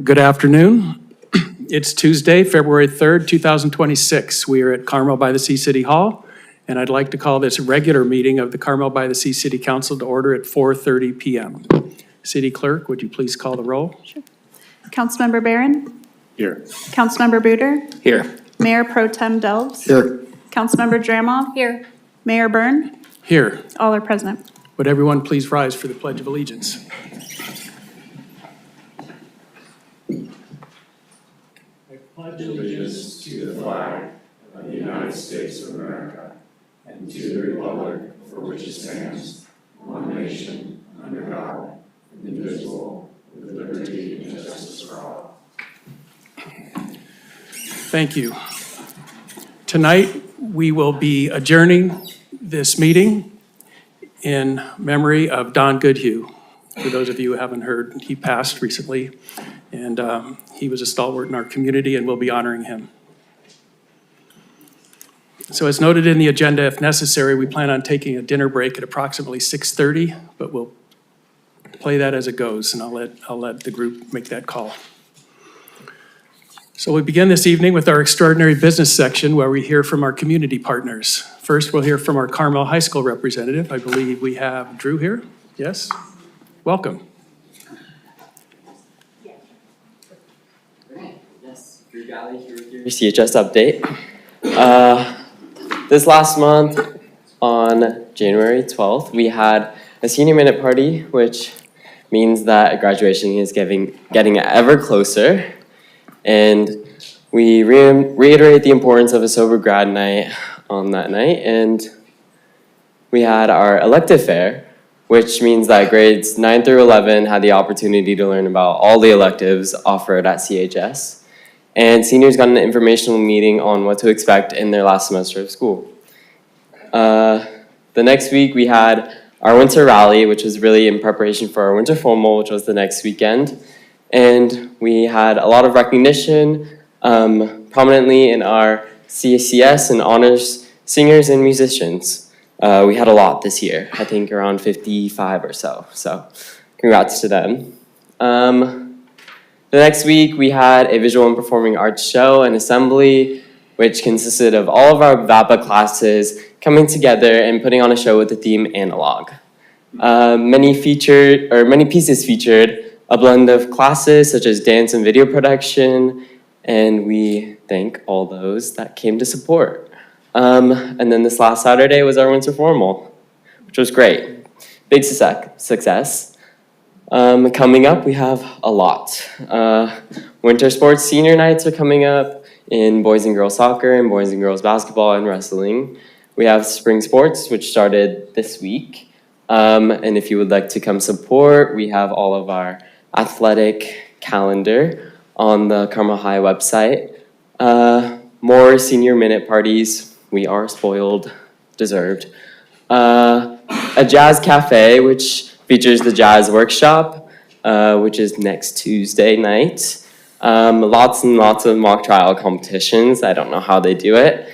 Good afternoon. It's Tuesday, February 3rd, 2026. We are at Carmel-by-the-Sea City Hall, and I'd like to call this regular meeting of the Carmel-by-the-Sea City Council to order at 4:30 p.m. City Clerk, would you please call the roll? Sure. Councilmember Barron? Here. Councilmember Buder? Here. Mayor Pro Tem Delves? Here. Councilmember Dramoff? Here. Mayor Byrne? Here. All are present. Would everyone please rise for the Pledge of Allegiance? Pledge allegiance to the flag of the United States of America and to the republic for which it stands, one nation, under God, indivisible, with liberty and justice for all. Thank you. Tonight, we will be adjourning this meeting in memory of Don Goodhue. For those of you who haven't heard, he passed recently, and he was a stalwart in our community, and we'll be honoring him. So as noted in the agenda, if necessary, we plan on taking a dinner break at approximately 6:30, but we'll play that as it goes, and I'll let the group make that call. So we begin this evening with our extraordinary business section where we hear from our community partners. First, we'll hear from our Carmel High School representative. I believe we have Drew here. Yes? Welcome. Yes, Drew Galley here with your CHS update. This last month, on January 12th, we had a senior minute party, which means that graduation is getting ever closer. And we reiterate the importance of a sober grad night on that night. And we had our elective fair, which means that grades 9 through 11 had the opportunity to learn about all the electives offered at CHS. And seniors got an informational meeting on what to expect in their last semester of school. The next week we had our winter rally, which was really in preparation for our winter formal, which was the next weekend. And we had a lot of recognition prominently in our CCS and honors singers and musicians. We had a lot this year, I think around 55 or so. So congrats to them. The next week we had a visual and performing arts show and assembly, which consisted of all of our VAPA classes coming together and putting on a show with the theme analog. Many pieces featured a blend of classes such as dance and video production, and we thank all those that came to support. And then this last Saturday was our winter formal, which was great. Big success. Coming up, we have a lot. Winter sports senior nights are coming up in boys and girls soccer and boys and girls basketball and wrestling. We have spring sports, which started this week. And if you would like to come support, we have all of our athletic calendar on the Carmel High website. More senior minute parties. We are spoiled, deserved. A jazz cafe, which features the jazz workshop, which is next Tuesday night. Lots and lots of mock trial competitions. I don't know how they do it.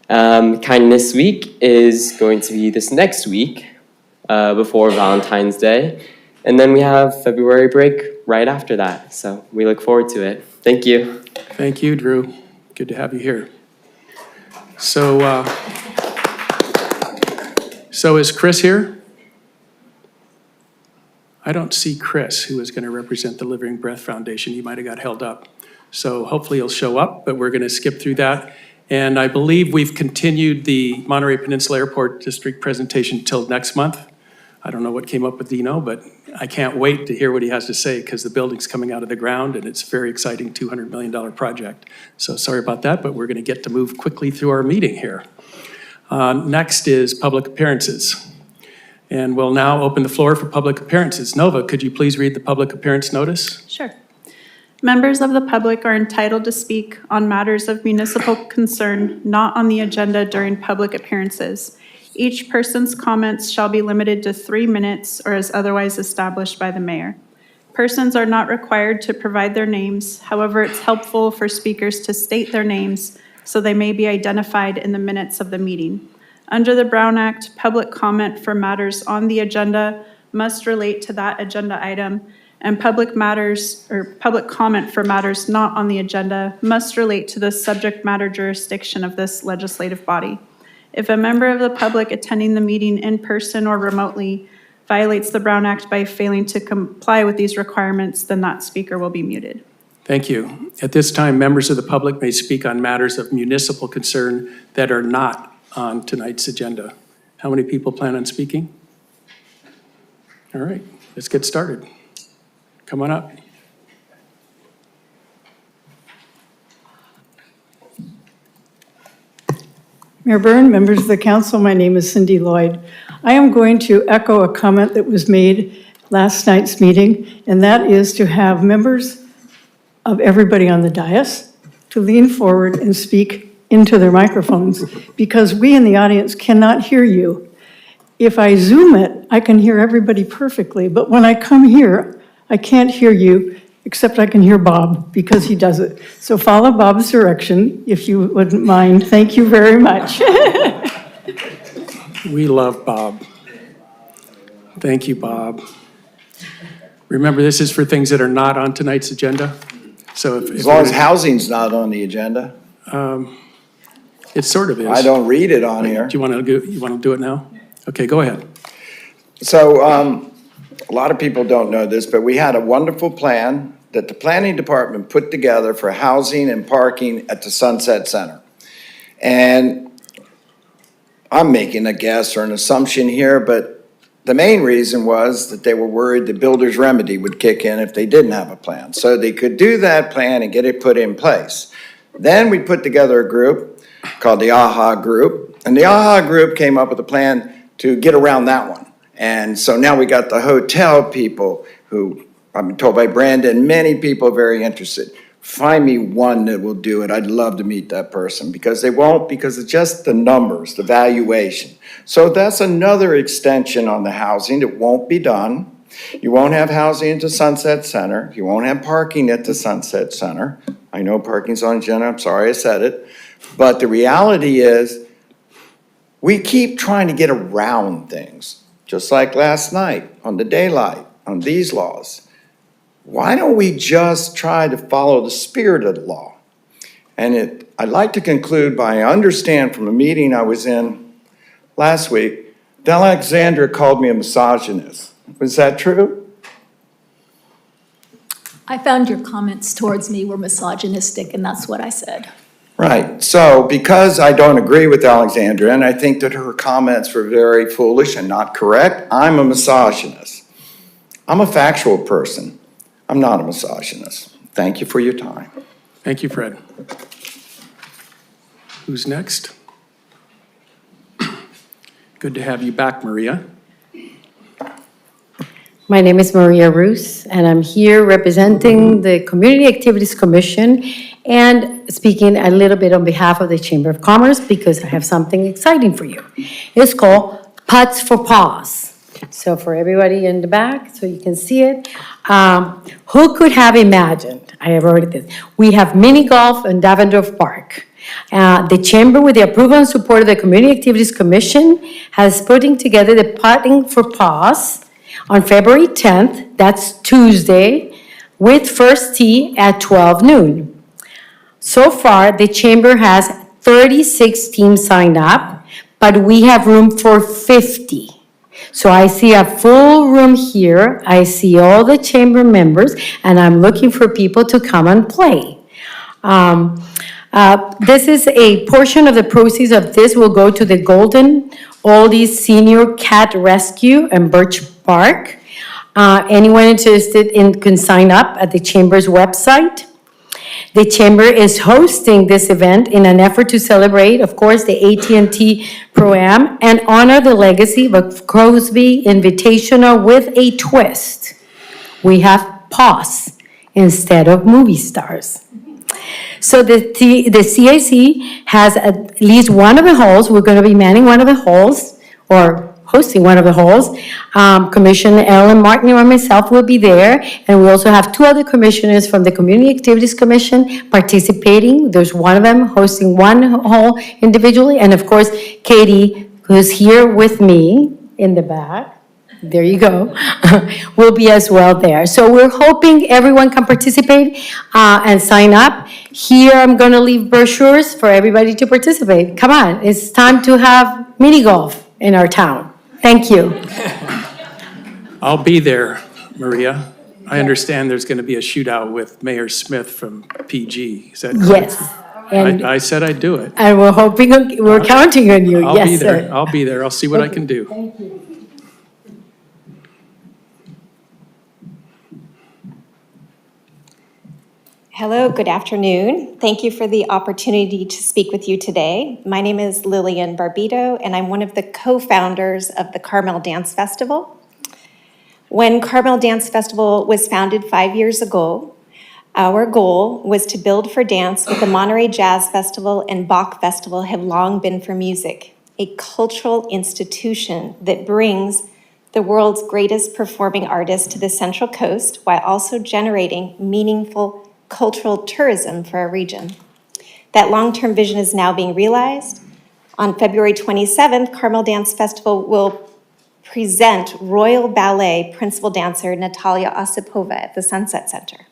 Kindness Week is going to be this next week, before Valentine's Day. And then we have February break right after that. So we look forward to it. Thank you. Thank you, Drew. Good to have you here. So is Chris here? I don't see Chris, who is going to represent the Living Breath Foundation. He might have got held up. So hopefully he'll show up, but we're going to skip through that. And I believe we've continued the Monterey Peninsula Airport District presentation till next month. I don't know what came up with Dino, but I can't wait to hear what he has to say because the building's coming out of the ground and it's a very exciting $200 million project. So sorry about that, but we're going to get to move quickly through our meeting here. Next is public appearances. And we'll now open the floor for public appearances. Nova, could you please read the public appearance notice? Sure. Members of the public are entitled to speak on matters of municipal concern not on the agenda during public appearances. Each person's comments shall be limited to 3 minutes or as otherwise established by the mayor. Persons are not required to provide their names. However, it's helpful for speakers to state their names so they may be identified in the minutes of the meeting. Under the Brown Act, public comment for matters on the agenda must relate to that agenda item and public matters or public comment for matters not on the agenda must relate to the subject matter jurisdiction of this legislative body. If a member of the public attending the meeting in person or remotely violates the Brown Act by failing to comply with these requirements, then that speaker will be muted. Thank you. At this time, members of the public may speak on matters of municipal concern that are not on tonight's agenda. How many people plan on speaking? All right, let's get started. Come on up. Mayor Byrne, members of the council, my name is Cindy Lloyd. I am going to echo a comment that was made last night's meeting, and that is to have members of everybody on the dais to lean forward and speak into their microphones, because we in the audience cannot hear you. If I Zoom it, I can hear everybody perfectly, but when I come here, I can't hear you, except I can hear Bob, because he does it. So follow Bob's direction, if you wouldn't mind. Thank you very much. We love Bob. Thank you, Bob. Remember, this is for things that are not on tonight's agenda. So if As long as housing's not on the agenda. it sort of is. I don't read it on here. Do you want to do it now? Okay, go ahead. So, a lot of people don't know this, but we had a wonderful plan that the planning department put together for housing and parking at the Sunset Center. And I'm making a guess or an assumption here, but the main reason was that they were worried the builder's remedy would kick in if they didn't have a plan. So they could do that plan and get it put in place. Then we put together a group called the AHA Group, and the AHA Group came up with a plan to get around that one. And so now we got the hotel people who, I've been told by Brandon, many people are very interested. Find me one that will do it. I'd love to meet that person, because they won't, because it's just the numbers, the valuation. So that's another extension on the housing that won't be done. You won't have housing at the Sunset Center. You won't have parking at the Sunset Center. I know parking's on agenda. I'm sorry I said it. But the reality is, we keep trying to get around things, just like last night on the daylight, on these laws. Why don't we just try to follow the spirit of the law? And I'd like to conclude by, I understand from a meeting I was in last week, that Alexandra called me a misogynist. Was that true? I found your comments towards me were misogynistic, and that's what I said. Right. So because I don't agree with Alexandra, and I think that her comments were very foolish and not correct, I'm a misogynist. I'm a factual person. I'm not a misogynist. Thank you for your time. Thank you, Fred. Who's next? Good to have you back, Maria. My name is Maria Roos, and I'm here representing the Community Activities Commission and speaking a little bit on behalf of the Chamber of Commerce, because I have something exciting for you. It's called Putts for Paws. So for everybody in the back, so you can see it, who could have imagined, I have already this, we have mini golf in Davendorf Park. The Chamber, with the approval and support of the Community Activities Commission, has putting together the Putting for Paws on February 10th, that's Tuesday, with first tee at 12 noon. So far, the Chamber has 36 teams signed up, but we have room for 50. So I see a full room here, I see all the Chamber members, and I'm looking for people to come and play. This is a portion of the proceeds of this will go to the Golden Oldies Senior Cat Rescue in Birch Park. Anyone interested can sign up at the Chamber's website. The Chamber is hosting this event in an effort to celebrate, of course, the AT&T Pro-Am and honor the legacy of Crosby Invitational with a twist. We have paws instead of movie stars. So the CIC has at least one of the halls. We're going to be manning one of the halls, or hosting one of the halls. Commissioner Ellen Martin and myself will be there, and we also have two other commissioners from the Community Activities Commission participating. There's one of them hosting one hall individually, and of course, Katie, who's here with me in the back. there you go, will be as well there. So we're hoping everyone can participate and sign up. Here, I'm going to leave brochures for everybody to participate. Come on, it's time to have mini golf in our town. Thank you. I'll be there, Maria. I understand there's going to be a shootout with Mayor Smith from PG. Is that correct? Yes. And, I said I'd do it. and we're hoping, we're counting on you. I'll be Yes, there. sir. I'll be there. I'll see what I can do. Thank you. Hello, good afternoon. Thank you for the opportunity to speak with you today. My name is Lillian Barbito, and I'm one of the co-founders of the Carmel Dance Festival. When Carmel Dance Festival was founded 5 years ago, our goal was to build for dance what the Monterey Jazz Festival and Bach Festival have long been for music, a cultural institution that brings the world's greatest performing artists to the Central Coast while also generating meaningful cultural tourism for our region. That long-term vision is now being realized. On February 27th, Carmel Dance Festival will present Royal Ballet principal dancer Natalia Osipova at the Sunset Center.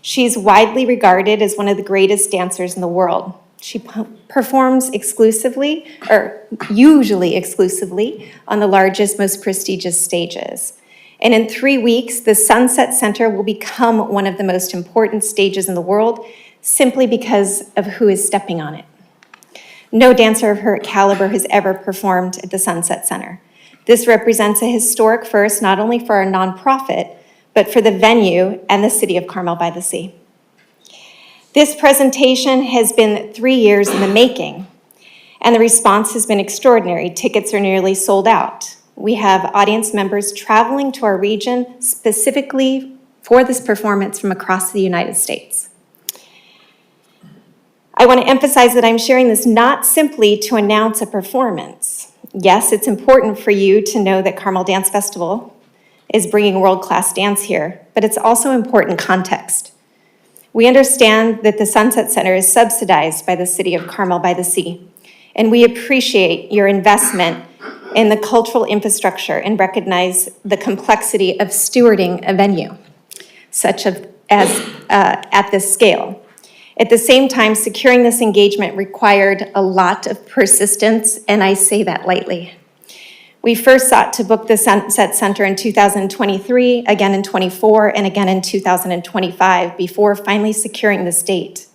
She's widely regarded as one of the greatest dancers in the world. She performs exclusively, or usually exclusively, on the largest, most prestigious stages. And in 3 weeks, the Sunset Center will become one of the most important stages in the world simply because of who is stepping on it. No dancer of her caliber has ever performed at the Sunset Center. This represents a historic first, not only for our nonprofit, but for the venue and the city of Carmel-by-the-Sea. This presentation has been 3 years in the making, and the response has been extraordinary. Tickets are nearly sold out. We have audience members traveling to our region specifically for this performance from across the United States. I want to emphasize that I'm sharing this not simply to announce a performance. Yes, it's important for you to know that Carmel Dance Festival is bringing world-class dance here, but it's also important context. We understand that the Sunset Center is subsidized by the city of Carmel-by-the-Sea, and we appreciate your investment in the cultural infrastructure and recognize the complexity of stewarding a venue, such as at this scale. At the same time, securing this engagement required a lot of persistence, and I say that lightly. We first sought to book the Sunset Center in 2023, again in 24, and again in 2025, before finally securing this date.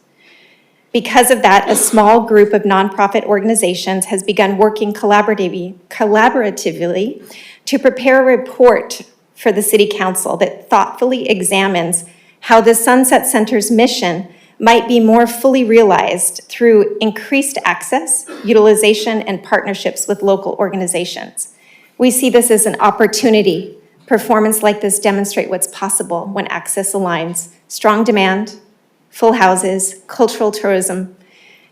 Because of that, a small group of nonprofit organizations has begun working collaboratively to prepare a report for the City Council that thoughtfully examines how the Sunset Center's mission might be more fully realized through increased access, utilization, and partnerships with local organizations. We see this as an opportunity. Performance like this demonstrate what's possible when access aligns. Strong demand, full houses, cultural tourism,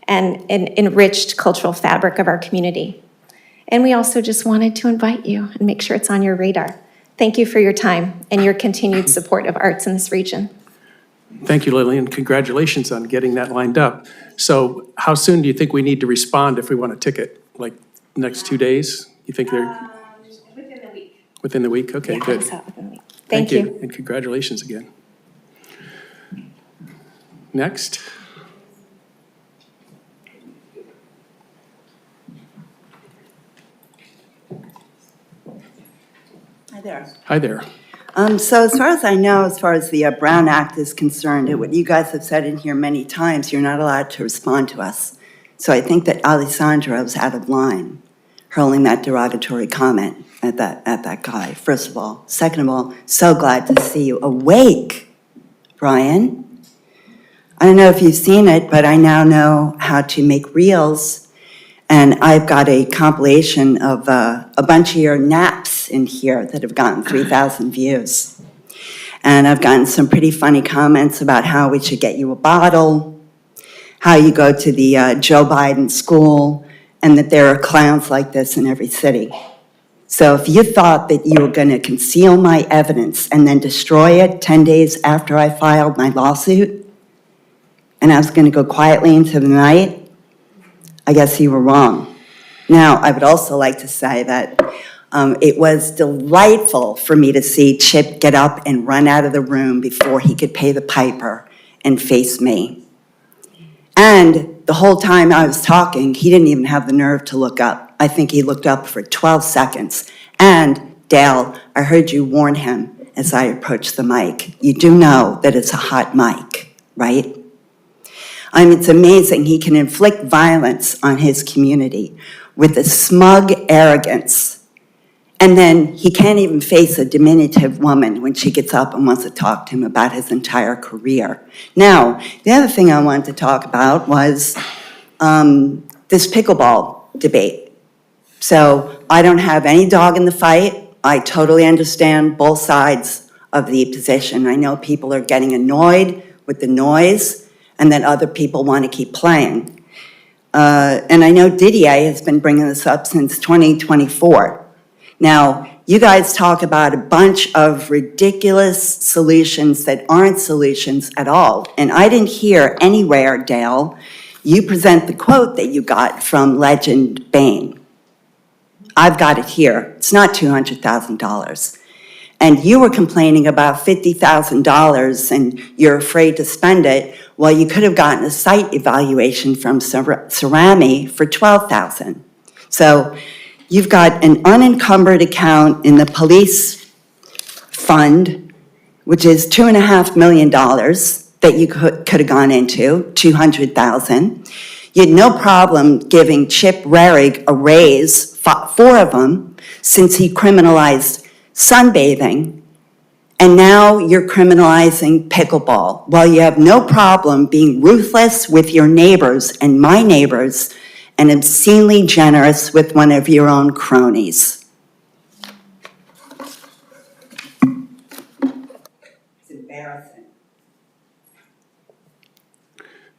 and an enriched cultural fabric of our community. And we also just wanted to invite you and make sure it's on your radar. Thank you for your time and your continued support of arts in this region. Thank you, Lillian. Congratulations on getting that lined up. So how soon do you think we need to respond if we want a ticket? Like next 2 days? You think they're? Within the week. Within the week? Okay, Yeah, I good. think so, within the week. Thank you. And congratulations again. Next. Hi there. Hi there. So as far as I know, as far as the Brown Act is concerned, what you guys have said in here many times, you're not allowed to respond to us. So I think that Alessandra was out of line, hurling that derogatory comment at that guy, first of all. Second of all, so glad to see you awake, Brian. I don't know if you've seen it, but I now know how to make reels. And I've got a compilation of a bunch of your naps in here that have gotten 3,000 views. And I've gotten some pretty funny comments about how we should get you a bottle, how you go to the Joe Biden school, and that there are clowns like this in every city. So if you thought that you were going to conceal my evidence and then destroy it 10 days after I filed my lawsuit, and I was going to go quietly into the night, I guess you were wrong. Now, I would also like to say that It was delightful for me to see Chip get up and run out of the room before he could pay the piper and face me. And the whole time I was talking, he didn't even have the nerve to look up. I think he looked up for 12 seconds. And Dale, I heard you warn him as I approached the mic. You do know that it's a hot mic, right? It's amazing. He can inflict violence on his community with a smug arrogance. And then he can't even face a diminutive woman when she gets up and wants to talk to him about his entire career. Now, the other thing I wanted to talk about was this pickleball debate. So I don't have any dog in the fight. I totally understand both sides of the position. I know people are getting annoyed with the noise and that other people want to keep playing. And I know Didier has been bringing this up since 2024. Now, you guys talk about a bunch of ridiculous solutions that aren't solutions at all. And I didn't hear anywhere, Dale, you present the quote that you got from Legend Bain. I've got it here. It's not $200,000. And you were complaining about $50,000 and you're afraid to spend it. Well, you could have gotten a site evaluation from Cerami for $12,000. So you've got an unencumbered account in the police fund, which is $2.5 million that you could have gone into, $200,000. You had no problem giving Chip Rerig a raise, 4 of them, since he criminalized sunbathing, and now you're criminalizing pickleball. Well, you have no problem being ruthless with your neighbors and my neighbors and obscenely generous with one of your own cronies. It's embarrassing.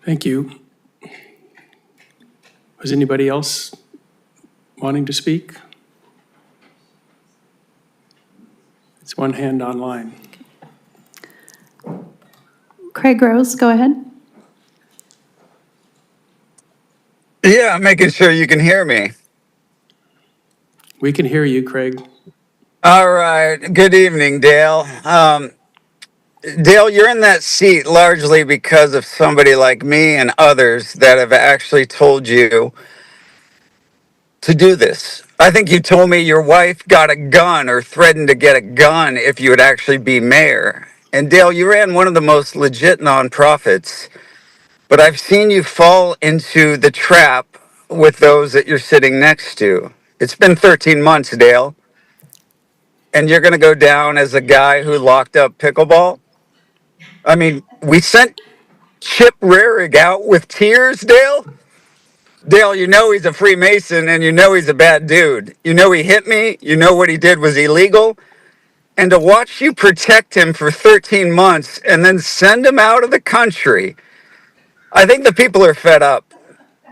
Thank you. Was anybody else wanting to speak? It's one hand online. Craig Rose, go ahead. Yeah, I'm making sure you can hear me. We can hear you, Craig. All right. Good evening, Dale. Dale, you're in that seat largely because of somebody like me and others that have actually told you to do this. I think you told me your wife got a gun or threatened to get a gun if you would actually be mayor. And Dale, you ran one of the most legit nonprofits, but I've seen you fall into the trap with those that you're sitting next to. It's been 13 months, Dale, and you're going to go down as a guy who locked up pickleball? I mean, we sent Chip Rerig out with tears, Dale? Dale, you know he's a Freemason and you know he's a bad dude. You know he hit me, you know what he did was illegal, and to watch you protect him for 13 months and then send him out of the country, I think the people are fed up.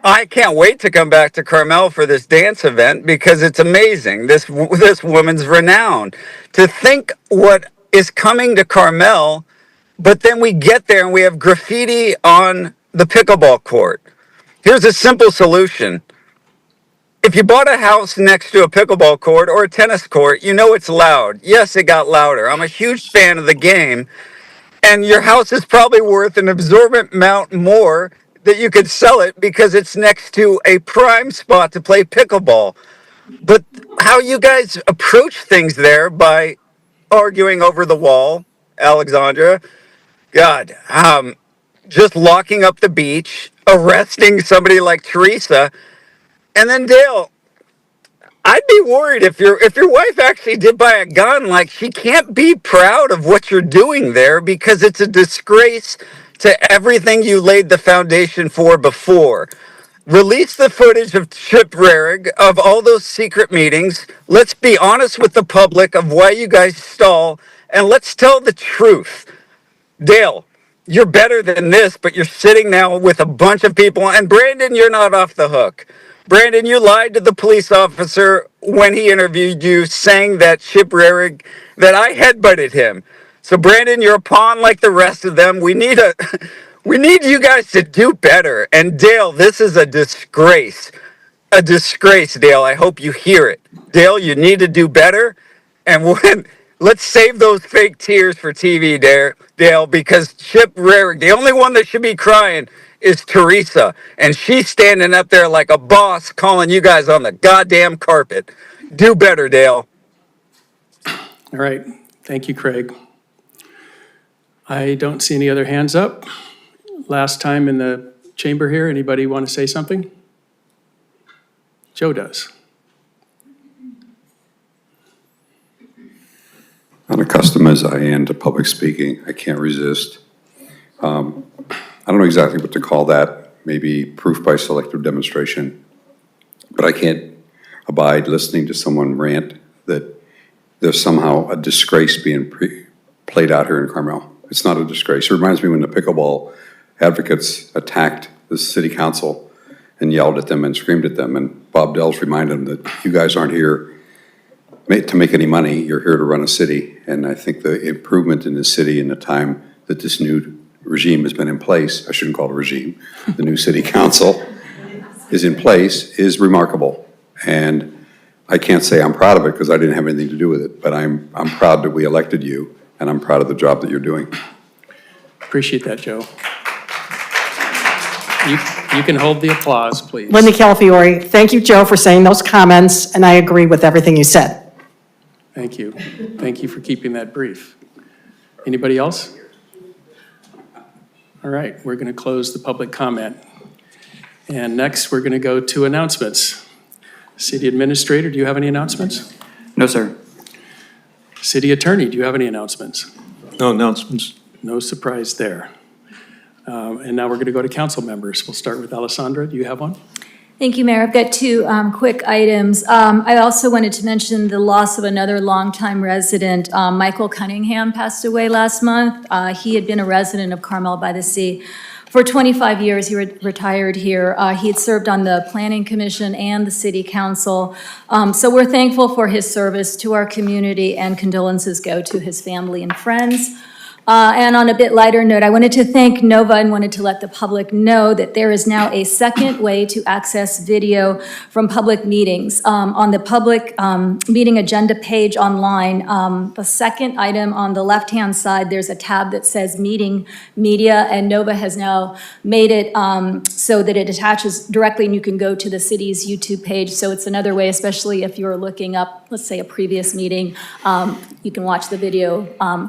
I can't wait to come back to Carmel for this dance event because it's amazing. This woman's renowned. To think what is coming to Carmel, but then we get there and we have graffiti on the pickleball court. Here's a simple solution. If you bought a house next to a pickleball court or a tennis court, you know it's loud. Yes, it got louder. I'm a huge fan of the game. And your house is probably worth an absorbent amount more that you could sell it because it's next to a prime spot to play pickleball. But how you guys approach things there by arguing over the wall, Alexandra, God, just locking up the beach, arresting somebody like Teresa, and then Dale, I'd be worried if your wife actually did buy a gun, like she can't be proud of what you're doing there because it's a disgrace to everything you laid the foundation for before. Release the footage of Chip Rerig, of all those secret meetings. Let's be honest with the public of why you guys stall, and let's tell the truth. Dale, you're better than this, but you're sitting now with a bunch of people. And Brandon, you're not off the hook. Brandon, you lied to the police officer when he interviewed you, saying that Chip Rerig, that I headbutted him. So Brandon, you're a pawn like the rest of them. We need you guys to do better. And Dale, this is a disgrace. A disgrace, Dale. I hope you hear it. Dale, you need to do better. And let's save those fake tears for TV, Dale, because Chip Rarick, the only one that should be crying is Teresa. And she's standing up there like a boss calling you guys on the goddamn carpet. Do better, Dale. All right, thank you, Craig. I don't see any other hands up. Last time in the chamber here, anybody want to say something? Joe does. Unaccustomed as I am to public speaking, I can't resist. I don't know exactly what to call that, maybe proof by selective demonstration, but I can't abide listening to someone rant that there's somehow a disgrace being played out here in Carmel. It's not a disgrace. It reminds me when the pickleball advocates attacked the city council and yelled at them and screamed at them, and Bob Dells reminded them that you guys aren't here to make any money, you're here to run a city. And I think the improvement in the city in the time that this new regime has been in place, I shouldn't call it a regime, the new city council is in place, is remarkable. And I can't say I'm proud of it because I didn't have anything to do with it, but I'm proud that we elected you, and I'm proud of the job that you're doing. Appreciate that, Joe. You can hold the applause, please. Linda Calafiore, thank you, Joe, for saying those comments, and I agree with everything you said. Thank you. Thank you for keeping that brief. Anybody else? All right, we're going to close the public comment. And next, we're going to go to announcements. City Administrator, do you have any announcements? No, sir. City Attorney, do you have any announcements? No announcements. No surprise there. And now we're going to go to council members. We'll start with Alessandra. Do you have one? Thank you, Mayor. I've got two quick items. I also wanted to mention the loss of another longtime resident. Michael Cunningham passed away last month. He had been a resident of Carmel-by-the-Sea for 25 years. He retired here. He had served on the Planning Commission and the City Council. So we're thankful for his service to our community, and condolences go to his family and friends. And on a bit lighter note, I wanted to thank Nova and wanted to let the public know that there is now a second way to access video from public meetings. On the public meeting agenda page online, the second item on the left-hand side, there's a tab that says Meeting Media, and Nova has now made it so that it attaches directly and you can go to the city's YouTube page. So it's another way, especially if you're looking up, let's say, a previous meeting, you can watch the video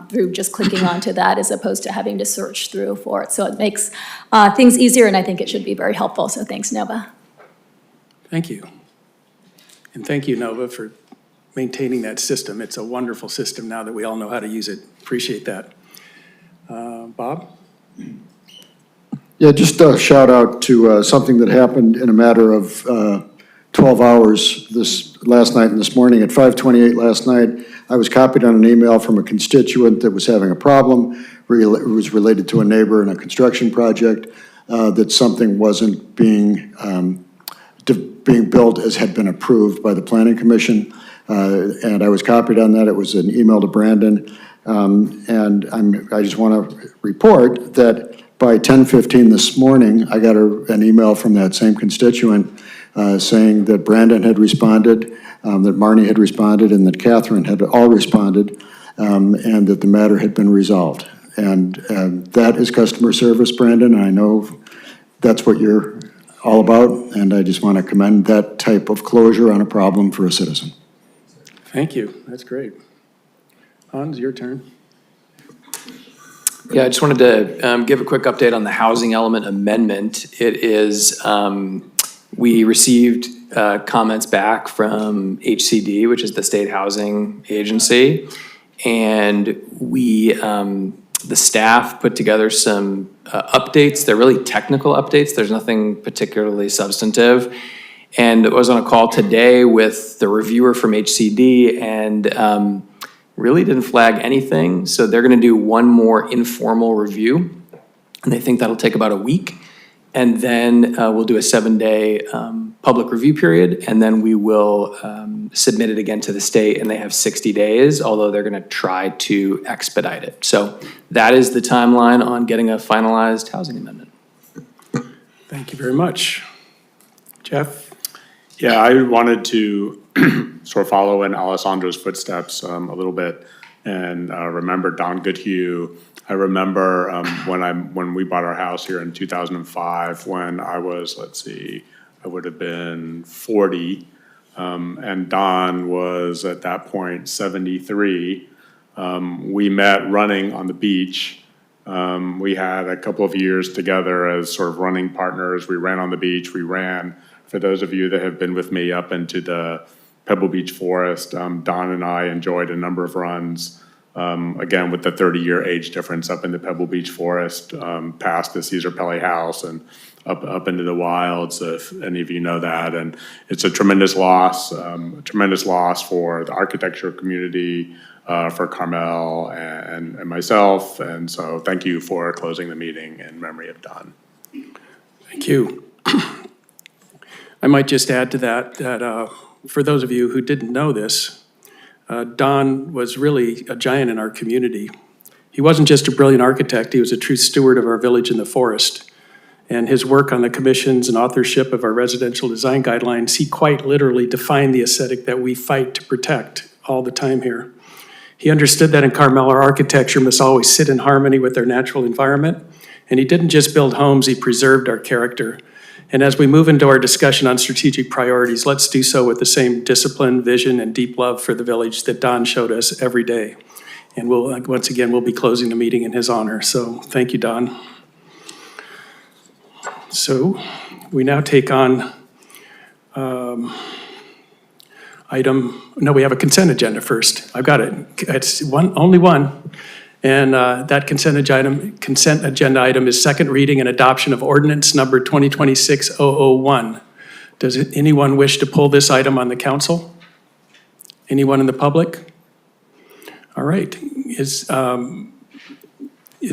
through just clicking onto that as opposed to having to search through for it. So it makes things easier, and I think it should be very helpful. So thanks, Nova. Thank you. And thank you, Nova, for maintaining that system. It's a wonderful system now that we all know how to use it. Appreciate that. Bob? Yeah, just a shout out to something that happened in a matter of 12 hours last night and this morning. At 5:28 last night, I was copied on an email from a constituent that was having a problem. It was related to a neighbor in a construction project, that something wasn't being built as had been approved by the Planning Commission. And I was copied on that. It was an email to Brandon. And I just want to report that by 10:15 this morning, I got an email from that same constituent saying that Brandon had responded, that Marnie had responded, and that Catherine had all responded, and that the matter had been resolved. And that is customer service, Brandon. I know that's what you're all about, and I just want to commend that type of closure on a problem for a citizen. Thank you. That's great. Hans, your turn. Yeah, I just wanted to give a quick update on the housing element amendment. It is, we received comments back from HCD, which is the State Housing Agency, and we, the staff put together some updates. They're really technical updates. There's nothing particularly substantive. And I was on a call today with the reviewer from HCD, and really didn't flag anything. So they're going to do one more informal review, and they think that'll take about a week. And then we'll do a 7-day public review period, and then we will submit it again to the state, and they have 60 days, although they're going to try to expedite it. So that is the timeline on getting a finalized housing amendment. Thank you very much. Jeff? Yeah, I wanted to sort of follow in Alessandro's footsteps a little bit and remember Don Goodhue. I remember when we bought our house here in 2005, when I was, let's see, I would have been 40, and Don was at that point 73. We met running on the beach. We had a couple of years together as sort of running partners. We ran on the beach. We ran, for those of you that have been with me up into the Pebble Beach Forest, Don and I enjoyed a number of runs, again, with the 30-year age difference up in the Pebble Beach Forest, past the Caesar Pele House and up into the wilds, if any of you know that. And it's a tremendous loss for the architecture community, for Carmel and myself. And so thank you for closing the meeting in memory of Don. Thank you. I might just add to that, for those of you who didn't know this, Don was really a giant in our community. He wasn't just a brilliant architect, he was a true steward of our village in the forest. And his work on the commissions and authorship of our residential design guidelines, he quite literally defined the aesthetic that we fight to protect all the time here. He understood that in Carmel, our architecture must always sit in harmony with our natural environment. And he didn't just build homes, he preserved our character. And as we move into our discussion on strategic priorities, let's do so with the same discipline, vision, and deep love for the village that Don showed us every day. And once again, we'll be closing the meeting in his honor. So thank you, Don. So we now take on we have a consent agenda first. I've got it. It's only one. And that consent agenda item is second reading and adoption of ordinance number 2026-001. Does anyone wish to pull this item on the council? Anyone in the public? All right. Is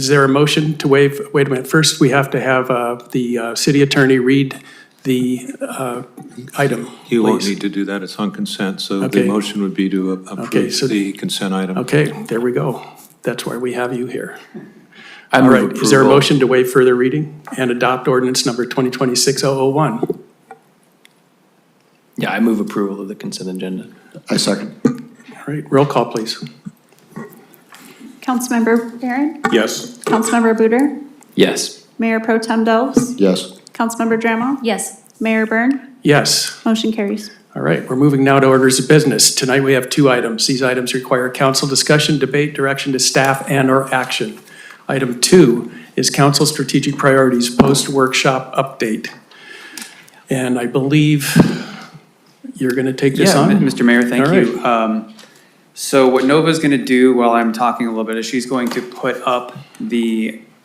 there a motion to waive? Wait a minute. First, we have to have the city attorney read the item. You won't please. need to do that. It's on consent, so Okay. the motion would be to approve the consent item. Okay, there we go. That's why we have you here. I All move right, is there a approval. motion to waive further reading and adopt ordinance number 2026-001? Yeah, I move approval of the consent agenda. I second. All right, roll call, please. Councilmember Barron? Yes. Councilmember Buder? Yes. Mayor Pro Tem Delves? Yes. Councilmember Dramo? Yes. Mayor Byrne? Yes. Motion carries. All right, we're moving now to orders of business. Tonight we have two items. These items require council discussion, debate, direction to staff, and/or action. Item 2 is council strategic priorities post-workshop update. And I believe you're going to take this on? Mr. Mayor, thank All you. right. So what Nova's going to do while I'm talking a little bit is she's going to put up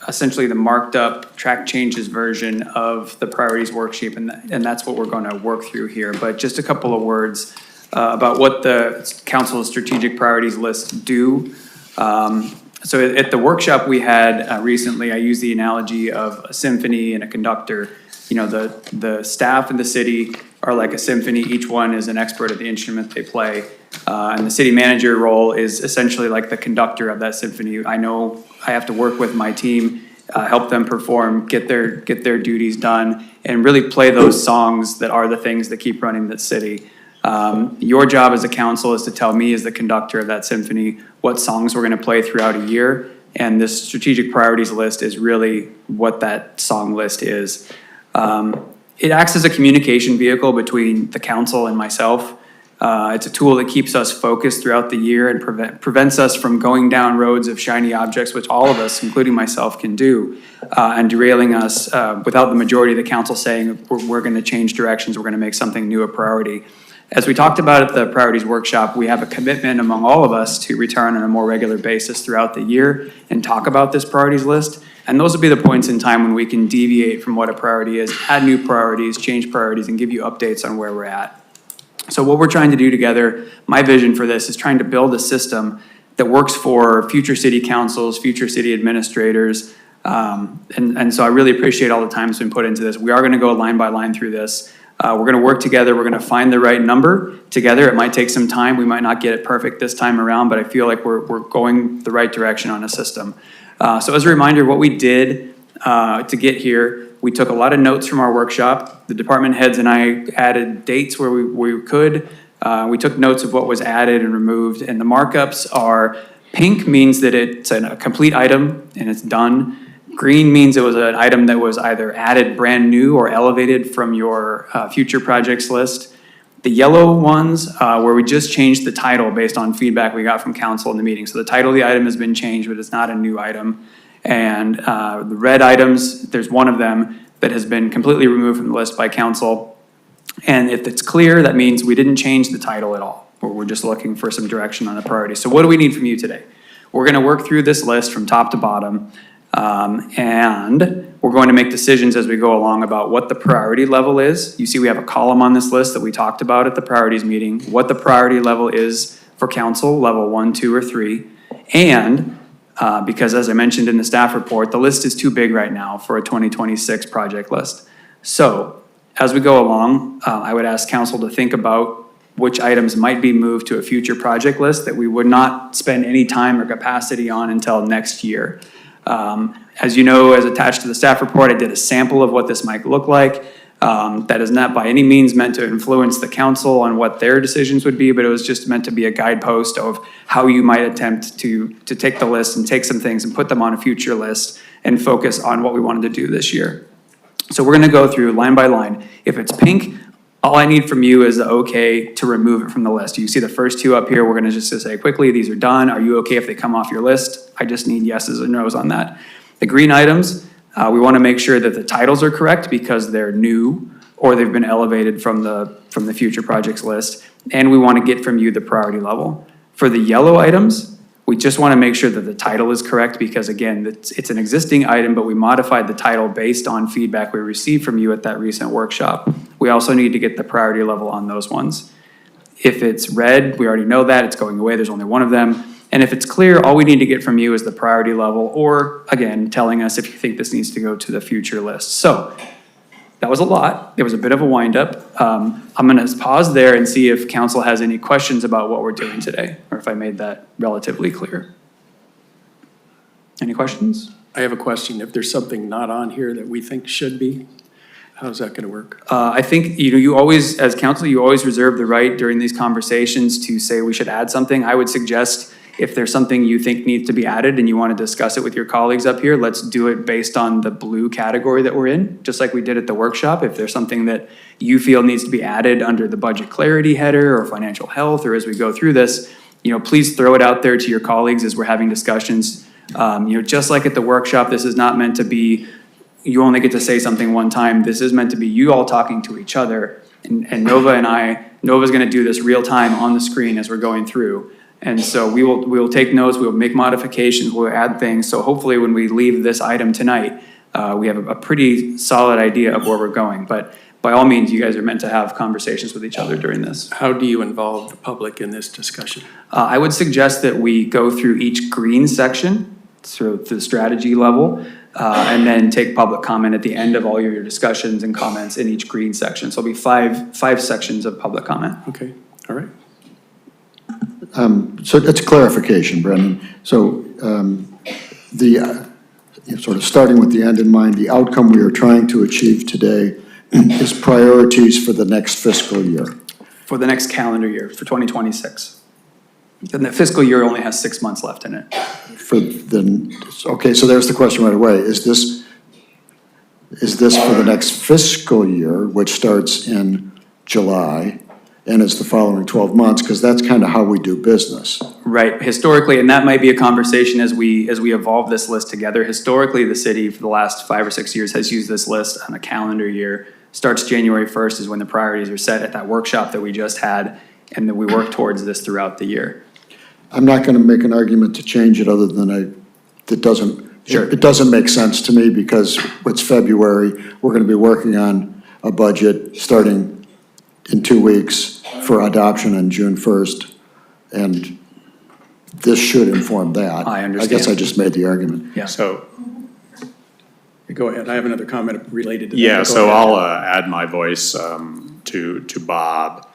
essentially the marked up track changes version of the priorities worksheet, and that's what we're going to work through here. But just a couple of words about what the council's strategic priorities list do. So at the workshop we had recently, I used the analogy of a symphony and a conductor. You know, the staff in the city are like a symphony. Each one is an expert at the instrument they play. And the city manager role is essentially like the conductor of that symphony. I know I have to work with my team, help them perform, get their duties done, and really play those songs that are the things that keep running the city. Your job as a council is to tell me as the conductor of that symphony what songs we're going to play throughout a year. And this strategic priorities list is really what that song list is. It acts as a communication vehicle between the council and myself. It's a tool that keeps us focused throughout the year and prevents us from going down roads of shiny objects, which all of us, including myself, can do, and derailing us without the majority of the council saying we're going to change directions, we're going to make something new a priority. As we talked about at the priorities workshop, we have a commitment among all of us to return on a more regular basis throughout the year and talk about this priorities list. And those will be the points in time when we can deviate from what a priority is, add new priorities, change priorities, and give you updates on where we're at. So what we're trying to do together, my vision for this is trying to build a system that works for future city councils, future city administrators. And so I really appreciate all the time that's been put into this. We are gonna go line by line through this. We're gonna work together. We're gonna find the right number together. It might take some time. We might not get it perfect this time around, but I feel like we're going the right direction on a system. So as a reminder, what we did to get here. We took a lot of notes from our workshop. The department heads and I added dates where we could. We took notes of what was added and removed, and the markups are: pink means that it's a complete item and it's done. Green means it was an item that was either added brand new or elevated from your future projects list. The yellow ones, where we just changed the title based on feedback we got from council in the meeting. So the title of the item has been changed, but it's not a new item. And the red items, there's one of them that has been completely removed from the list by council. And if it's clear, that means we didn't change the title at all, or we're just looking for some direction on the priority. So what do we need from you today? We're gonna work through this list from top to bottom. And we're going to make decisions as we go along about what the priority level is. You see we have a column on this list that we talked about at the priorities meeting, what the priority level is for council, level 1, 2, or 3. And because as I mentioned in the staff report, the list is too big right now for a 2026 project list. So as we go along, I would ask council to think about which items might be moved to a future project list that we would not spend any time or capacity on until next year. As you know, as attached to the staff report, I did a sample of what this might look like. That is not by any means meant to influence the council on what their decisions would be, but it was just meant to be a guidepost of how you might attempt to take the list and take some things and put them on a future list and focus on what we wanted to do this year. So we're gonna go through line by line. If it's pink, all I need from you is the okay to remove it from the list. You see the first two up here, we're gonna just say quickly, these are done. Are you okay if they come off your list? I just need yeses or nos on that. The green items, we wanna make sure that the titles are correct because they're new or they've been elevated from the future projects list. And we wanna get from you the priority level. For the yellow items, we just wanna make sure that the title is correct because again, it's an existing item, but we modified the title based on feedback we received from you at that recent workshop. We also need to get the priority level on those ones. If it's red, we already know that, it's going away, there's only one of them. And if it's clear, all we need to get from you is the priority level, or again, telling us if you think this needs to go to the future list. So, that was a lot, it was a bit of a windup. I'm gonna pause there and see if council has any questions about what we're doing today, or if I made that relatively clear. Any questions? I have a question. If there's something not on here that we think should be, how's that gonna work? I think, you always, as council, you always reserve the right during these conversations to say we should add something. I would suggest if there's something you think needs to be added and you want to discuss it with your colleagues up here, let's do it based on the blue category that we're in, just like we did at the workshop. If there's something that you feel needs to be added under the budget clarity header or financial health, or as we go through this, please throw it out there to your colleagues as we're having discussions. Just like at the workshop, this is not meant to be you only get to say something one time. This is meant to be you all talking to each other. And Nova's gonna do this real time on the screen as we're going through. And so we will take notes, we'll make modifications, we'll add things. So hopefully when we leave this item tonight, we have a pretty solid idea of where we're going. But by all means, you guys are meant to have conversations with each other during this. How do you involve the public in this discussion? I would suggest that we go through each green section, through the strategy level, and then take public comment at the end of all your discussions and comments in each green section. So it'll be five sections of public comment. Okay, all right. So that's clarification, Brendan. So sort of starting with the end in mind, the outcome we are trying to achieve today is priorities for the next fiscal year. For the next calendar year, for 2026. And the fiscal year only has 6 months left in it. Okay, so there's the question right away. Is this for the next fiscal year, which starts in July, and it's the following 12 months, because that's kind of how we do business. Right, historically, and that might be a conversation as we evolve this list together. Historically, the city for the last 5 or 6 years has used this list on a calendar year. Starts January 1st is when the priorities are set at that workshop that we just had, and that we work towards this throughout the year. I'm not going to make an argument to change it other than it doesn't make sense to me because it's February. We're going to be working on a budget starting in 2 weeks for adoption on June 1st. And this should inform that. I understand. I guess I just made the argument. Yeah. So, Go ahead. I have another comment related to that. yeah, Go so ahead. I'll add my voice to Bob.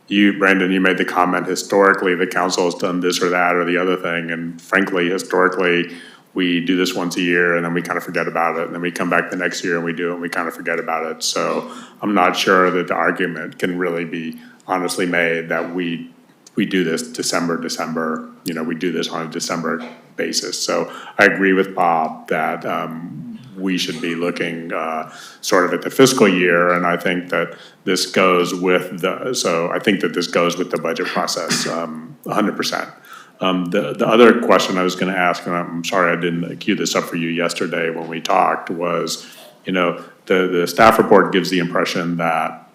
You, Brandon, you made the comment historically the council has done this or that or the other thing, and frankly, historically, we do this once a year and then we kind of forget about it, and then we come back the next year and we do it and we kind of forget about it. So I'm not sure that the argument can really be honestly made that we do this December, we do this on a December basis. So I agree with Bob that we should be looking sort of at the fiscal year, and I think that this goes with the budget process 100%. The other question I was going to ask, and I'm sorry I didn't queue this up for you yesterday when we talked, was, the staff report gives the impression that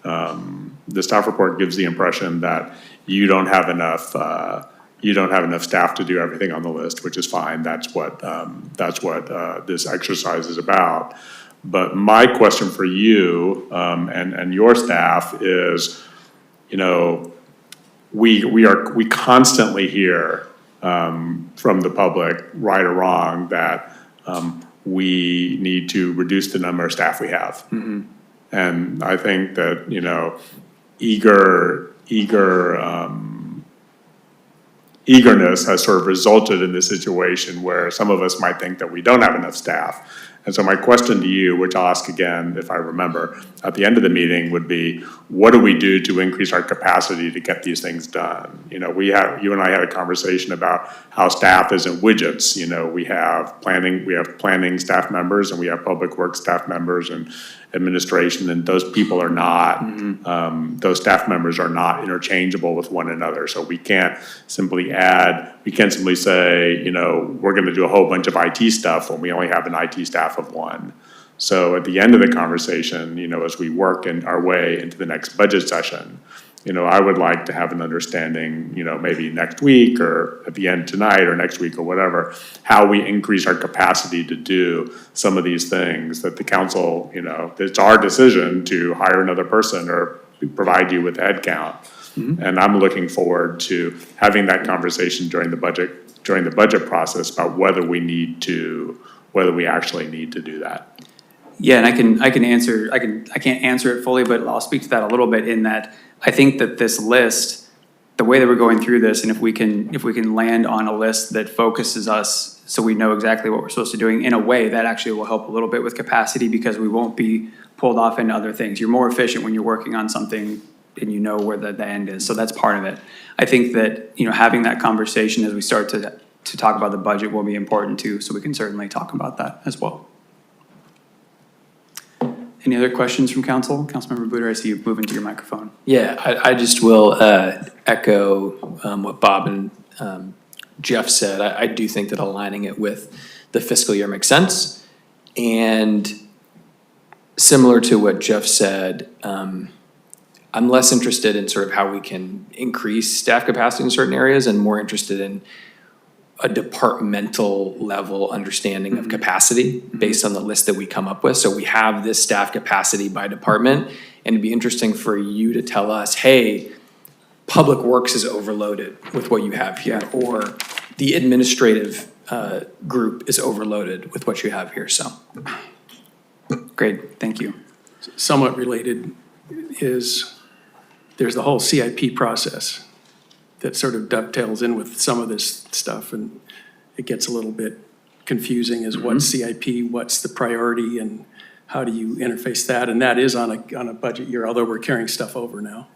you don't have enough staff to do everything on the list, which is fine. That's what this exercise is about. But my question for you and your staff is, we constantly hear from the public, right or wrong, that we need to reduce the number of staff we have. Mm-hmm. And I think that, eagerness has sort of resulted in this situation where some of us might think that we don't have enough staff. And so my question to you, which I'll ask again if I remember, at the end of the meeting would be, what do we do to increase our capacity to get these things done? You and I had a conversation about how staff isn't widgets. We have planning staff members and we have public works staff members and administration, and those people are not, those staff members are not interchangeable with one another. So we can't simply say, we're gonna do a whole bunch of IT stuff when we only have an IT staff of one. So at the end of the conversation, as we work our way into the next budget session, I would like to have an understanding, maybe next week or at the end tonight or next week or whatever, how we increase our capacity to do some of these things that the council, it's our decision to hire another person or provide you with head count. Mm-hmm. And I'm looking forward to having that conversation during the budget process about whether we actually need to do that. Yeah, and I can't answer it fully, but I'll speak to that a little bit in that I think that this list, the way that we're going through this, and if we can land on a list that focuses us so we know exactly what we're supposed to be doing, in a way that actually will help a little bit with capacity because we won't be pulled off into other things. You're more efficient when you're working on something and you know where the end is. So that's part of it. I think that, having that conversation as we start to talk about the budget will be important too, so we can certainly talk about that as well. Any other questions from council? Councilmember Buder, I see you moving to your microphone. Yeah, I just will echo what Bob and Jeff said. I do think that aligning it with the fiscal year makes sense. And similar to what Jeff said, I'm less interested in sort of how we can increase staff capacity in certain areas and more interested in a departmental level understanding of capacity based on the list that we come up with. So we have this staff capacity by department, and it'd be interesting for you to tell us, hey, Public Works is overloaded with what you have here, or the administrative group is overloaded with what you have here, so. Great, thank you. Somewhat related is there's the whole CIP process that sort of dovetails in with some of this stuff, and it gets a little bit confusing as what's CIP, what's the priority, and how do you interface that? And that is on a budget year, although we're carrying stuff over now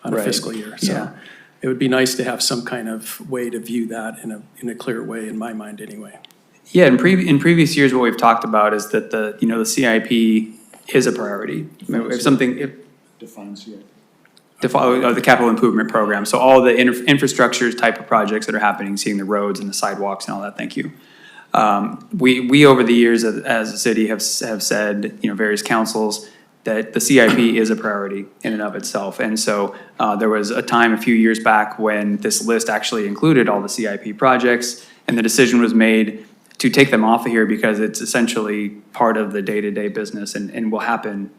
on a fiscal year. So it would be nice to have some kind of way to view that in a clear way, in my mind anyway. Yeah, in previous years, what we've talked about is that the CIP is a priority. Define CIP. The capital improvement program. So all the infrastructure type of projects that are happening, seeing the roads and the sidewalks and all that. Thank you. We over the years as a city have said, various councils, that the CIP is a priority in and of itself. And so there was a time a few years back when this list actually included all the CIP projects, and the decision was made to take them off of here because it's essentially part of the day-to-day business and will happen.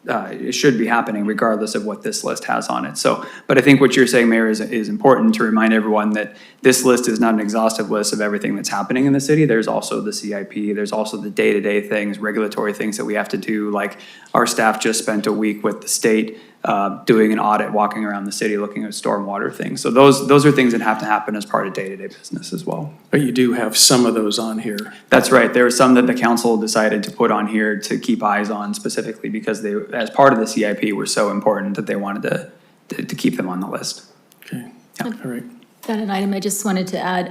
It should be happening regardless of what this list has on it. So, but I think what you're saying, Mayor, is important to remind everyone that this list is not an exhaustive list of everything that's happening in the city. There's also the CIP, there's also the day-to-day things, regulatory things that we have to do. Like our staff just spent a week with the state doing an audit, walking around the city, looking at stormwater things. So those are things that have to happen as part of day-to-day business as well. But you do have some of those on here. That's right. There were some that the council decided to put on here to keep eyes on specifically because they, as part of the CIP, were so important that they wanted to keep them on the list. Okay, all right. Got an item I just wanted to add.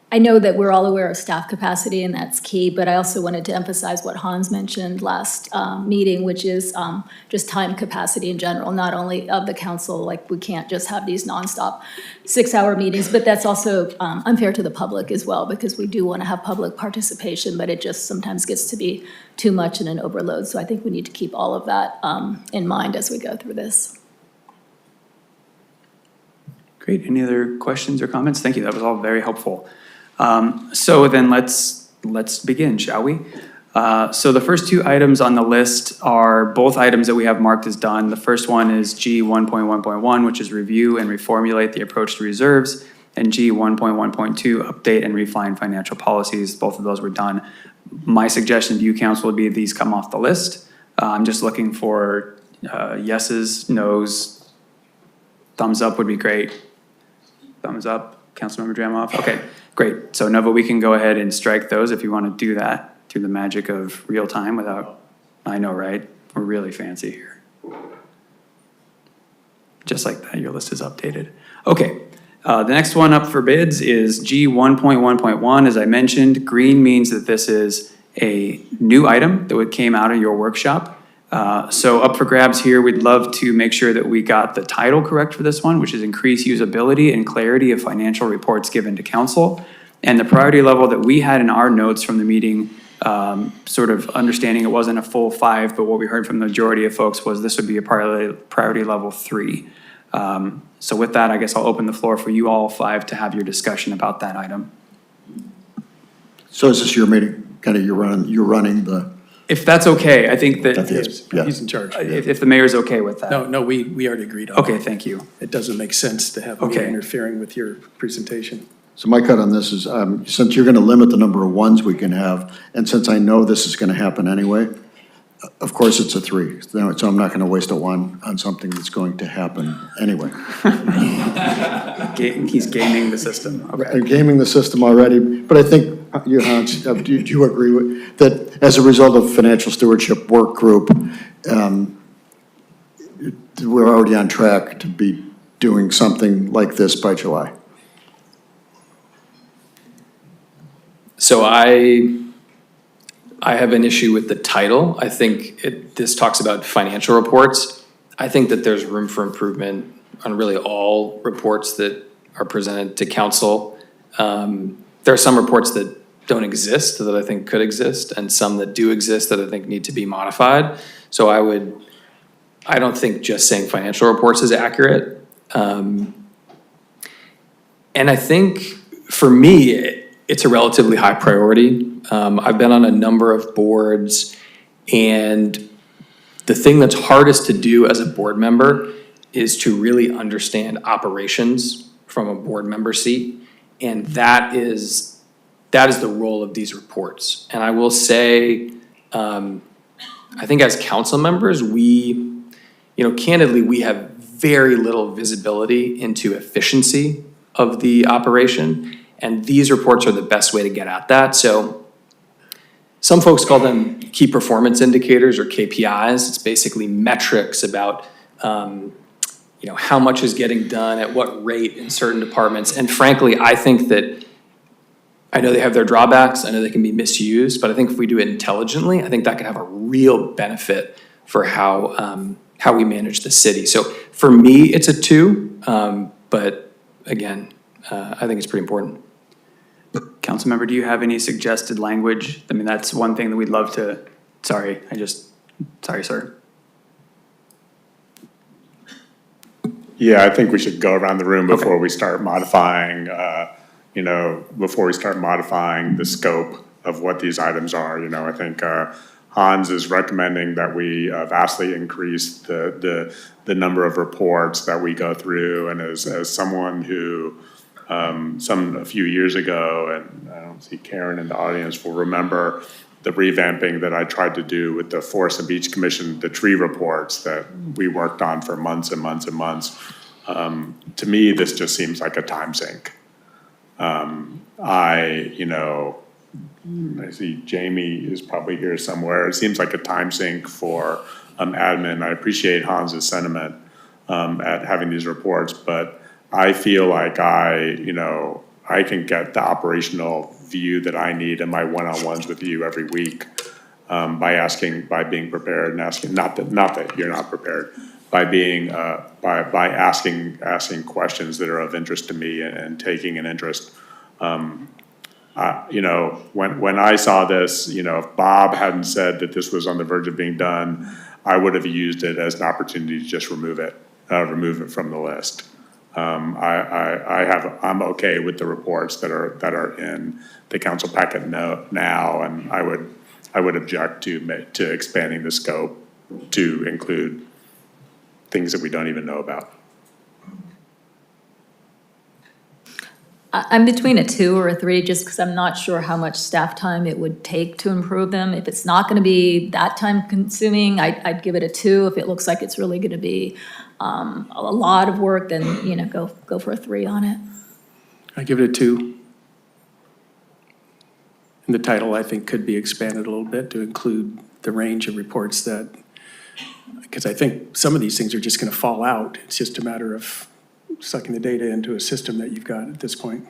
I know that we're all aware of staff capacity and that's key, but I also wanted to emphasize what Hans mentioned last meeting, which is just time capacity in general, not only of the council, like we can't just have these nonstop 6-hour meetings, but that's also unfair to the public as well, because we do want to have public participation, but it just sometimes gets to be too much and an overload. So I think we need to keep all of that in mind as we go through this. Great. Any other questions or comments? Thank you. That was all very helpful. So then let's begin, shall we? So the first two items on the list are both items that we have marked as done. The first one is G 1.1.1, which is review and reformulate the approach to reserves, and G 1.1.2, update and refine financial policies. Both of those were done. My suggestion to you, council, would be these come off the list. I'm just looking for yeses, nos, thumbs up would be great. Thumbs up. Councilmember Dramoff? Okay, great. So Nova, we can go ahead and strike those if you want to do that through the magic of real time without, I know, right? We're really fancy here. Just like that, your list is updated. Okay, the next one up for bids is G 1.1.1. As I mentioned, green means that this is a new item that came out of your workshop. So up for grabs here, we'd love to make sure that we got the title correct for this one, which is increase usability and clarity of financial reports given to council. And the priority level that we had in our notes from the meeting, sort of understanding it wasn't a full 5, but what we heard from the majority of folks was this would be a priority level 3. So with that, I guess I'll open the floor for you all 5 to have your discussion about that item. So is this your meeting? Kind of you're running the... If that's okay, I think that He's in charge. if the mayor's okay with that. No, we already agreed on Okay, that. thank you. It doesn't make sense to have me Okay. interfering with your presentation. So my cut on this is, since you're going to limit the number of ones we can have, and since I know this is going to happen anyway, of course it's a 3. So I'm not going to waste a 1 on something that's going to happen anyway. He's gaming the system. Okay. I'm gaming the system already, but I think, you, Hans, do you agree with that as a result of financial stewardship work group, we're already on track to be doing something like this by July? So I have an issue with the title. I think this talks about financial reports. I think that there's room for improvement on really all reports that are presented to council. There are some reports that don't exist that I think could exist, and some that do exist that I think need to be modified. So I don't think just saying financial reports is accurate. And I think for me, it's a relatively high priority. I've been on a number of boards, and the thing that's hardest to do as a board member is to really understand operations from a board member seat. And that is the role of these reports. And I will say, I think as council members, candidly, we have very little visibility into efficiency of the operation. And these reports are the best way to get at that. So some folks call them key performance indicators or KPIs. It's basically metrics about how much is getting done at what rate in certain departments. And frankly, I think that, I know they have their drawbacks, I know they can be misused, but I think if we do it intelligently, I think that could have a real benefit for how we manage the city. So for me, it's a 2, but again, I think it's pretty important. Councilmember, do you have any suggested language? I mean, that's one thing that we'd love to, sorry, sir. Yeah, I think we should go around the room before we start modifying, before we start modifying the scope of what these items are. I think Hans is recommending that we vastly increase the number of reports that we go through. And as someone who, a few years ago, and I don't see Karen in the audience, will remember the revamping that I tried to do with the Forest and Beach Commission, the tree reports that we worked on for months and months and months. To me, this just seems like a time sink. I see Jamie is probably here somewhere. It seems like a time sink for admin. I appreciate Hans's sentiment at having these reports, but I feel like I can get the operational view that I need in my one-on-ones with you every week by being prepared and asking, not that you're not prepared, by asking questions that are of interest to me and taking an interest. When I saw this, if Bob hadn't said that this was on the verge of being done, I would have used it as an opportunity to just remove it from the list. I'm okay with the reports that are in the council packet now, and I would object to expanding the scope to include things that we don't even know about. I'm between a 2 or a 3, just because I'm not sure how much staff time it would take to improve them. If it's not going to be that time consuming, I'd give it a 2. If it looks like it's really going to be a lot of work, then, go for a 3 on it. I give it a 2. And the title, I think, could be expanded a little bit to include the range of reports because I think some of these things are just going to fall out. It's just a matter of sucking the data into a system that you've got at this point.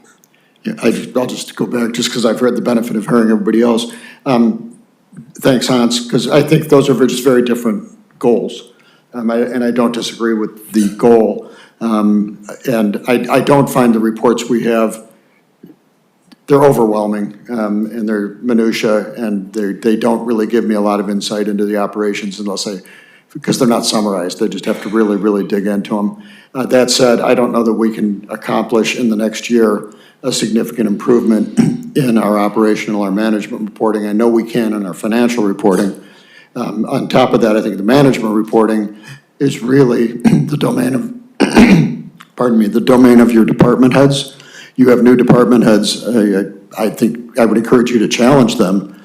Yeah, I'll just go back, just because I've had the benefit of hearing everybody else. Thanks, Hans, because I think those are just very different goals. And I don't disagree with the goal. And I don't find the reports we have, they're overwhelming, and they're minutia, and they don't really give me a lot of insight into the operations because they're not summarized. They just have to really, really dig into them. That said, I don't know that we can accomplish in the next year a significant improvement in our operational, our management reporting. I know we can in our financial reporting. On top of that, I think the management reporting is really the domain of, the domain of your department heads. You have new department heads. I think I would encourage you to challenge them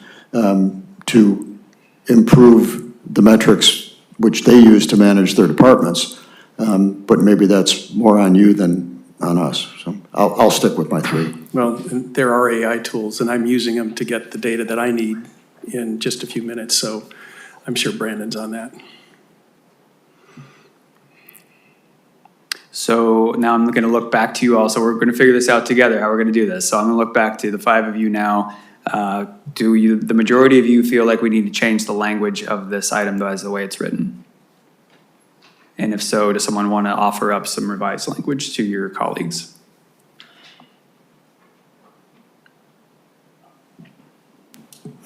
to improve the metrics which they use to manage their departments. But maybe that's more on you than on us. So I'll stick with my 3. Well, there are AI tools, and I'm using them to get the data that I need in just a few minutes, so I'm sure Brandon's on that. So now I'm going to look back to you all. So we're going to figure this out together, how we're going to do this. So I'm going to look back to the 5 of you now. Do the majority of you feel like we need to change the language of this item as the way it's written? And if so, does someone want to offer up some revised language to your colleagues?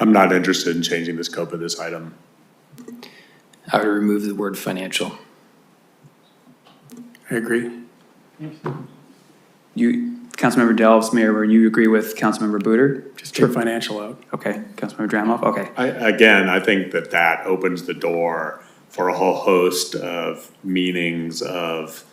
I'm not interested in changing the scope of this item. I would remove the word financial. I agree. Councilmember Delves, Mayor, you agree with Councilmember Booter? Just take financial out. Okay, Councilmember Dramoff, okay. I think that opens the door for a whole host of meanings of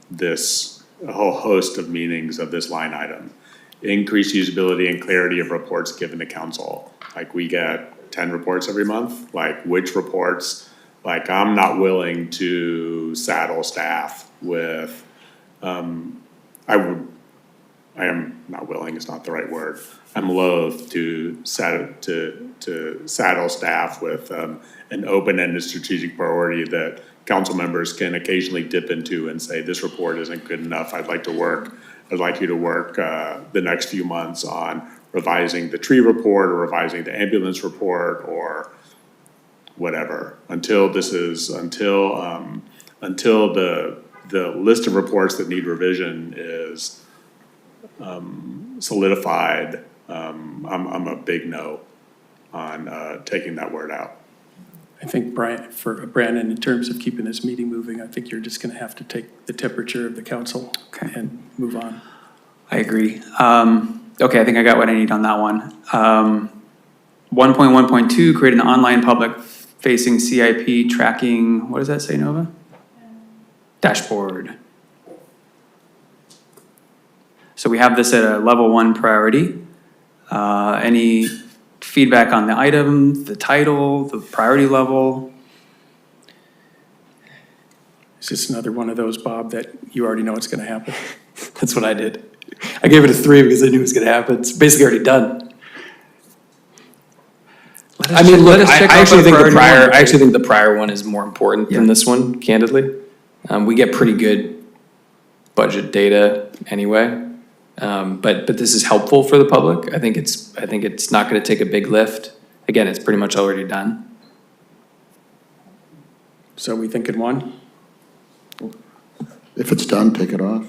this line item. Increased usability and clarity of reports given to council. Like, we get 10 reports every month, like which reports, I'm not willing to saddle staff with, I am not willing, it's not the right word. I'm loath to saddle staff with an open-ended strategic priority that council members can occasionally dip into and say, this report isn't good enough. I'd like you to work the next few months on revising the tree report or revising the ambulance report or whatever. Until the list of reports that need revision is solidified, I'm a big no on taking that word out. I think, for Brandon, in terms of keeping this meeting moving, I think you're just going to have to take the temperature of the council and move on. I agree. Okay, I think I got what I need on that one. 1.1.2, create an online public-facing CIP tracking, what does that say, Nova? Dashboard. So we have this at a level 1 priority. Any feedback on the item, the title, the priority level? Is this another one of those, Bob, that you already know it's gonna happen? That's what I did. I gave it a 3 because I knew it was gonna happen. It's basically already done. I mean, look, I actually think I actually think the prior one is more important than this one, candidly. We get pretty good budget data anyway. But this is helpful for the public. I think it's not gonna take a big lift. Again, it's pretty much already done. So we thinking one? If it's done, take it off.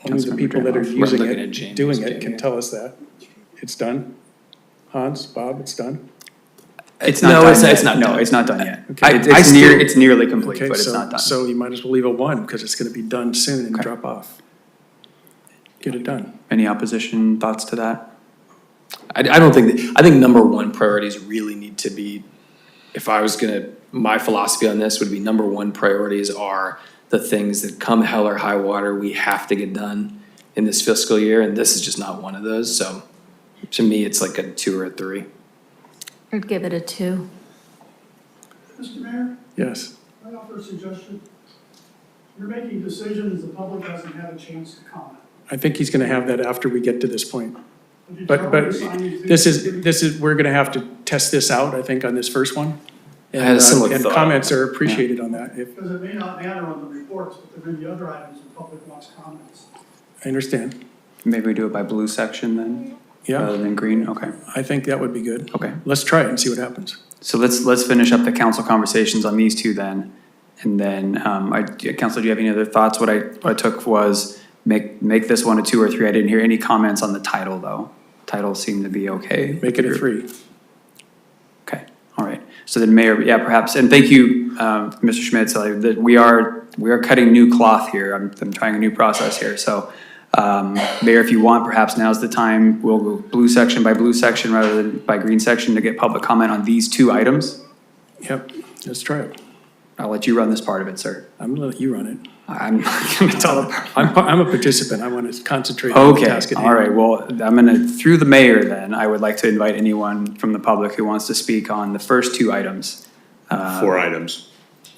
Only the people that are using looking at it, James, doing it, Jamie. can tell us that. It's done? Hans, Bob, it's done? It's not No, done it's yet. not No, done. it's not done yet. Okay. It's nearly complete, Okay, but it's so, not done. so you might as well leave a one, because it's gonna be done soon and drop off. Get it done. Any opposition, thoughts to that? I don't think, I think number one priorities really need to be, if I was gonna, my philosophy on this would be number one priorities are the things that come hell or high water, we have to get done in this fiscal year, and this is just not one of those, so to me, it's like a 2 or a 3. I'd give it a 2. Mr. Mayor, Yes. I offer a suggestion. You're making decisions, the public hasn't had a chance to comment. I think he's gonna have that after we get to this point. Would you But, tell but me to sign these this things? is, we're gonna have to test this out, I think, on this first one. I had a similar And thought. comments are appreciated on that, if, Because it may not matter on the reports, but there may be other items the public wants comments. I understand. Maybe we do it by blue section then, rather Yeah, than green, okay. I think that would be good. Okay. Let's try it and see what happens. So let's finish up the council conversations on these two then. And then, Council, do you have any other thoughts? What I took was make this one a 2 or 3. I didn't hear any comments on the title though. Title seemed to be okay. Make it a 3. Okay, all right. So then Mayor, yeah, perhaps, and thank you, Mr. Schmitz, that we are cutting new cloth here. I'm trying a new process here. So, Mayor, if you want, perhaps now's the time. We'll go blue section by blue section rather than by green section to get public comment on these 2 items. Yep, let's try it. I'll let you run this part of it, sir. I'm gonna let you run it. I'm not gonna tell them. I'm a participant, I want to concentrate on the Okay, task at hand. all right, well, I'm gonna, through the mayor then, I would like to invite anyone from the public who wants to speak on the first 2 items. 4 items.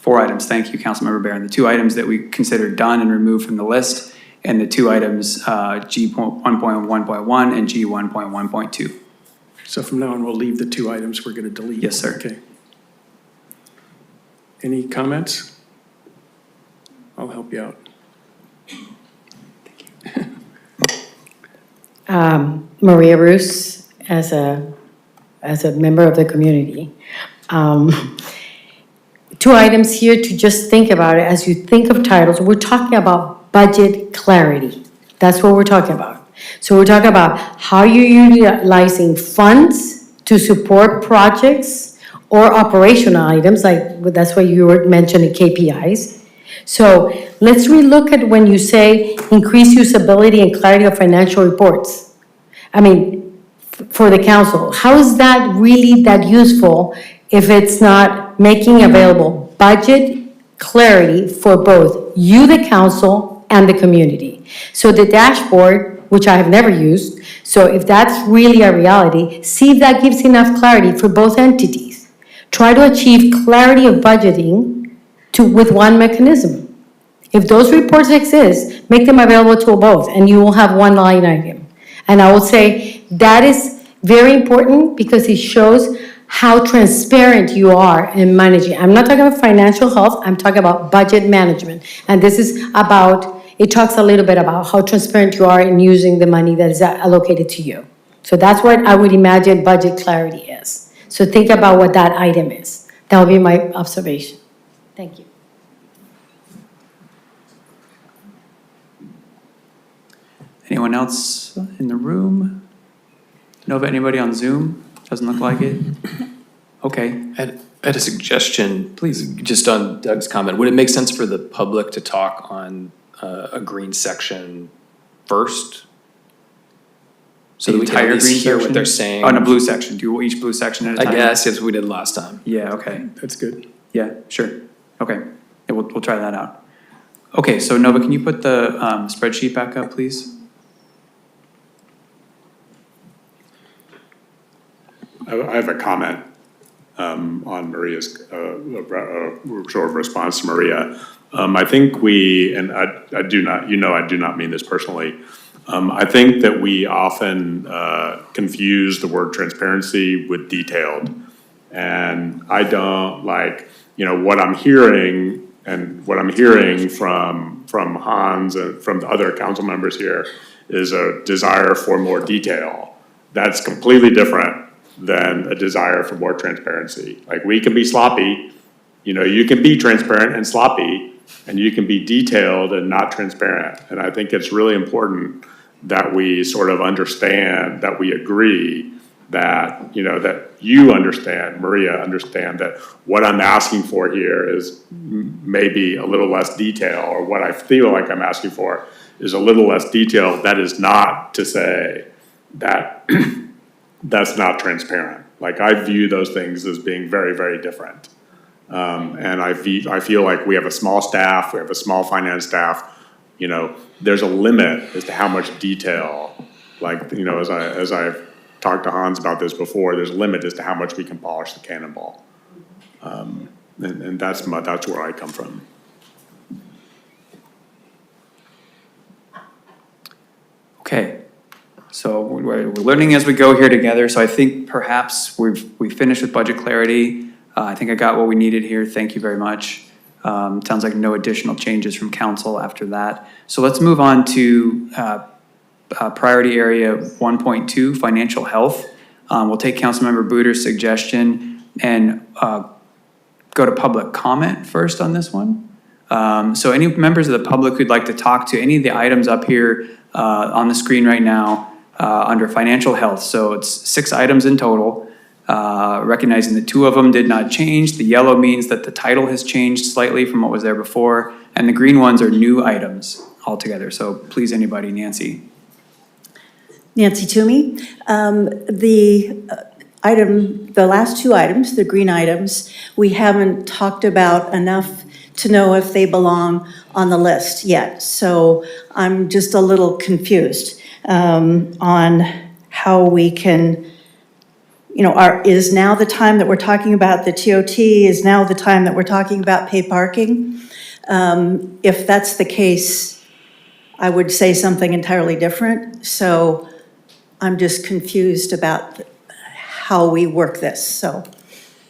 4 items, thank you, Councilmember Barron. The 2 items that we considered done and removed from the list, and the 2 items, G 1.1.1 and G 1.1.2. So from now on, we'll leave the 2 items we're gonna delete. Yes, sir. Okay. Any comments? I'll help you out. Maria Roos, as a member of the community. 2 items here to just think about it. As you think of titles, we're talking about budget clarity. That's what we're talking about. So we're talking about how you're utilizing funds to support projects or operational items, like that's why you were mentioning KPIs. So let's relook at when you say increase usability and clarity of financial reports. I mean, for the council, how is that really that useful if it's not making available budget clarity for both you, the council, and the community? So the dashboard, which I have never used, so if that's really a reality, see if that gives enough clarity for both entities. Try to achieve clarity of budgeting with one mechanism. If those reports exist, make them available to both, and you will have one line item. And I would say that is very important because it shows how transparent you are in managing. I'm not talking about financial health, I'm talking about budget management. And this is about, it talks a little bit about how transparent you are in using the money that is allocated to you. So that's what I would imagine budget clarity is. So think about what that item is. That would be my observation. Thank you. Anyone else in the room? Know of anybody on Zoom? Doesn't look like it. Okay. I had a suggestion, please, just on Doug's comment. Would it make sense for the public to talk on a green section first? So that we can at least hear what they're saying? On a blue section, do each blue section at a time? I guess, yes, we did last time. Yeah, okay. That's good. Yeah, sure. Okay, yeah, we'll try that out. Okay, so Nova, can you put the spreadsheet back up, please? I have a comment on Maria's sort of response to Maria. I think we, and I do not, I do not mean this personally. I think that we often confuse the word transparency with detailed. And I don't like, what I'm hearing and what I'm hearing from Hans and from the other council members here is a desire for more detail. That's completely different than a desire for more transparency. Like, we can be sloppy, you can be transparent and sloppy, and you can be detailed and not transparent. And I think it's really important that we sort of understand, that we agree that, that you understand, Maria, understand that what I'm asking for here is maybe a little less detail, or what I feel like I'm asking for is a little less detail. That is not to say that that's not transparent. Like, I view those things as being very, very different. And I feel like we have a small staff, we have a small finance staff, there's a limit as to how much detail, like, as I've talked to Hans about this before, there's a limit as to how much we can polish the cannonball. And that's where I come from. Okay. So we're learning as we go here together. So I think perhaps we've finished with budget clarity. I think I got what we needed here. Thank you very much. Sounds like no additional changes from council after that. So let's move on to priority area 1.2, financial health. We'll take Councilmember Booter's suggestion and go to public comment first on this one. So any members of the public who'd like to talk to any of the items up here on the screen right now under financial health. So it's 6 items in total. Recognizing that 2 of them did not change. The yellow means that the title has changed slightly from what was there before, and the green ones are new items altogether. So please, anybody, Nancy. Nancy Toomey. The last 2 items, the green items, we haven't talked about enough to know if they belong on the list yet. So I'm just a little confused on how we can, is now the time that we're talking about the TOT, is now the time that we're talking about paid parking? If that's the case, I would say something entirely different. So I'm just confused about how we work this. So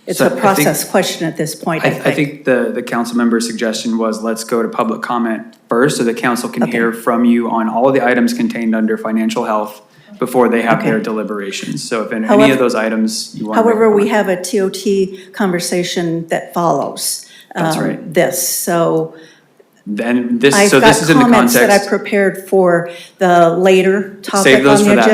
it's a process question at this point, I think. The council member's suggestion was, let's go to public comment first so the council can hear from you on all of the items contained under financial health before they have their deliberations. So if any of those items you want to. However, we have a TOT conversation that follows. That's right. This, so. Then this, so this is in the context. I've got comments that I prepared for the later topic Save those on for the that.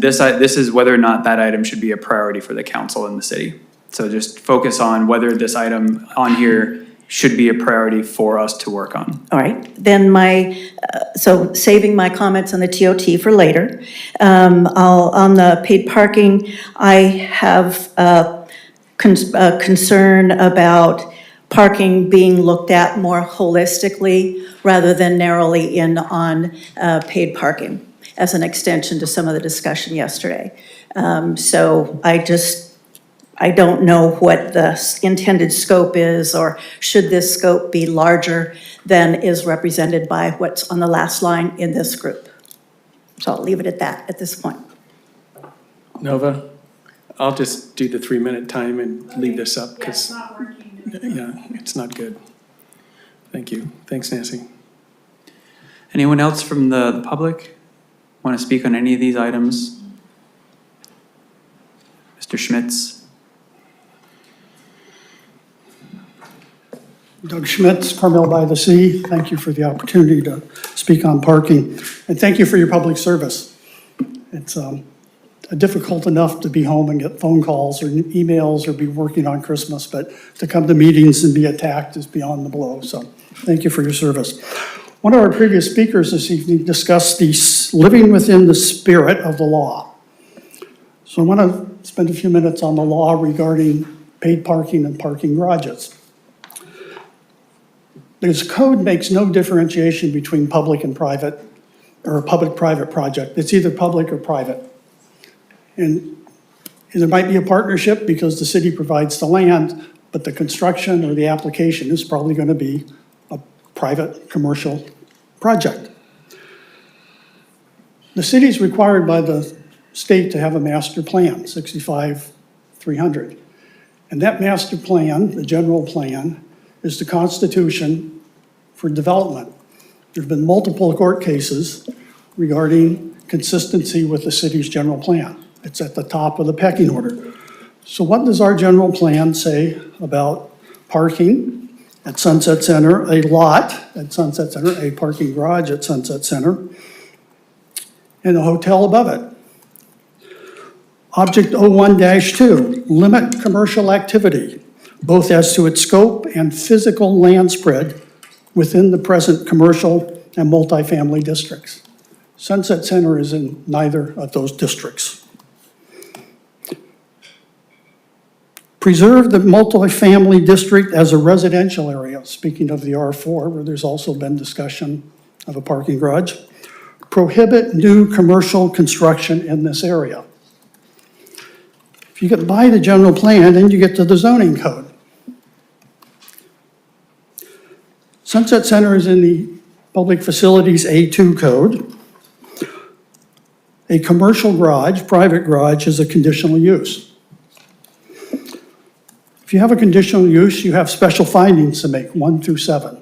agenda. This is whether or not that item should be a priority for the council in the city. So just focus on whether this item on here should be a priority for us to work on. All right, then so saving my comments on the TOT for later. On the paid parking, I have a concern about parking being looked at more holistically rather than narrowly in on paid parking as an extension to some of the discussion yesterday. So I don't know what the intended scope is, or should this scope be larger than is represented by what's on the last line in this group. So I'll leave it at that at this point. Nova, I'll just do the 3-minute time and leave this up because it's not good. Thank you. Thanks, Nancy. Anyone else from the public want to speak on any of these items? Mr. Schmitz. Doug Schmitz, Carmel-by-the-Sea. Thank you for the opportunity to speak on parking. And thank you for your public service. It's difficult enough to be home and get phone calls or emails or be working on Christmas, but to come to meetings and be attacked is beyond the blow. So thank you for your service. One of our previous speakers this evening discussed the living within the spirit of the law. So I want to spend a few minutes on the law regarding paid parking and parking garages. This code makes no differentiation between public and private, or a public-private project. It's either public or private. And there might be a partnership because the city provides the land, but the construction or the application is probably going to be a private commercial project. The city is required by the state to have a master plan, 65-300. And that master plan, the general plan, is the constitution for development. There have been multiple court cases regarding consistency with the city's general plan. It's at the top of the pecking order. So what does our general plan say about parking at Sunset Center, a lot at Sunset Center, a parking garage at Sunset Center, and a hotel above it? Object 01-2, limit commercial activity, both as to its scope and physical land spread within the present commercial and multifamily districts. Sunset Center is in neither of those districts. Preserve the multifamily district as a residential area, speaking of the R4, where there's also been discussion of a parking garage. Prohibit new commercial construction in this area. If you get by the general plan, then you get to the zoning code. Sunset Center is in the Public Facilities A2 code. A commercial garage, private garage, is a conditional use. If you have a conditional use, you have special findings to make, 1 through 7.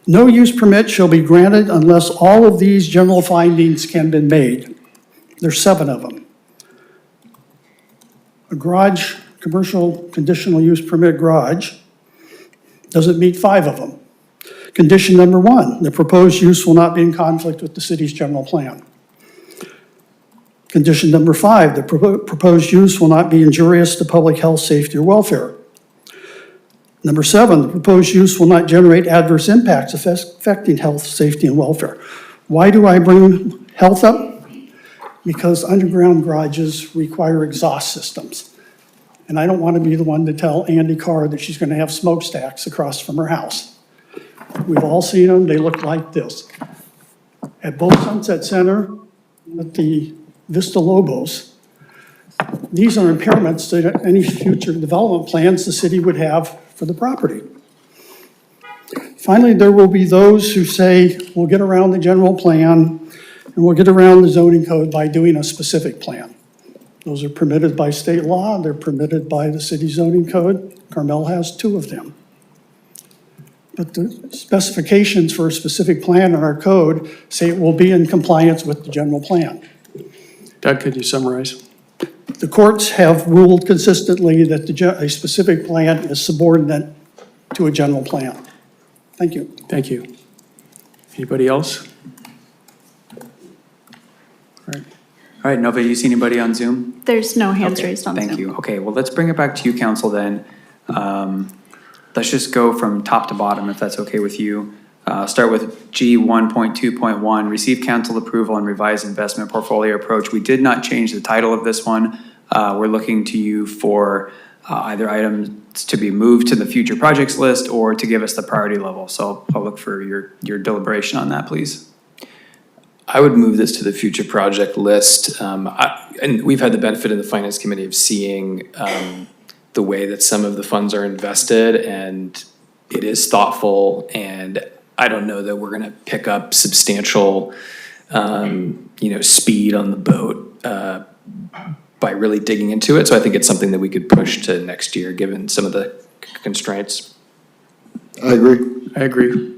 No use permit shall be granted unless all of these general findings can be made. There's 7 of them. A garage, commercial conditional use permit garage, doesn't meet 5 of them. Condition number 1, the proposed use will not be in conflict with the city's general plan. Condition number 5, the proposed use will not be injurious to public health, safety, or welfare. Number 7, the proposed use will not generate adverse impacts affecting health, safety, and welfare. Why do I bring health up? Because underground garages require exhaust systems. And I don't want to be the one to tell Andy Carr that she's going to have smokestacks across from her house. We've all seen them, they look like this. At both Sunset Center and at the Vista Lobos, these are impairments to any future development plans the city would have for the property. Finally, there will be those who say, we'll get around the general plan and we'll get around the zoning code by doing a specific plan. Those are permitted by state law, they're permitted by the city zoning code. Carmel has 2 of them. But the specifications for a specific plan in our code say it will be in compliance with the general plan. Doug, could you summarize? The courts have ruled consistently that a specific plan is subordinate to a general plan. Thank you. Thank you. Anybody else? All right, Nova, you see anybody on Zoom? There's no hands Okay, raised on Zoom. Thank you. Okay, well, let's bring it back to you, council, then. Let's just go from top to bottom, if that's okay with you. Start with G 1.2.1, receive council approval and revised investment portfolio approach. We did not change the title of this one. We're looking to you for either items to be moved to the future projects list or to give us the priority level. So I'll look for your deliberation on that, please. I would move this to the future project list. And we've had the benefit in the finance committee of seeing the way that some of the funds are invested, and it is thoughtful, and I don't know that we're gonna pick up substantial, speed on the boat by really digging into it. So I think it's something that we could push to next year, given some of the constraints. I agree. I agree.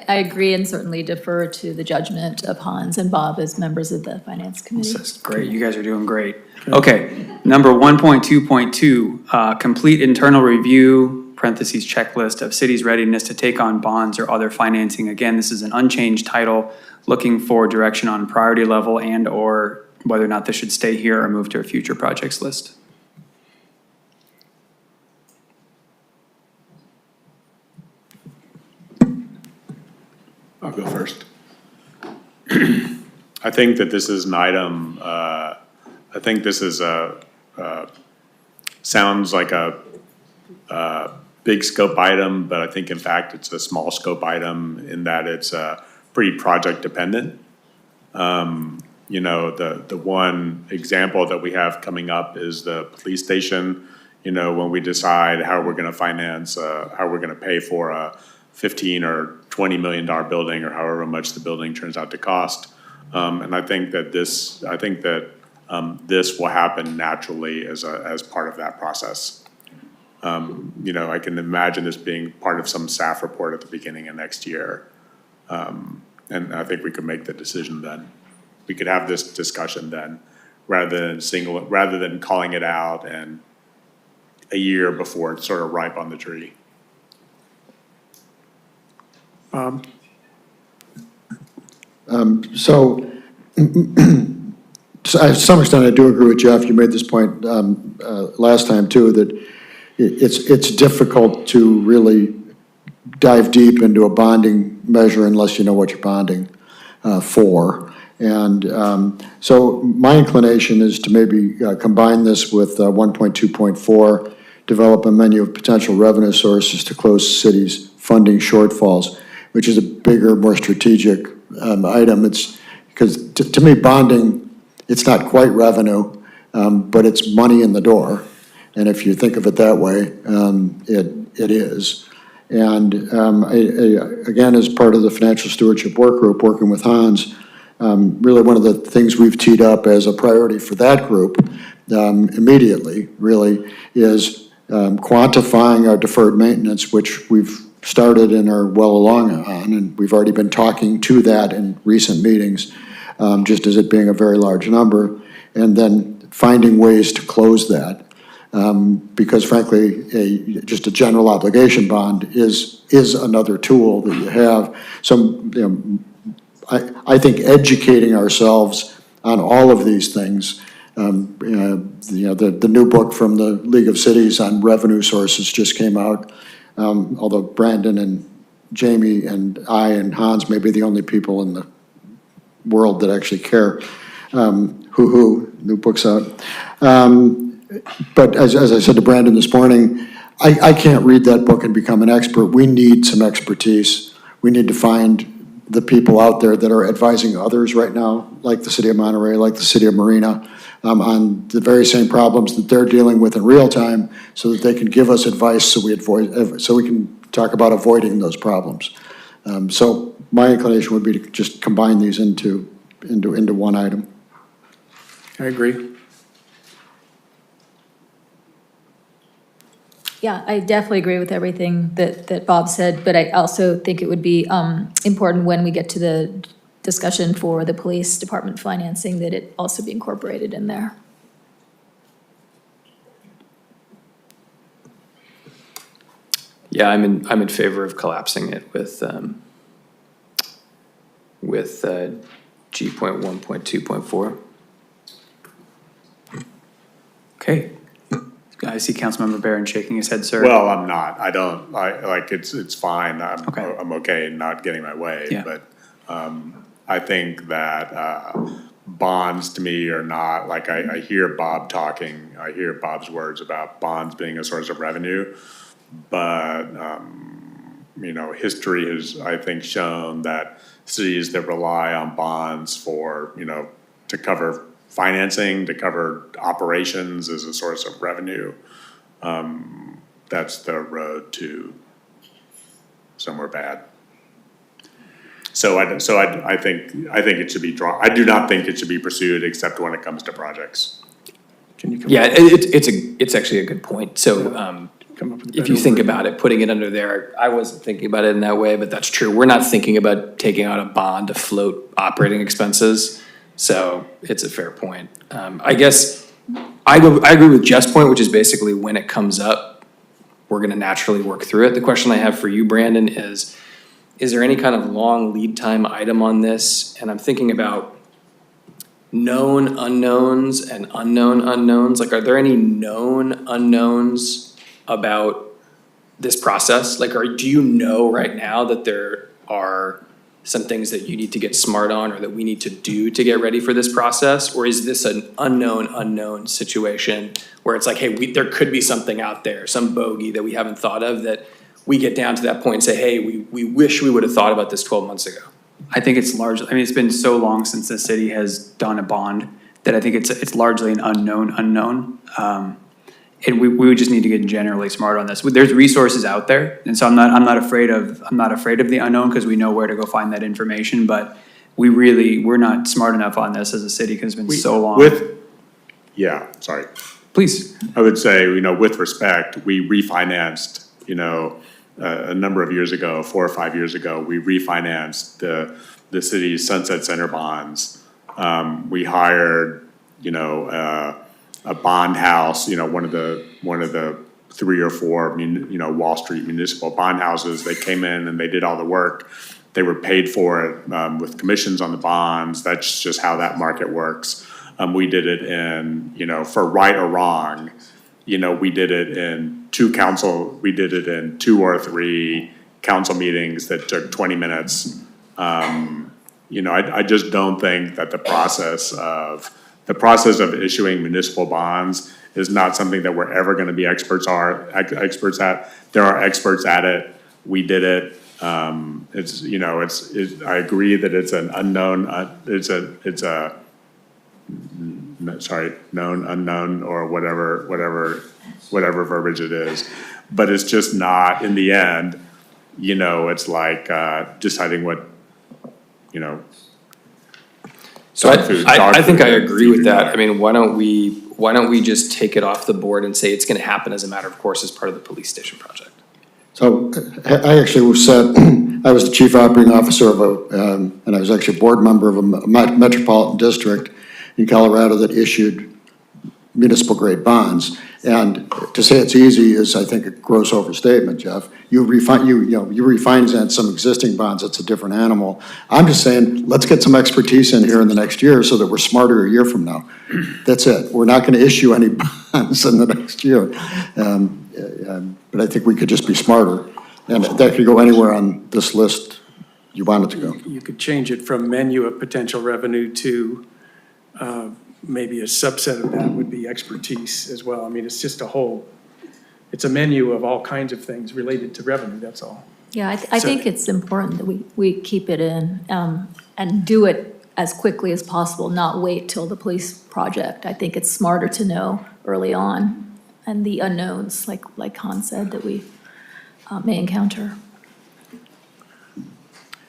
I agree and certainly defer to the judgment of Hans and Bob as members of the finance committee. That's great, you guys are doing great. Okay, number 1.2.2, complete internal review, parentheses checklist of city's readiness to take on bonds or other financing. Again, this is an unchanged title, looking for direction on priority level and or whether or not this should stay here or move to a future projects list. I'll go first. I think that this is an item, I think this is sounds like a big scope item, but I think in fact it's a small scope item in that it's pretty project dependent. You know, the one example that we have coming up is the police station. You know, when we decide how we're gonna finance, how we're gonna pay for a $15 or $20 million building, or however much the building turns out to cost. And I think that this will happen naturally as part of that process. You know, I can imagine this being part of some staff report at the beginning of next year. And I think we could make the decision then. We could have this discussion then, rather than calling it out and a year before it's sort of ripe on the tree. So to some extent, I do agree with Jeff. You made this point last time too, that it's difficult to really dive deep into a bonding measure unless you know what you're bonding for. And so my inclination is to maybe combine this with 1.2.4, develop a menu of potential revenue sources to close cities' funding shortfalls, which is a bigger, more strategic item. It's because to me, bonding, it's not quite revenue, but it's money in the door. And if you think of it that way, it is. And again, as part of the financial stewardship work group, working with Hans, really one of the things we've teed up as a priority for that group immediately really is quantifying our deferred maintenance, which we've started and are well along on, and we've already been talking to that in recent meetings, just as it being a very large number, and then finding ways to close that. Because frankly, just a general obligation bond is another tool that you have. So, you know, I think educating ourselves on all of these things, the new book from the League of Cities on revenue sources just came out, although Brandon and Jamie and I and Hans may be the only people in the world that actually care. New book's out. But as I said to Brandon this morning, I can't read that book and become an expert. We need some expertise. We need to find the people out there that are advising others right now, like the city of Monterey, like the city of Marina, on the very same problems that they're dealing with in real time, so that they can give us advice so we can talk about avoiding those problems. So my inclination would be to just combine these into one item. I agree. Yeah, I definitely agree with everything that Bob said, but I also think it would be important when we get to the discussion for the police department financing that it also be incorporated in there. Yeah, I'm in favor of collapsing it with G.1.2.4. Okay. I see Councilmember Barron shaking his head, sir. Well, I'm not. It's fine. I'm okay not getting my way. Yeah. But I think that bonds to me are not, like I hear Bob talking, I hear Bob's words about bonds being a source of revenue. But, you know, history has, I think, shown that cities that rely on bonds for, you know, to cover financing, to cover operations as a source of revenue, that's the road to somewhere bad. So I think it should be drawn. I do not think it should be pursued except when it comes to projects. Yeah, it's actually a good point. So if you think about it, putting it under there, I wasn't thinking about it in that way, but that's true. We're not thinking about taking out a bond to float operating expenses. So it's a fair point. I guess I agree with Jeff's point, which is basically when it comes up, we're going to naturally work through it. The question I have for you, Brandon, is there any kind of long lead time item on this? And I'm thinking about known unknowns and unknown unknowns. Like, are there any known unknowns about this process? Like, do you know right now that there are some things that you need to get smart on or that we need to do to get ready for this process? Or is this an unknown situation where it's like, hey, there could be something out there, some bogey that we haven't thought of, that we get down to that point and say, hey, we wish we would have thought about this 12 months ago? I think it's largely, I mean, it's been so long since the city has done a bond that I think it's largely an unknown. And we would just need to get generally smart on this. There's resources out there, and so I'm not afraid of the unknown, because we know where to go find that information. But we're not smart enough on this as a city because it's been so long. Yeah, sorry. Please. I would say, with respect, we refinanced, a number of years ago, 4 or 5 years ago, we refinanced the city's Sunset Center bonds. We hired, a bond house, one of the 3 or 4, Wall Street municipal bond houses. They came in and they did all the work. They were paid for it with commissions on the bonds. That's just how that market works. We did it in, for right or wrong, we did it in 2 or 3 council meetings that took 20 minutes. I just don't think that the process of issuing municipal bonds is not something that we're ever going to be experts at. There are experts at it. We did it. I agree that it's an unknown, known unknown, or whatever verbiage it is. But it's just not, in the end, it's like deciding what, So I think I agree with that. I mean, why don't we just take it off the board and say it's gonna happen as a matter of course as part of the police station project? So I actually was I was the chief operating officer of and I was actually a board member of a metropolitan district in Colorado that issued municipal grade bonds. And to say it's easy is, I think, a gross overstatement, Jeff. You refinance some existing bonds, it's a different animal. I'm just saying, let's get some expertise in here in the next year so that we're smarter a year from now. That's it. We're not going to issue any bonds in the next year. But I think we could just be smarter. And that could go anywhere on this list you want it to go. You could change it from menu of potential revenue to maybe a subset of that would be expertise as well. I mean, it's just it's a menu of all kinds of things related to revenue, that's all. Yeah, I think it's important that we keep it in and do it as quickly as possible, not wait till the police project. I think it's smarter to know early on, and the unknowns, like Han said, that we may encounter.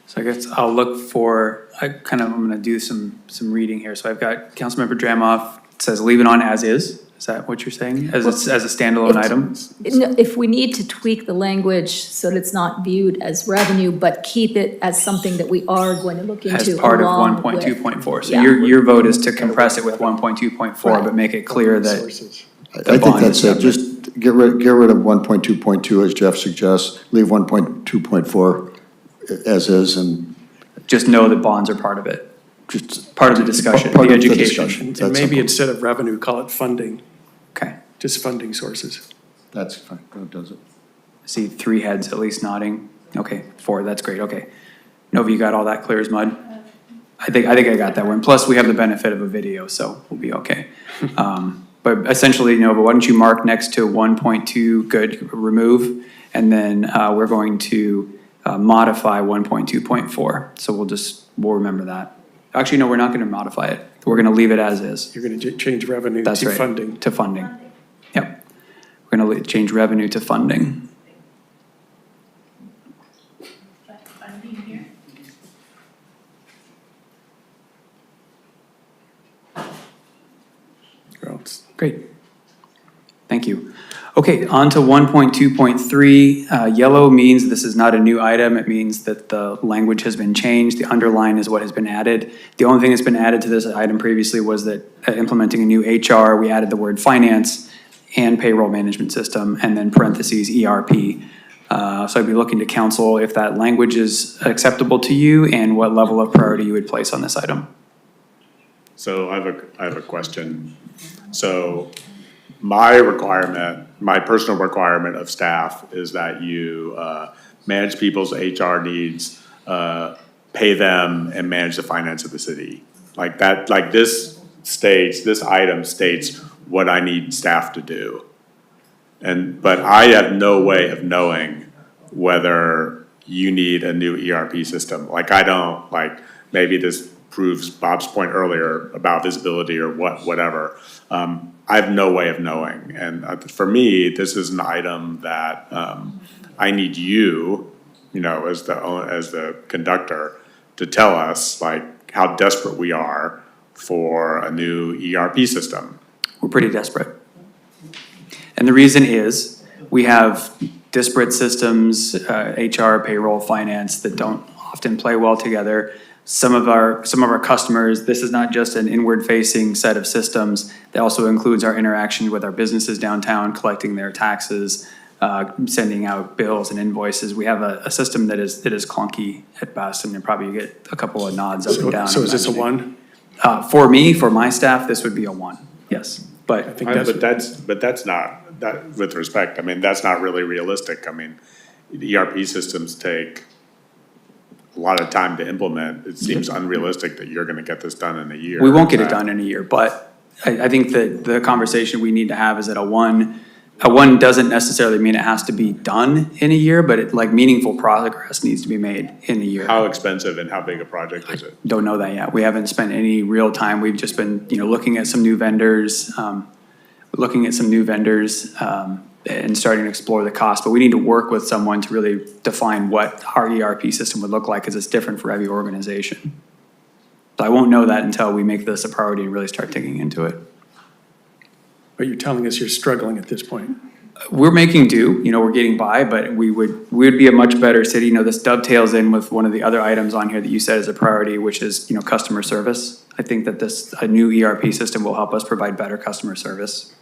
So I guess I'll look for, I'm gonna do some reading here. So I've got Councilmember Dramoff says leave it on as is. Is that what you're saying? As a standalone item? If we need to tweak the language so that it's not viewed as revenue, but keep it as something that we are going to look into As part of along with- 1.2.4. So Yeah. your vote is to compress it with 1.2.4, but make it clear that I think that's it. Just get rid of 1.2.2 as Jeff suggests. Leave 1.2.4 as is, and just know that bonds are part of it. Just part of the discussion, part the of the education. discussion. And maybe instead of revenue, call it funding. Okay. Just funding sources. That's fine. That does it. See 3 heads at least nodding. Okay, 4, that's great, okay. Nova, you got all that clear as mud? I think I got that one. Plus, we have the benefit of a video, so we'll be okay. But essentially, Nova, why don't you mark next to 1.2, good, remove, and then we're going to modify 1.2.4. So we'll remember that. Actually, no, we're not gonna modify it. We're gonna leave it as is. You're gonna change revenue That's to right. funding. To funding. Yep. We're gonna change revenue to funding. Great. Thank you. Okay, on to 1.2.3. Yellow means this is not a new item. It means that the language has been changed. The underline is what has been added. The only thing that's been added to this item previously was that implementing a new HR, we added the word finance and payroll management system, and then parentheses ERP. So I'd be looking to council if that language is acceptable to you and what level of priority you would place on this item. So I have a question. So my personal requirement of staff is that you manage people's HR needs pay them and manage the finance of the city. Like that, like this item states what I need staff to do. But I have no way of knowing whether you need a new ERP system. Like I don't, like maybe this proves Bob's point earlier about visibility or whatever. I have no way of knowing. And for me, this is an item that I need you, as the conductor, to tell us like how desperate we are for a new ERP system. We're pretty desperate. And the reason is, we have disparate systems, HR, payroll, finance, that don't often play well together. Some of our customers, this is not just an inward-facing set of systems, that also includes our interaction with our businesses downtown, collecting their taxes, sending out bills and invoices. We have a system that is clunky at best, and then probably get a couple of nods up and down. So is this a 1? For me, for my staff, this would be a 1, yes. But I think that's not, that, with respect, I mean, that's not really realistic. I mean, the ERP systems take a lot of time to implement. It seems unrealistic that you're gonna get this done in a year. we won't get it done in a year, but I think that the conversation we need to have is that a 1 doesn't necessarily mean it has to be done in a year, but like meaningful progress needs to be made in a year. How expensive and how big a project is it? Don't know that yet. We haven't spent any real time. We've just been, looking at some new vendors, and starting to explore the cost. But we need to work with someone to really define what our ERP system would look like, because it's different for every organization. So I won't know that until we make this a priority and really start digging into it. But you're telling us you're struggling at this point. We're making do, we're getting by, but we would be a much better city. This dovetails in with one of the other items on here that you said is a priority, which is, customer service. I think that a new ERP system will help us provide better customer service.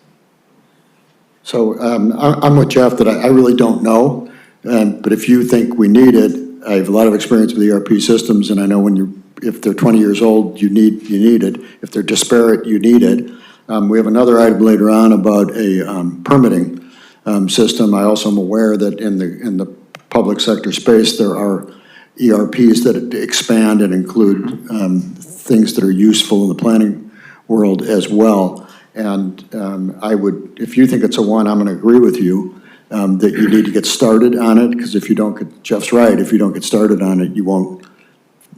So I'm with Jeff that I really don't know, but if you think we need it, I have a lot of experience with ERP systems, and I know if they're 20 years old, you need it. If they're disparate, you need it. We have another item later on about a permitting system. I also am aware that in the public sector space, there are ERPs that expand and include things that are useful in the planning world as well. And if you think it's a 1, I'm going to agree with you that you need to get started on it, because if you don't get, Jeff's right, if you don't get started on it, you won't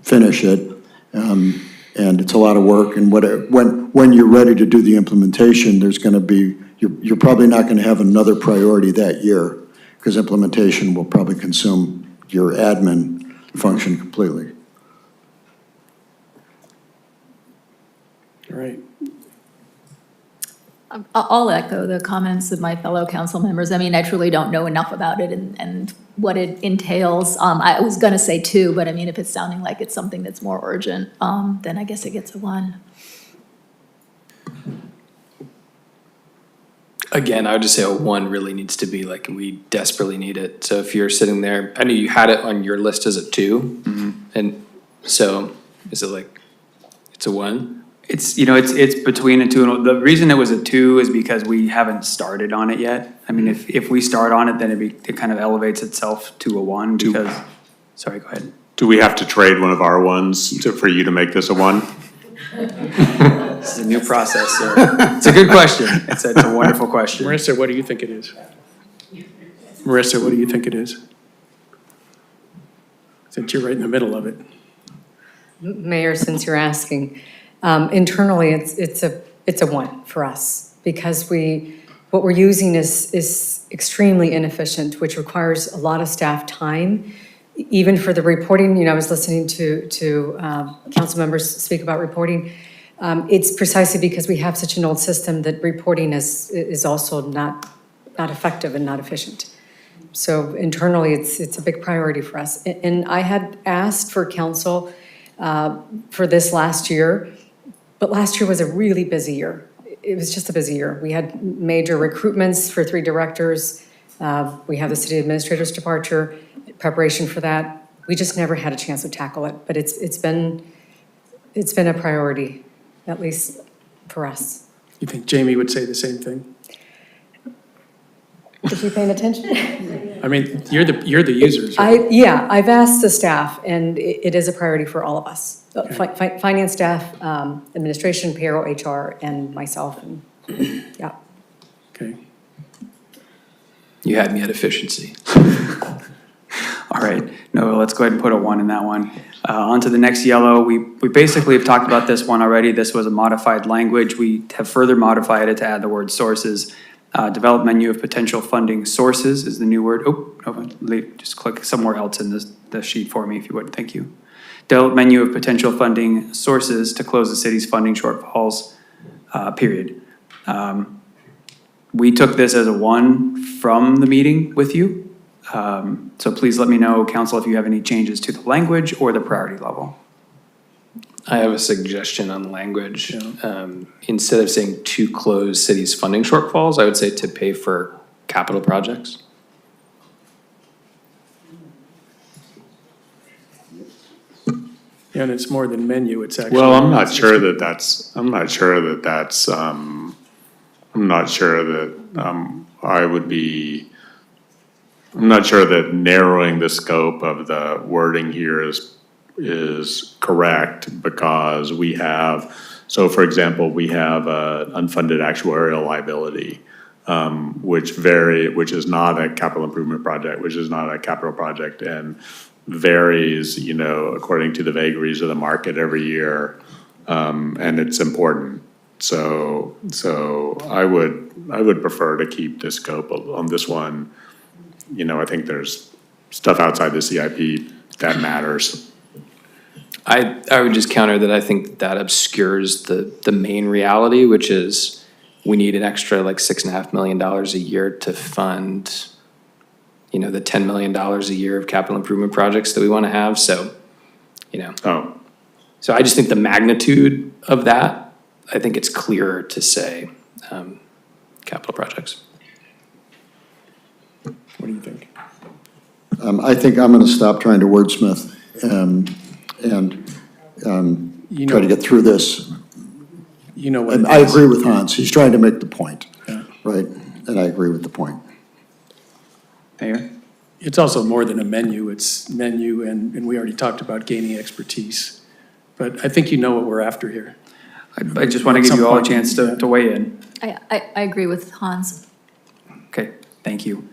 finish it. And it's a lot of work, and when you're ready to do the implementation, there's going to be, you're probably not going to have another priority that year, because implementation will probably consume your admin function completely. All right. I'll echo the comments of my fellow council members. I mean, I truly don't know enough about it and what it entails. I was gonna say 2, but I mean, if it's sounding like it's something that's more urgent, then I guess it gets a 1. Again, I would just say a 1 really needs to be like, we desperately need it. So if you're sitting there, I know you had it on your list as a 2, and so is it like, it's a 1? It's, it's between a 2 and the reason it was a 2 is because we haven't started on it yet. I mean, if we start on it, then it kind of elevates itself to a 1 because, sorry, go ahead. Do we have to trade one of our 1s for you to make this a 1? This is a new process, sir. It's a good question. It's a wonderful question. Marissa, what do you think it is? Marissa, what do you think it is? Since you're right in the middle of it. Mayor, since you're asking, internally, it's a 1 for us, because what we're using is extremely inefficient, which requires a lot of staff time, even for the reporting. I was listening to council members speak about reporting. It's precisely because we have such an old system that reporting is also not effective and not efficient. So internally, it's a big priority for us. And I had asked for council for this last year, but last year was a really busy year. It was just a busy year. We had major recruitments for 3 directors. We have the city administrator's departure, preparation for that. We just never had a chance to tackle it, but it's been a priority, at least for us. You think Jamie would say the same thing? Is she paying attention? I mean, you're the users, right? Yeah, I've asked the staff, and it is a priority for all of us. Finance staff, administration, payroll, HR, and myself, and, yeah. Okay. You had me at efficiency. All right, no, let's go ahead and put a 1 in that one. On to the next yellow. We basically have talked about this one already. This was a modified language. We have further modified it to add the word sources. Develop menu of potential funding sources is the new word. Oh, no, just click somewhere else in the sheet for me if you would. Thank you. Develop menu of potential funding sources to close the city's funding shortfalls, period. We took this as a 1 from the meeting with you. So please let me know, council, if you have any changes to the language or the priority level. I have a suggestion on language. Instead of saying to close cities' funding shortfalls, I would say to pay for capital projects. And it's more than menu, it's actually. Well, I'm not sure that narrowing the scope of the wording here is correct, because we have, so for example, we have an unfunded actuarial liability, which is not a capital improvement project, which is not a capital project, and varies, according to the vagaries of the market every year, and it's important. So I would prefer to keep the scope on this one. I think there's stuff outside the CIP that matters. I would just counter that I think that obscures the main reality, which is we need an extra like $6.5 million a year to fund, the $10 million a year of capital improvement projects that we want to have. So, so I just think the magnitude of that, I think it's clearer to say capital projects. What do you think? I think I'm going to stop trying to wordsmith and try to get through this. What And I agree with Hans. He's trying to make the point, right? And I agree with the point. Mayor? It's also more than a menu. It's menu, and we already talked about gaining expertise. But I think you know what we're after here. I just want to give you all a chance to weigh in. I agree with Hans. Okay, thank you.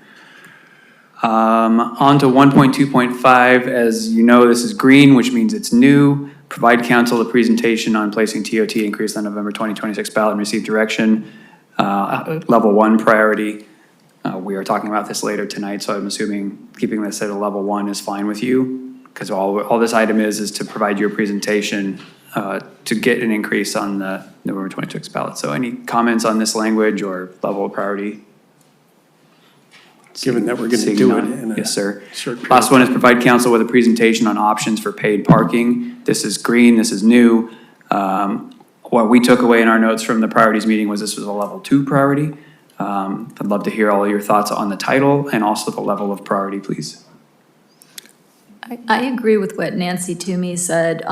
On to 1.2.5, as you know, this is green, which means it's new. Provide council a presentation on placing TOT increase on November 2026 ballot and receive direction. Level 1 priority. We are talking about this later tonight, so I'm assuming keeping this at a level 1 is fine with you, because all this item is to provide your presentation to get an increase on the November 26 ballot. So any comments on this language or level of priority? Given that we're going to do it in a yes, sir. short period. Last one is provide council with a presentation on options for paid parking. This is green, this is new. What we took away in our notes from the priorities meeting was this was a level 2 priority. I'd love to hear all of your thoughts on the title and also the level of priority, please. I agree with what Nancy Toomey said.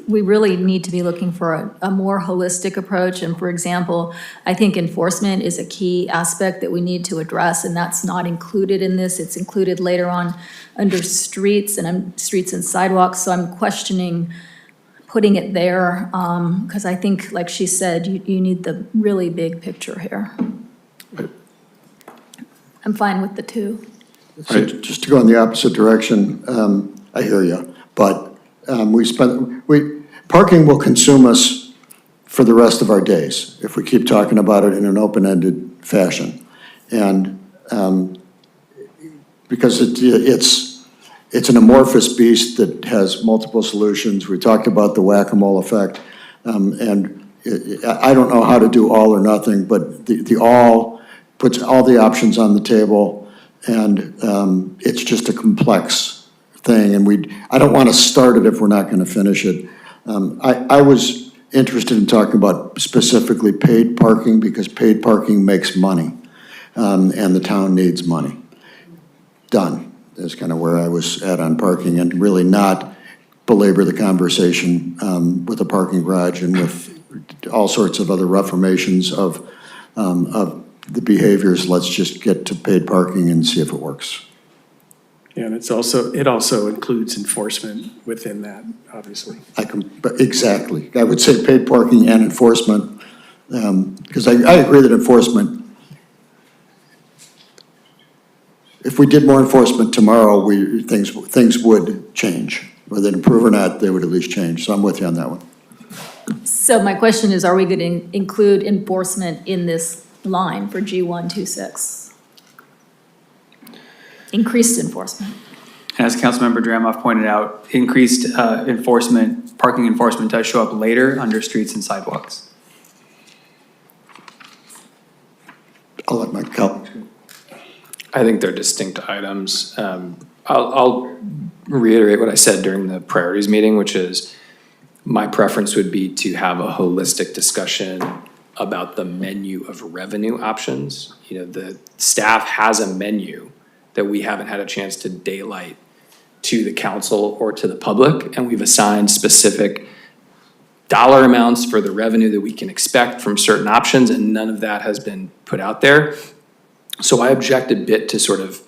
We really need to be looking for a more holistic approach. And for example, I think enforcement is a key aspect that we need to address, and that's not included in this. It's included later on under streets and sidewalks. So I'm questioning putting it there because I think, like she said, you need the really big picture here. I'm fine with the 2. So just to go in the opposite direction, I hear you, but parking will consume us for the rest of our days if we keep talking about it in an open-ended fashion. And because it's an amorphous beast that has multiple solutions. We talked about the whack-a-mole effect, and I don't know how to do all or nothing, but the all puts all the options on the table. And it's just a complex thing, and I don't want to start it if we're not going to finish it. I was interested in talking about specifically paid parking, because paid parking makes money, and the town needs money. Done. That's kind of where I was at on parking, and really not belabor the conversation with the parking garage and with all sorts of other reformations of the behaviors, let's just get to paid parking and see if it works. And it also includes enforcement within that, obviously. But exactly. I would say paid parking and enforcement, because I agree that enforcement, if we did more enforcement tomorrow, things would change. Whether they improve or not, they would at least change. So I'm with you on that one. So my question is, are we going to include enforcement in this line for G126? Increased enforcement. And as Councilmember Dramoff pointed out, increased enforcement, parking enforcement does show up later under streets and sidewalks. I'll let Mike go. I think they're distinct items. I'll reiterate what I said during the priorities meeting, which is my preference would be to have a holistic discussion about the menu of revenue options. You know, the staff has a menu that we haven't had a chance to daylight to the council or to the public, and we've assigned specific dollar amounts for the revenue that we can expect from certain options, and none of that has been put out there. So I object a bit to sort of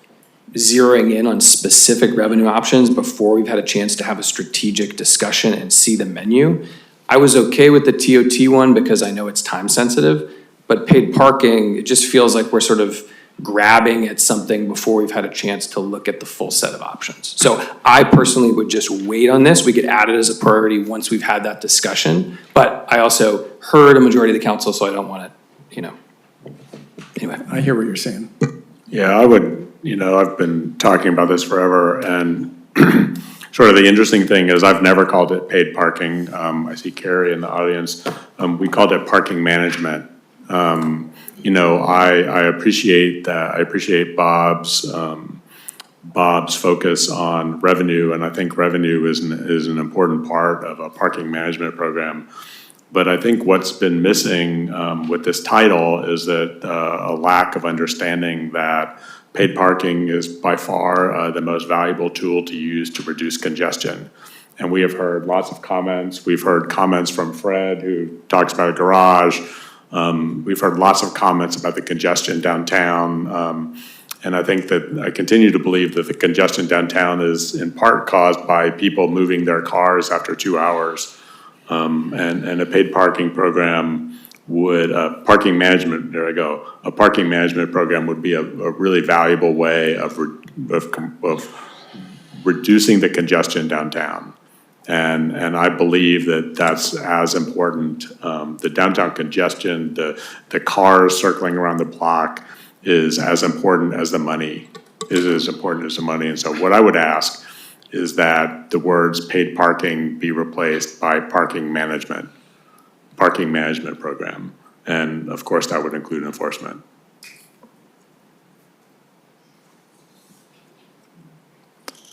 zeroing in on specific revenue options before we've had a chance to have a strategic discussion and see the menu. I was okay with the TOT one because I know it's time sensitive, but paid parking, it just feels like we're sort of grabbing at something before we've had a chance to look at the full set of options. So I personally would just wait on this. We could add it as a priority once we've had that discussion, but I also heard a majority of the council, so I don't want to, you know, anyway. I hear what you're saying. Yeah, I would, I've been talking about this forever, and sort of the interesting thing is I've never called it paid parking. I see Carrie in the audience. We called it parking management. I appreciate that. I appreciate Bob's focus on revenue, and I think revenue is an important part of a parking management program. But I think what's been missing with this title is that a lack of understanding that paid parking is by far the most valuable tool to use to reduce congestion. And we have heard lots of comments. We've heard comments from Fred, who talks about a garage. We've heard lots of comments about the congestion downtown. And I think that I continue to believe that the congestion downtown is in part caused by people moving their cars after 2 hours. And a paid parking program would, parking management, there I go. A parking management program would be a really valuable way of reducing the congestion downtown. And I believe that that's as important. The downtown congestion, the cars circling around the block is as important as the money, And so what I would ask is that the words paid parking be replaced by parking management program. And of course, that would include enforcement.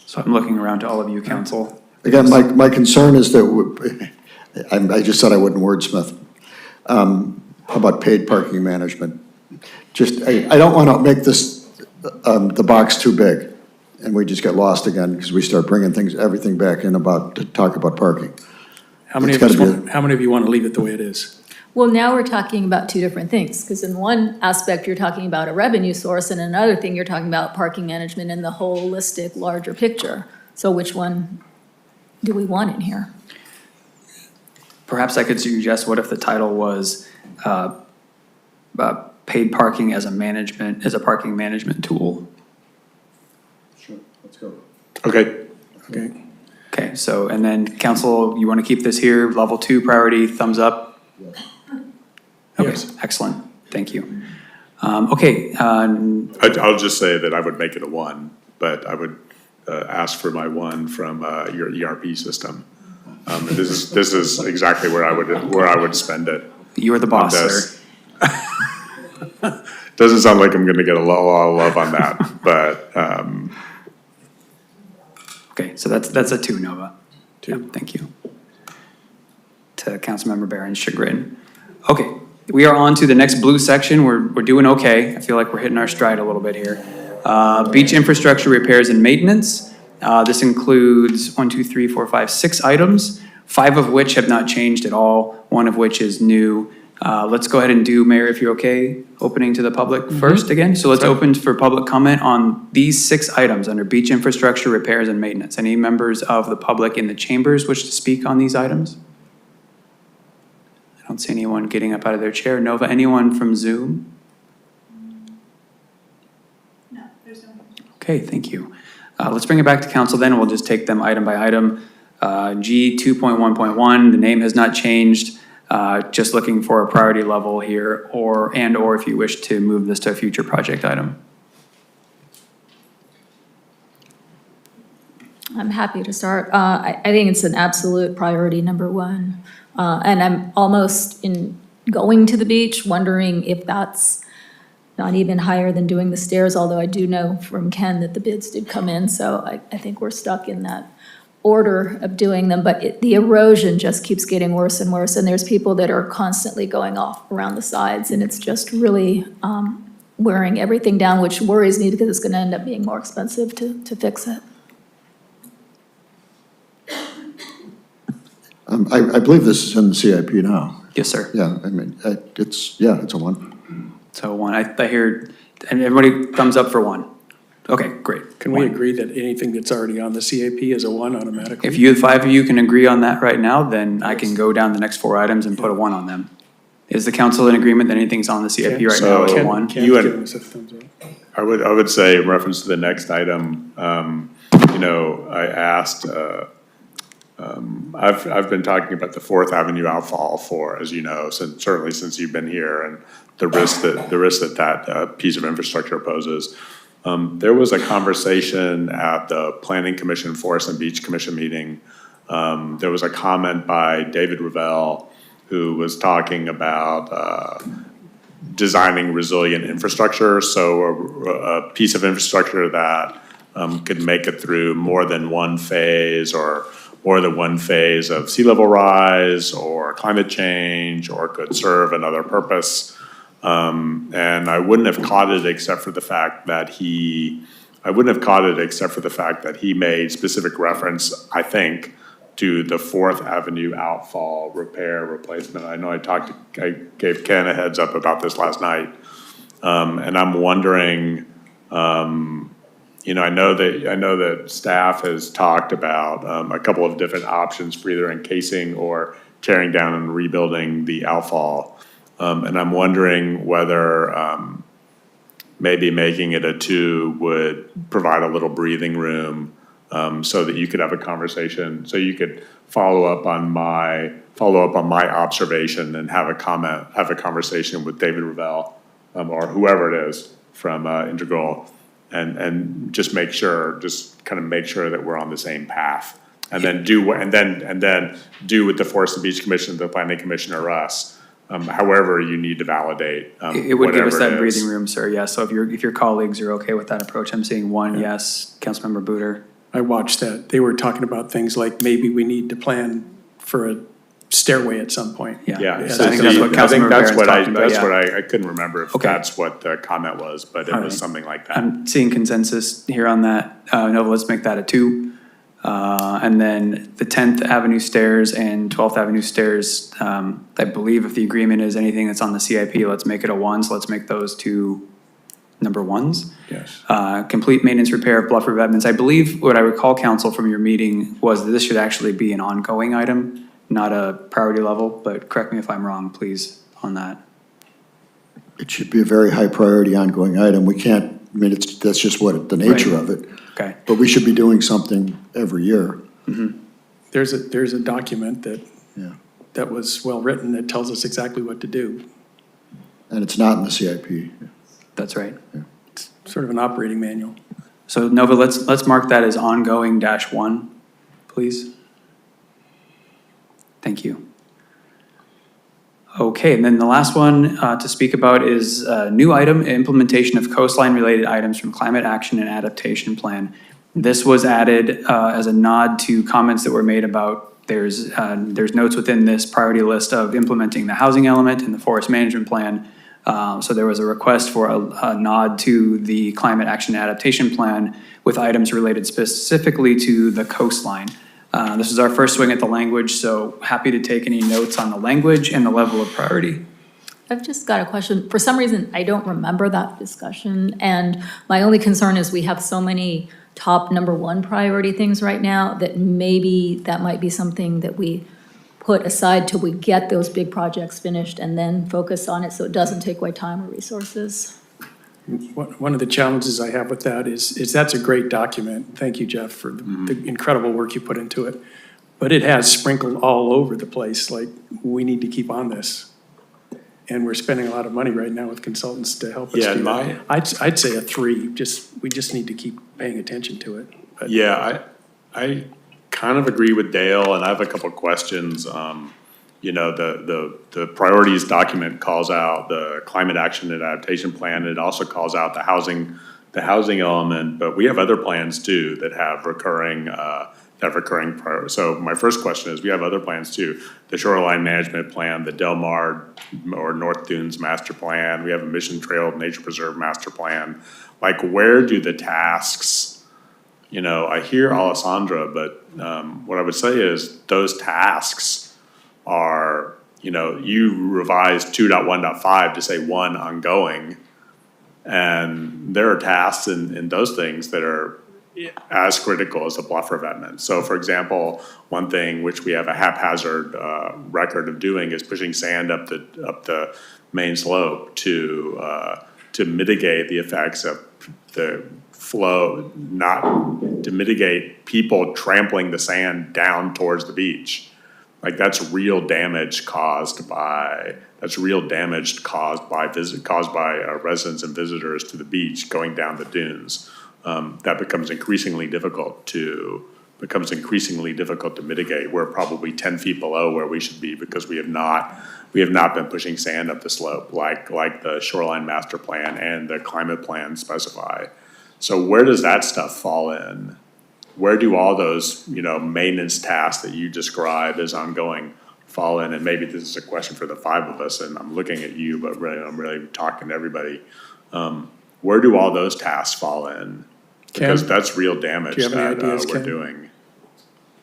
So I'm looking around to all of you, council. Again, my concern is that, I just said I wouldn't wordsmith. How about paid parking management? I don't want to make this, the box too big, and we just get lost again because we start bringing everything back in to talk about parking. How many of you want to leave it the way it is? Well, now we're talking about two different things, because in one aspect, you're talking about a revenue source, and another thing, you're talking about parking management in the holistic, larger picture. So which one do we want in here? Perhaps I could suggest, what if the title was paid parking as a parking management tool? Sure, let's go. Okay. Okay, so, and then council, you want to keep this here, level 2 priority, thumbs up? Yes. Okay, Yes. excellent, thank you. Okay. I'll just say that I would make it a 1, but I would ask for my 1 from your ERP system. This is exactly where I would spend it. You are the boss, sir. Doesn't sound like I'm going to get a lot of love on that, but. Okay, so that's a 2, Nova. 2, yep, thank you. To Councilmember Barron's chagrin. Okay, we are on to the next blue section. We're doing okay. I feel like we're hitting our stride a little bit here. Beach infrastructure repairs and maintenance. This includes 6 items, 5 of which have not changed at all, 1 of which is new. Let's go ahead and do, Mayor, if you're okay, opening to the public first again. So let's open for public comment on these 6 items under beach infrastructure, repairs, and maintenance. Any members of the public in the chambers wish to speak on these items? I don't see anyone getting up out of their chair. Nova, anyone from Zoom? No, there's no. Okay, thank you. Let's bring it back to council then. We'll just take them item by item. G 2.1.1, the name has not changed. Just looking for a priority level here, or if you wish to move this to a future project item. I'm happy to start. I think it's an absolute priority number 1. And I'm almost going to the beach, wondering if that's not even higher than doing the stairs, although I do know from Ken that the bids did come in, so I think we're stuck in that order of doing them, but the erosion just keeps getting worse and worse, and there's people that are constantly going off around the sides, and it's just really wearing everything down, which worries me because it's going to end up being more expensive to fix it. I believe this is in the CIP now. Yes, sir. Yeah, I mean, it's a 1. So 1, I hear, and everybody thumbs up for 1. Okay, great. Can we agree that anything that's already on the CAP is a 1 automatically? If you 5 of you can agree on that right now, then I can go down the next 4 items and put a 1 on them. Is the council in agreement that anything's on the CIP right now is a 1? I would say in reference to the next item, I asked, I've been talking about the 4th Avenue outfall for, as you know, certainly since you've been here, and the risk that piece of infrastructure poses. There was a conversation at the Planning Commission, Forest and Beach Commission meeting. There was a comment by David Ravel, who was talking about designing resilient infrastructure, so a piece of infrastructure that could make it through more than one phase or more than one phase of sea level rise or climate change, or could serve another purpose. And I wouldn't have caught it except for the fact that he made specific reference, I think, to the 4th Avenue outfall repair replacement. I know I gave Ken a heads up about this last night. And I'm wondering, I know that staff has talked about a couple of different options for either encasing or tearing down and rebuilding the outfall. And I'm wondering whether maybe making it a 2 would provide a little breathing room so that you could have a conversation, so you could follow up on my observation and have a conversation with David Ravel or whoever it is from Integral, and just make sure that we're on the same path, and then do with the Forest and Beach Commission, the Planning Commission, or us. However you need to validate. It would give us that breathing room, sir, yes. So if your colleagues are okay with that approach, I'm seeing 1 yes. Councilmember Booter. I watched that. They were talking about things like maybe we need to plan for a stairway at some point. Yeah. So I think that's what Councilmember Barron's talking about, yeah. I couldn't remember if that's what the comment was, but it was something like that. I'm seeing consensus here on that. Nova, let's make that a 2. And then the 10th Avenue stairs and 12th Avenue stairs, I believe if the agreement is anything that's on the CIP, let's make it a 1, so let's make those 2 number 1s. Yes. Complete maintenance repair of bluff revetments. I believe what I recall, council, from your meeting was that this should actually be an ongoing item, not a priority level, but correct me if I'm wrong, please, on that. It should be a very high priority ongoing item. We can't, that's just the nature of it. Okay. But we should be doing something every year. Mm-hmm. There's a document that was well-written that tells us exactly what to do. And it's not in the CIP. That's right. Yeah. It's sort of an operating manual. So Nova, let's mark that as ongoing -1, please. Thank you. Okay, and then the last one to speak about is a new item, implementation of coastline-related items from Climate Action and Adaptation Plan. This was added as a nod to comments that were made about there's notes within this priority list of implementing the housing element and the forest management plan. So there was a request for a nod to the Climate Action and Adaptation Plan with items related specifically to the coastline. This is our first swing at the language, so happy to take any notes on the language and the level of priority. I've just got a question. For some reason, I don't remember that discussion, and my only concern is we have so many top number one priority things right now that maybe that might be something that we put aside till we get those big projects finished and then focus on it so it doesn't take away time or resources. One of the challenges I have with that is that's a great document. Thank you, Jeff, for the incredible work you put into it. But it has sprinkled all over the place, like, we need to keep on this. And we're spending a lot of money right now with consultants to help us do that. I'd say a 3, we just need to keep paying attention to it. But Yeah, I kind of agree with Dale, and I have a couple of questions. You know, the priorities document calls out the climate action and adaptation plan. It also calls out the housing element, but we have other plans too that have recurring priorities. So my first question is, we have other plans too. The shoreline management plan, the Del Mar or North Dunes master plan. We have a Mission Trail Nature Preserve master plan. Like, where do the tasks, you know, I hear Alessandra, but what I would say is those tasks are, you know, you revised 2.1.5 to say 1 ongoing. And there are tasks in those things that are as critical as the buffer amendment. So for example, one thing which we have a haphazard record of doing is pushing sand up the main slope to mitigate the effects of the flow, not to mitigate people trampling the sand down towards the beach. Like, that's real damage caused by residents and visitors to the beach going down the dunes. That becomes increasingly difficult to mitigate. We're probably 10 feet below where we should be because we have not been pushing sand up the slope like the shoreline master plan and the climate plan specify. So where does that stuff fall in? Where do all those, you know, maintenance tasks that you describe as ongoing fall in? And maybe this is a question for the 5 of us, and I'm looking at you, but really, I'm really talking to everybody. Where do all those tasks fall in? Because that's real damage do you have any that ideas, we're Ken? doing.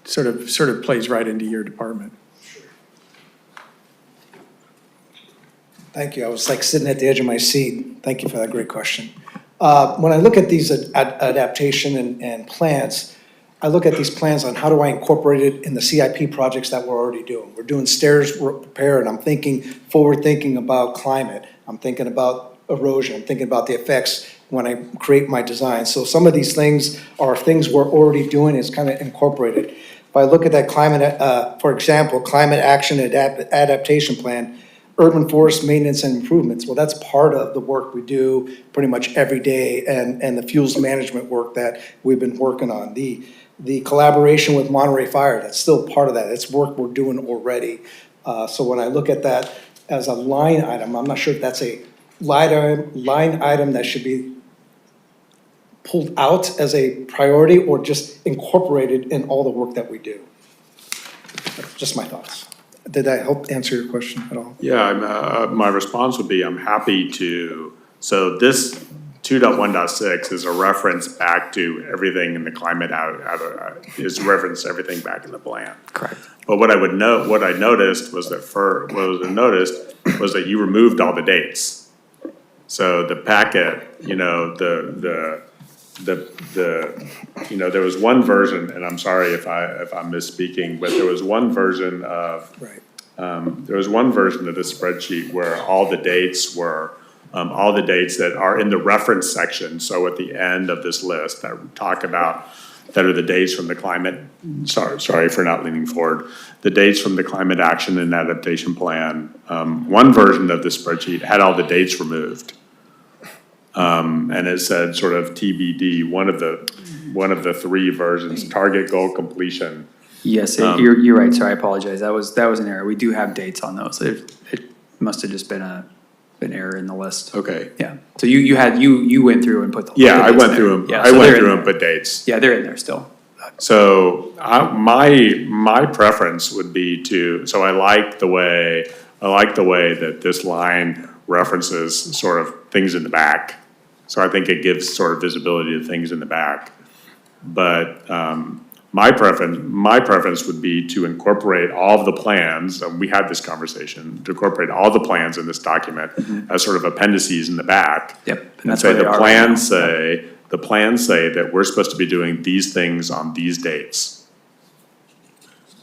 Sort of plays right into your department. Thank you. I was like sitting at the edge of my seat. Thank you for that great question. When I look at these adaptation and plans, I look at these plans on how do I incorporate it in the CIP projects that we're already doing. We're doing stairs repair, and I'm forward thinking about climate. I'm thinking about erosion. I'm thinking about the effects when I create my design. So some of these things are things we're already doing. It's kind of incorporated. If I look at that climate, for example, climate action and adaptation plan, urban forest maintenance and improvements. Well, that's part of the work we do pretty much every day, and the fuels management work that we've been working on. The collaboration with Monterey Fire, that's still part of that. It's work we're doing already. So when I look at that as a line item, I'm not sure if that's a line item that should be pulled out as a priority or just incorporated in all the work that we do. Just my thoughts. Did that help answer your question at all? Yeah, my response would be I'm happy to. So this 2.1.6 is a reference back to everything in the climate is reference everything back in the plan. Correct. But what I noticed was that you removed all the dates. So the packet, you know, there was one version, and I'm sorry if I'm misspeaking, but there was one version of the spreadsheet where all the dates that are in the reference section. So at the end of this list that are the dates from the climate. Sorry for not leaning forward. The dates from the climate action and adaptation plan. One version of the spreadsheet had all the dates removed. And it said sort of TBD, one of the 3 versions, target goal completion. Yes, you're right. Sorry, I apologize. That was an error. We do have dates on those. It must have just been an error in the list. Okay. Yeah. So you went through and put the Yeah, I dates went there. through them. Yeah, I so went they're through in and there. put dates. Yeah, they're in there still. So my preference would be so I like the way that this line references sort of things in the back. So I think it gives sort of visibility to things in the back. But My preference would be to incorporate all of the plans, and we had this conversation, to incorporate all the plans in this document as sort of appendices in the back. Yep. And say the plans say that we're supposed to be doing these things on these dates.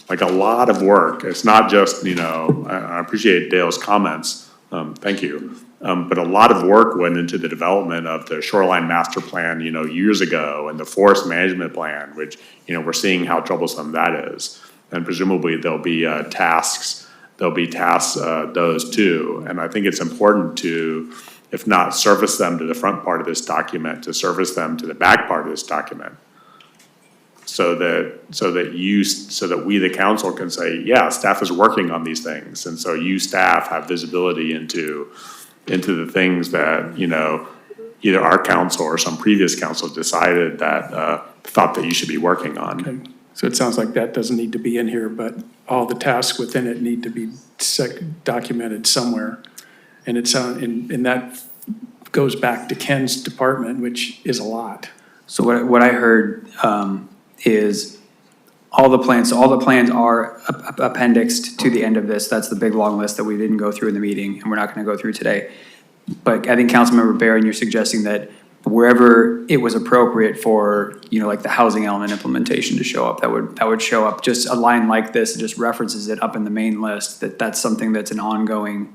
Like a lot of work. It's not just, I appreciate Dale's comments. Thank you. But a lot of work went into the development of the shoreline master plan, years ago, and the forest management plan, which, we're seeing how troublesome that is. And presumably there'll be tasks, those too. And I think it's important to, if not surface them to the front part of this document, to surface them to the back part of this document. So that we, the council, can say, yeah, staff is working on these things. And so you, staff, have visibility into the things that, either our council or some previous council decided that, thought that you should be working on. Okay. So it sounds like that doesn't need to be in here, but all the tasks within it need to be documented somewhere. And and that goes back to Ken's department, which is a lot. So what I heard is all the plans are appendixed to the end of this. That's the big long list that we didn't go through in the meeting, and we're not gonna go through today. But I think Councilmember Barron, you're suggesting that wherever it was appropriate for, like the housing element implementation to show up, that would show up, just a line like this, just references it up in the main list, that's something that's an ongoing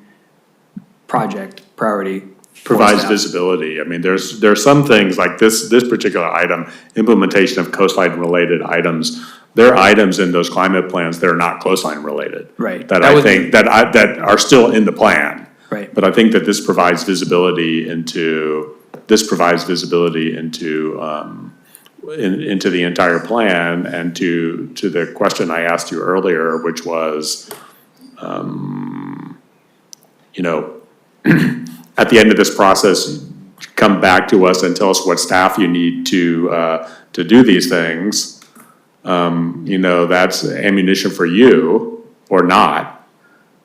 project priority. Provides visibility. I mean, there's some things like this particular item, implementation of coastline related items. There are items in those climate plans that are not coastline related. Right. That are still in the plan. Right. But I think that this provides visibility into into the entire plan, and to the question I asked you earlier, which was, at the end of this process, come back to us and tell us what staff you need to do these things. That's ammunition for you or not,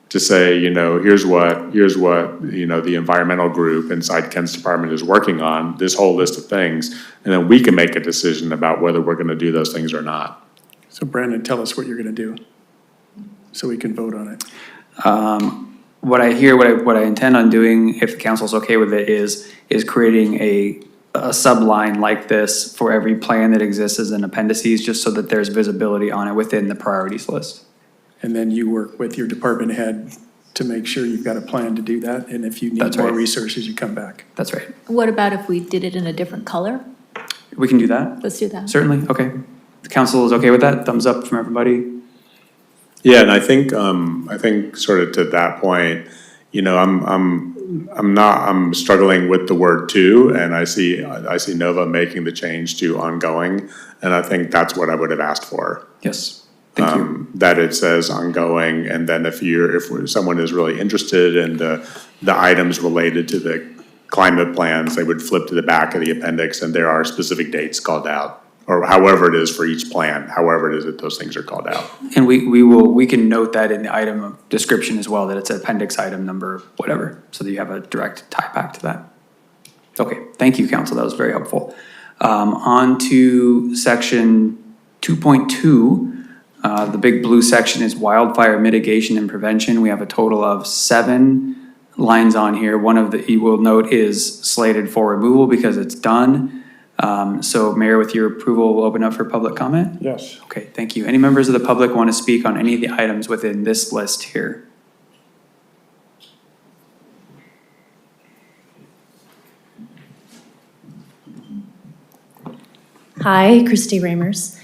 to say, here's what the environmental group inside Ken's department is working on, this whole list of things, and then we can make a decision about whether we're gonna do those things or not. So Brandon, tell us what you're gonna do, so we can vote on it. What I intend on doing, if the council's okay with it, is creating a subline like this for every plan that exists as an appendices, just so that there's visibility on it within the priorities list. And then you work with your department head to make sure you've got a plan to do that, and if you need That's more right. resources, you come back. That's right. What about if we did it in a different color? We can do that? Let's do that. Certainly, okay. The council is okay with that? Thumbs up from everybody? Yeah, and I think sort of to that point, I'm struggling with the word "to," and I see Nova making the change to ongoing, and I think that's what I would have asked for. Yes. Thank you. That it says ongoing, and then if someone is really interested in the items related to the climate plans, they would flip to the back of the appendix, and there are specific dates called out, or however it is for each plan, however it is that those things are called out. And we can note that in the item of description as well, that it's appendix item number, whatever, so that you have a direct tie back to that. Okay, thank you, council, that was very helpful. On to section 2.2. The big blue section is wildfire mitigation and prevention. We have a total of 7 lines on here. One of the, you will note, is slated for removal because it's done. So Mayor, with your approval, we'll open up for public comment? Yes. Okay, thank you. Any members of the public want to speak on any of the items within this list here? Hi, Christy Ramers.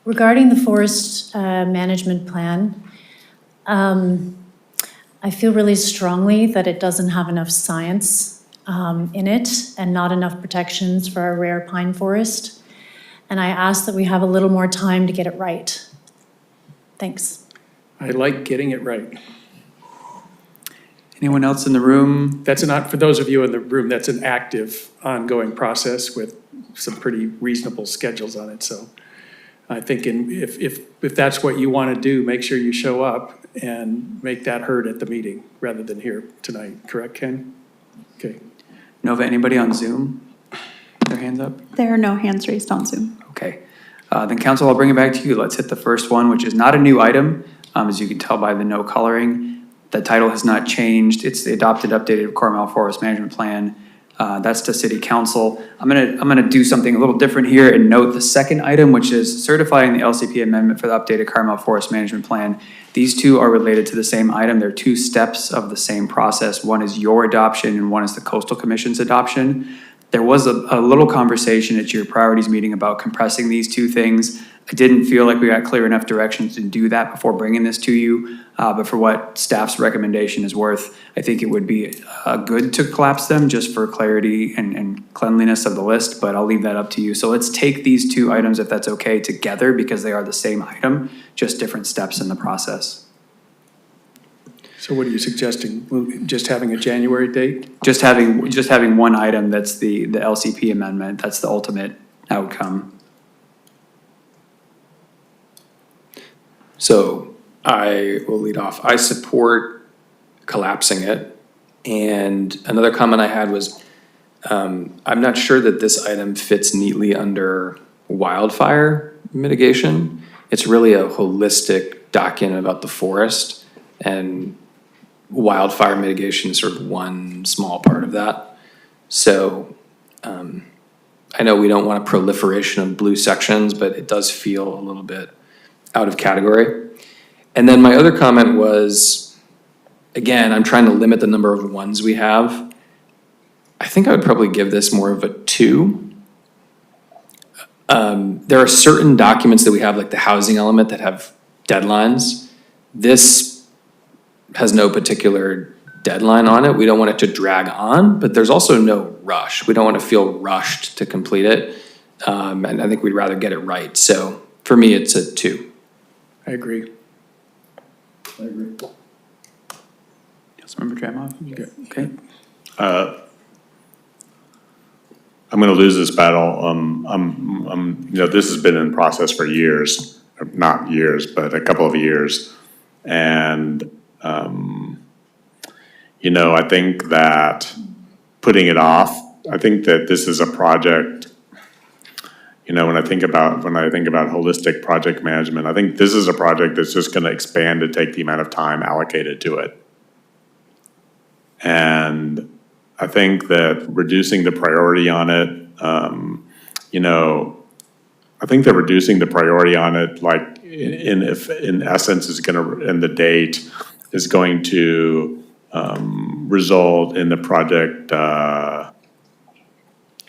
Regarding the forest management plan, I feel really strongly that it doesn't have enough science in it and not enough protections for our rare pine forest. And I ask that we have a little more time to get it right. Thanks. I like getting it right. Anyone else in the room? That's not, for those of you in the room, that's an active, ongoing process with some pretty reasonable schedules on it, so. I think if that's what you want to do, make sure you show up and make that heard at the meeting rather than here tonight. Correct, Ken? Okay. Nova, anybody on Zoom? their hands up? There are no hands raised on Zoom. Okay. Then council, I'll bring it back to you. Let's hit the first one, which is not a new item. As you can tell by the no coloring, the title has not changed. It's the adopted updated Carmel Forest Management Plan. That's to City Council. I'm gonna do something a little different here and note the second item, which is certifying the LCP amendment for the updated Carmel Forest Management Plan. These two are related to the same item. They're two steps of the same process. One is your adoption and one is the Coastal Commission's adoption. There was a little conversation at your priorities meeting about compressing these two things. I didn't feel like we got clear enough directions to do that before bringing this to you. But for what staff's recommendation is worth, I think it would be good to collapse them just for clarity and cleanliness of the list, but I'll leave that up to you. So let's take these two items, if that's okay, together because they are the same item, just different steps in the process. So what are you suggesting? Just having a January date? Just having one item that's the LCP amendment, that's the ultimate outcome. So I will lead off. I support collapsing it. And another comment I had was, I'm not sure that this item fits neatly under wildfire mitigation. It's really a holistic document about the forest, and wildfire mitigation is sort of one small part of that. So I know we don't want a proliferation of blue sections, but it does feel a little bit out of category. And then my other comment was, again, I'm trying to limit the number of ones we have. I think I would probably give this more of a 2. There are certain documents that we have, like the housing element, that have deadlines. This has no particular deadline on it. We don't want it to drag on, but there's also no rush. We don't want to feel rushed to complete it. And I think we'd rather get it right. So for me, it's a 2. I agree. Councilmember Dramoff? Okay. I'm going to lose this battle. This has been in process for years, not years, but a couple of years. And, I think that putting it off, I think that this is a project, when I think about holistic project management, I think this is a project that's just going to expand to take the amount of time allocated to it. And I think that reducing the priority on it, I think that reducing the priority on it, like in essence, is going to, and the date is going to result in the project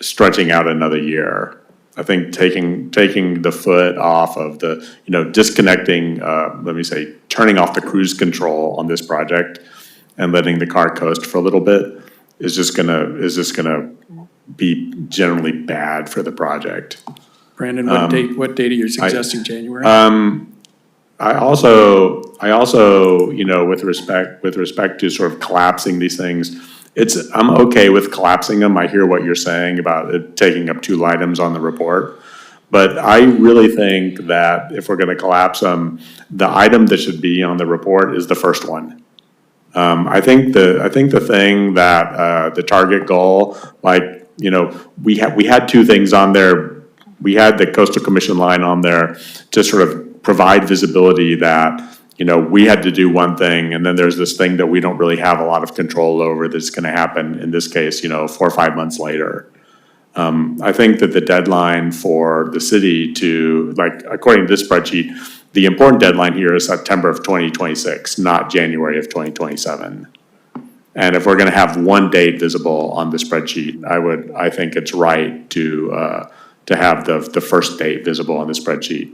stretching out another year. I think taking the foot off of the, disconnecting, turning off the cruise control on this project and letting the car coast for a little bit is just gonna be generally bad for the project. Brandon, what date are you suggesting, January? I also, with respect to sort of collapsing these things, I'm okay with collapsing them. I hear what you're saying about it taking up 2 items on the report. But I really think that if we're gonna collapse them, the item that should be on the report is the first one. I think the thing that, the target goal, we had 2 things on there. We had the Coastal Commission line on there to sort of provide visibility that, we had to do one thing, and then there's this thing that we don't really have a lot of control over that's gonna happen, in this case, 4 or 5 months later. I think that the deadline for the city to, according to this spreadsheet, the important deadline here is September of 2026, not January of 2027. And if we're gonna have one date visible on the spreadsheet, I think it's right to have the first date visible on the spreadsheet.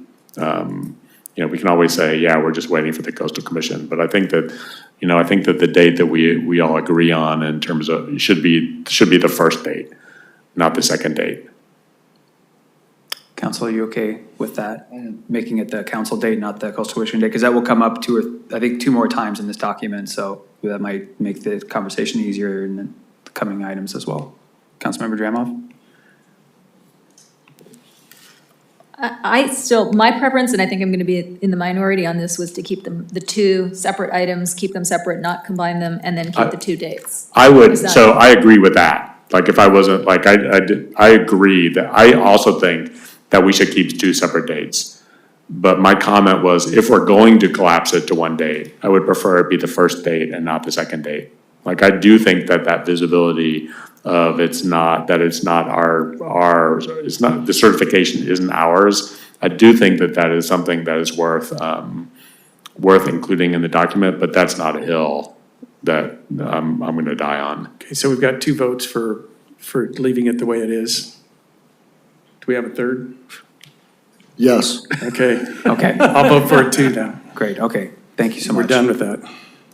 We can always say, yeah, we're just waiting for the Coastal Commission, but I think that, the date that we all agree on in terms of, should be the first date, not the second date. Council, are you okay with that? Making it the council date, not the Coastal Commission date? Because that will come up 2 more times in this document, so that might make the conversation easier in the coming items as well. Councilmember Dramoff? My preference, and I think I'm going to be in the minority on this, was to keep the 2 separate items, keep them separate, not combine them, and then keep the 2 dates. I agree with that. Like if I wasn't, like I agree that, I also think that we should keep two separate dates. But my comment was, if we're going to collapse it to one date, I would prefer it be the first date and not the second date. Like, I do think that visibility of it's not our, it's not, the certification isn't ours. I do think that is something that is worth including in the document, but that's not a hill that I'm gonna die on. Okay, so we've got 2 votes for leaving it the way it is. Do we have a third? Yes. Okay. Okay. I'll vote for it too then. Great, okay, thank you so We're much. done with that.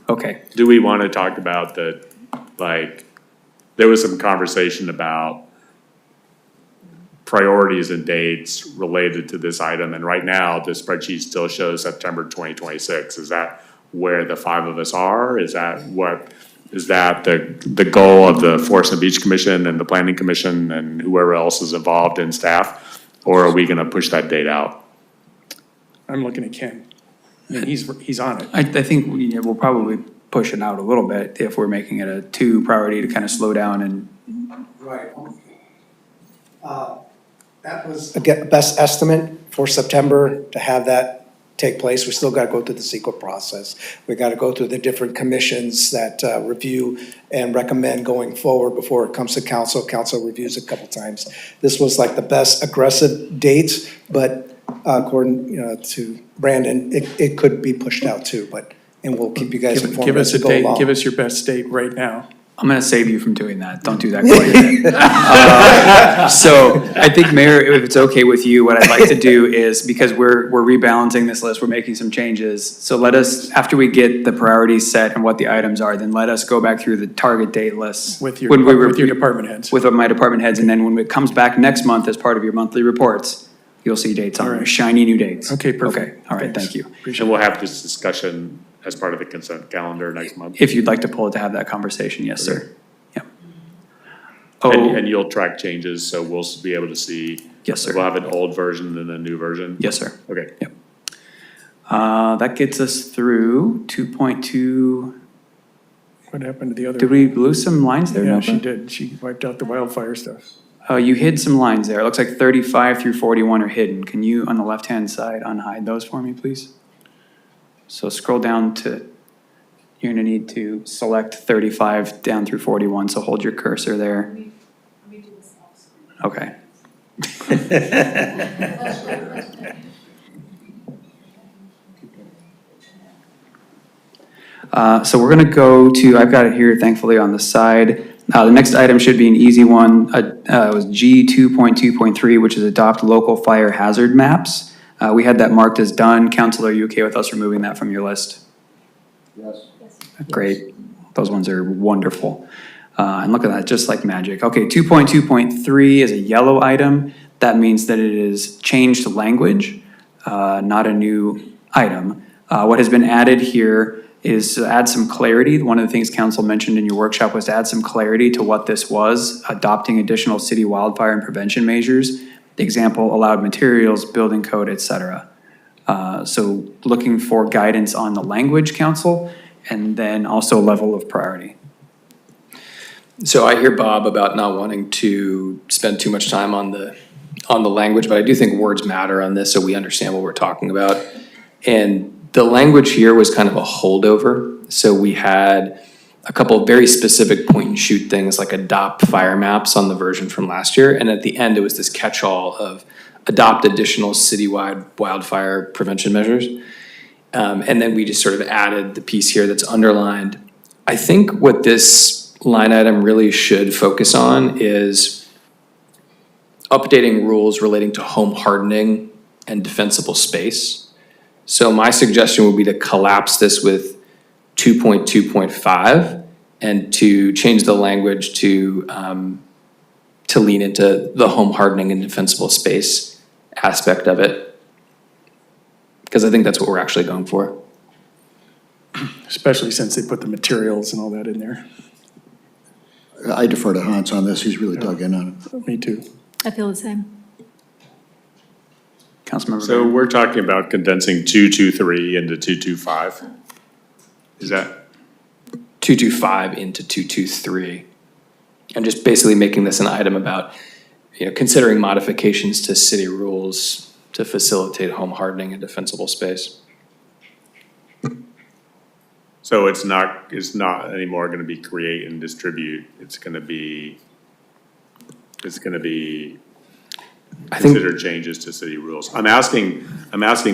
Okay, Do we want to talk about the, like, there was some conversation about priorities and dates related to this item, and right now, the spreadsheet still shows September 2026. Is that where the 5 of us are? Is that the goal of the Forest and Beach Commission and the Planning Commission and whoever else is involved in staff? Or are we gonna push that date out? I'm looking at Ken. I mean, he's on it. I think we'll probably push it out a little bit if we're making it a 2 priority to kind of slow down and. Right. That was a best estimate for September to have that take place. We still got to go through the CEQA process. We got to go through the different commissions that review and recommend going forward before it comes to council. Council reviews a couple times. This was like the best aggressive dates, but according to Brandon, it could be pushed out too, and we'll keep you guys informed Give us as a we go date, along. give us your best date right now. I'm gonna save you from doing that. Don't do that quite yet. So I think, Mayor, if it's okay with you, what I'd like to do is, because we're rebalancing this list, we're making some changes. So let us, after we get the priorities set and what the items are, then let us go back through the target date lists. With your department heads. With my department heads, and then when it comes back next month as part of your monthly reports, you'll see dates on there, shiny new dates. Okay, perfect. Okay, all right, thank you. And we'll have this discussion as part of the consent calendar next month. If you'd like to pull it to have that conversation, yes, sir. Yep. And you'll track changes, so we'll be able to see. Yes, sir. We'll have an old version and a new version? Yes, sir. Okay. Yep. That gets us through 2.2. What happened to the other? Did we lose some lines there, Yeah, Nova? she did. She wiped out the wildfire stuff. You hid some lines there. It looks like 35 through 41 are hidden. Can you, on the left-hand side, unhide those for me, please? So scroll down to, you're gonna need to select 35 down through 41, so hold your cursor there. Okay. So we're gonna go to, I've got it here thankfully on the side. The next item should be an easy one. It was G 2.2.3, which is adopt local fire hazard maps. We had that marked as done. Council, are you okay with us removing that from your list? Yes. Great. Those ones are wonderful. And look at that, just like magic. Okay, 2.2.3 is a yellow item. That means that it is changed language, not a new item. What has been added here is to add some clarity. One of the things council mentioned in your workshop was to add some clarity to what this was, adopting additional city wildfire and prevention measures. The example, allowed materials, building code, et cetera. So looking for guidance on the language, council, and then also level of priority. So I hear Bob about not wanting to spend too much time on the language, but I do think words matter on this, so we understand what we're talking about. And the language here was kind of a holdover. So we had a couple of very specific point and shoot things like adopt fire maps on the version from last year. And at the end, it was this catch-all of adopt additional citywide wildfire prevention measures. And then we just sort of added the piece here that's underlined. I think what this line item really should focus on is updating rules relating to home hardening and defensible space. So my suggestion would be to collapse this with 2.2.5 and to change the language to lean into the home hardening and defensible space aspect of it. Because I think that's what we're actually going for. Especially since they put the materials and all that in there. I defer to Hans on this. He's really dug in on it. Me too. I feel the same. Councilmember. So we're talking about condensing 223 into 225? Is that? 225 into 223. And just basically making this an item about, considering modifications to city rules to facilitate home hardening and defensible space. So it's not anymore gonna be create and distribute, it's gonna be consider changes to city rules. I'm asking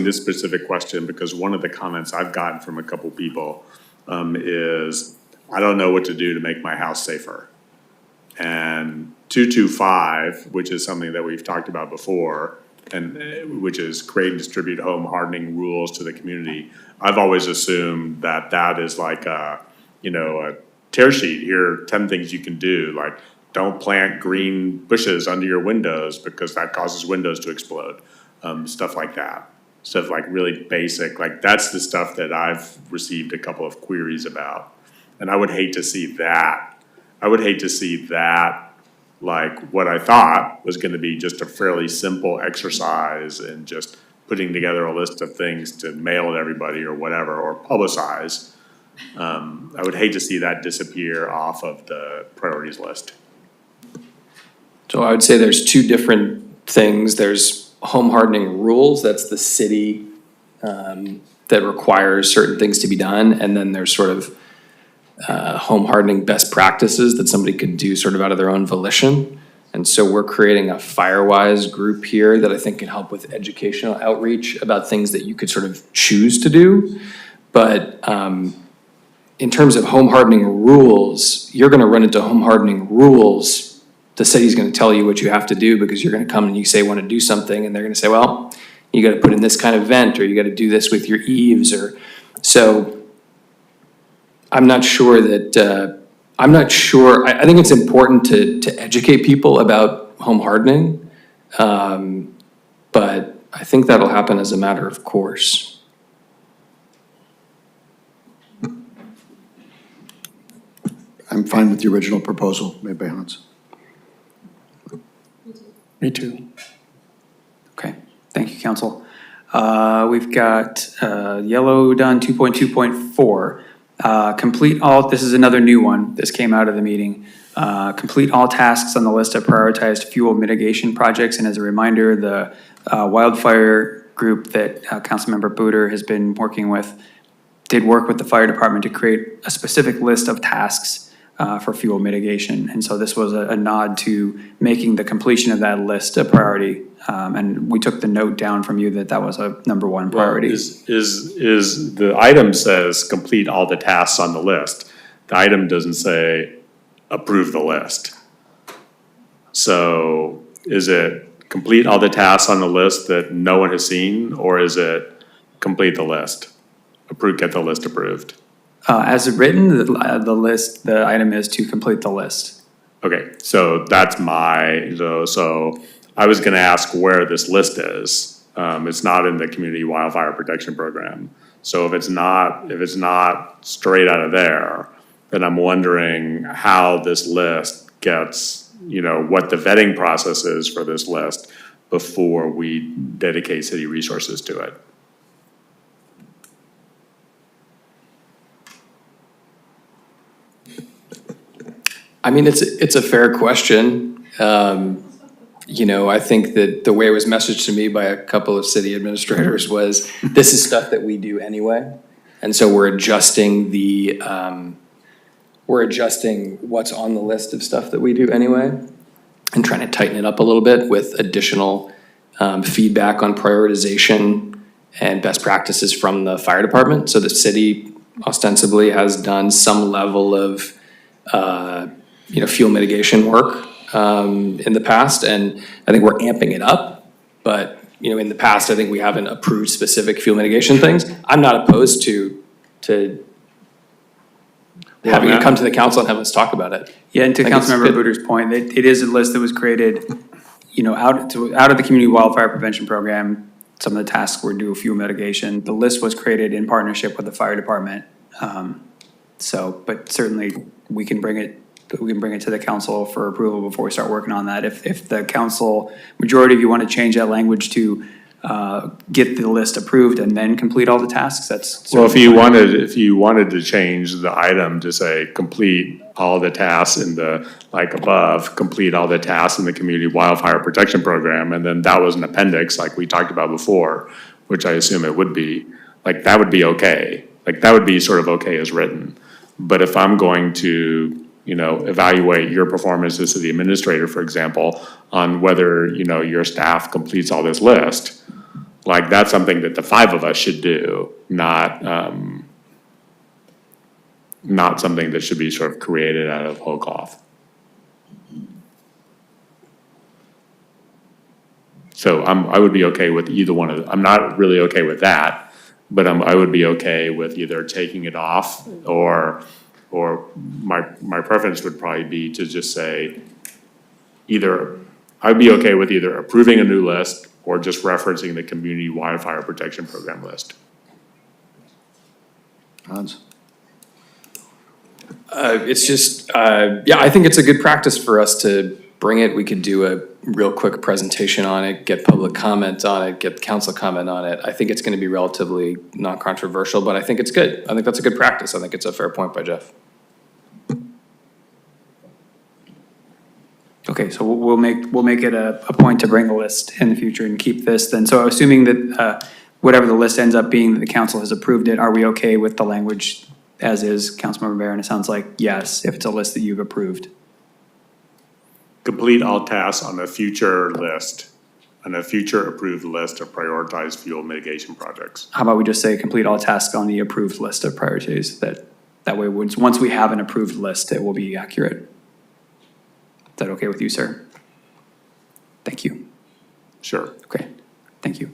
this specific question because one of the comments I've gotten from a couple people is, I don't know what to do to make my house safer. And 225, which is something that we've talked about before, and which is create and distribute home hardening rules to the community. I've always assumed that that is like a tear sheet. Here are 10 things you can do, like don't plant green bushes under your windows because that causes windows to explode. Stuff like that. Stuff like really basic, like that's the stuff that I've received a couple of queries about. And I would hate to see that. Like what I thought was gonna be just a fairly simple exercise and just putting together a list of things to mail to everybody or whatever, or publicize. I would hate to see that disappear off of the priorities list. So I would say there's two different things. There's home hardening rules, that's the city that requires certain things to be done. And then there's sort of home hardening best practices that somebody could do sort of out of their own volition. And so we're creating a Firewise group here that I think can help with educational outreach about things that you could sort of choose to do. But in terms of home hardening rules, you're gonna run into home hardening rules. The city's gonna tell you what you have to do because you're gonna come and you say, wanna do something, and they're gonna say, well, you gotta put in this kind of vent, or you gotta do this with your eaves, or, so I'm not sure that, I think it's important to educate people about home hardening. But I think that'll happen as a matter of course. I'm fine with the original proposal made by Hans. Me too. Okay, thank you, council. We've got yellow done 2.2.4. Complete all, this is another new one, this came out of the meeting. Complete all tasks on the list of prioritized fuel mitigation projects. And as a reminder, the wildfire group that Councilmember Booter has been working with did work with the fire department to create a specific list of tasks for fuel mitigation. And so this was a nod to making the completion of that list a priority. And we took the note down from you that that was a number one priority. Is the item says complete all the tasks on the list. The item doesn't say approve the list. So is it complete all the tasks on the list that no one has seen, or is it complete the list? Get the list approved. As written, the item is to complete the list. Okay, so that's so I was gonna ask where this list is. It's not in the Community Wildfire Protection Program. So if it's not straight out of there, then I'm wondering how this list gets, what the vetting process is for this list before we dedicate city resources to it. I mean, it's a fair question. I think that the way it was messaged to me by a couple of city administrators was, this is stuff that we do anyway. And so we're adjusting what's on the list of stuff that we do anyway, and trying to tighten it up a little bit with additional feedback on prioritization and best practices from the fire department. So the city ostensibly has done some level of fuel mitigation work in the past, and I think we're amping it up. But in the past, I think we haven't approved specific fuel mitigation things. I'm not opposed to having it come to the council and having us talk about it. Yeah, and to Councilmember Booter's point, it is a list that was created, out of the Community Wildfire Prevention Program. Some of the tasks were due fuel mitigation. The list was created in partnership with the fire department. But certainly we can bring it to the council for approval before we start working on that. If the council majority of you want to change that language to get the list approved and then complete all the tasks, that's. Well, if you wanted to change the item to say complete all the tasks in the, like above, complete all the tasks in the community wildfire protection program, and then that was an appendix like we talked about before, which I assume it would be, like that would be okay. Like that would be sort of okay as written. But if I'm going to, you know, evaluate your performance as the administrator, for example, on whether, you know, your staff completes all this list, like that's something that the five of us should do, not something that should be sort of created out of whole cloth. So I would be okay with either one of, I'm not really okay with that, but I would be okay with either taking it off or my preference would probably be to just say either, I'd be okay with either approving a new list or just referencing the community wildfire protection program list. Hans? It's just, yeah, I think it's a good practice for us to bring it. We could do a real quick presentation on it, get public comment on it, get council comment on it. I think it's gonna be relatively non-controversial, but I think it's good. I think that's a good practice. I think it's a fair point by Jeff. Okay, so we'll make it a point to bring the list in the future and keep this then. So assuming that whatever the list ends up being, that the council has approved it, are we okay with the language as is, Councilmember Barron? It sounds like yes, if it's a list that you've approved. Complete all tasks on a future list, on a future approved list of prioritized fuel mitigation projects. How about we just say complete all tasks on the approved list of priorities? That way, once we have an approved list, it will be accurate. Is that okay with you, sir? Thank you. Sure. Okay, thank you.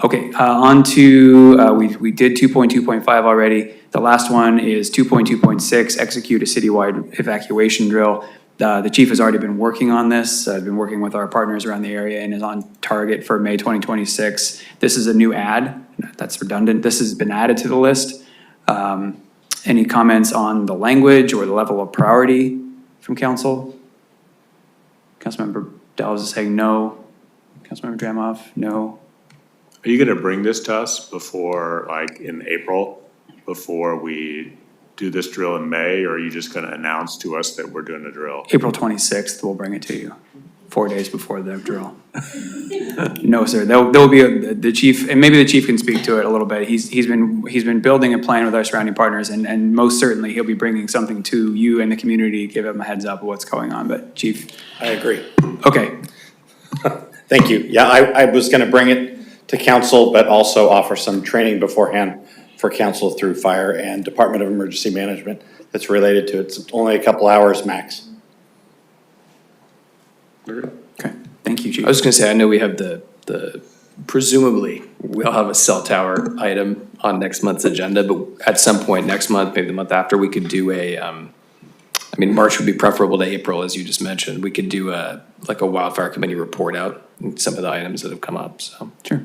Okay, on to, we did 2.2.5 already. The last one is 2.2.6, execute a citywide evacuation drill. The chief has already been working on this. I've been working with our partners around the area and is on target for May 2026. This is a new add, that's redundant. This has been added to the list. Any comments on the language or the level of priority from council? Councilmember Delves is saying no. Councilmember Dramoff, no. Are you gonna bring this to us before, like in April, before we do this drill in May, or are you just gonna announce to us that we're doing a drill? April 26th, we'll bring it to you, 4 days before the drill. No, sir, there'll be the chief, and maybe the chief can speak to it a little bit. He's been building a plan with our surrounding partners, and most certainly he'll be bringing something to you and the community, give him a heads up of what's going on, but chief? I agree. Okay. Thank you. Yeah, I was gonna bring it to council, but also offer some training beforehand for council through fire and Department of Emergency Management that's related to it. It's only a couple hours max. Okay, thank you, Chief. I was just gonna say, I know we have the presumably, we'll have a cell tower item on next month's agenda, but at some point next month, maybe the month after, we could do a, I mean, March would be preferable to April, as you just mentioned. We could do like a wildfire committee report out, some of the items that have come up, so. Sure.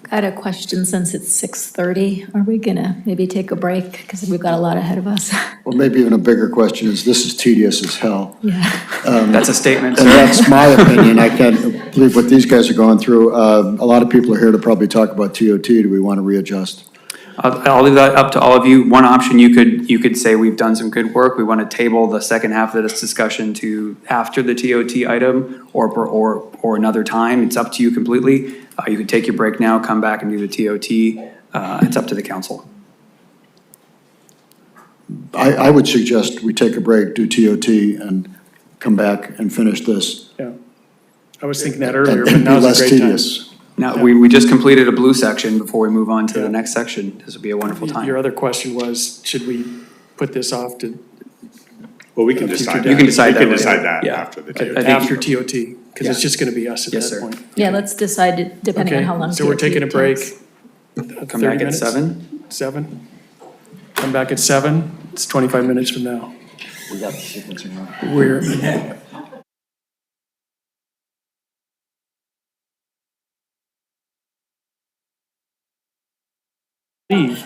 I had a question since it's 6:30. Are we gonna maybe take a break? Because we've got a lot ahead of us. Well, maybe even a bigger question is, this is tedious as hell. Yeah. That's a statement, And sir. that's my opinion. I can't believe what these guys are going through. A lot of people are here to probably talk about TOT. Do we want to readjust? I'll leave that up to all of you. One option, you could say we've done some good work. We want to table the second half of this discussion to after the TOT item or another time. It's up to you completely. You could take your break now, come back and do the TOT. It's up to the council. I would suggest we take a break, do TOT, and come back and finish this. Yeah. I was thinking that earlier, but And be now's less a great time. tedious. Now, we just completed a blue section before we move on to the next section. This would be a wonderful time. Your other question was, should we put this off to? Well, we can decide that. You can decide that We can later. decide that Yeah. after the Okay, TOT. after TOT, because it's Yeah. just gonna be us at Yes, that sir. point. Yeah, let's decide it depending on Okay, how long. so we're TOT taking a break. takes. Come 30 back at minutes? 7. 7? Come back at 7? It's 25 minutes from now. We got the sequencing wrong. We're, leave.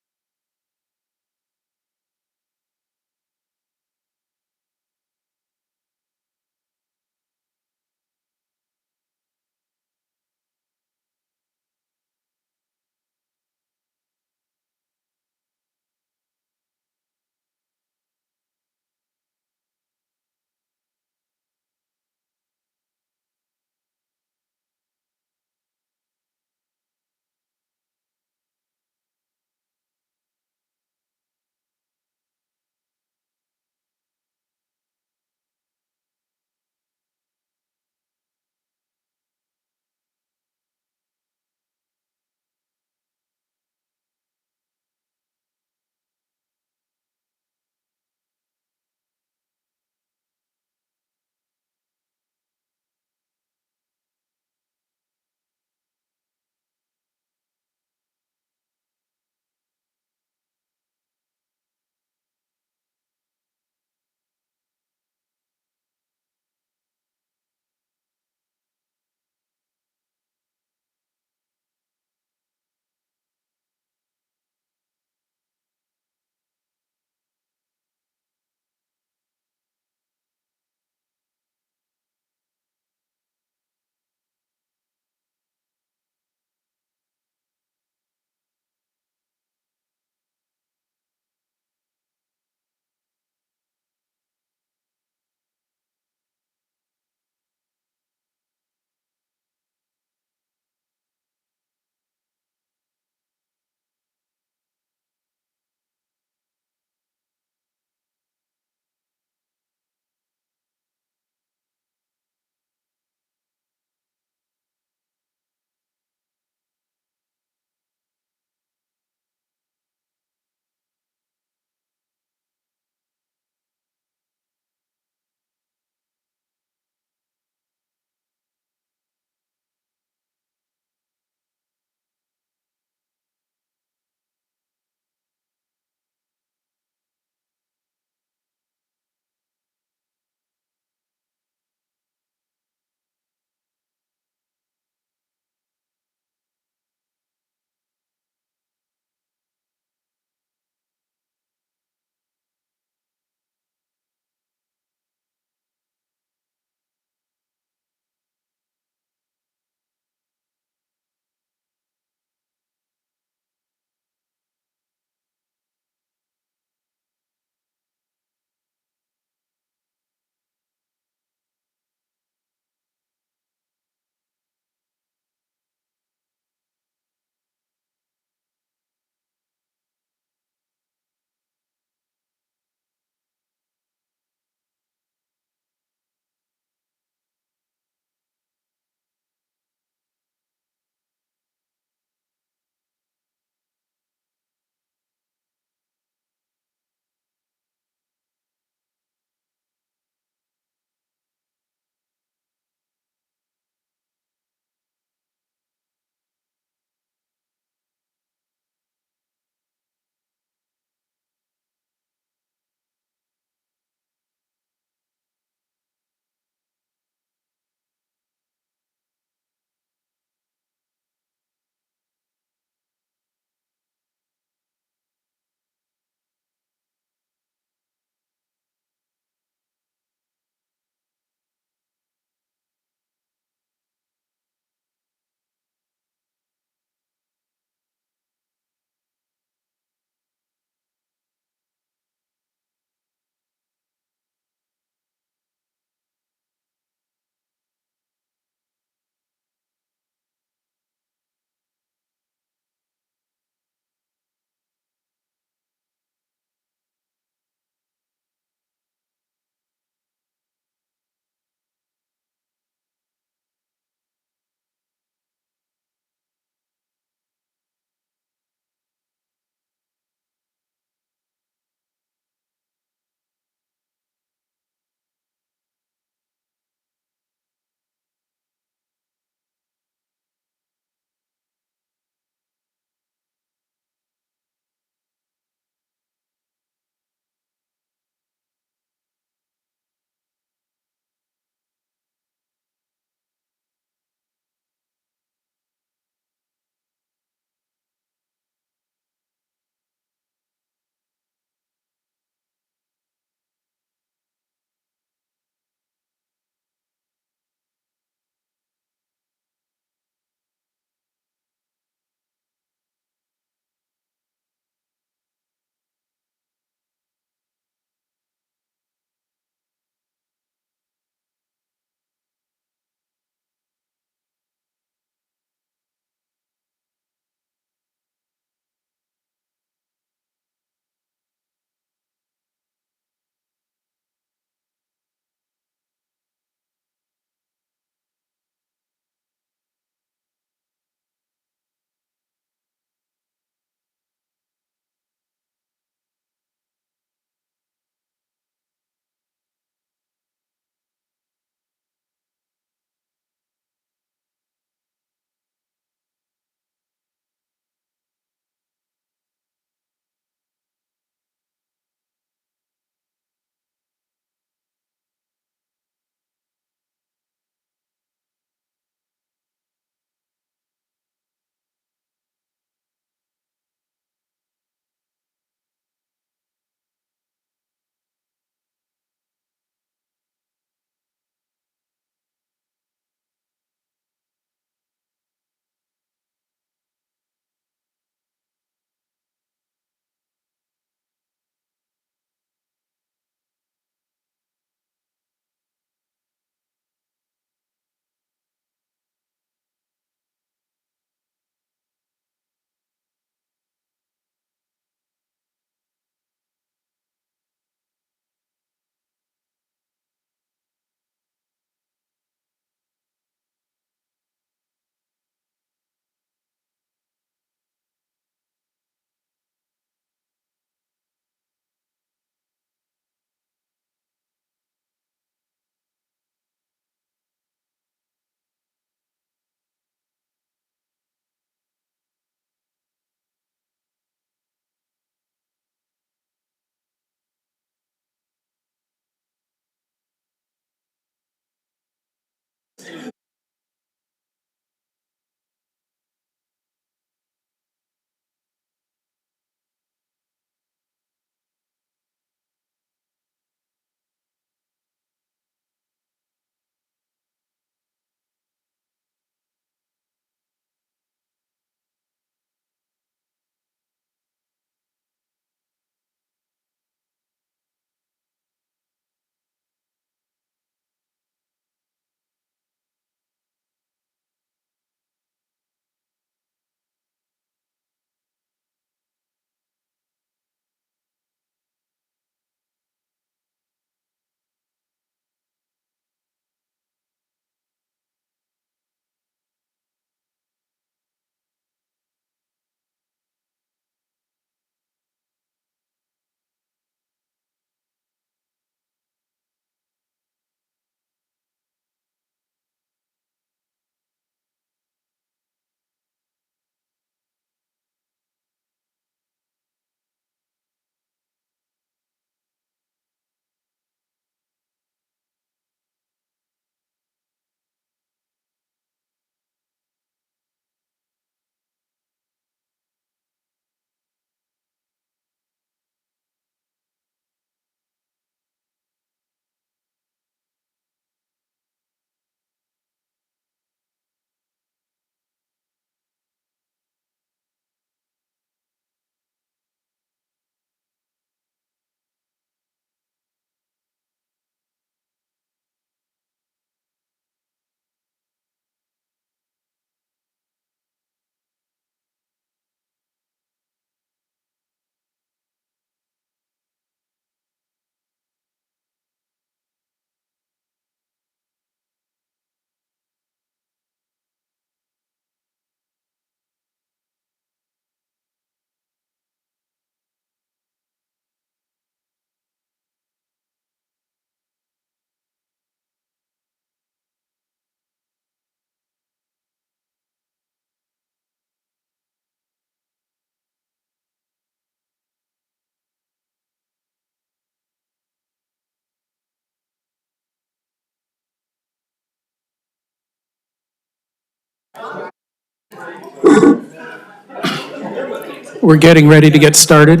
We're getting ready to get started.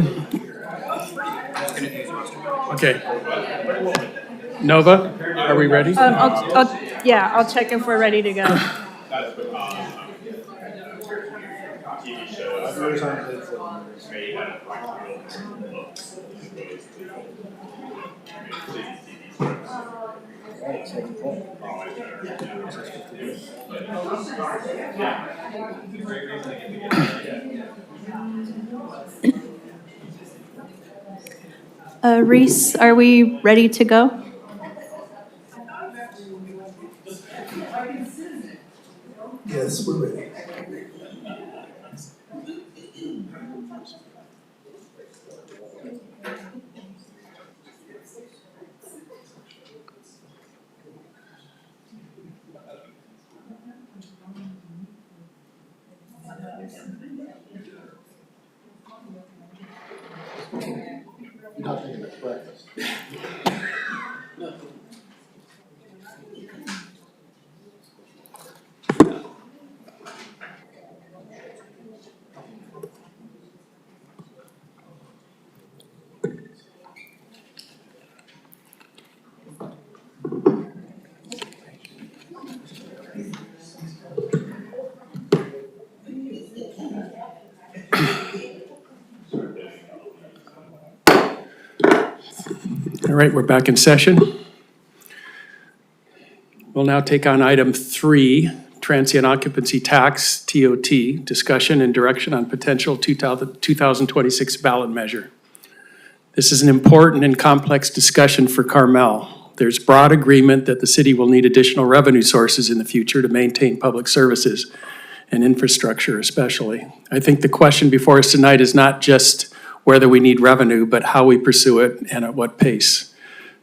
Okay. Nova, are we ready? I'll check if we're ready to go. Reese, are we ready to go? Yes, we're ready. Nothing but breakfast. All right, we're back in session. We'll now take on item 3, transient occupancy tax, TOT, discussion and direction on potential 2026 ballot measure. This is an important and complex discussion for Carmel. There's broad agreement that the city will need additional revenue sources in the future to maintain public services and infrastructure especially. I think the question before us tonight is not just whether we need revenue, but how we pursue it and at what pace.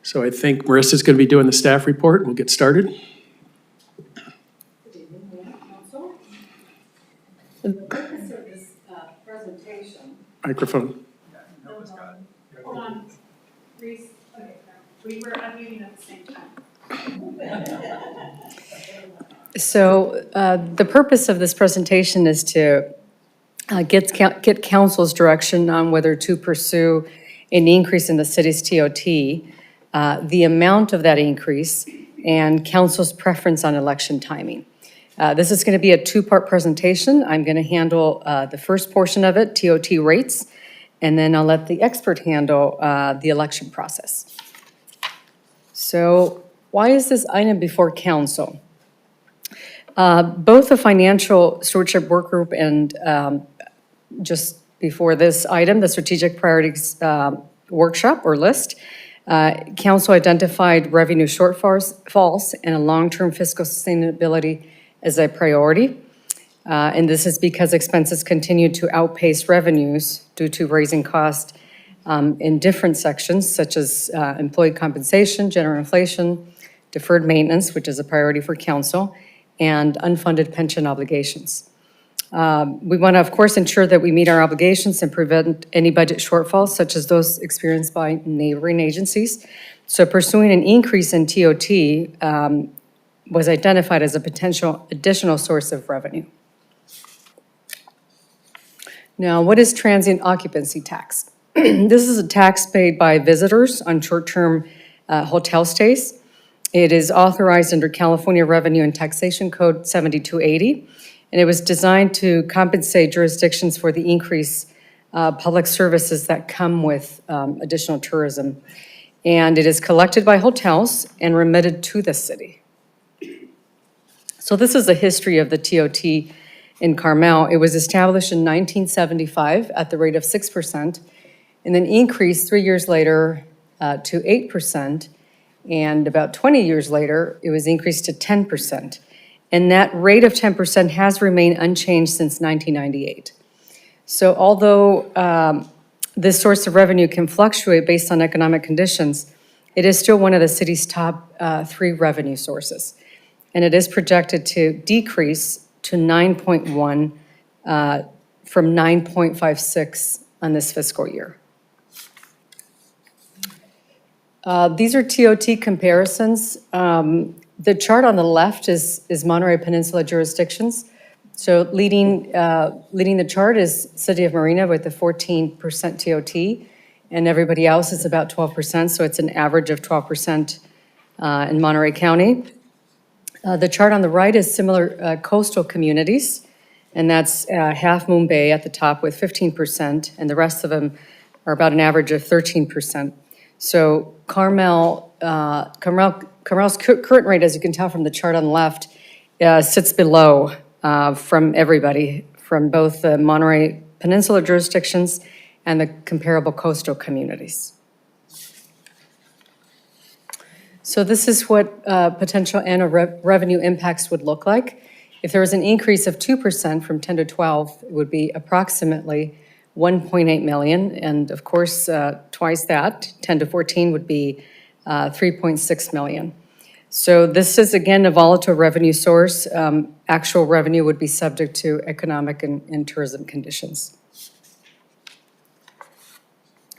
So I think Marissa's going to be doing the staff report. We'll get started. The purpose of this presentation. Microphone. Hold on. Reese, okay, we were unmuting at the same time. So the purpose of this presentation is to get council's direction on whether to pursue an increase in the city's TOT, the amount of that increase, and council's preference on election timing. This is going to be a two-part presentation. I'm going to handle the first portion of it, TOT rates, and then I'll let the expert handle the election process. So why is this item before council? Both the Financial Stewardship Work Group and just before this item, the Strategic Priorities Workshop or List, council identified revenue shortfalls and a long-term fiscal sustainability as a priority. And this is because expenses continue to outpace revenues due to raising costs in different sections, such as employee compensation, general inflation, deferred maintenance, which is a priority for council, and unfunded pension obligations. We want to, of course, ensure that we meet our obligations and prevent any budget shortfalls, such as those experienced by neighboring agencies. So pursuing an increase in TOT was identified as a potential additional source of revenue. Now, what is transient occupancy tax? This is a tax paid by visitors on short-term hotel stays. It is authorized under California Revenue and Taxation Code 7280, and it was designed to compensate jurisdictions for the increased public services that come with additional tourism. And it is collected by hotels and remitted to the city. So this is the history of the TOT in Carmel. It was established in 1975 at the rate of 6%, and then increased 3 years later to 8%. And about 20 years later, it was increased to 10%. And that rate of 10% has remained unchanged since 1998. So although this source of revenue can fluctuate based on economic conditions, it is still one of the city's top 3 revenue sources. And it is projected to decrease to 9.1 from 9.56 on this fiscal year. These are TOT comparisons. The chart on the left is Monterey Peninsula jurisdictions. So leading the chart is City of Marina with the 14% TOT, and everybody else is about 12%, so it's an average of 12% in Monterey County. The chart on the right is similar coastal communities, and that's Half Moon Bay at the top with 15%, and the rest of them are about an average of 13%. So Carmel's current rate, as you can tell from the chart on the left, sits below from everybody, from both the Monterey Peninsula jurisdictions and the comparable coastal communities. So this is what potential annual revenue impacts would look like. If there was an increase of 2% from 10 to 12, it would be approximately 1.8 million, and of course, twice that, 10 to 14 would be 3.6 million. So this is, again, a volatile revenue source. Actual revenue would be subject to economic and tourism conditions.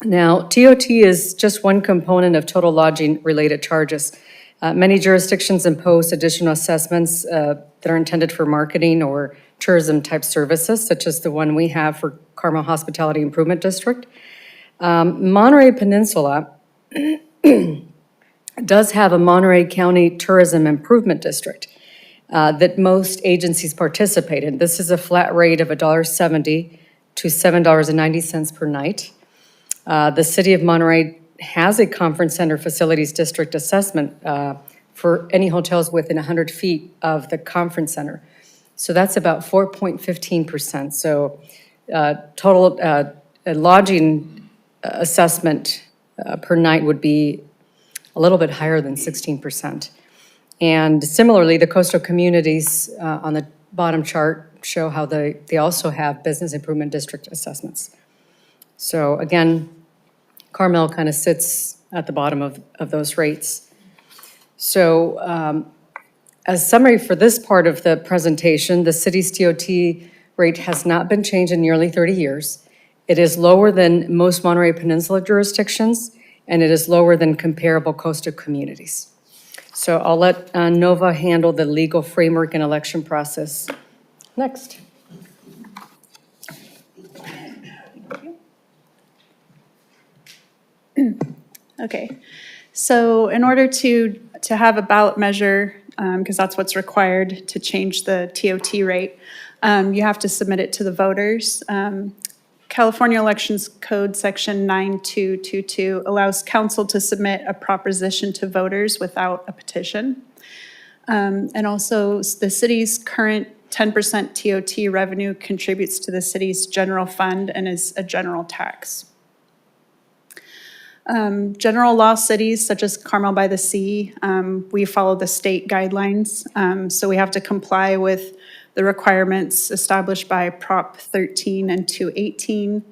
Now, TOT is just one component of total lodging-related charges. Many jurisdictions impose additional assessments that are intended for marketing or tourism-type services, such as the one we have for Carmel Hospitality Improvement District. Monterey Peninsula does have a Monterey County Tourism Improvement District that most agencies participate in. This is a flat rate of $1.70 to $7.90 per night. The City of Monterey has a conference center facilities district assessment for any hotels within 100 feet of the conference center. So that's about 4.15%. So total lodging assessment per night would be a little bit higher than 16%. And similarly, the coastal communities on the bottom chart show how they also have business improvement district assessments. So again, Carmel kind of sits at the bottom of those rates. So as summary for this part of the presentation, the city's TOT rate has not been changed in nearly 30 years. It is lower than most Monterey Peninsula jurisdictions, and it is lower than comparable coastal communities. So I'll let Nova handle the legal framework and election process next. Okay, so in order to have a ballot measure, because that's what's required to change the TOT rate, you have to submit it to the voters. California Elections Code, Section 9222, allows council to submit a proposition to voters without a petition. And also, the city's current 10% TOT revenue contributes to the city's general fund and is a general tax. General law cities such as Carmel-by-the-Sea, we follow the state guidelines. So we have to comply with the requirements established by Prop 13 and 218,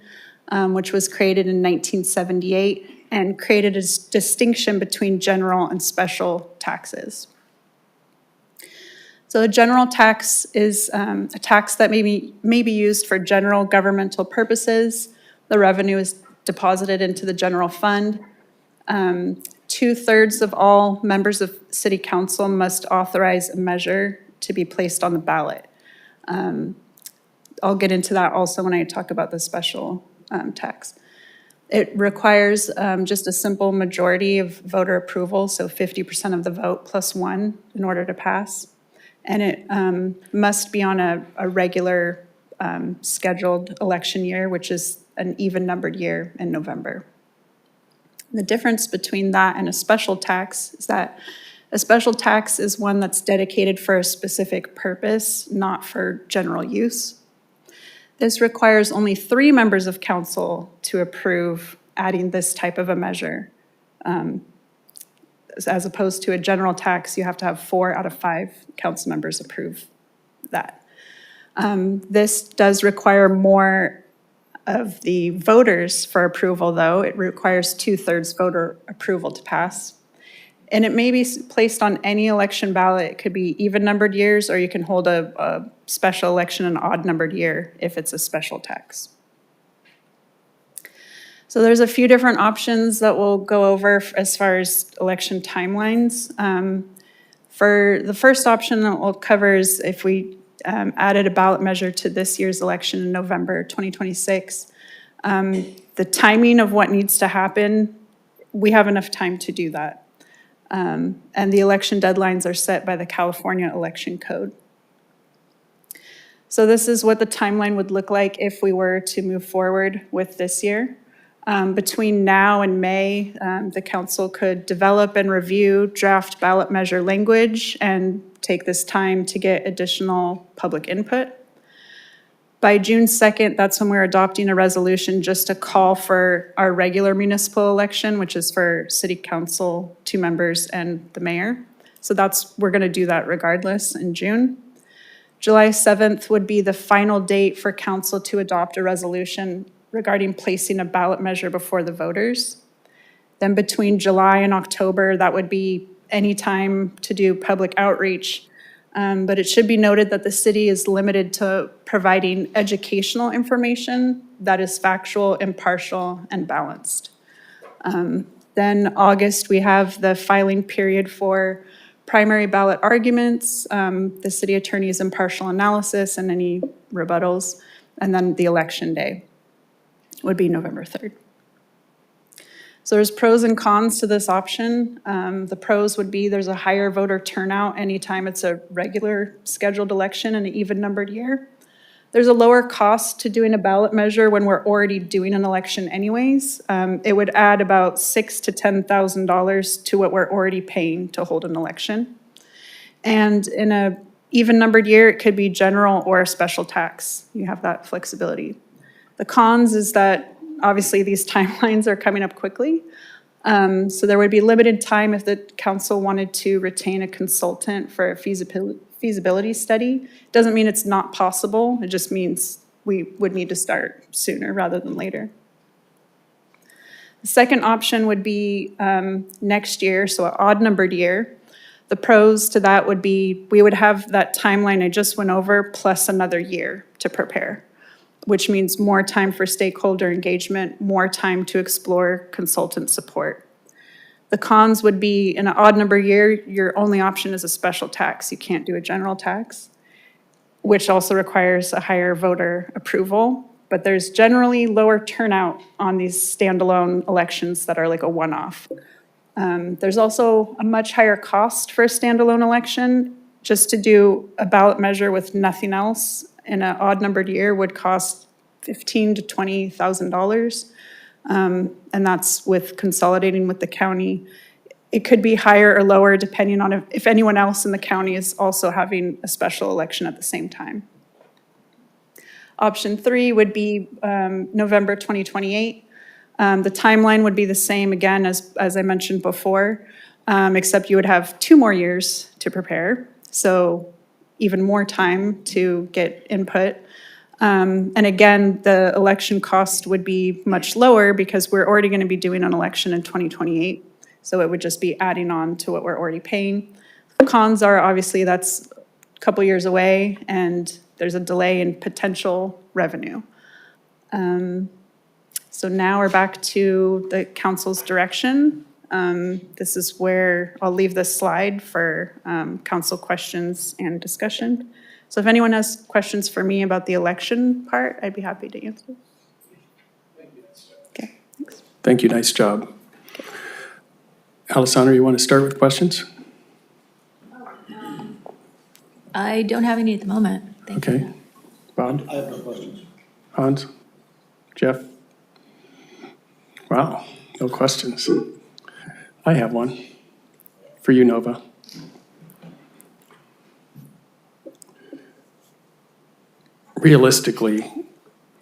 which was created in 1978 and created a distinction between general and special taxes. So a general tax is a tax that may be used for general governmental purposes. The revenue is deposited into the general fund. 2/3 of all members of city council must authorize a measure to be placed on the ballot. I'll get into that also when I talk about the special tax. It requires just a simple majority of voter approval, so 50% of the vote plus one in order to pass. And it must be on a regular scheduled election year, which is an even-numbered year in November. The difference between that and a special tax is that a special tax is one that's dedicated for a specific purpose, not for general use. This requires only 3 members of council to approve adding this type of a measure. As opposed to a general tax, you have to have 4 out of 5 council members approve that. This does require more of the voters for approval, though. It requires 2/3 voter approval to pass. And it may be placed on any election ballot. It could be even-numbered years, or you can hold a special election an odd-numbered year if it's a special tax. So there's a few different options that we'll go over as far as election timelines. For the first option that we'll cover is if we added a ballot measure to this year's election in November 2026. The timing of what needs to happen, we have enough time to do that. And the election deadlines are set by the California Election Code. So this is what the timeline would look like if we were to move forward with this year. Between now and May, the council could develop and review draft ballot measure language and take this time to get additional public input. By June 2nd, that's when we're adopting a resolution just to call for our regular municipal election, which is for city council, 2 members, and the mayor. So we're gonna do that regardless in June. July 7th would be the final date for council to adopt a resolution regarding placing a ballot measure before the voters. Then between July and October, that would be any time to do public outreach. But it should be noted that the city is limited to providing educational information that is factual, impartial, and balanced. Then August, we have the filing period for primary ballot arguments, the city attorney's impartial analysis, and any rebuttals, and then the election day would be November 3rd. So there's pros and cons to this option. The pros would be there's a higher voter turnout anytime it's a regular scheduled election in an even-numbered year. There's a lower cost to doing a ballot measure when we're already doing an election anyways. It would add about $6,000 to $10,000 to what we're already paying to hold an election. And in a even-numbered year, it could be general or a special tax. You have that flexibility. The cons is that obviously these timelines are coming up quickly. So there would be limited time if the council wanted to retain a consultant for a feasibility study. Doesn't mean it's not possible. It just means we would need to start sooner rather than later. The second option would be next year, so an odd-numbered year. The pros to that would be we would have that timeline I just went over plus another year to prepare, which means more time for stakeholder engagement, more time to explore consultant support. The cons would be in an odd number year, your only option is a special tax. You can't do a general tax, which also requires a higher voter approval. But there's generally lower turnout on these standalone elections that are like a one-off. There's also a much higher cost for a standalone election. Just to do a ballot measure with nothing else in an odd numbered year would cost $15,000 to $20,000. And that's with consolidating with the county. It could be higher or lower depending on if anyone else in the county is also having a special election at the same time. Option 3 would be November 2028. The timeline would be the same again as I mentioned before, except you would have 2 more years to prepare. So even more time to get input. And again, the election cost would be much lower because we're already going to be doing an election in 2028. So it would just be adding on to what we're already paying. The cons are obviously that's a couple years away and there's a delay in potential revenue. So now we're back to the council's direction. This is where I'll leave this slide for council questions and discussion. So if anyone has questions for me about the election part, I'd be happy to answer. Okay, thanks. Thank you, nice job. Alessandra, you want to start with questions? I don't have any at the moment. Thank you. Okay. Bob? I have no questions. Hans? Jeff? Wow, no questions. I have one for you, Nova. Realistically,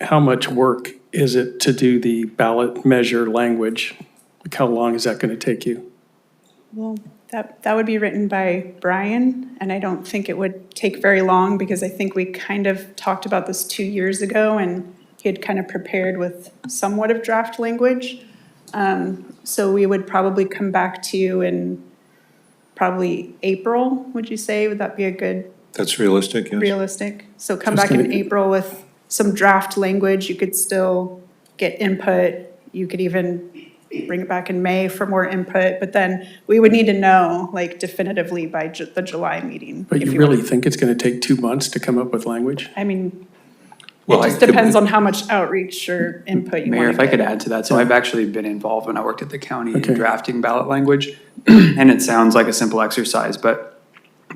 how much work is it to do the ballot measure language? Like how long is that going to take you? Well, that would be written by Brian, and I don't think it would take very long because I think we kind of talked about this 2 years ago and he had kind of prepared with somewhat of draft language. So we would probably come back to you in probably April, would you say? Would that be a good? That's realistic, yes. Realistic. So come back in April with some draft language. You could still get input. You could even bring it back in May for more input, but then we would need to know like definitively by the July meeting. But you really think it's going to take 2 months to come up with language? I mean, Well, it just depends on how much outreach or input you want. Mayor, if I could add to that, so I've actually been involved when I worked at the county in drafting ballot language, and it sounds like a simple exercise, but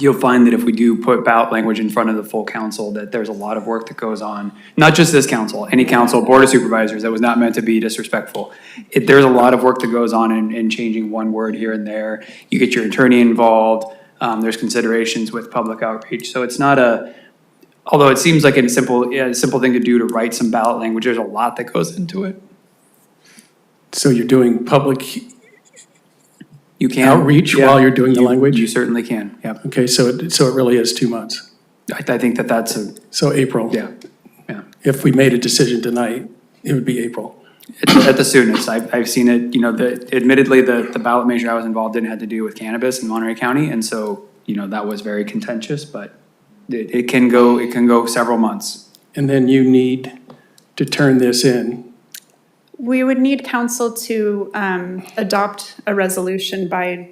you'll find that if we do put ballot language in front of the full council, that there's a lot of work that goes on. Not just this council, any council, board of supervisors, that was not meant to be disrespectful. There's a lot of work that goes on in changing one word here and there. You get your attorney involved, there's considerations with public outreach, so it's not although it seems like a simple thing to do to write some ballot language, there's a lot that goes into it. So you're doing public You can. outreach while you're doing the language? You certainly can, yeah. Okay, so it really is 2 months. I think that's So April. yeah. If we made a decision tonight, it would be April. At the soonest. I've seen it, admittedly, the ballot measure I was involved in had to do with cannabis in Monterey County, and so, that was very contentious, but it can go several months. And then you need to turn this in. We would need council to adopt a resolution by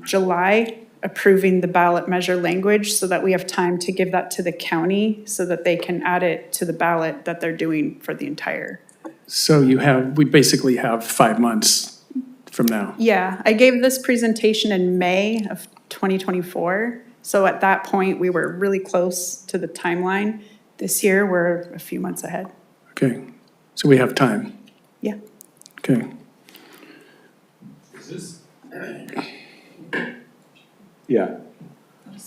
July approving the ballot measure language so that we have time to give that to the county so that they can add it to the ballot that they're doing for the entire. So we basically have 5 months from now. Yeah, I gave this presentation in May of 2024. So at that point, we were really close to the timeline. This year, we're a few months ahead. Okay, so we have time. Yeah. Okay. Yeah.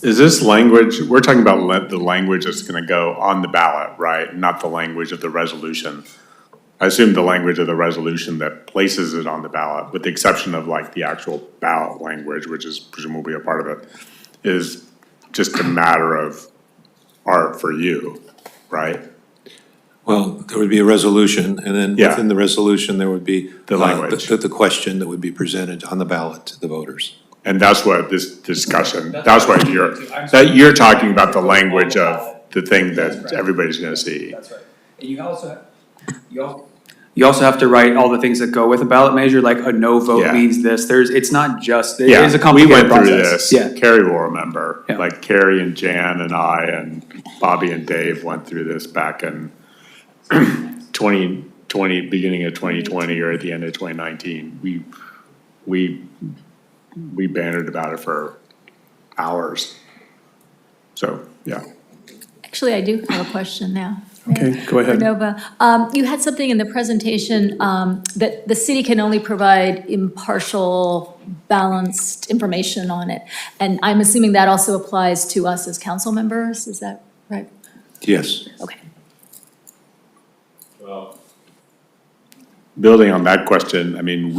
Is this language, we're talking about the language that's going to go on the ballot, right? Not the language of the resolution. I assume the language of the resolution that places it on the ballot, with the exception of like the actual ballot language, which is presumably a part of it, is just a matter of art for you, right? Well, there would be a resolution, and then Yeah. within the resolution, there would be The language. the question that would be presented on the ballot to the voters. And that's what this discussion, that's what you're talking about, the language of the thing that everybody's gonna see. That's right. And you also, You also have to write all the things that go with a ballot measure, like a no vote Yeah. means this. It's not just, it Yeah, is a complicated process. we went through this. Yeah. Carrie will remember. Yeah. Like Carrie and Jan and I and Bobby and Dave went through this back in 2020, beginning of 2020 or at the end of 2019. We bantered about it for hours. So, yeah. Actually, I do have a question now. Okay, go ahead. Nova, you had something in the presentation that the city can only provide impartial, balanced information on it. And I'm assuming that also applies to us as council members, is that right? Yes. Okay. Well, building on that question, I mean,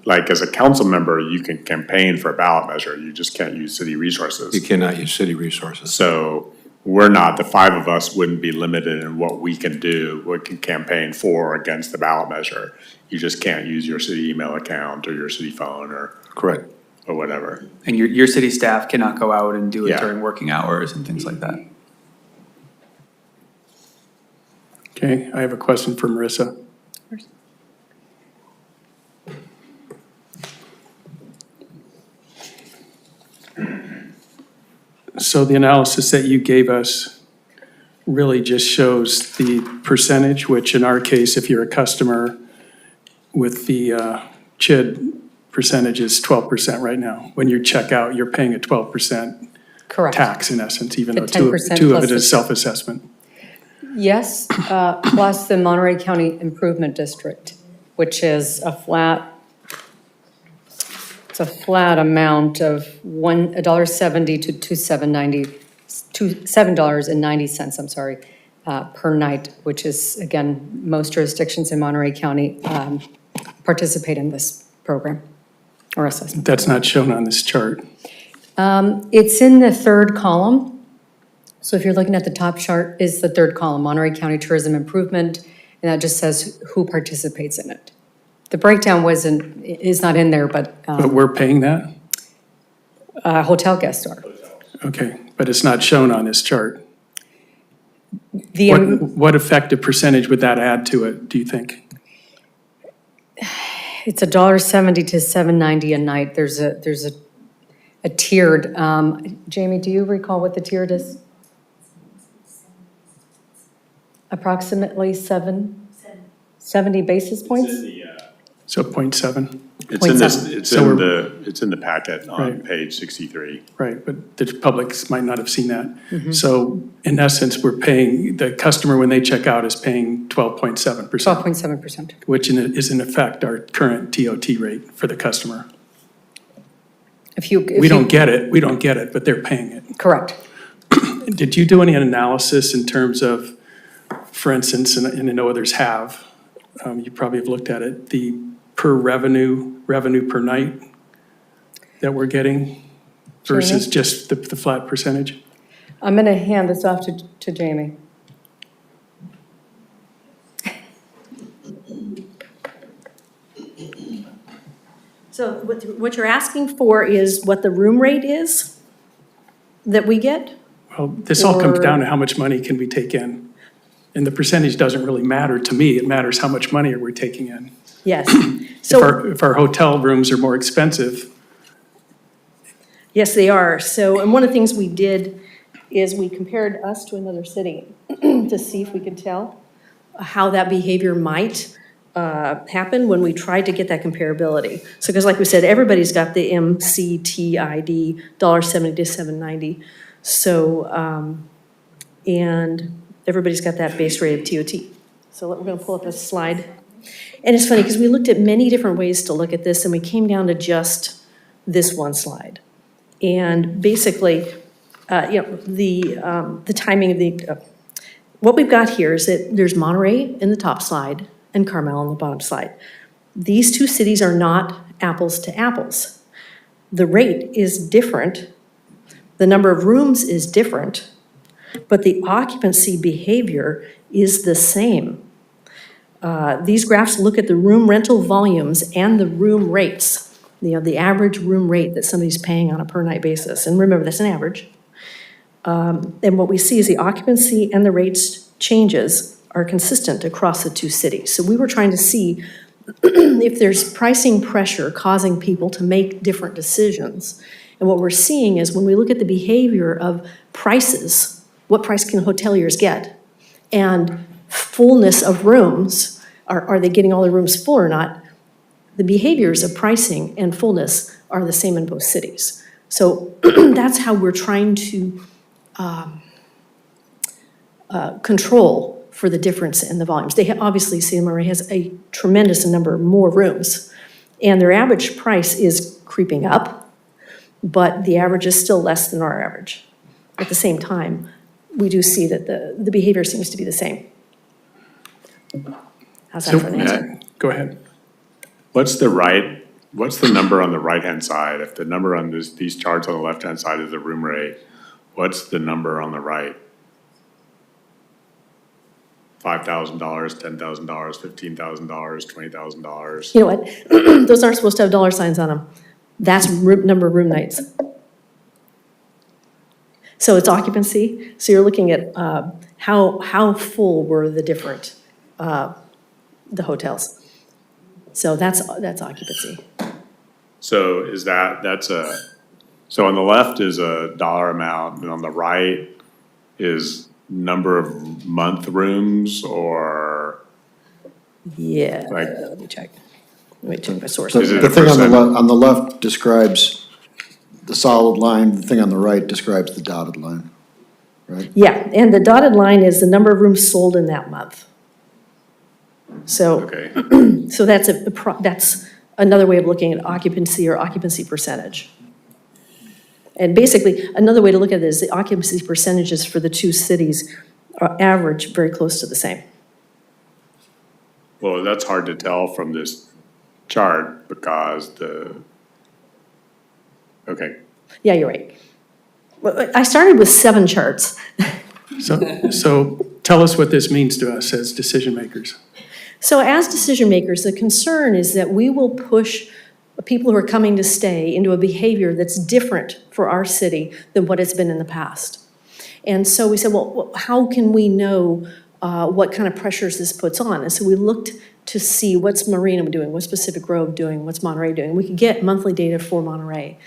like as a council member, you can campaign for a ballot measure. You just can't use city resources. You cannot use city resources. So we're not, the five of us wouldn't be limited in what we can do, we can campaign for or against the ballot measure. You just can't use your city email account or your city phone or. Correct. Or whatever. And your city staff cannot go out and do it Yeah. during working hours and things like that. Okay, I have a question for Marissa. So the analysis that you gave us really just shows the percentage, which in our case, if you're a customer with the CHID percentage is 12% right now. When you check out, you're paying a 12% Correct. tax in essence, even The though two 10% of it plus is the- self-assessment. Yes, plus the Monterey County Improvement District, which is a flat amount of $1.70 to $7.90, I'm sorry, per night, which is, again, most jurisdictions in Monterey County participate in this program or assessment. That's not shown on this chart. It's in the third column. So if you're looking at the top chart, is the third column, Monterey County Tourism Improvement, and that just says who participates in it. The breakdown is not in there, but But we're paying that? hotel guests are. Okay, but it's not shown on this chart. The, What effective percentage would that add to it, do you think? it's $1.70 to $7.90 a night. There's a tiered, Jamie, do you recall what the tiered is? Approximately 70 basis points? So 0.7? It's in this, 0.7. So it's in the packet on Right. page 63. Right, but the public might not have seen that. So in essence, we're paying, the customer, when they check out, is paying 12.7%, 12.7%. which is in effect our current TOT rate for the customer. We don't get it, but they're paying it. Correct. Did you do any analysis in terms of, for instance, and I know others have, you probably have looked at it, the per revenue per night that we're getting versus just the flat percentage? I'm going to hand this off to Jamie. So what you're asking for is what the room rate is that we get? Well, this all comes Or- down to how much money can we take in? And the percentage doesn't really matter to me, it matters how much money are we taking in. Yes. If So, if our hotel rooms are more expensive, yes, they are. So, and one of the things we did is we compared us to another city to see if we could tell how that behavior might happen when we tried to get that comparability. So, because like we said, everybody's got the MCTID, $1.70 to $7.90. So, and everybody's got that base rate of TOT. So we're going to pull up a slide. And it's funny because we looked at many different ways to look at this and we came down to just this one slide. And basically, the timing of the, what we've got here is that there's Monterey in the top slide and Carmel on the bottom slide. These two cities are not apples to apples. The rate is different. The number of rooms is different, but the occupancy behavior is the same. These graphs look at the room rental volumes and the room rates, the average room rate that somebody's paying on a per night basis. And remember, that's an average. And what we see is the occupancy and the rates changes are consistent across the two cities. So we were trying to see if there's pricing pressure causing people to make different decisions. And what we're seeing is when we look at the behavior of prices, what price can hoteliers get? And fullness of rooms, are they getting all the rooms full or not? The behaviors of pricing and fullness are the same in both cities. So that's how we're trying to control for the difference in the volumes. They obviously, CMRA has a tremendous number more rooms, and their average price is creeping up, but the average is still less than our average. At the same time, we do see that the behavior seems to be the same. How's that for an answer? Go ahead. What's the number on the right-hand side? If the number on these charts on the left-hand side is the room rate, what's the number on the right? $5,000, $10,000, $15,000, $20,000. You know what? Those aren't supposed to have dollar signs on them. That's number of room nights. So it's occupancy. So you're looking at how full were the different the hotels. So that's occupancy. So is so on the left is a dollar amount, and on the right is number of month rooms, or? Yeah, Like, let me check my source. So the thing on the left describes the solid line, the thing on the right describes the dotted line, right? Yeah, and the dotted line is the number of rooms sold in that month. So, okay. So that's another way of looking at occupancy or occupancy percentage. And basically, another way to look at it is the occupancy percentages for the two cities are average very close to the same. Well, that's hard to tell from this chart because okay. Yeah, you're right. Well, I started with 7 charts. So tell us what this means to us as decision makers. So as decision makers, the concern is that we will push people who are coming to stay into a behavior that's different for our city than what it's been in the past. And so we said, well, how can we know what kind of pressures this puts on? And so we looked to see what's Marina doing, what's Pacific Grove doing, what's Monterey doing. We could get monthly data for Monterey.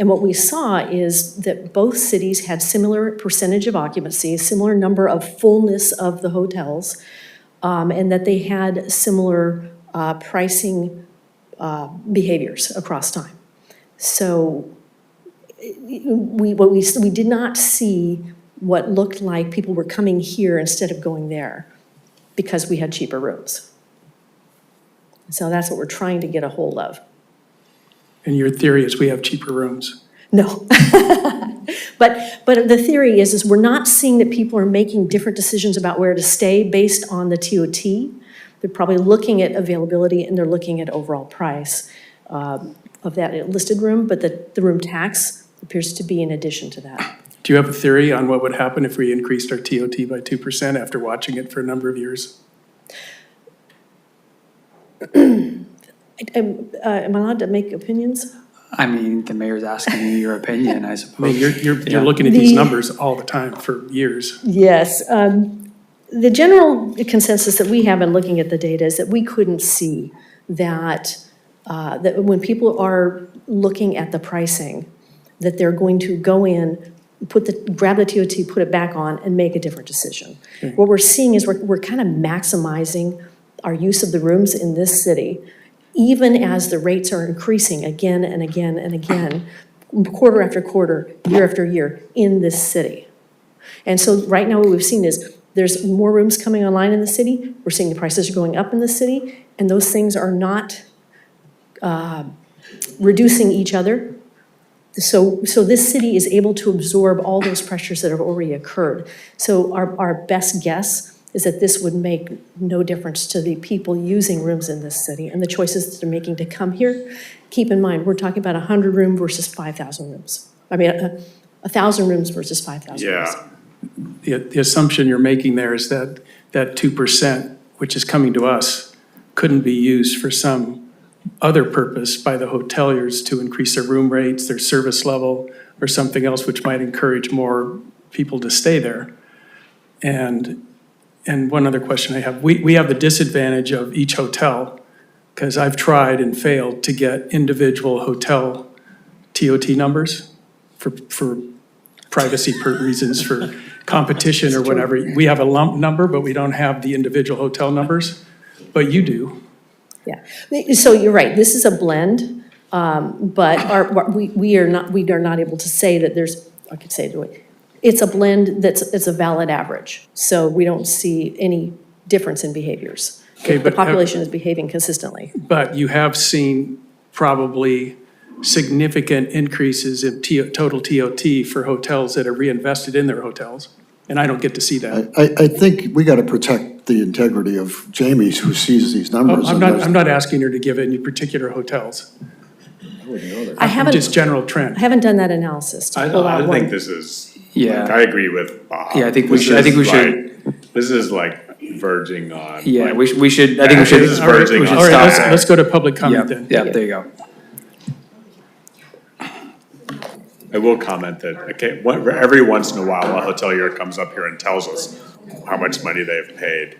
And what we saw is that both cities had similar percentage of occupancy, similar number of fullness of the hotels, and that they had similar pricing behaviors across time. So we did not see what looked like people were coming here instead of going there because we had cheaper rooms. So that's what we're trying to get a hold of. And your theory is we have cheaper rooms. No. But the theory is we're not seeing that people are making different decisions about where to stay based on the TOT. They're probably looking at availability and they're looking at overall price of that listed room, but the room tax appears to be in addition to that. Do you have a theory on what would happen if we increased our TOT by 2% after watching it for a number of years? Am I allowed to make opinions? I mean, the mayor's asking you your opinion, I suppose. I mean, you're looking at these numbers all the time for years. Yes. The general consensus that we have in looking at the data is that we couldn't see that, that when people are looking at the pricing, that they're going to go in, grab the TOT, put it back on, and make a different decision. Okay. What we're seeing is we're kind of maximizing our use of the rooms in this city, even as the rates are increasing again and again and again, quarter after quarter, year after year in this city. And so right now what we've seen is there's more rooms coming online in the city. We're seeing the prices are going up in the city, and those things are not reducing each other. So this city is able to absorb all those pressures that have already occurred. So our best guess is that this would make no difference to the people using rooms in this city and the choices that they're making to come here. Keep in mind, we're talking about 100 room versus 5,000 rooms. I mean, 1,000 rooms versus 5,000 rooms. The assumption you're making there is that 2%, which is coming to us, couldn't be used for some other purpose by the hoteliers to increase their room rates, their service level, or something else which might encourage more people to stay there. And And one other question I have, we have the disadvantage of each hotel, because I've tried and failed to get individual hotel TOT numbers for privacy reasons, for competition or whatever. We have a lump number, but we don't have the individual hotel numbers, but you do. Yeah, so you're right, this is a blend, but we are not able to say that there's, I could say it away. It's a blend it's a valid average, so we don't see any difference in behaviors. Okay, The population is behaving consistently. But you have seen probably significant increases in total TOT for hotels that are reinvested in their hotels, and I don't get to see that. I think we got to protect the integrity of Jamie, who sees these numbers. I'm not asking her to give any particular hotels. I haven't. Just general trend. I haven't done that analysis to pull out I one. think this is, Yeah. like, I agree with Bob. Yeah, I think we should. This is like verging on. Yeah, like, we should, I think we should. This is verging on. All right, let's go to public comment then. Yeah, there you go. I will comment that, okay, every once in a while, a hotelier comes up here and tells us how much money they've paid.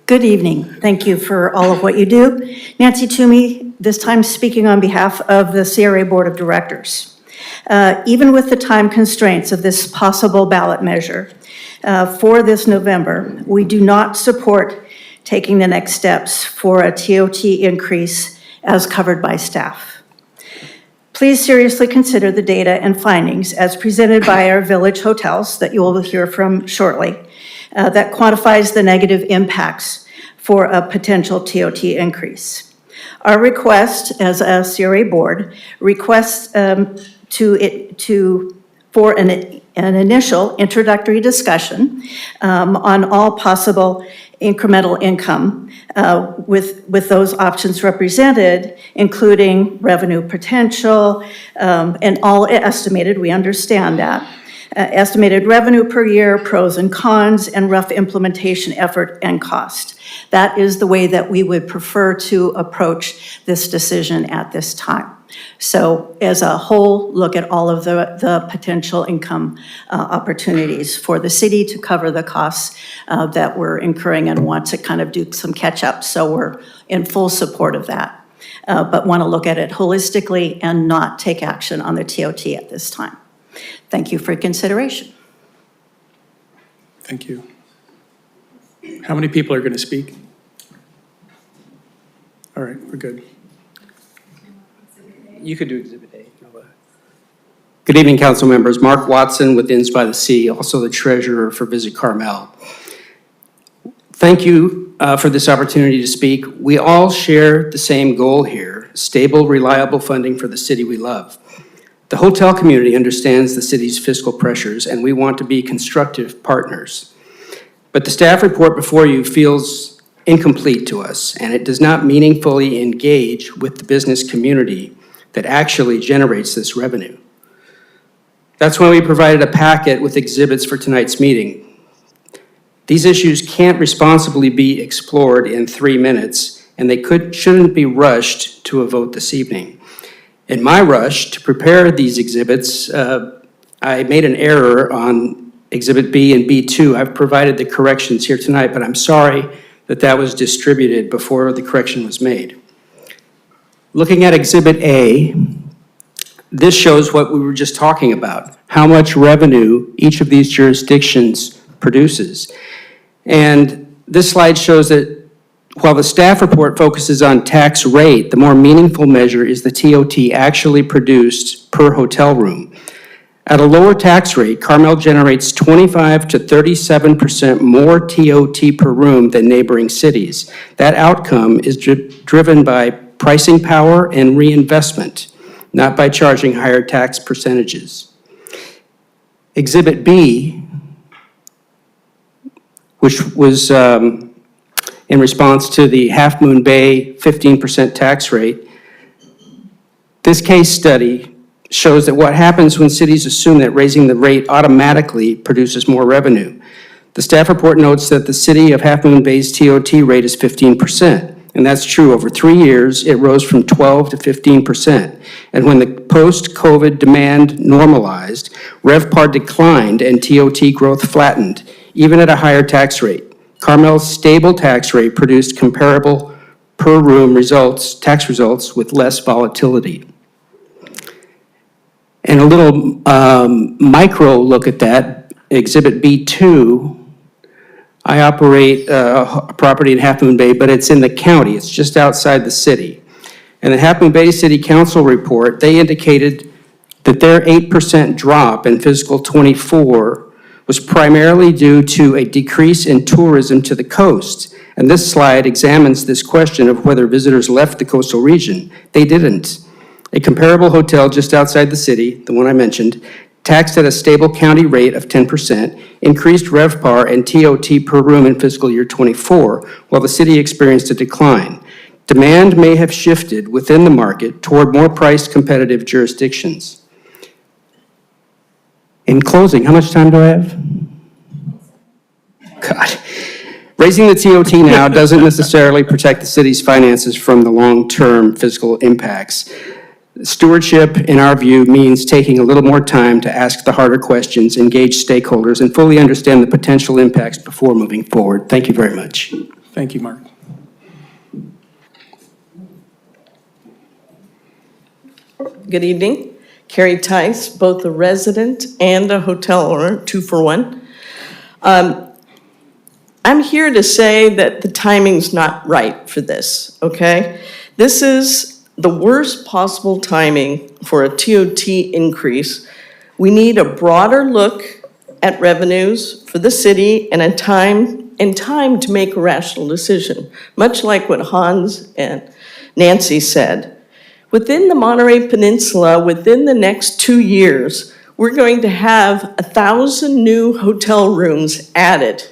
Good evening. Thank you for all of what you do. Nancy Toomey, this time speaking on behalf of the CRA Board of Directors. Even with the time constraints of this possible ballot measure for this November, we do not support taking the next steps for a TOT increase as covered by staff. Please seriously consider the data and findings as presented by our village hotels that you will hear from shortly that quantifies the negative impacts for a potential TOT increase. Our request as a CRA board requests for an initial introductory discussion on all possible incremental income with those options represented, including revenue potential and all estimated, we understand that. Estimated revenue per year, pros and cons, and rough implementation effort and cost. That is the way that we would prefer to approach this decision at this time. So as a whole, look at all of the potential income opportunities for the city to cover the costs that we're incurring and want to kind of do some catch up. So we're in full support of that, but want to look at it holistically and not take action on the TOT at this time. Thank you for your consideration. Thank you. How many people are going to speak? All right, we're good. You could do Exhibit A. Good evening, council members. Mark Watson with Inns by the Sea, also the treasurer for Visit Carmel. Thank you for this opportunity to speak. We all share the same goal here, stable, reliable funding for the city we love. The hotel community understands the city's fiscal pressures, and we want to be constructive partners. But the staff report before you feels incomplete to us, and it does not meaningfully engage with the business community that actually generates this revenue. That's why we provided a packet with exhibits for tonight's meeting. These issues can't responsibly be explored in 3 minutes, and they shouldn't be rushed to a vote this evening. In my rush to prepare these exhibits, I made an error on Exhibit B and B2. I've provided the corrections here tonight, but I'm sorry that was distributed before the correction was made. Looking at Exhibit A, this shows what we were just talking about, how much revenue each of these jurisdictions produces. And this slide shows that while the staff report focuses on tax rate, the more meaningful measure is the TOT actually produced per hotel room. At a lower tax rate, Carmel generates 25 to 37% more TOT per room than neighboring cities. That outcome is driven by pricing power and reinvestment, not by charging higher tax percentages. Exhibit B, which was in response to the Half Moon Bay 15% tax rate. This case study shows that what happens when cities assume that raising the rate automatically produces more revenue. The staff report notes that the city of Half Moon Bay's TOT rate is 15%, and that's true. Over 3 years, it rose from 12 to 15%. And when the post-COVID demand normalized, RevPAR declined and TOT growth flattened. even at a higher tax rate. Carmel's stable tax rate produced comparable per-room tax results with less volatility. And a little micro look at that, Exhibit B2, I operate a property in Half Moon Bay, but it's in the county. It's just outside the city. And the Half Moon Bay City Council report, they indicated that their 8% drop in fiscal '24 was primarily due to a decrease in tourism to the coast. And this slide examines this question of whether visitors left the coastal region. They didn't. A comparable hotel just outside the city, the one I mentioned, taxed at a stable county rate of 10%, increased RevPAR and TOT per room in fiscal year '24, while the city experienced a decline. Demand may have shifted within the market toward more price-competitive jurisdictions. In closing, how much time do I have? God. Raising the TOT now doesn't necessarily protect the city's finances from the long-term fiscal impacts. Stewardship, in our view, means taking a little more time to ask the harder questions, engage stakeholders, and fully understand the potential impacts before moving forward. Thank you very much. Thank you, Mark. Good evening. Carrie Tice, both a resident and a hotel owner, 2 for 1. I'm here to say that the timing's not right for this, okay? This is the worst possible timing for a TOT increase. We need a broader look at revenues for the city and time to make a rational decision, much like what Hans and Nancy said. Within the Monterey Peninsula, within the next 2 years, we're going to have 1,000 new hotel rooms added.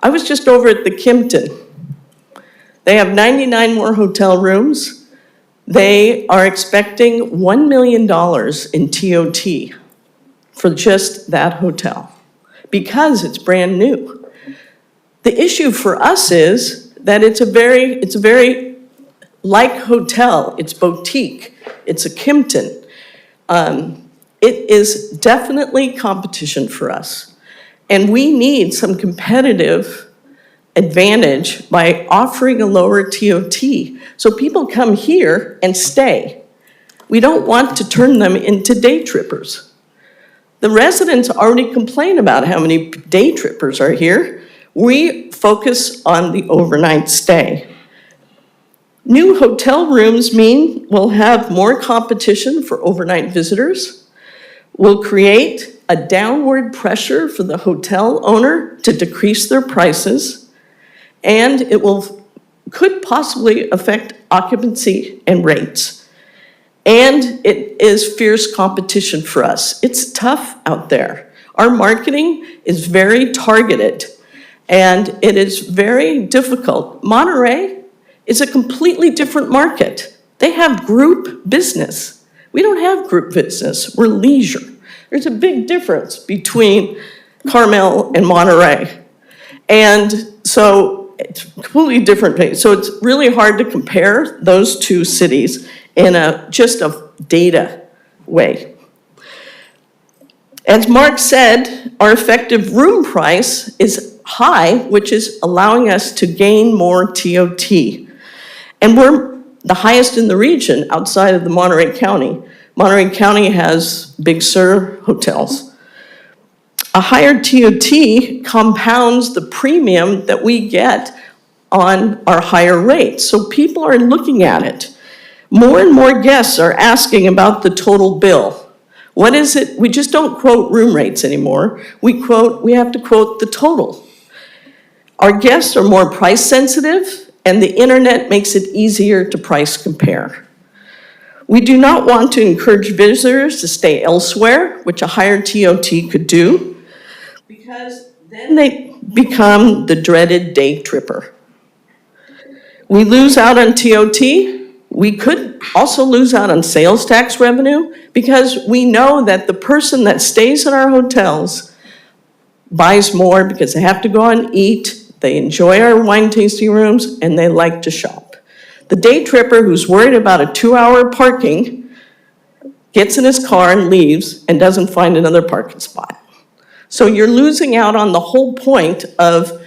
I was just over at the Kimpton. They have 99 more hotel rooms. They are expecting $1 million in TOT for just that hotel because it's brand new. The issue for us is that it's a very like hotel, it's boutique, it's a Kimpton. It is definitely competition for us. And we need some competitive advantage by offering a lower TOT so people come here and stay. We don't want to turn them into day trippers. The residents already complain about how many day trippers are here. We focus on the overnight stay. New hotel rooms mean we'll have more competition for overnight visitors. We'll create a downward pressure for the hotel owner to decrease their prices, and it could possibly affect occupancy and rates. And it is fierce competition for us. It's tough out there. Our marketing is very targeted, and it is very difficult. Monterey is a completely different market. They have group business. We don't have group business, we're leisure. There's a big difference between Carmel and Monterey. And so it's completely different. So it's really hard to compare those two cities in just a data way. As Mark said, our effective room price is high, which is allowing us to gain more TOT. And we're the highest in the region outside of the Monterey County. Monterey County has Big Sur hotels. A higher TOT compounds the premium that we get on our higher rates. So people are looking at it. More and more guests are asking about the total bill. What is it? We just don't quote room rates anymore. We have to quote the total. Our guests are more price sensitive, and the internet makes it easier to price compare. We do not want to encourage visitors to stay elsewhere, which a higher TOT could do, because then they become the dreaded day tripper. We lose out on TOT. We could also lose out on sales tax revenue because we know that the person that stays in our hotels buys more because they have to go out and eat, they enjoy our wine tasting rooms, and they like to shop. The day tripper who's worried about a 2-hour parking gets in his car and leaves and doesn't find another parking spot. So you're losing out on the whole point of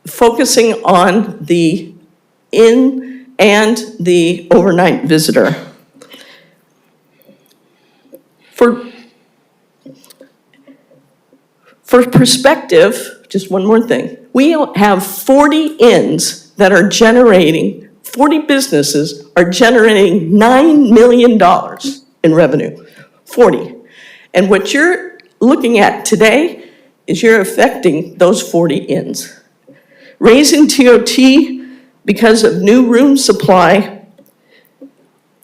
focusing on the inn and the overnight visitor. For perspective, just one more thing. We have 40 inns that are generating, 40 businesses are generating $9 million in revenue. 40. And what you're looking at today is you're affecting those 40 inns. Raising TOT because of new room supply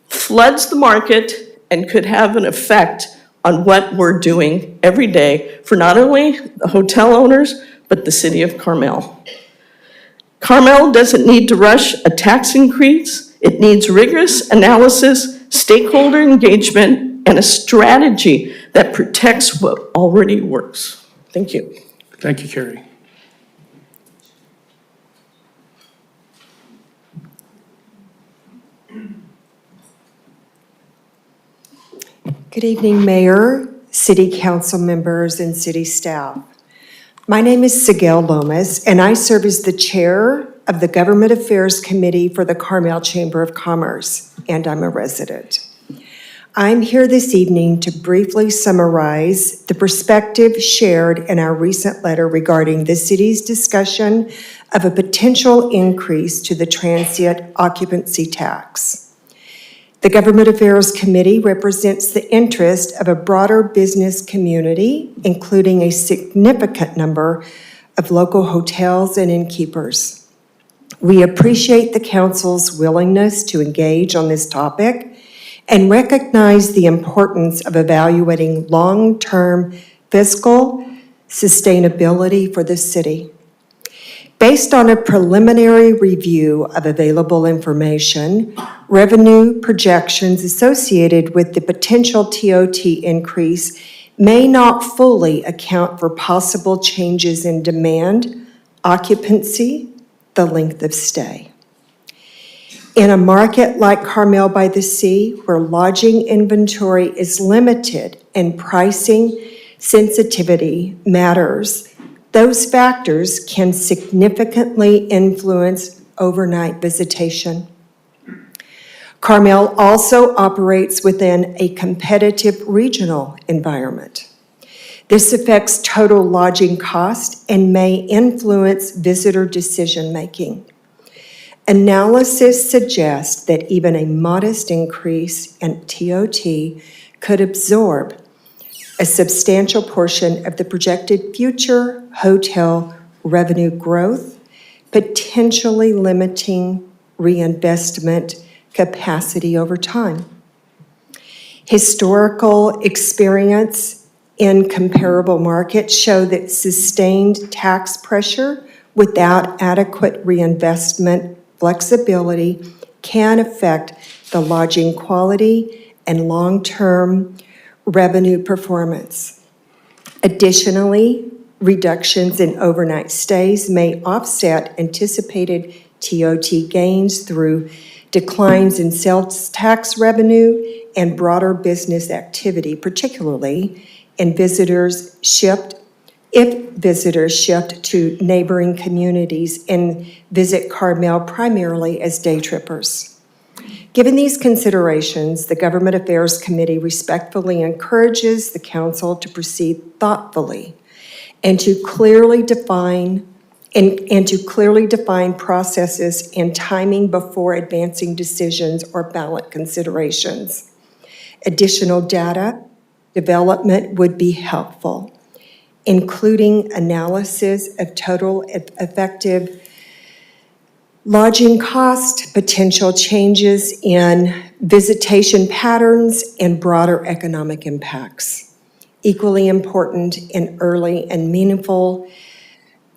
floods the market and could have an effect on what we're doing every day for not only the hotel owners, but the city of Carmel. Carmel doesn't need to rush a tax increase. It needs rigorous analysis, stakeholder engagement, and a strategy that protects what already works. Thank you. Thank you, Carrie. Good evening, Mayor, City Council members, and City staff. My name is Sigel Lomas, and I serve as the Chair of the Government Affairs Committee for the Carmel Chamber of Commerce, and I'm a resident. I'm here this evening to briefly summarize the perspective shared in our recent letter regarding the city's discussion of a potential increase to the transient occupancy tax. The Government Affairs Committee represents the interest of a broader business community, including a significant number of local hotels and innkeepers. We appreciate the Council's willingness to engage on this topic and recognize the importance of evaluating long-term fiscal sustainability for the city. Based on a preliminary review of available information, revenue projections associated with the potential TOT increase may not fully account for possible changes in demand, occupancy, the length of stay. In a market like Carmel-by-the-Sea, where lodging inventory is limited and pricing sensitivity matters, those factors can significantly influence overnight visitation. Carmel also operates within a competitive regional environment. This affects total lodging cost and may influence visitor decision-making. Analysis suggests that even a modest increase in TOT could absorb a substantial portion of the projected future hotel revenue growth, potentially limiting reinvestment capacity over time. Historical experience in comparable markets show that sustained tax pressure without adequate reinvestment flexibility can affect the lodging quality and long-term revenue performance. Additionally, reductions in overnight stays may offset anticipated TOT gains through declines in sales tax revenue and broader business activity, particularly if visitors shift to neighboring communities and visit Carmel primarily as day trippers. Given these considerations, the Government Affairs Committee respectfully encourages the Council to proceed thoughtfully and to clearly define processes and timing before advancing decisions or ballot considerations. Additional data development would be helpful, including analysis of total effective lodging cost, potential changes in visitation patterns, and broader economic impacts. Equally important in early and meaningful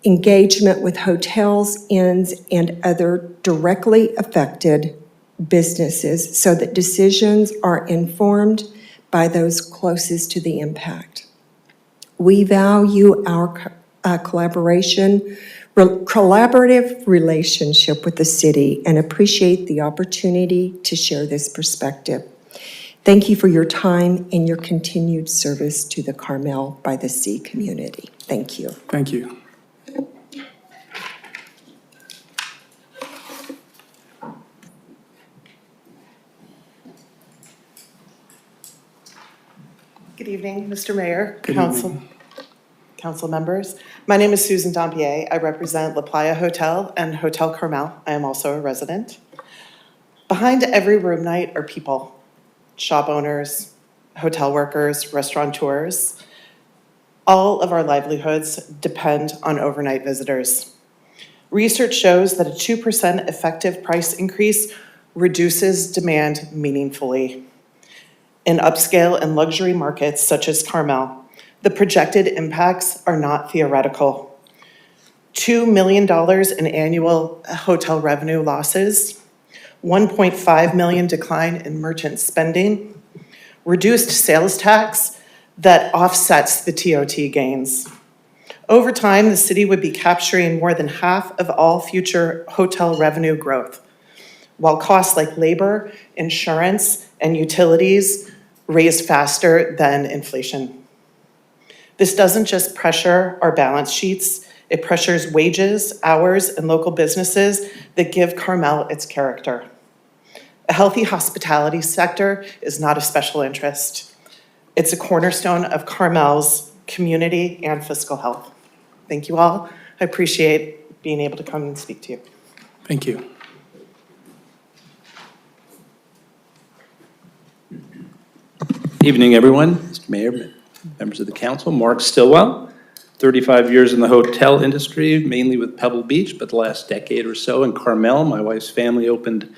engagement with hotels, inns, and other directly affected businesses so that decisions are informed by those closest to the impact. We value our collaborative relationship with the city and appreciate the opportunity to share this perspective. Thank you for your time and your continued service to the Carmel-by-the-Sea community. Thank you. Thank you. Good evening, Mr. Mayor, Good council members. My name is Susan Dompier. I represent La Playa Hotel and Hotel Carmel. I am also a resident. Behind every room night are people, shop owners, hotel workers, restaurateurs. All of our livelihoods depend on overnight visitors. Research shows that a 2% effective price increase reduces demand meaningfully. In upscale and luxury markets such as Carmel, the projected impacts are not theoretical. $2 million in annual hotel revenue losses, $1.5 million decline in merchant spending, reduced sales tax that offsets the TOT gains. Over time, the city would be capturing more than half of all future hotel revenue growth, while costs like labor, insurance, and utilities raise faster than inflation. This doesn't just pressure our balance sheets, it pressures wages, hours, and local businesses that give Carmel its character. A healthy hospitality sector is not a special interest. It's a cornerstone of Carmel's community and fiscal health. Thank you all. I appreciate being able to come and speak to you. Thank you. Evening, everyone. Mr. Mayor, members of the council, Mark Stillwell, 35 years in the hotel industry, mainly with Pebble Beach, but the last decade or so in Carmel. My wife's family opened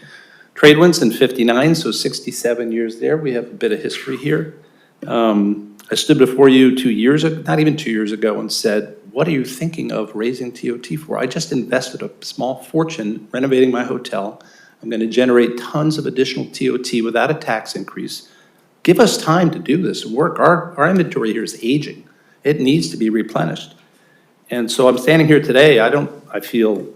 Tradewinds in '59, so 67 years there. We have a bit of history here. I stood before you 2 years ago, not even 2 years ago, and said, what are you thinking of raising TOT for? I just invested a small fortune renovating my hotel. I'm going to generate tons of additional TOT without a tax increase. Give us time to do this work. Our inventory here is aging. It needs to be replenished. And so I'm standing here today, I feel,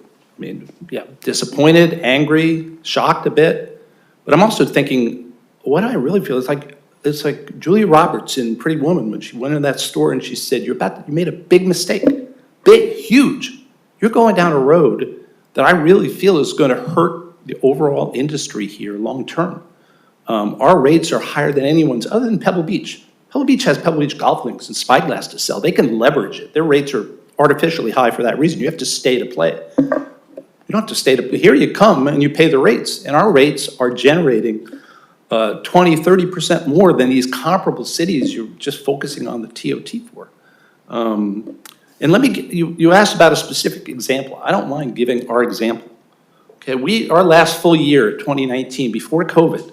disappointed, angry, shocked a bit, but I'm also thinking, what I really feel is it's like Julia Roberts in Pretty Woman when she went in that store and she said, you made a big mistake, big, huge. You're going down a road that I really feel is going to hurt the overall industry here long term. Our rates are higher than anyone's other than Pebble Beach. Pebble Beach has Pebble Beach golf links and Spyglass to sell. They can leverage it. Their rates are artificially high for that reason. You have to stay to play it. You don't have to stay to, here you come and you pay the rates. And our rates are generating 20-30% more than these comparable cities you're just focusing on the TOT for. And let me get, you asked about a specific example. I don't mind giving our example. Okay, our last full year, 2019, before COVID,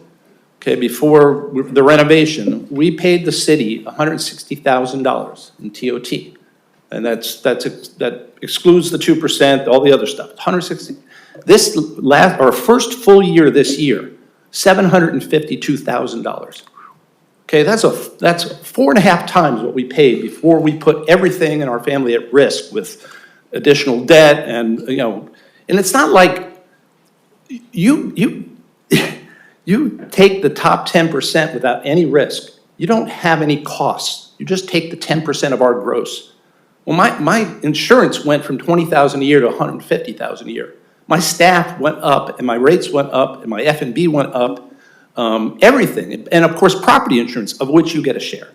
before the renovation, we paid the city $160,000 in TOT. And that excludes the 2%, all the other stuff, 160. Our first full year this year, $752,000. Okay, that's 4.5 times what we paid before we put everything in our family at risk with additional debt and it's not like you take the top 10% without any risk. You don't have any costs. You just take the 10% of our gross. Well, my insurance went from $20,000 a year to $150,000 a year. My staff went up, and my rates went up, and my F&B went up. Everything, and of course, property insurance, of which you get a share,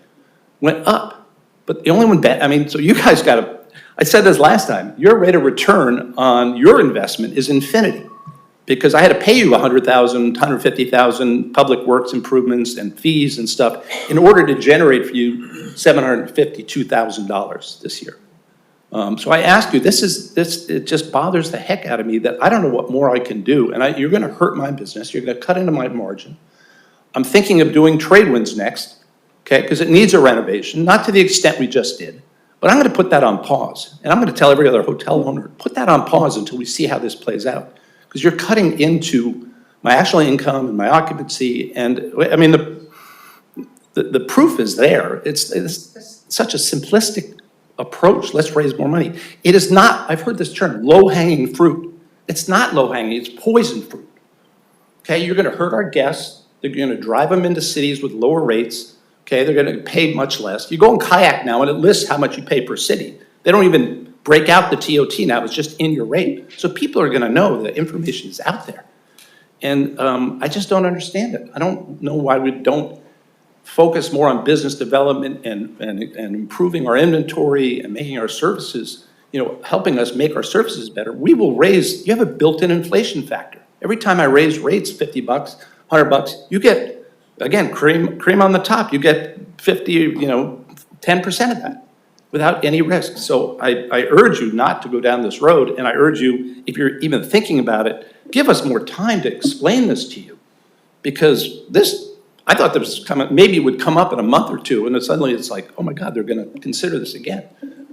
went up. But the only one so you guys got to. I said this last time. Your rate of return on your investment is infinity. Because I had to pay you $100,000, $150,000 public works improvements and fees and stuff in order to generate for you $752,000 this year. So I ask you, it just bothers the heck out of me that I don't know what more I can do, and you're going to hurt my business. You're going to cut into my margin. I'm thinking of doing Tradewinds next, because it needs a renovation, not to the extent we just did, but I'm going to put that on pause, and I'm going to tell every other hotel owner, put that on pause until we see how this plays out. Because you're cutting into my actual income and my occupancy, and the proof is there. It's such a simplistic approach. Let's raise more money. It is not. I've heard this term, low-hanging fruit. It's not low-hanging. It's poison fruit. Okay, you're going to hurt our guests. They're gonna drive them into cities with lower rates, okay? They're gonna pay much less. You go on Kayak now and it lists how much you pay per city. They don't even break out the TOT now, it's just in your rate. So people are gonna know that information is out there. And I just don't understand it. I don't know why we don't focus more on business development and improving our inventory and making our services, helping us make our services better. We will raise, you have a built-in inflation factor. Every time I raise rates $50, $100, you get, again, cream on the top. You get 50, 10% of that without any risk. So I urge you not to go down this road, and I urge you, if you're even thinking about it, give us more time to explain this to you. Because this, I thought this maybe would come up in a month or two, and then suddenly it's like, oh my God, they're gonna consider this again.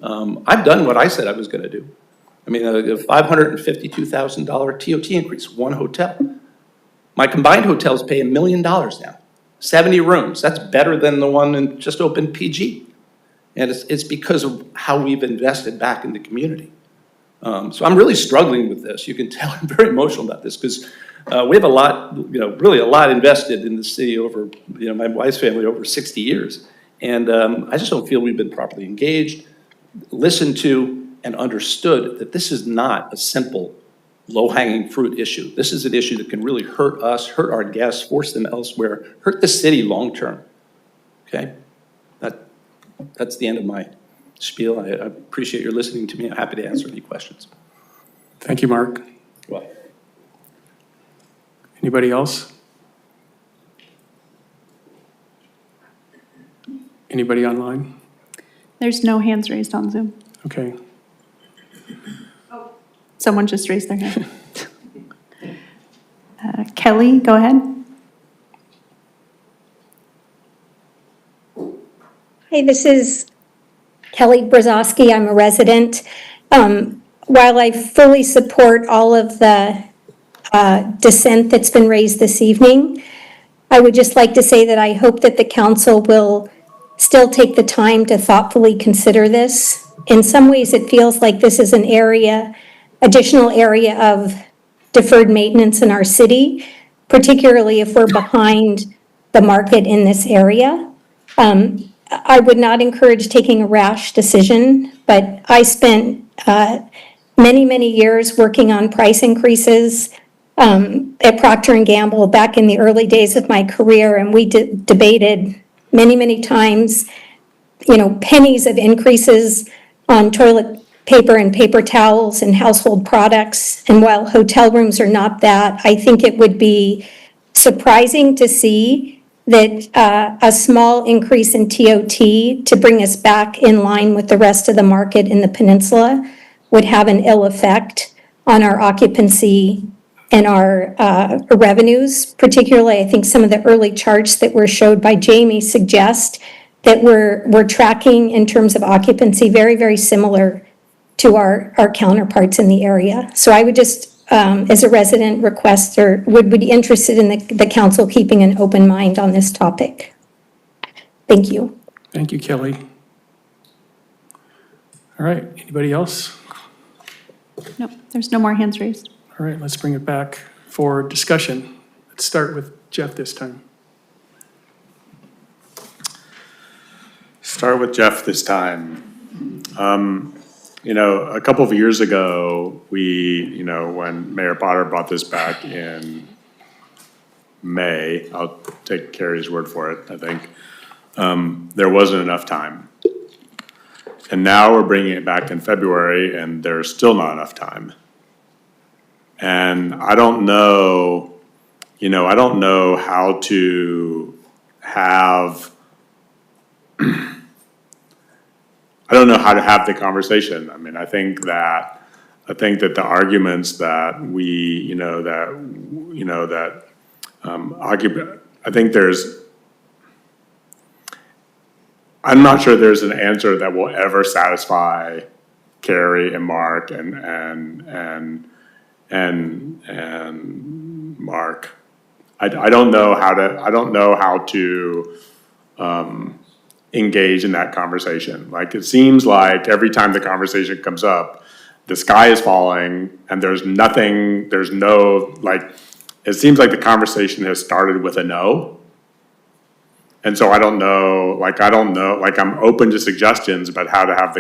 I've done what I said I was gonna do. I mean, a $552,000 TOT increase, one hotel. My combined hotels pay $1 million now, 70 rooms. That's better than the one in just opened PG. And it's because of how we've invested back in the community. So I'm really struggling with this. You can tell I'm very emotional about this because we have a lot, really a lot invested in the city over, my wife's family over 60 years. And I just don't feel we've been properly engaged, listened to, and understood that this is not a simple low-hanging fruit issue. This is an issue that can really hurt us, hurt our guests, force them elsewhere, hurt the city long-term, okay? That's the end of my spiel. I appreciate your listening to me. I'm happy to answer any questions. Thank you, Mark. Well, Anybody else? Anybody online? There's no hands raised on Zoom. Okay. Someone just raised their hand. Kelly, go ahead. Hey, this is Kelly Brzozowski. I'm a resident. While I fully support all of the dissent that's been raised this evening, I would just like to say that I hope that the council will still take the time to thoughtfully consider this. In some ways, it feels like this is an additional area of deferred maintenance in our city, particularly if we're behind the market in this area. I would not encourage taking a rash decision, but I spent many, many years working on price increases at Procter & Gamble back in the early days of my career, and we debated many, many times, pennies of increases on toilet paper and paper towels and household products. And while hotel rooms are not that, I think it would be surprising to see that a small increase in TOT to bring us back in line with the rest of the market in the peninsula would have an ill effect on our occupancy and our revenues. Particularly, I think some of the early charts that were showed by Jamie suggest that we're tracking in terms of occupancy very, very similar to our counterparts in the area. So I would just, as a resident, request or would be interested in the council keeping an open mind on this topic. Thank you. Thank you, Kelly. All right, anybody else? No, there's no more hands raised. All right, let's bring it back for discussion. Let's start with Jeff this time. Start with Jeff this time. A couple of years ago, when Mayor Potter brought this back in May, I'll take Carrie's word for it, I think, there wasn't enough time. And now we're bringing it back in February, and there's still not enough time. And I don't know how to have, I don't know how to have the conversation. I mean, I think that the arguments that I think I'm not sure there's an answer that will ever satisfy Carrie and Mark and Mark. I don't know how to engage in that conversation. Like, it seems like every time the conversation comes up, the sky is falling and there's no, it seems like the conversation has started with a no. And so I don't know, I'm open to suggestions about how to have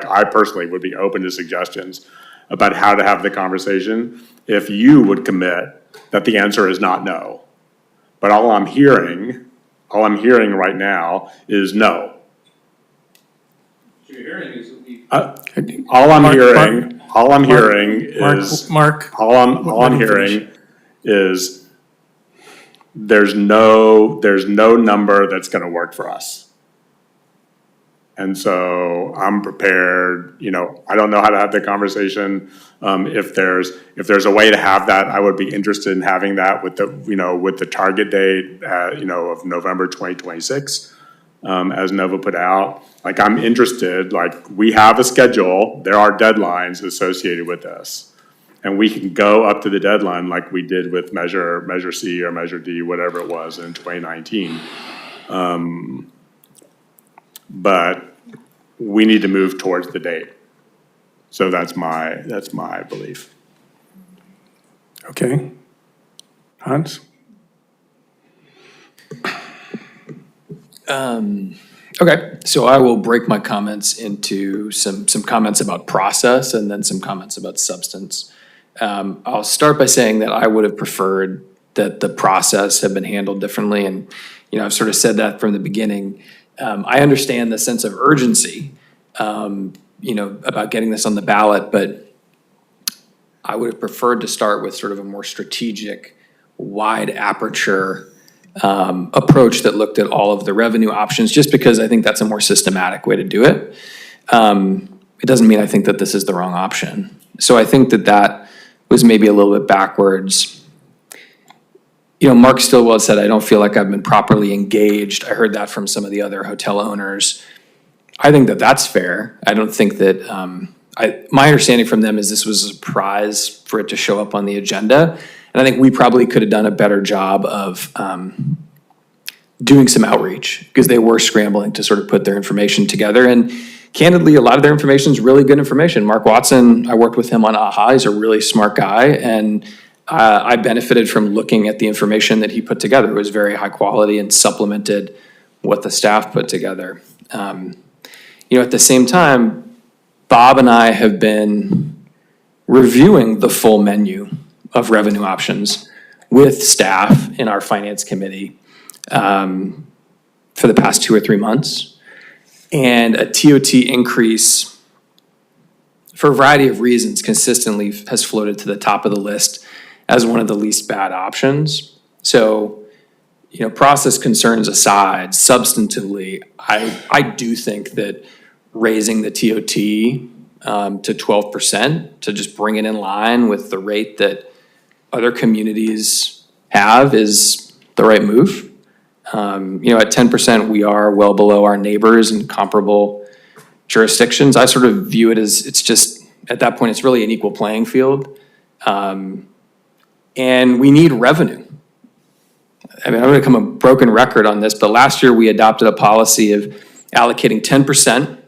I personally would be open to suggestions about how to have the conversation if you would commit that the answer is not no. But all I'm hearing right now is no. All I'm hearing is there's no number that's gonna work for us. And so I'm prepared, I don't know how to have the conversation. If there's a way to have that, I would be interested in having that with the target date, of November 2026, as Nova put out. I'm interested, we have a schedule, there are deadlines associated with this. And we can go up to the deadline like we did with Measure C or Measure D, whatever it was in 2019. But we need to move towards the date. So that's my belief. Okay. Hans? Okay, so I will break my comments into some comments about process and then some comments about substance. I'll start by saying that I would have preferred that the process had been handled differently, and I've sort of said that from the beginning. I understand the sense of urgency, about getting this on the ballot, but I would have preferred to start with sort of a more strategic, wide aperture approach that looked at all of the revenue options, just because I think that's a more systematic way to do it. It doesn't mean I think that this is the wrong option. So I think that was maybe a little bit backwards. Mark Stillwell said, I don't feel like I've been properly engaged. I heard that from some of the other hotel owners. I think that that's fair. I don't think that, my understanding from them is this was a surprise for it to show up on the agenda. And I think we probably could have done a better job of doing some outreach, because they were scrambling to sort of put their information together. And candidly, a lot of their information is really good information. Mark Watson, I worked with him on AHA. He's a really smart guy. And I benefited from looking at the information that he put together. It was very high quality and supplemented what the staff put together. At the same time, Bob and I have been reviewing the full menu of revenue options with staff in our finance committee for the past 2 or 3 months. And a TOT increase, for a variety of reasons, consistently has floated to the top of the list as one of the least bad options. So, process concerns aside, substantively, I do think that raising the TOT to 12%, to just bring it in line with the rate that other communities have, is the right move. At 10%, we are well below our neighbors in comparable jurisdictions. I sort of view it as, it's just, at that point, it's really an equal playing field. And we need revenue. I'm going to become a broken record on this, but last year we adopted a policy of allocating 10%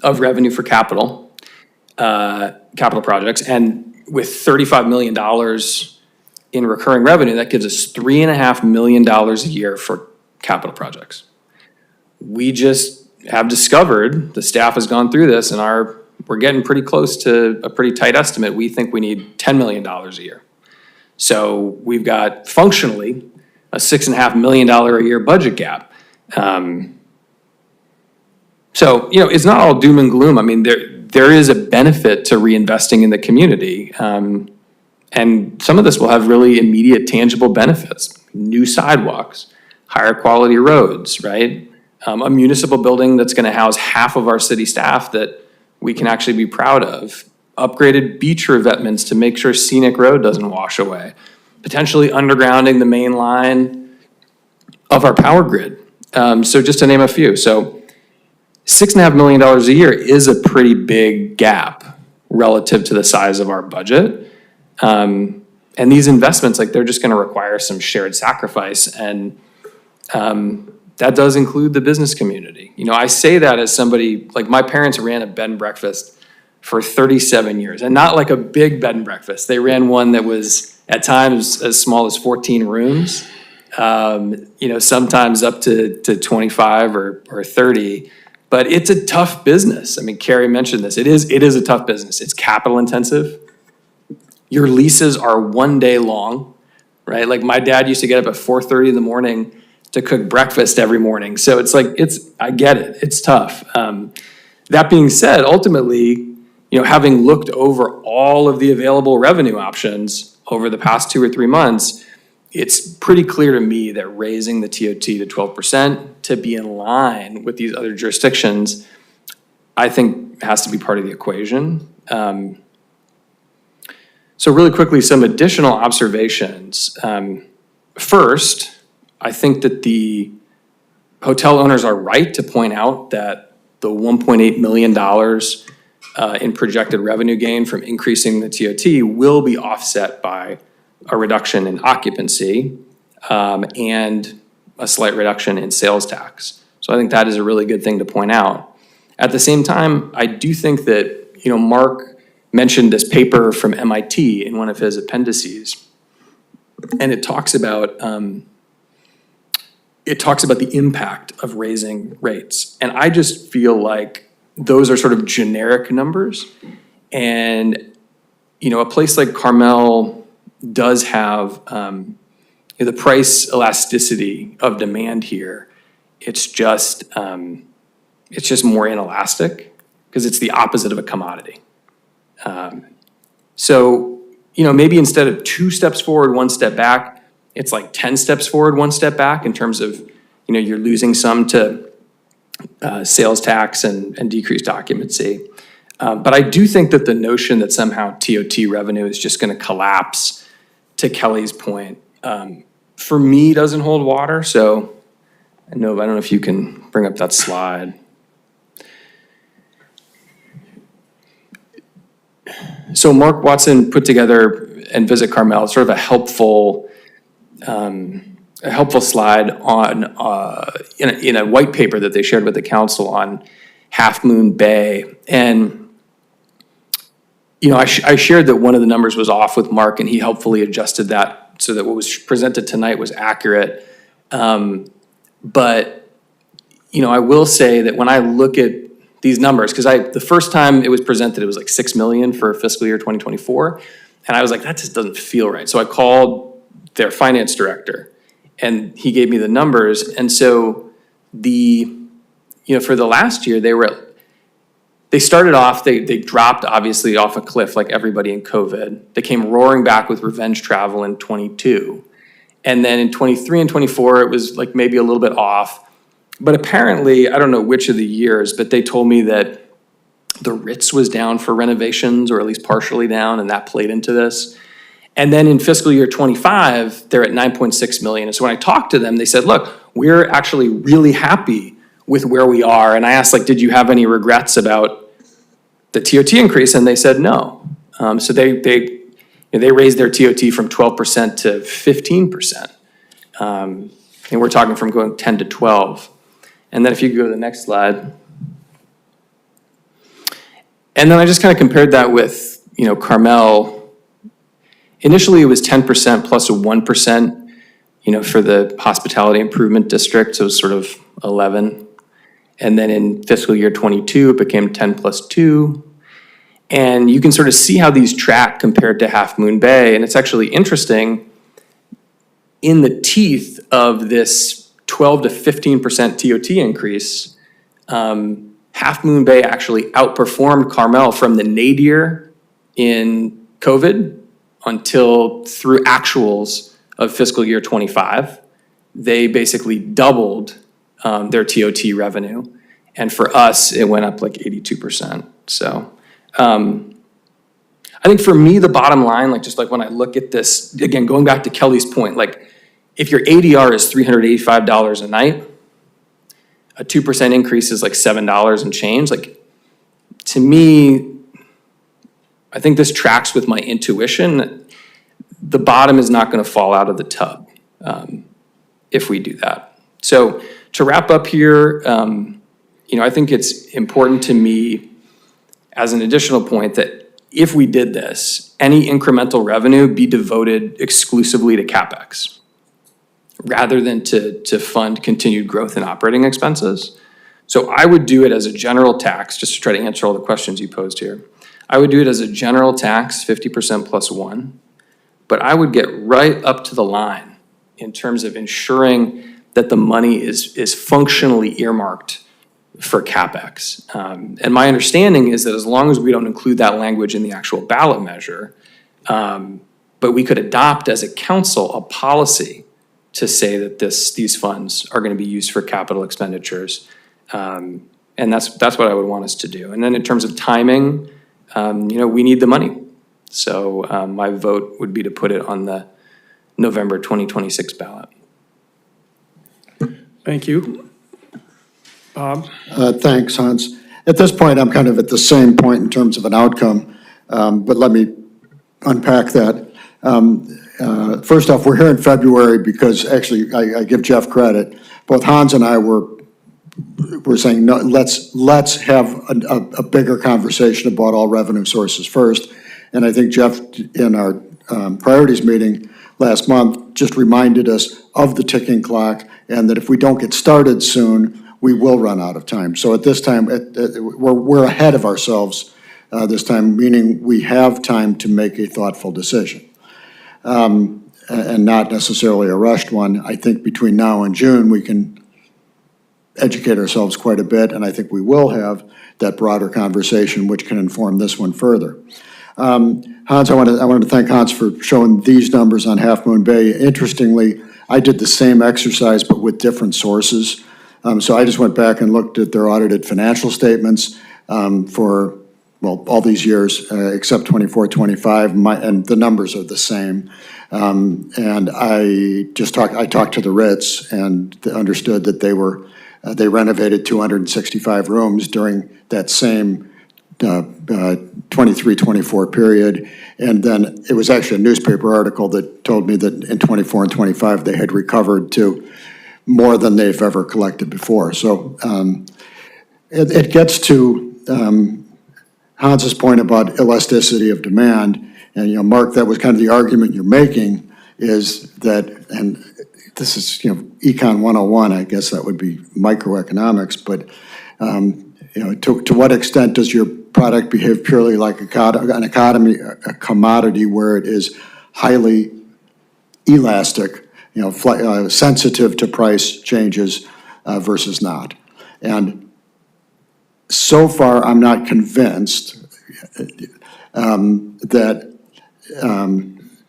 of revenue for capital projects, and with $35 million in recurring revenue, that gives us $3.5 million a year for capital projects. We just have discovered, the staff has gone through this, and we're getting pretty close to a pretty tight estimate. We think we need $10 million a year. So we've got functionally a $6.5 million a year budget gap. So, it's not all doom and gloom. I mean, there is a benefit to reinvesting in the community. And some of this will have really immediate tangible benefits. New sidewalks, higher quality roads, right? A municipal building that's gonna house half of our city staff that we can actually be proud of. Upgraded beach revetments to make sure Scenic Road doesn't wash away. Potentially undergrounding the main line of our power grid. So just to name a few. So $6.5 million a year is a pretty big gap relative to the size of our budget. And these investments, they're just gonna require some shared sacrifice, and that does include the business community. I say that as somebody, my parents ran a bed and breakfast for 37 years, and not like a big bed and breakfast. They ran one that was at times as small as 14 rooms, sometimes up to 25 or 30. But it's a tough business. I mean, Carrie mentioned this. It is a tough business. It's capital intensive. Your leases are 1 day long, right? Like my dad used to get up at 4:30 in the morning to cook breakfast every morning. So it's like, I get it. It's tough. That being said, ultimately, having looked over all of the available revenue options over the past 2 or 3 months, it's pretty clear to me that raising the TOT to 12% to be in line with these other jurisdictions, I think has to be part of the equation. So really quickly, some additional observations. First, I think that the hotel owners are right to point out that the $1.8 million in projected revenue gain from increasing the TOT will be offset by a reduction in occupancy and a slight reduction in sales tax. So I think that is a really good thing to point out. At the same time, I do think that, Mark mentioned this paper from MIT in one of his appendices, and it talks about the impact of raising rates. And I just feel like those are sort of generic numbers. And, a place like Carmel does have the price elasticity of demand here. It's just more inelastic because it's the opposite of a commodity. So, maybe instead of 2 steps forward, 1 step back, it's like 10 steps forward, 1 step back in terms of, you're losing some to sales tax and decreased occupancy. But I do think that the notion that somehow TOT revenue is just going to collapse, to Kelly's point, for me doesn't hold water. So I don't know if you can bring up that slide. So Mark Watson put together and Visit Carmel sort of a helpful slide on in a white paper that they shared with the council on Half Moon Bay. And I shared that one of the numbers was off with Mark, and he helpfully adjusted that so that what was presented tonight was accurate. But I will say that when I look at these numbers, because the first time it was presented, it was like $6 million for fiscal year 2024. And I was like, that just doesn't feel right. So I called their finance director and he gave me the numbers. And so for the last year, they started off, they dropped obviously off a cliff like everybody in COVID. They came roaring back with revenge travel in 22. And then in 23 and 24, it was like maybe a little bit off. But apparently, I don't know which of the years, but they told me that the Ritz was down for renovations, or at least partially down, and that played into this. And then in fiscal year 25, they're at 9.6 million. And so when I talked to them, they said, look, we're actually really happy with where we are. And I asked, did you have any regrets about the TOT increase? And they said no. So they raised their TOT from 12% to 15%. And we're talking from going 10 to 12. And then if you go to the next slide. And then I just kind of compared that with, Carmel. Initially, it was 10% plus a 1%, for the hospitality improvement district. So it was sort of 11. And then in fiscal year 22, it became 10 plus 2. And you can sort of see how these track compared to Half Moon Bay. And it's actually interesting, in the teeth of this 12 to 15% TOT increase, Half Moon Bay actually outperformed Carmel from the nadir in COVID until through actuals of fiscal year 25. They basically doubled their TOT revenue. And for us, it went up like 82%. So I think for me, the bottom line, when I look at this, again, going back to Kelly's point, if your ADR is $385 a night, a 2% increase is like $7 and change. To me, I think this tracks with my intuition. The bottom is not going to fall out of the tub if we do that. So to wrap up here, I think it's important to me as an additional point that if we did this, any incremental revenue be devoted exclusively to CapEx rather than to fund continued growth in operating expenses. So I would do it as a general tax, just to try to answer all the questions you posed here. I would do it as a general tax, 50% plus one, but I would get right up to the line in terms of ensuring that the money is functionally earmarked for CapEx. And my understanding is that as long as we don't include that language in the actual ballot measure, but we could adopt as a council a policy to say that these funds are going to be used for capital expenditures. And that's what I would want us to do. And then in terms of timing, we need the money. So my vote would be to put it on the November 2026 ballot. Thank you. Bob? Thanks, Hans. At this point, I'm kind of at the same point in terms of an outcome, but let me unpack that. First off, we're here in February because actually, I give Jeff credit. Both Hans and I were saying, no, let's have a bigger conversation about all revenue sources first. And I think Jeff, in our priorities meeting last month, just reminded us of the ticking clock and that if we don't get started soon, we will run out of time. So at this time, we're ahead of ourselves this time, meaning we have time to make a thoughtful decision. And not necessarily a rushed one. I think between now and June, we can educate ourselves quite a bit, and I think we will have that broader conversation which can inform this one further. Hans, I wanted to thank Hans for showing these numbers on Half Moon Bay. Interestingly, I did the same exercise but with different sources. So I just went back and looked at their audited financial statements for, well, all these years except 24, 25, and the numbers are the same. And I talked to the Ritz and understood that they renovated 265 rooms during that same 23-24 period. And then it was actually a newspaper article that told me that in 24 and 25 they had recovered to more than they've ever collected before. So it gets to Hans's point about elasticity of demand. And, Mark, that was kind of the argument you're making, is that, and this is, Econ 101, I guess that would be microeconomics, but, to what extent does your product behave purely like a commodity where it is highly elastic, sensitive to price changes versus not? And so far, I'm not convinced that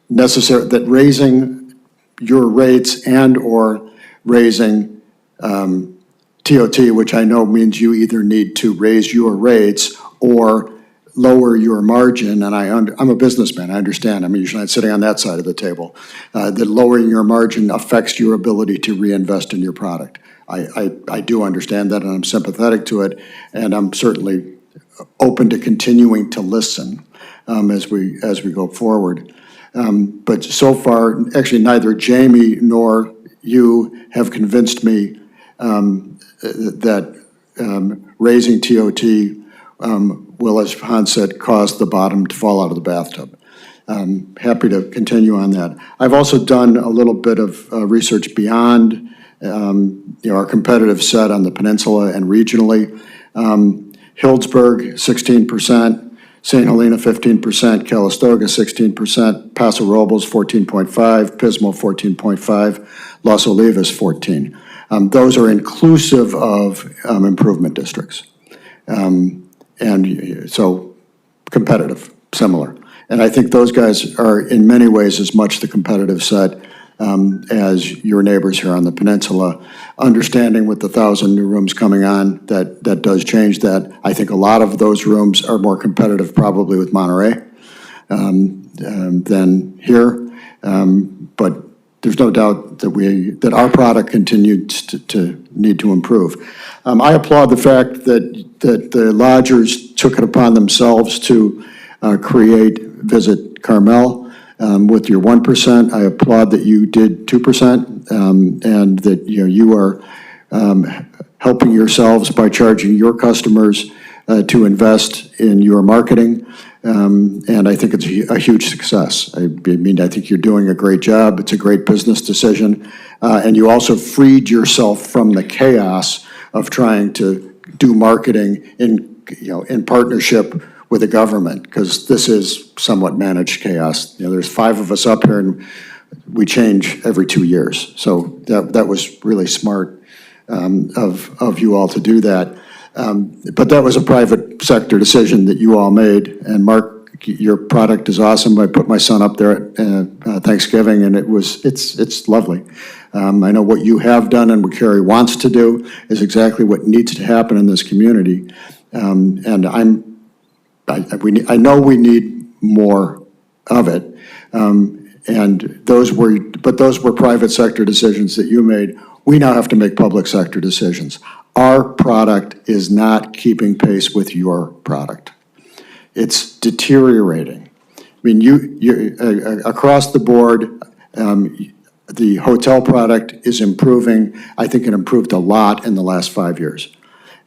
that raising your rates and or raising TOT, which I know means you either need to raise your rates or lower your margin, and I'm a businessman, I understand, I'm usually not sitting on that side of the table, that lowering your margin affects your ability to reinvest in your product. I do understand that, and I'm sympathetic to it, and I'm certainly open to continuing to listen as we go forward. But so far, actually, neither Jamie nor you have convinced me that raising TOT will, as Hans said, cause the bottom to fall out of the bathtub. Happy to continue on that. I've also done a little bit of research beyond our competitive set on the peninsula and regionally. Hillsburg, 16%. St. Helena, 15%, Calistoga, 16%, Paso Robles, 14.5%, Pismo, 14.5%, Los Olivos, 14%. Those are inclusive of improvement districts. And so competitive, similar. And I think those guys are in many ways as much the competitive set as your neighbors here on the peninsula. Understanding with the 1,000 new rooms coming on, that does change that. I think a lot of those rooms are more competitive probably with Monterey than here. But there's no doubt that our product continues to need to improve. I applaud the fact that the lodgers took it upon themselves to create Visit Carmel. With your 1%, I applaud that you did 2%, and that you are helping yourselves by charging your customers to invest in your marketing, and I think it's a huge success. I mean, I think you're doing a great job. It's a great business decision, and you also freed yourself from the chaos of trying to do marketing in partnership with the government, because this is somewhat managed chaos. There's 5 of us up here, and we change every 2 years. So that was really smart of you all to do that. But that was a private sector decision that you all made. And Mark, your product is awesome. I put my son up there at Thanksgiving, and it's lovely. I know what you have done and what Carrie wants to do is exactly what needs to happen in this community. And I know we need more of it. And those were private sector decisions that you made. We now have to make public sector decisions. Our product is not keeping pace with your product. It's deteriorating. I mean, across the board, the hotel product is improving. I think it improved a lot in the last 5 years.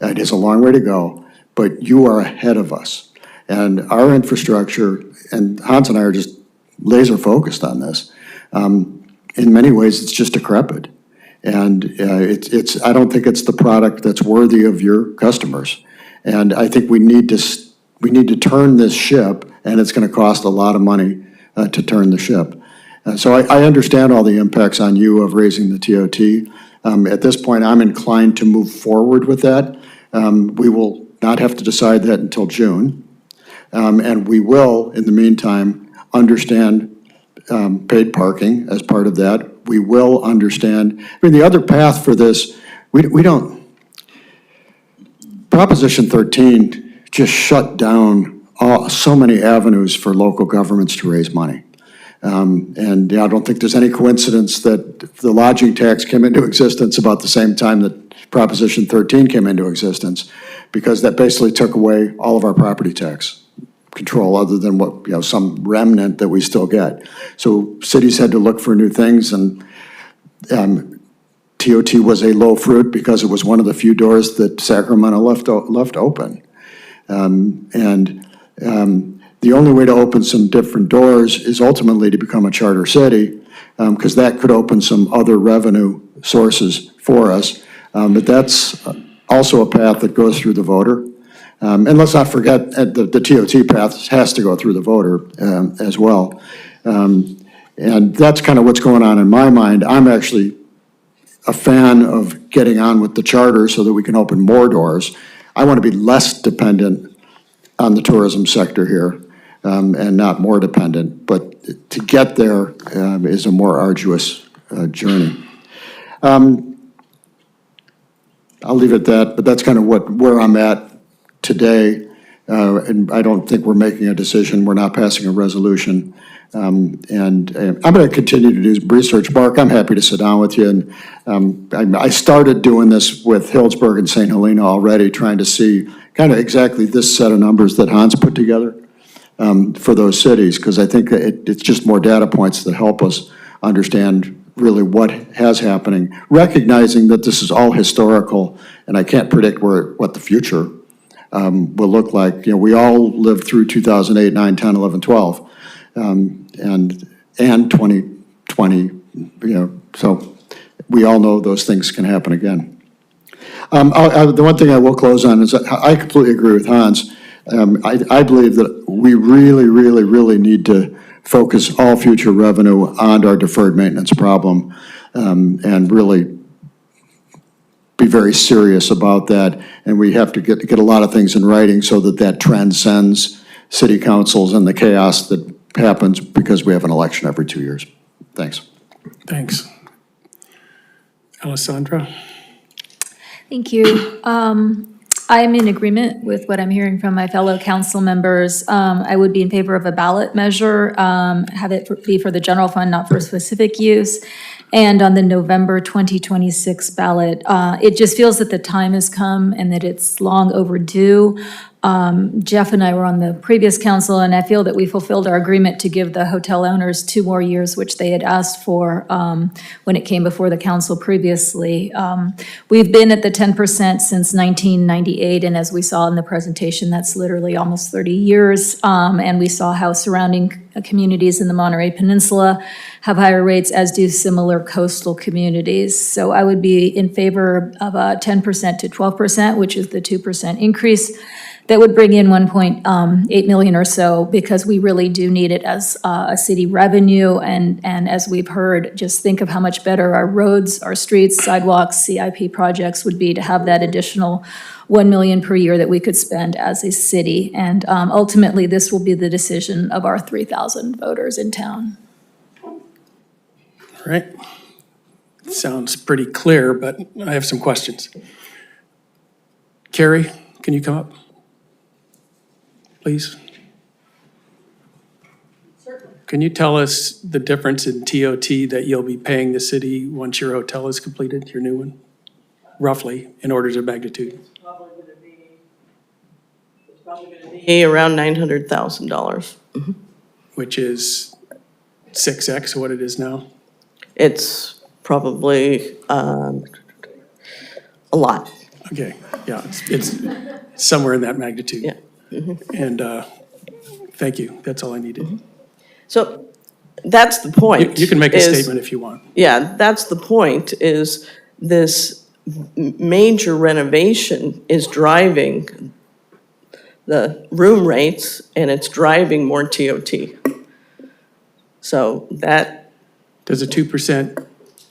It is a long way to go, but you are ahead of us. And our infrastructure, and Hans and I are just laser focused on this. In many ways, it's just decrepit. And I don't think it's the product that's worthy of your customers. And I think we need to turn this ship, and it's going to cost a lot of money to turn the ship. So I understand all the impacts on you of raising the TOT. At this point, I'm inclined to move forward with that. We will not have to decide that until June. And we will, in the meantime, understand paid parking as part of that. We will understand, I mean, the other path for this, we don't, Proposition 13 just shut down so many avenues for local governments to raise money. And I don't think there's any coincidence that the lodging tax came into existence about the same time that Proposition 13 came into existence, because that basically took away all of our property tax control, other than what, some remnant that we still get. So cities had to look for new things, and TOT was a low fruit because it was one of the few doors that Sacramento left open. The only way to open some different doors is ultimately to become a charter city, because that could open some other revenue sources for us. But that's also a path that goes through the voter. And let's not forget the TOT path has to go through the voter as well. And that's kind of what's going on in my mind. I'm actually a fan of getting on with the charter so that we can open more doors. I want to be less dependent on the tourism sector here, and not more dependent. But to get there is a more arduous journey. I'll leave it at that, but that's kind of where I'm at today, and I don't think we're making a decision. We're not passing a resolution, and I'm going to continue to do research. Mark, I'm happy to sit down with you, and I started doing this with Hillsburg and St. Helena already, trying to see kind of exactly this set of numbers that Hans put together for those cities, because I think it's just more data points that help us understand really what has happening, recognizing that this is all historical, and I can't predict what the future will look like. We all lived through 2008, 9, 10, 11, 12, and 2020, so we all know those things can happen again. The one thing I will close on is I completely agree with Hans. I believe that we really, really, really need to focus all future revenue on our deferred maintenance problem, and really be very serious about that. And we have to get a lot of things in writing so that transcends city councils and the chaos that happens because we have an election every 2 years. Thanks. Thanks. Alessandra? Thank you. I am in agreement with what I'm hearing from my fellow council members. I would be in favor of a ballot measure, have it be for the general fund, not for specific use. And on the November 2026 ballot, it just feels that the time has come and that it's long overdue. Jeff and I were on the previous council, and I feel that we fulfilled our agreement to give the hotel owners 2 more years, which they had asked for when it came before the council previously. We've been at the 10% since 1998, and as we saw in the presentation, that's literally almost 30 years. And we saw how surrounding communities in the Monterey Peninsula have higher rates, as do similar coastal communities. So I would be in favor of a 10% to 12%, which is the 2% increase. That would bring in 1.8 million or so, because we really do need it as a city revenue. And as we've heard, just think of how much better our roads, our streets, sidewalks, CIP projects would be to have that additional 1 million per year that we could spend as a city. And ultimately, this will be the decision of our 3,000 voters in town. All right. Sounds pretty clear, but I have some questions. Carrie, can you come up? Please. Can you tell us the difference in TOT that you'll be paying the city once your hotel is completed, your new one? Roughly, in orders of magnitude. Around $900,000. Which is 6x what it is now? It's probably a lot. Okay, yeah, it's somewhere in that magnitude. Yeah. And thank you, that's all I needed. So that's the point. You can make a is- statement if you want. Yeah, that's the point, is this major renovation is driving the room rates, and it's driving more TOT. So that. Does a 2%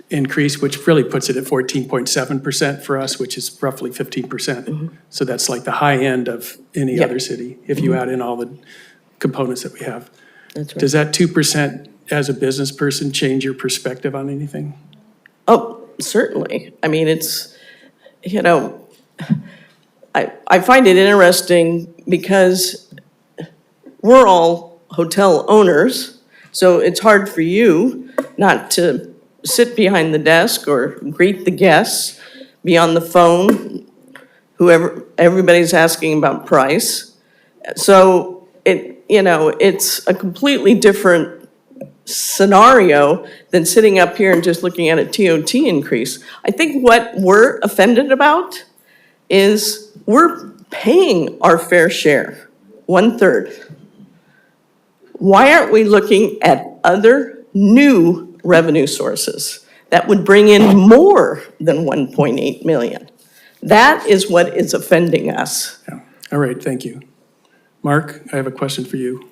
increase, which really puts it at 14.7% for us, which is roughly 15%. So that's like the high end of any Yep. other city, if you add in all the components that we have. That's right. Does that 2%, as a business person, change your perspective on anything? Oh, certainly. I mean, it's, you know, I find it interesting because we're all hotel owners, so it's hard for you not to sit behind the desk or greet the guests, be on the phone, whoever, everybody's asking about price. So it's a completely different scenario than sitting up here and just looking at a TOT increase. I think what we're offended about is we're paying our fair share, 1/3. Why aren't we looking at other new revenue sources that would bring in more than 1.8 million? That is what is offending us. Yeah. All right, thank you. Mark, I have a question for you.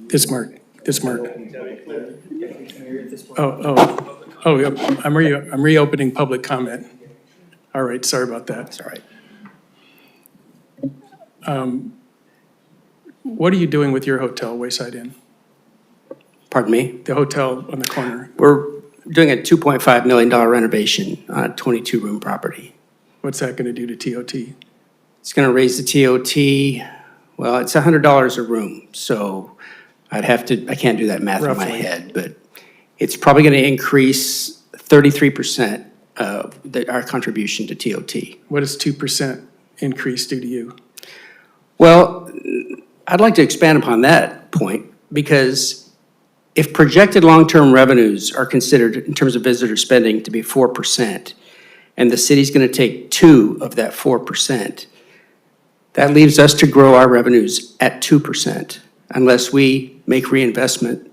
This Mark. Oh, yeah, I'm reopening public comment. All right, sorry about that. That's all right. What are you doing with your hotel, Wayside Inn? Pardon me? The hotel on the corner? We're doing a $2.5 million renovation on a 22-room property. What's that gonna do to TOT? It's going to raise the TOT, well, it's $100 a room, so I can't do that math in my Roughly. head, but it's probably going to increase 33% of our contribution to TOT. What does 2% increase do to you? Well, I'd like to expand upon that point, because if projected long-term revenues are considered in terms of visitor spending to be 4%, and the city's going to take 2 of that 4%, that leaves us to grow our revenues at 2%, unless we make reinvestment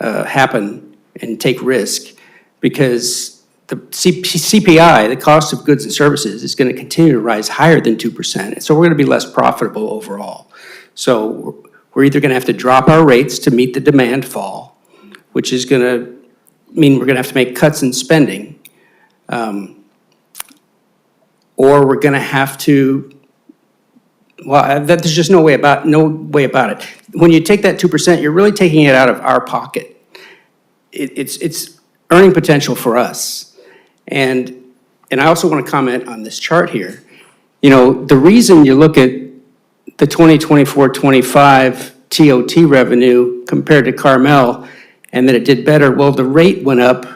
happen and take risk, because the CPI, the cost of goods and services, is going to continue to rise higher than 2%. So we're going to be less profitable overall. So we're either going to have to drop our rates to meet the demand fall, which is going to mean we're going to have to make cuts in spending, or we're going to have to, well, there's just no way about it. When you take that 2%, you're really taking it out of our pocket. It's earning potential for us. And I also want to comment on this chart here. You know, the reason you look at the 2024-25 TOT revenue compared to Carmel, and that it did better, well, the rate went up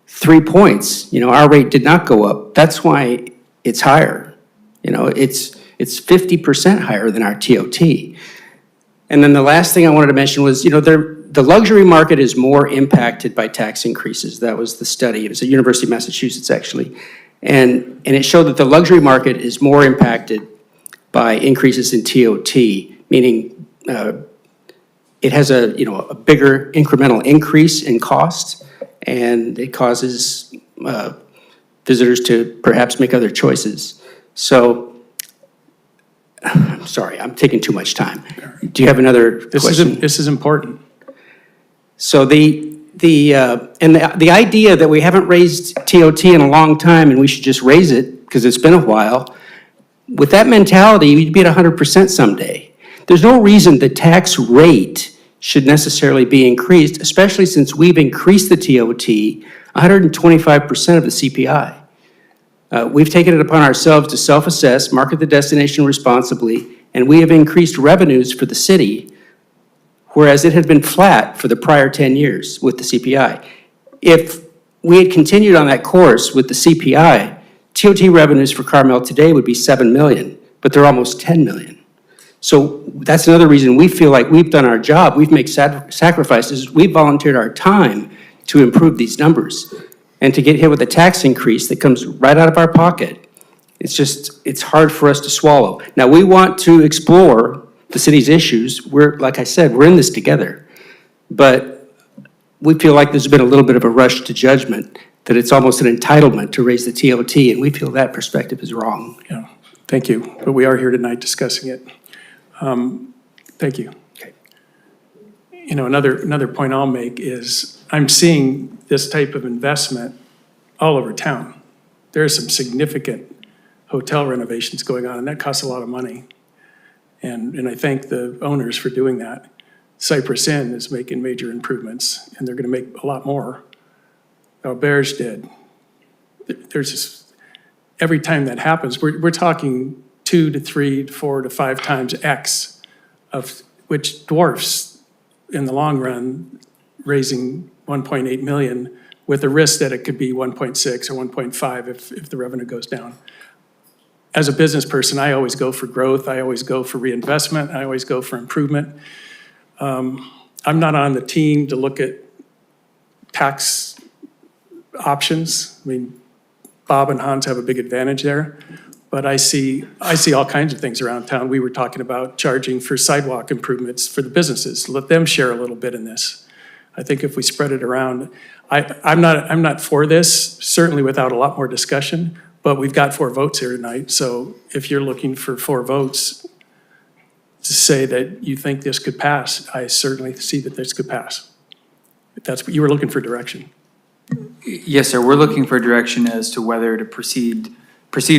3 points. You know, our rate did not go up. That's why it's higher. You know, it's It's 50% higher than our TOT. And then the last thing I wanted to mention was, the luxury market is more impacted by tax increases. That was the study. It was at University of Massachusetts, actually. And it showed that the luxury market is more impacted by increases in TOT, meaning it has a bigger incremental increase in cost, and it causes visitors to perhaps make other choices. So, I'm sorry, I'm taking too much time. Do you have another question? This is important. So the idea that we haven't raised TOT in a long time and we should just raise it because it's been a while, with that mentality, you'd be at 100% someday. There's no reason the tax rate should necessarily be increased, especially since we've increased the TOT 125% of the CPI. We've taken it upon ourselves to self-assess, market the destination responsibly, and we have increased revenues for the city, whereas it had been flat for the prior 10 years with the CPI. If we had continued on that course with the CPI, TOT revenues for Carmel today would be $7 million, but they're almost $10 million. So that's another reason we feel like we've done our job. We've made sacrifices. We've volunteered our time to improve these numbers. And to get hit with a tax increase that comes right out of our pocket, it's hard for us to swallow. Now, we want to explore the city's issues. Like I said, we're in this together. But we feel like there's been a little bit of a rush to judgment, that it's almost an entitlement to raise the TOT, and we feel that perspective is wrong. Yeah, thank you. But we are here tonight discussing it. Thank you. Okay. Another point I'll make is I'm seeing this type of investment all over town. There are some significant hotel renovations going on, and that costs a lot of money. And I thank the owners for doing that. Cypress Inn is making major improvements, and they're going to make a lot more. Verde did. There's just, every time that happens, we're talking 2 to 3 to 4 to 5 times X, of which dwarfs in the long run raising 1.8 million with the risk that it could be 1.6 or 1.5 if the revenue goes down. As a business person, I always go for growth. I always go for reinvestment. I always go for improvement. I'm not on the team to look at tax options. I mean, Bob and Hans have a big advantage there, but I see all kinds of things around town. We were talking about charging for sidewalk improvements for the businesses. Let them share a little bit in this. I think if we spread it around, I'm not for this, certainly without a lot more discussion, but we've got 4 votes here tonight. So if you're looking for 4 votes to say that you think this could pass, I certainly see that this could pass. That's what you were looking for, direction. Yes, sir. We're looking for direction as to whether to proceed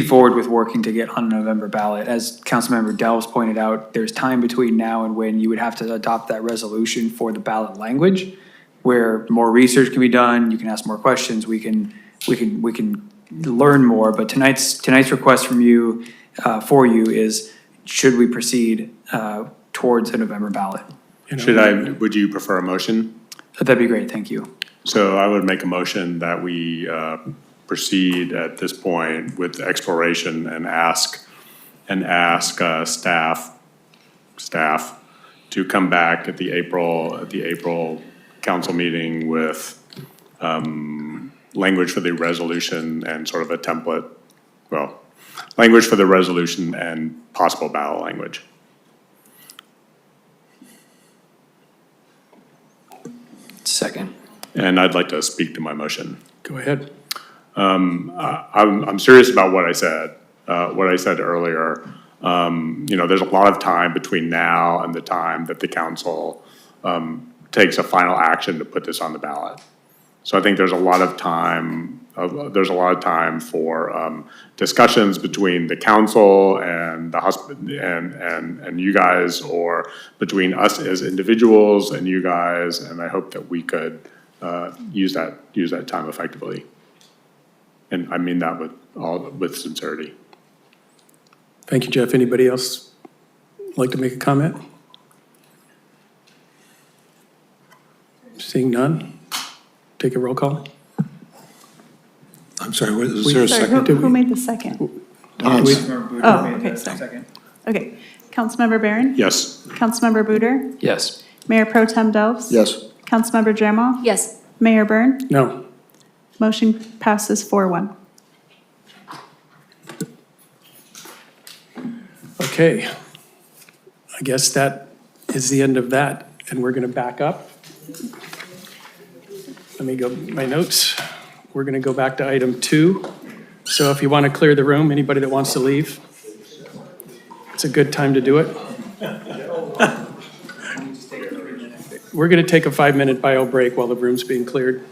forward with working to get on a November ballot. As Councilmember Delves pointed out, there's time between now and when you would have to adopt that resolution for the ballot language, where more research can be done. You can ask more questions. We can learn more. But tonight's request from you for you is, should we proceed towards a November ballot? Would you prefer a motion? That'd be great. Thank you. So I would make a motion that we proceed at this point with exploration and ask staff to come back at the April council meeting with language for the resolution and sort of a template, language for the resolution and possible ballot language. Second. And I'd like to speak to my motion. Go ahead. I'm serious about what I said earlier. There's a lot of time between now and the time that the council takes a final action to put this on the ballot. So I think there's a lot of time. There's a lot of time for discussions between the council and and you guys, or between us as individuals and you guys. And I hope that we could use that time effectively. And I mean that with sincerity. Thank you, Jeff. Anybody else like to make a comment? Seeing none, take a roll call. I'm sorry, was there a second? Who made the second? Hans. Oh, okay, sorry. Okay. Councilmember Barron? Yes. Councilmember Buder? Yes. Mayor Pro Tem Delves? Yes. Councilmember Jerema? Yes. Mayor Byrne? No. Motion passes 4-1. Okay. I guess that is the end of that, and we're going to back up. Let me go, my notes. We're going to go back to item 2. So if you want to clear the room, anybody that wants to leave, it's a good time to do it. We're going to take a 5-minute bio break while the room's being cleared.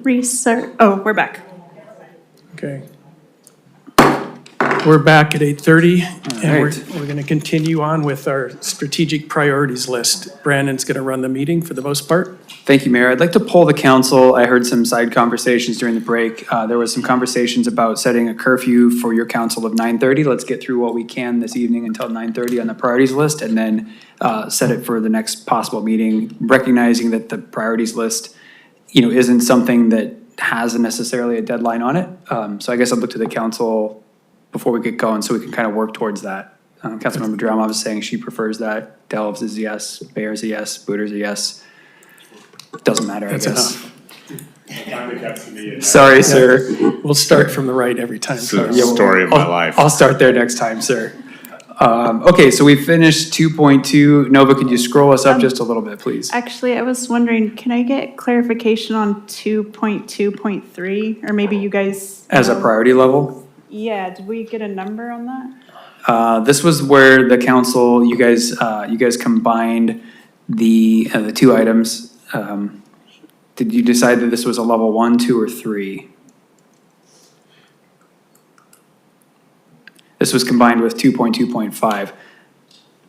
We're back. Okay. We're back at 8:30, and we're going to continue on with our strategic priorities list. Brandon's going to run the meeting for the most part. Thank you, Mayor. I'd like to poll the council. I heard some side conversations during the break. There was some conversations about setting a curfew for your council of 9:30. Let's get through what we can this evening until 9:30 on the priorities list, and then set it for the next possible meeting, recognizing that the priorities list, isn't something that has necessarily a deadline on it. So I guess I'll look to the council before we get going so we can kind of work towards that. Councilmember Drama was saying she prefers that. Delves is yes, Bayer's a yes, Booter's a yes. Doesn't matter, I guess. Sorry, sir. We'll start from the right every time. It's the story of my life. I'll start there next time, sir. Okay, so we finished 2.2. Nova, could you scroll us up just a little bit, please? Actually, I was wondering, can I get clarification on 2.2.3, or maybe you guys? As a priority level? Yeah, did we get a number on that? This was where the council, you guys combined the two items. Did you decide that this was a level 1, 2, or 3? This was combined with 2.2.5.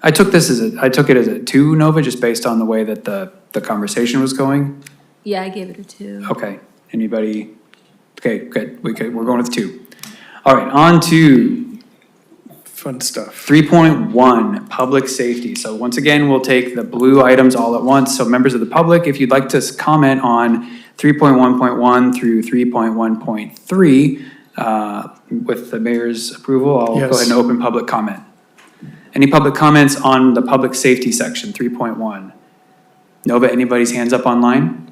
I took it as a 2, Nova, just based on the way that the conversation was going. Yeah, I gave it a 2. Okay, anybody? Okay, good, we're going with 2. All right, on to fun stuff. 3.1, public safety. So once again, we'll take the blue items all at once. So members of the public, if you'd like to comment on 3.1.1 through 3.1.3, with the mayor's approval, I'll go ahead and open public comment. Any public comments on the public safety section, 3.1? Nova, anybody's hands up online?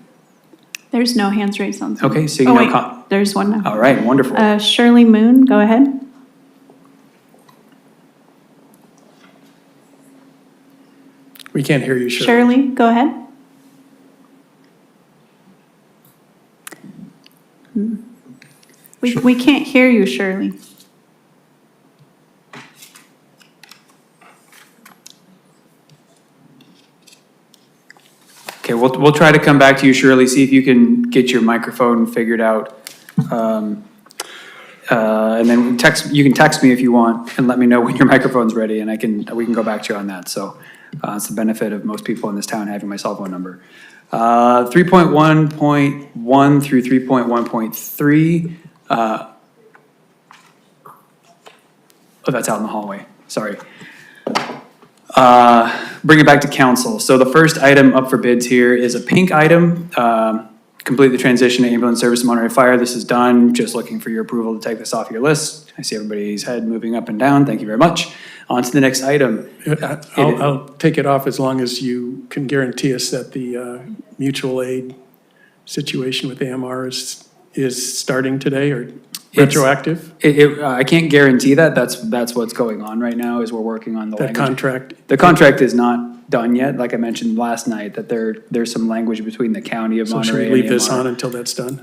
There's no hands raised on Zoom. Okay, so There's one now. All right, wonderful. Shirley Moon, go ahead. We can't hear you, Shirley. Shirley, go ahead. We can't hear you, Shirley. Okay, we'll try to come back to you, Shirley, see if you can get your microphone figured out. And then you can text me if you want and let me know when your microphone's ready, and we can go back to you on that. So it's the benefit of most people in this town having my cell phone number. 3.1.1 through 3.1.3. Oh, that's out in the hallway, sorry. Bring it back to council. So the first item up for bids here is a pink item. Complete the transition to ambulance service to Monterey Fire. This is done. Just looking for your approval to take this off your list. I see everybody's head moving up and down. Thank you very much. On to the next item. I'll take it off as long as you can guarantee us that the mutual aid situation with AMR is starting today or retroactive? I can't guarantee that. That's what's going on right now is we're working on the language. Contract? The contract is not done yet. Like I mentioned last night, that there's some language between the county of So Monterey should and we leave this AMR. on until that's done?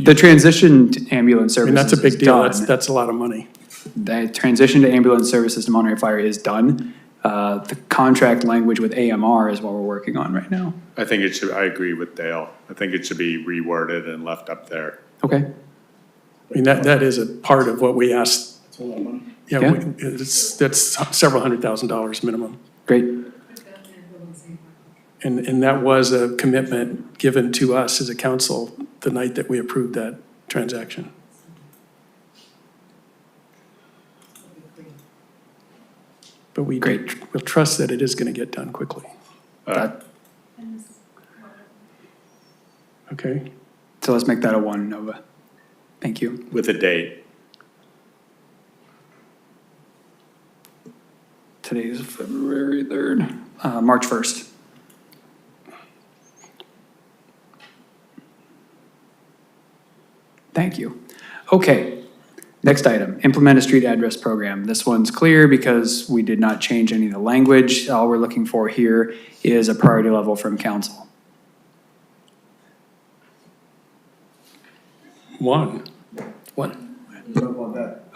The transition to ambulance I mean, services that's a big is deal. done. That's a lot of money. The transition to ambulance services to Monterey Fire is done. The contract language with AMR is what we're working on right now. I agree with Dale. I think it should be reworded and left up there. Okay. I mean, that is a part of what we asked. That's a lot of money. Yeah, that's several $100,000 minimum. Great. And that was a commitment given to us as a council the night that we approved that transaction. But we'll trust that it is going to get done quickly. Okay. So let's make that a 1, Nova. Thank you. With a date. Today is February 3rd, March 1st. Thank you. Okay, next item, implement a street address program. This one's clear because we did not change any of the language. All we're looking for here is a priority level from council. 1.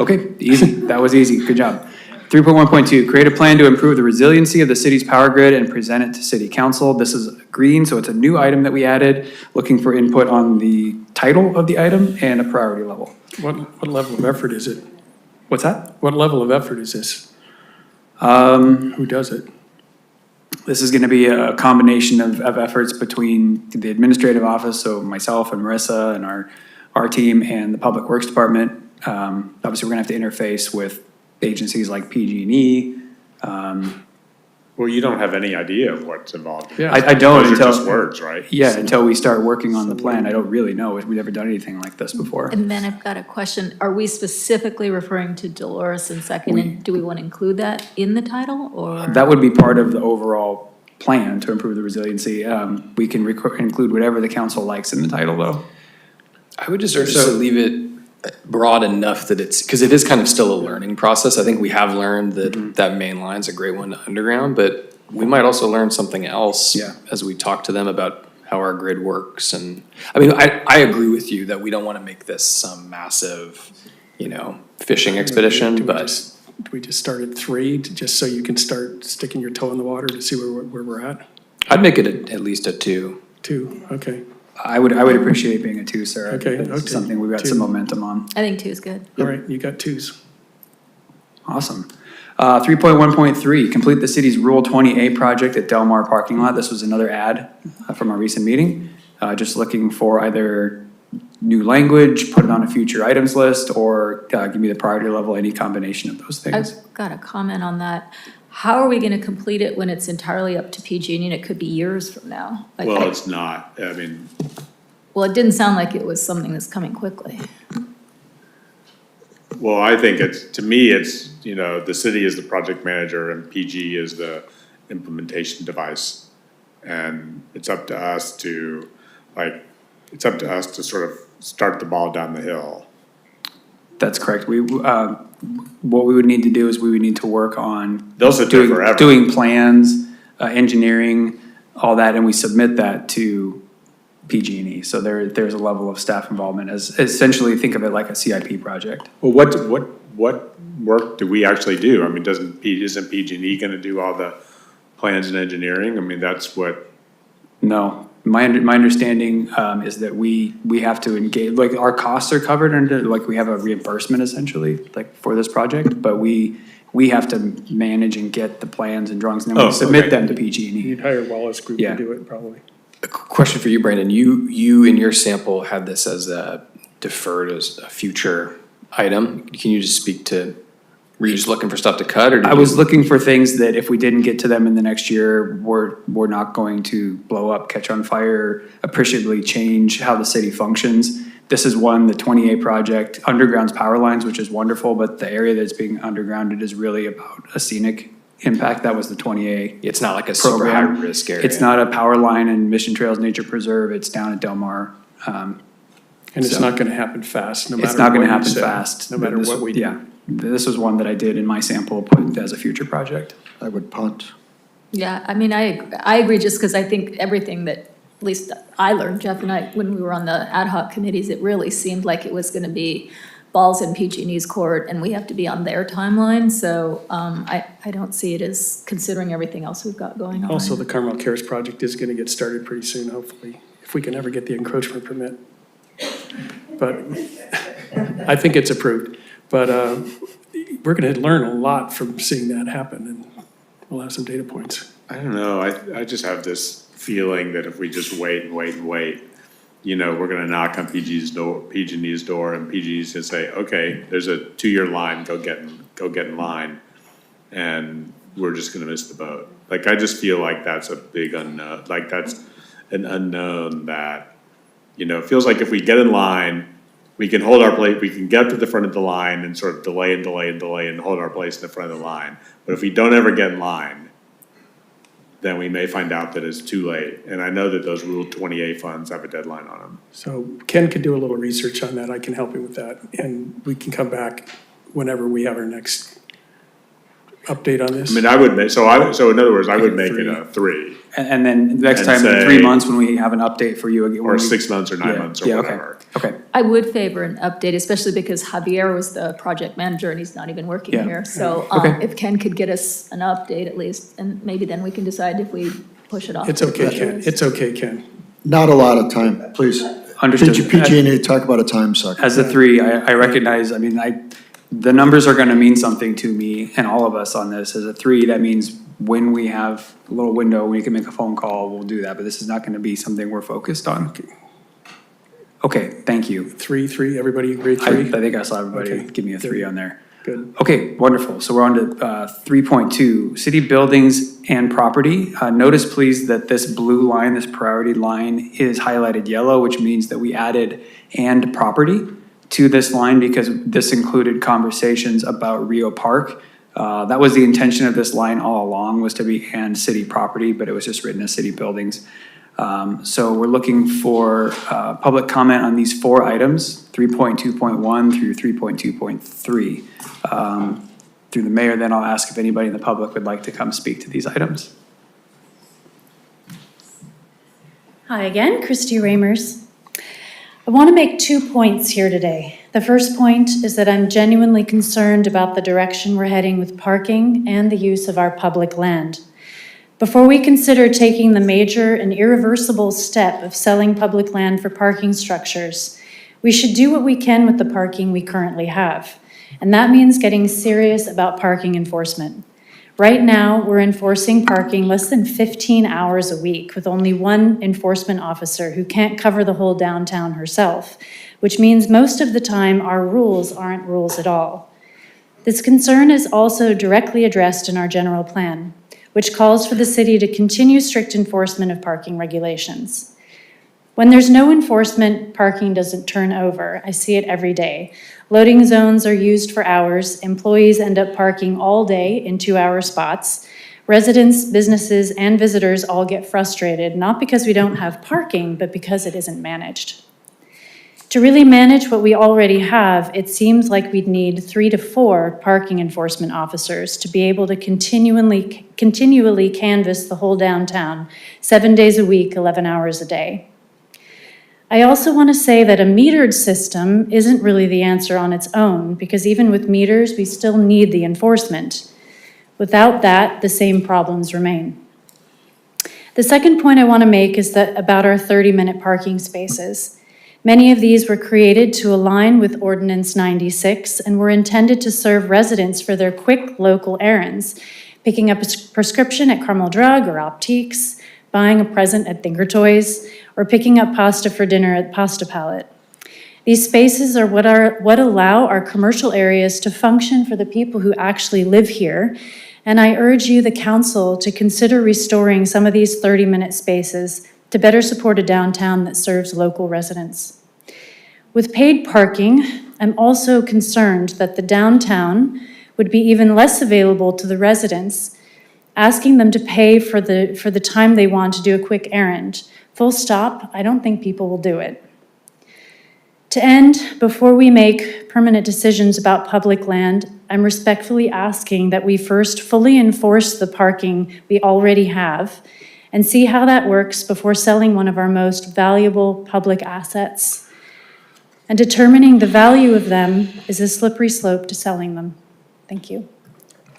Okay, easy. That was easy. Good job. 3.1.2, create a plan to improve the resiliency of the city's power grid and present it to city council. This is green, so it's a new item that we added, looking for input on the title of the item and a priority level. What level of effort is it? What's that? What level of effort is this? Who does it? This is gonna be a combination of efforts between the administrative office, so myself and Marissa and our team and the Public Works Department. Obviously, we're gonna have to interface with agencies like PG&E. Well, you don't have any idea of what's involved. Yeah. I don't Those until. are just words, right? Yeah, until we start working on the plan. I don't really know. We've never done anything like this before. And then I've got a question. Are we specifically referring to Dolores and Second, and do we want to include that in the title, or? That would be part of the overall plan to improve the resiliency. We can include whatever the council likes in the title, though. I would just urge us to leave it broad enough that it's, because it is kind of still a learning process. I think we have learned that that main line's a great one to underground, but we might also learn something else as we talk to them about how our grid works. And I mean, I agree with you that we don't want to make this some massive, fishing expedition, Do but we just start at 3 just so you can start sticking your toe in the water to see where we're at? I'd make it at least a 2. 2, okay. I would appreciate being a 2, sir. Okay, It's okay. something we've got 2. some momentum on. I think 2 is good. All right, you got 2s. Awesome. 3.1.3, complete the city's Rule 20A project at Del Mar parking lot. This was another ad from our recent meeting. Just looking for either new language, put it on a future items list, or give me the priority level, any combination of those things. I've got a comment on that. How are we going to complete it when it's entirely up to PG&E and it could be years from now? Like, Well, it's not, I mean, well, it didn't sound like it was something that's coming quickly. well, I think to me, it's, the city is the project manager and PG is the implementation device. And it's up to us to, sort of start the ball down the hill. That's correct. What we would need to do is we would need to work on They'll sit there forever. doing plans, engineering, all that, and we submit that to PG&E. So there's a level of staff involvement as essentially think of it like a CIP project. Well, what work do we actually do? I mean, isn't PG&E gonna do all the plans and engineering? I mean, that's what. No, my understanding is that we have to engage, like our costs are covered under, like we have a reimbursement essentially, like for this project, but we have to manage and get the plans and drawings and then we submit them to PG&E. You'd hire Wallace Group to do it, probably. a question for you, Brandon. You in your sample had this as deferred as a future item. Can you just speak to, were you just looking for stuff to cut, or? I was looking for things that if we didn't get to them in the next year, we're not going to blow up, catch on fire, appreciably change how the city functions. This is one, the 20A project, undergrounds power lines, which is wonderful, but the area that's being undergrounded is really about a scenic impact. That was the 20A. It's not like a super high risk area. It's not a power line in Mission Trails Nature Preserve. It's down at Del Mar. And it's not gonna happen fast, no matter what It's not gonna you happen say, fast. No matter what we do. Yeah, this was one that I did in my sample, put as a future project. I would punt. Yeah, I mean, I agree just because I think everything that, at least I learned, Jeff and I, when we were on the ad hoc committees, it really seemed like it was going to be balls in PG&E's court and we have to be on their timeline. So I don't see it as considering everything else we've got going on. Also, the Carmel Cares project is gonna get started pretty soon, hopefully, if we can ever get the encroachment permit. But I think it's approved. But we're gonna learn a lot from seeing that happen, and we'll have some data points. I don't know, I just have this feeling that if we just wait and wait and wait, we're gonna knock on PG&E's door, and PG&E's gonna say, okay, there's a 2-year line, go get in line. And we're just gonna miss the boat. Like, I just feel like that's a big unknown, like that's an unknown that, it feels like if we get in line, we can hold our place, we can get to the front of the line and sort of delay and hold our place in the front of the line. But if we don't ever get in line, then we may find out that it's too late. And I know that those Rule 20A funds have a deadline on them. So Ken could do a little research on that. I can help you with that. And we can come back whenever we have our next update on this. I mean, I would make, so in other words, I would make it a 3. And then next And time in say- 3 months when we have an update for you again. Or 6 months or 9 months or Yeah, whatever. Okay. I would favor an update, especially because Javier was the project manager and he's not even working Yeah. here. So Okay. if Ken could get us an update at least, and maybe then we can decide if we push it off. It's okay, Ken. It's okay, Ken. Not a lot of time, please. Understood. PG&E, talk about a time suck. As a three, I recognize, I mean, the numbers are gonna mean something to me and all of us on this. As a three, that means when we have a little window, we can make a phone call, we'll do that, but this is not gonna be something we're focused on. Okay, thank you. Three, everybody agree, I three? think I saw everybody Okay, give me a three on there. Good. Okay, wonderful. So we're on to 3.2, city buildings and property. Notice please that this blue line, this priority line is highlighted yellow, which means that we added and property to this line because this included conversations about Rio Park. That was the intention of this line all along, was to be and city property, but it was just written as city buildings. So we're looking for public comment on these 4 items, 3.2.1 through 3.2.3. Through the mayor, then I'll ask if anybody in the public would like to come speak to these items. Hi again, Christy Ramers. I want to make 2 points here today. The first point is that I'm genuinely concerned about the direction we're heading with parking and the use of our public land. Before we consider taking the major and irreversible step of selling public land for parking structures, we should do what we can with the parking we currently have. And that means getting serious about parking enforcement. Right now, we're enforcing parking less than 15 hours a week with only one enforcement officer who can't cover the whole downtown herself, which means most of the time our rules aren't rules at all. This concern is also directly addressed in our general plan, which calls for the city to continue strict enforcement of parking regulations. When there's no enforcement, parking doesn't turn over. I see it every day. Loading zones are used for hours. Employees end up parking all day in 2-hour spots. Residents, businesses, and visitors all get frustrated, not because we don't have parking, but because it isn't managed. To really manage what we already have, it seems like we'd need 3 to 4 parking enforcement officers to be able to continually canvass the whole downtown, 7 days a week, 11 hours a day. I also want to say that a metered system isn't really the answer on its own, because even with meters, we still need the enforcement. Without that, the same problems remain. The second point I want to make is that about our 30-minute parking spaces. Many of these were created to align with Ordinance 96 and were intended to serve residents for their quick local errands, picking up a prescription at Carmel Drug or Optiques, buying a present at Thinkertoys, or picking up pasta for dinner at Pasta Palette. These spaces are what allow our commercial areas to function for the people who actually live here, and I urge you, the council, to consider restoring some of these 30-minute spaces to better support a downtown that serves local residents. With paid parking, I'm also concerned that the downtown would be even less available to the residents, asking them to pay for the time they want to do a quick errand. Full stop, I don't think people will do it. To end, before we make permanent decisions about public land, I'm respectfully asking that we first fully enforce the parking we already have and see how that works before selling one of our most valuable public assets. And determining the value of them is a slippery slope to selling them. Thank you.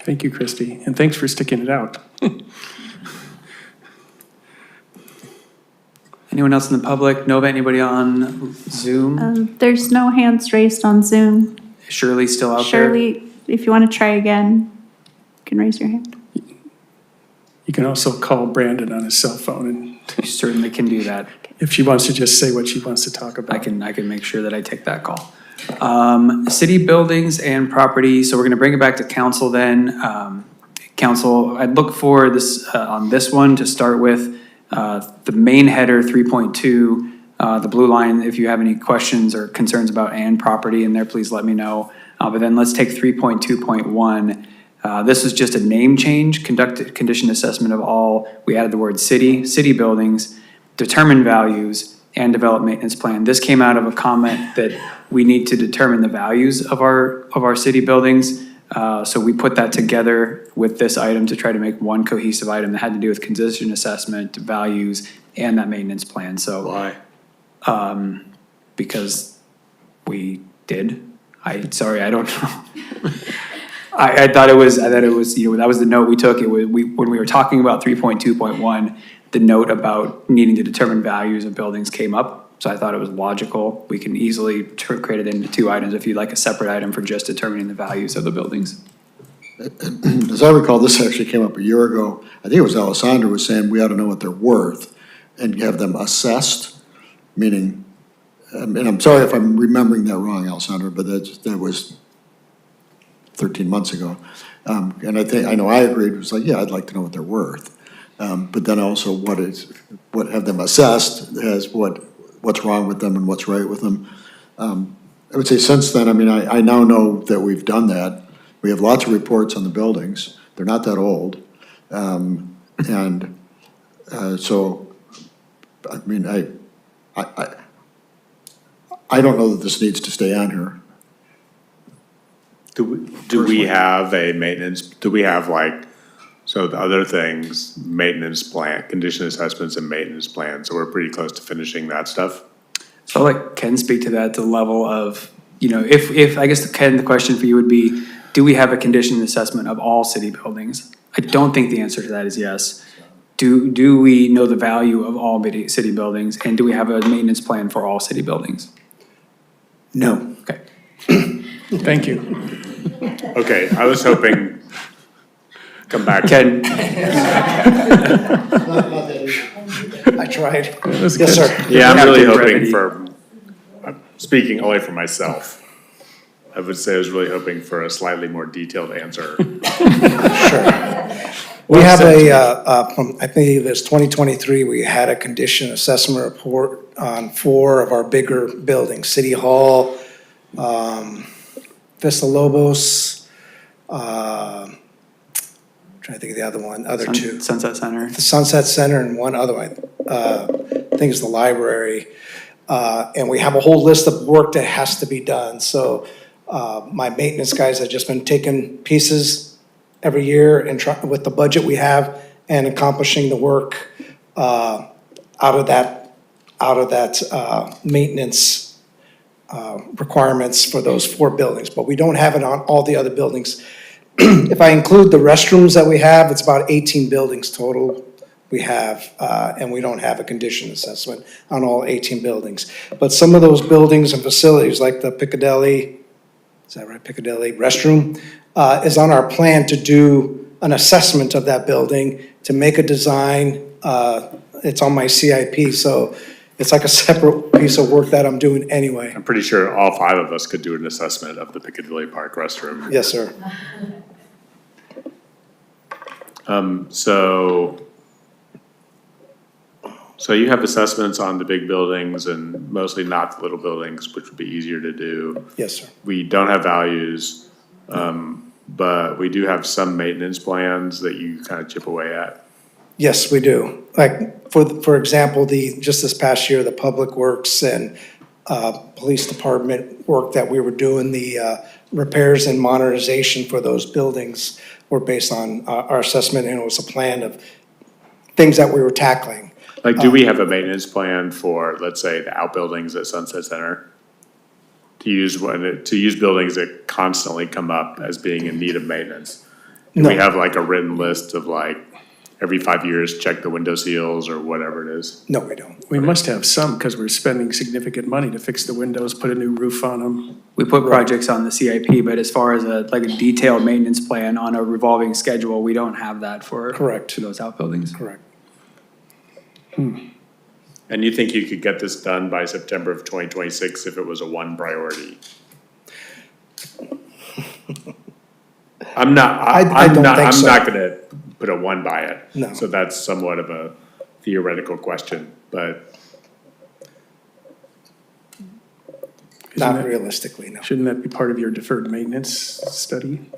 Thank you, Christy, and thanks for sticking it out. Anyone else in the public? Nova, anybody on Zoom? There's no hands raised on Zoom. Shirley still out there? Shirley, if you want to try again, you can raise your hand. You can also call Brandon on his cell phone, and You certainly can do that. if she wants to just say what she wants to talk about. I can make sure that I take that call. City buildings and property, so we're gonna bring it back to council then. Council, I'd look for this, on this one to start with, the main header 3.2, the blue line. If you have any questions or concerns about and property in there, please let me know. But then let's take 3.2.1. This is just a name change, conduct condition assessment of all. We added the word city buildings, determine values, and develop maintenance plan. This came out of a comment that we need to determine the values of our city buildings. So we put that together with this item to try to make one cohesive item that had to do with condition assessment, values, and that maintenance plan. So Why? because we did. Sorry, I don't know. I thought it was, you know, that was the note we took. It was, when we were talking about 3.2.1, the note about needing to determine values of buildings came up. So I thought it was logical. We can easily create it into two items if you'd like a separate item for just determining the values of the buildings. As I recall, this actually came up a year ago. I think it was Alessandro was saying we ought to know what they're worth and have them assessed, meaning, and I'm sorry if I'm remembering that wrong, Alessandro, but that was 13 months ago. And I know I agreed, it was like, yeah, I'd like to know what they're worth. But then also what have them assessed as what's wrong with them and what's right with them. I would say since then, I mean, I now know that we've done that. We have lots of reports on the buildings. They're not that old. So, I mean, I don't know that this needs to stay on here. Do we have a maintenance, do we have like, so the other things, maintenance plan, condition assessments and maintenance plans, so we're pretty close to finishing that stuff? So I'll let Ken speak to that, the level of, you know, if I guess, Ken, the question for you would be, do we have a condition assessment of all city buildings? I don't think the answer to that is yes. Do we know the value of all city buildings, and do we have a maintenance plan for all city buildings? No. Okay. Thank you. Okay, I was hoping, come back. Ken. I tried. Yes, sir. Yeah, I'm really Captain hoping Brevity. for, I'm speaking only for myself. I would say I was really hoping for a slightly more detailed answer. We have from, I think it was 2023, we had a condition assessment report on 4 of our bigger buildings, City Hall, Vista Lobos, trying to think of the other two. Sunset Center. The Sunset Center and one other one, I think it's the library. And we have a whole list of work that has to be done. So my maintenance guys have just been taking pieces every year and with the budget we have and accomplishing the work out of that maintenance requirements for those 4 buildings. But we don't have it on all the other buildings. If I include the restrooms that we have, it's about 18 buildings total we have, and we don't have a condition assessment on all 18 buildings. But some of those buildings and facilities, like the Piccadilly, is that right, Piccadilly restroom, is on our plan to do an assessment of that building, to make a design. It's on my CIP, so it's like a separate piece of work that I'm doing anyway. I'm pretty sure all 5 of us could do an assessment of the Piccadilly Park restroom. Yes, sir. So you have assessments on the big buildings and mostly not the little buildings, which would be easier to do. Yes, sir. We don't have values, but we do have some maintenance plans that you kind of chip away at. Yes, we do. Like, for example, just this past year, the Public Works and Police Department work that we were doing, the repairs and modernization for those buildings were based on our assessment, and it was a plan of things that we were tackling. Like, do we have a maintenance plan for, let's say, the outbuildings at Sunset Center? To use buildings that constantly come up as being in need of maintenance? Do we have like a written list of like, every 5 years, check the window seals or whatever it is? No, we don't. We must have some, because we're spending significant money to fix the windows, put a new roof on them. We put projects on the CIP, but as far as a detailed maintenance plan on a revolving schedule, we don't have that for those outbuildings. Correct. And you think you could get this done by September of 2026 if it was a 1 priority? I'm not gonna put a 1 by it. No. So that's somewhat of a theoretical question, but. Not realistically, no. Shouldn't that be part of your deferred maintenance study?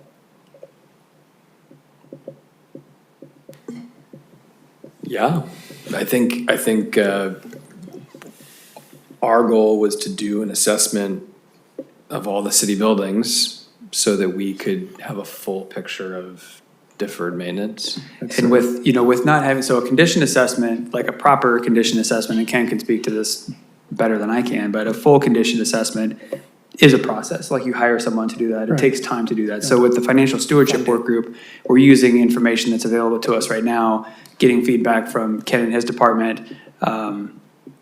Yeah, I think our goal was to do an assessment of all the city buildings so that we could have a full picture of deferred maintenance. And with, you know, with not having, so a condition assessment, like a proper condition assessment, and Ken can speak to this better than I can, but a full condition assessment is a process. Like you hire someone to do that. It Right. takes time to do that. So with the financial stewardship work group, we're using information that's available to us right now, getting feedback from Ken and his department,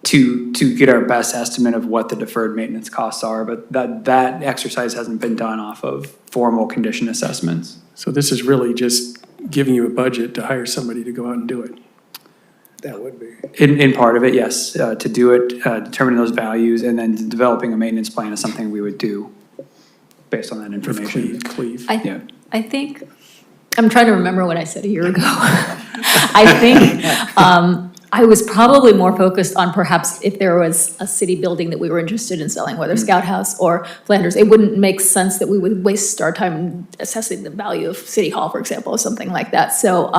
to get our best estimate of what the deferred maintenance costs are. But that exercise hasn't been done off of formal condition assessments. So this is really just giving you a budget to hire somebody to go out and do it. That would be. In part of it, yes, to do it, determine those values, and then developing a maintenance plan is something we would do based on that information. Cleve. I think, I'm trying to remember what I said a year ago. I think I was probably more focused on perhaps if there was a city building that we were interested in selling, whether Scout House or Flanders. It wouldn't make sense that we would waste our time assessing the value of City Hall, for example, or something like that. So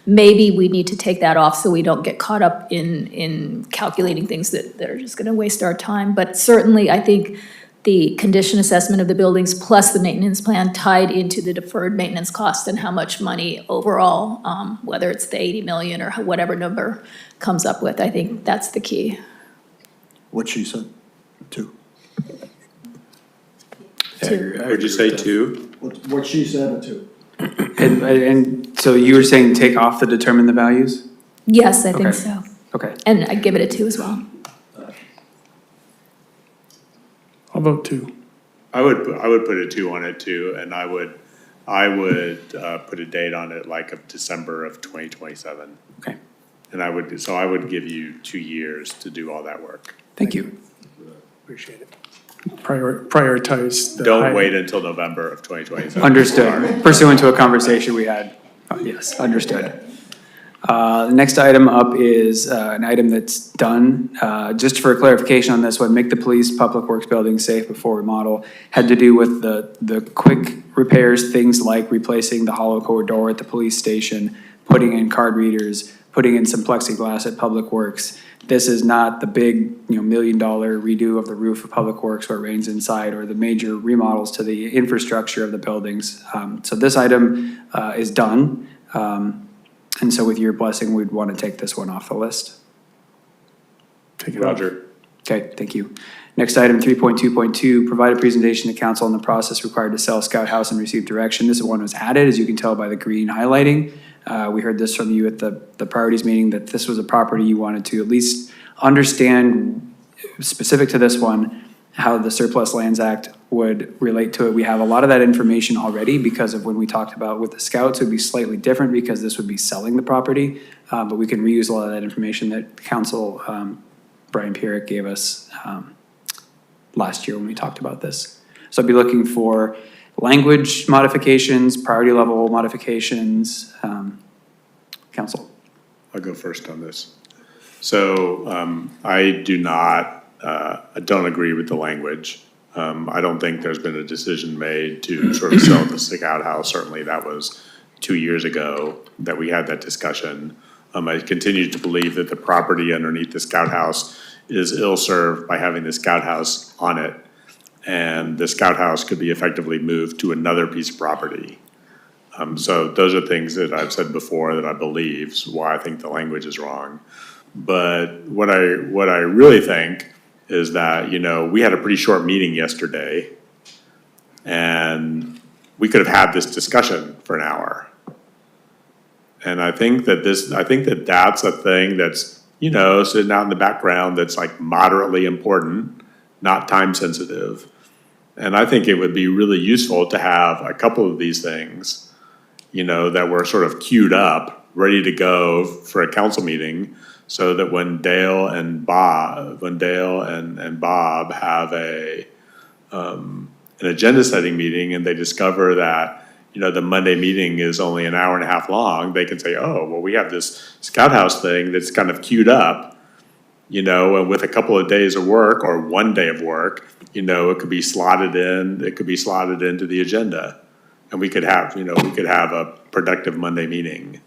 maybe we need to take that off so we don't get caught up in calculating things that are just going to waste our time. But certainly, I think the condition assessment of the buildings plus the maintenance plan tied into the deferred maintenance cost and how much money overall, whether it's the 80 million or whatever number comes up with, I think that's the key. What she said, two. Would you say two? What she said, two. And so you were saying take off the determine the values? Yes, I think Okay. so. Okay. And I'd give it a 2 as well. I'll vote 2. I would put a 2 on it too, and I would put a date on it like of December of 2027. Okay. And I would give you 2 years to do all that work. Thank you. Appreciate it. Prioritize. the Don't high- wait until November of 2027. Understood. Pursuant to a conversation we had. Yes, understood. The next item up is an item that's done. Just for clarification on this one, make the police public works building safe before remodel. Had to do with the quick repairs, things like replacing the hollow core door at the police station, putting in card readers, putting in some plexiglass at Public Works. This is not the big, $1 million redo of the roof of Public Works where it rains inside, or the major remodels to the infrastructure of the buildings. So this item is done. And so with your blessing, we'd want to take this one off the list. Take it off. Roger. Okay, thank you. Next item, 3.2.2, provide a presentation to council on the process required to sell Scout House and receive direction. This one was added, as you can tell by the green highlighting. We heard this from you at the priorities meeting, that this was a property you wanted to at least understand, specific to this one, how the Surplus Lands Act would relate to it. We have a lot of that information already because of when we talked about with the Scouts, it would be slightly different because this would be selling the property. But we can reuse a lot of that information that Council Brian Pierrick gave us last year when we talked about this. So I'd be looking for language modifications, priority level modifications. Council. I'll go first on this. So I don't agree with the language. I don't think there's been a decision made to sort of sell the Scout House. Certainly that was 2 years ago that we had that discussion. I continue to believe that the property underneath the Scout House is ill-served by having the Scout House on it. And the Scout House could be effectively moved to another piece of property. So those are things that I've said before that I believe, is why I think the language is wrong. But what I really think is that, we had a pretty short meeting yesterday, and we could have had this discussion for an hour. And I think that that's a thing that's, sitting out in the background that's like moderately important, not time sensitive. And I think it would be really useful to have a couple of these things, that were sort of queued up, ready to go for a council meeting, so that when Dale and Bob have an agenda setting meeting and they discover that, the Monday meeting is only an hour and a half long, they can say, oh, well, we have this Scout House thing that's kind of queued up, and with a couple of days of work or 1 day of work, it could be slotted into the agenda. And we could have a productive Monday meeting.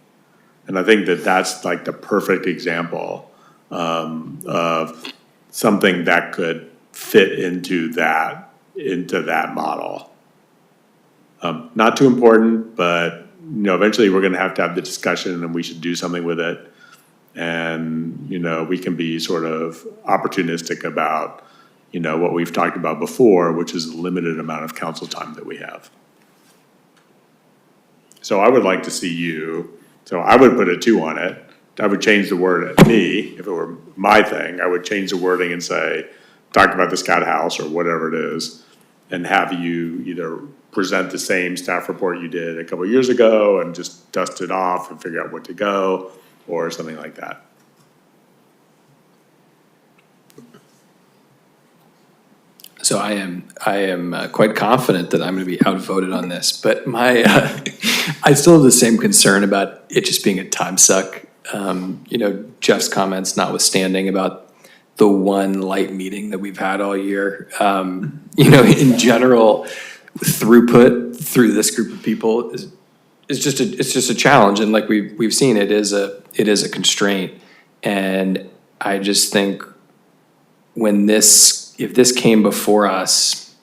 And I think that that's like the perfect example of something that could fit into that model. Not too important, but, you know, eventually we're gonna have to have the discussion and we should do something with it. And, you know, we can be sort of opportunistic about, you know, what we've talked about before, which is the limited amount of council time that we have. So I would like to see you, so I would put a 2 on it. I would change the word at me, if it were my thing, I would change the wording and say, talk about the Scout House or whatever it is, and have you either present the same staff report you did a couple of years ago and just dust it off and figure out what to go, or something like that. So I am quite confident that I'm going to be outvoted on this, but my I still have the same concern about it just being a time suck. You know, Jeff's comments notwithstanding about the one light meeting that we've had all year. You know, in general, throughput through this group of people is just a challenge, and like we've seen, it is a constraint. And I just think if this came before us,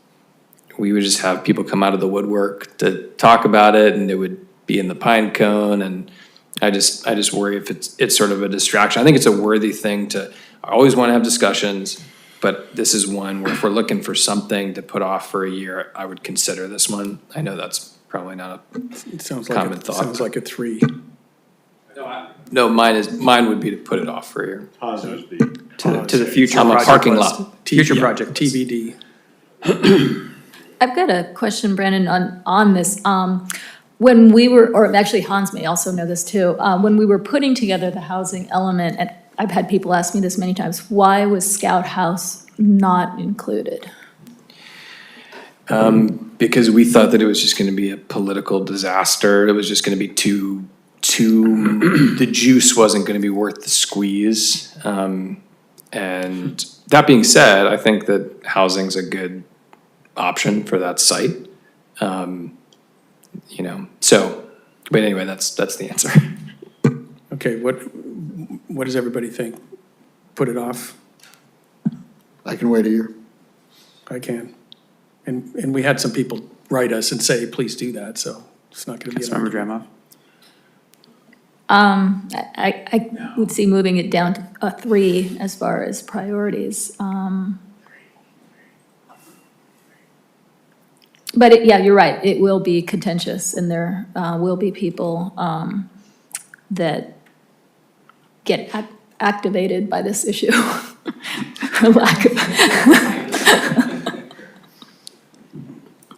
we would just have people come out of the woodwork to talk about it, and it would be in the pine cone. And I just worry if it's sort of a distraction. I think it's a worthy thing I always want to have discussions, but this is one where if we're looking for something to put off for a year, I would consider this one. I know that's probably not a common thought. Sounds like a 3. No, mine would be to put it off for a year. To the future I'm a project parking list. lot. Future project list. TBD. I've got a question, Brandon, on this. When we were, or actually Hans may also know this too, when we were putting together the housing element, and I've had people ask me this many times, why was Scout House not included? Because we thought that it was just going to be a political disaster. It was just going to be too the juice wasn't going to be worth the squeeze. And that being said, I think that housing's a good option for that site. You know, so, but anyway, that's the answer. Okay, what does everybody think? Put it off? I can wait a year. I can. And we had some people write us and say, please do that, so it's not gonna be. Councilmember Dramoff? I would see moving it down to a 3 as far as priorities. But yeah, you're right, it will be contentious, and there will be people that get activated by this issue, for lack of.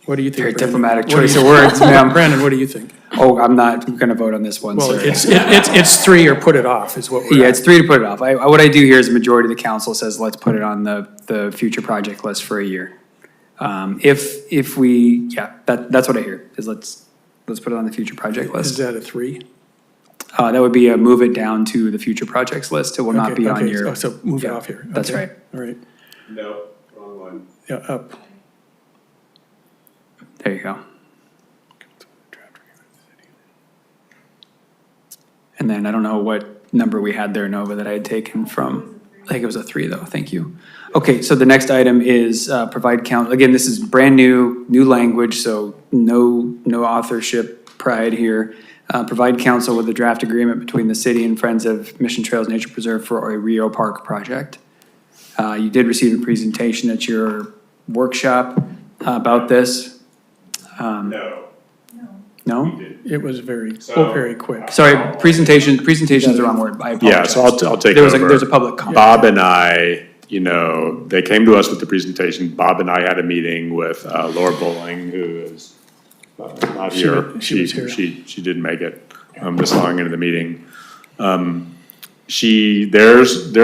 What do you think, Very Brandon? diplomatic What do choice you- of words, ma'am. Brandon, what do you think? Oh, I'm not going to vote on this one, Well, sir. it's 3 or put it off is what we're Yeah, at. it's 3 to put it off. What I do here is the majority of the council says, let's put it on the future project list for a year. If we, yeah, that's what I hear, is let's put it on the future project Is list. that a 3? That would be a move it down to the future projects list. It will not be on Okay, your. so move it Yeah, off here. That's Okay, right. All right, No, wrong one. yeah, up. There you go. And then I don't know what number we had there, Nova, that I had taken from, I think it was a 3 though, thank you. Okay, so the next item is provide again, this is brand new language, so no authorship pride here. Provide council with a draft agreement between the city and Friends of Mission Trails Nature Preserve for a Rio Park project. You did receive a presentation at your workshop about this. No. No? It was very quick. Sorry, presentation's the wrong word, I apologize. Yeah, so I'll take There was over. there's a public comment. Bob and I, you know, they came to us with the presentation. Bob and I had a meeting with Laura Bowling, who is not here. She was here. She didn't make it this long into the meeting. They're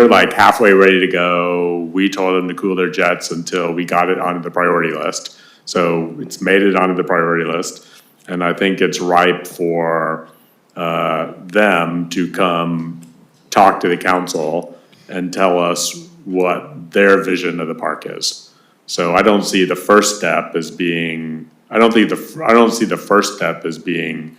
like halfway ready to go. We told them to cool their jets until we got it onto the priority list. So it's made it onto the priority list. And I think it's ripe for them to come talk to the council and tell us what their vision of the park is. So I don't see the first step as being, I don't see the first step as being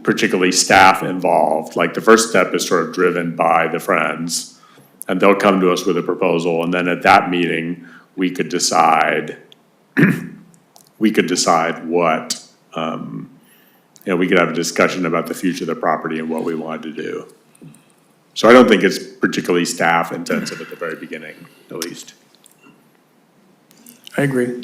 particularly staff involved. Like the first step is sort of driven by the Friends, and they'll come to us with a proposal, and then at that meeting, we could decide we could decide what, we could have a discussion about the future of the property and what we wanted to do. So I don't think it's particularly staff intensive at the very beginning, at least. I agree.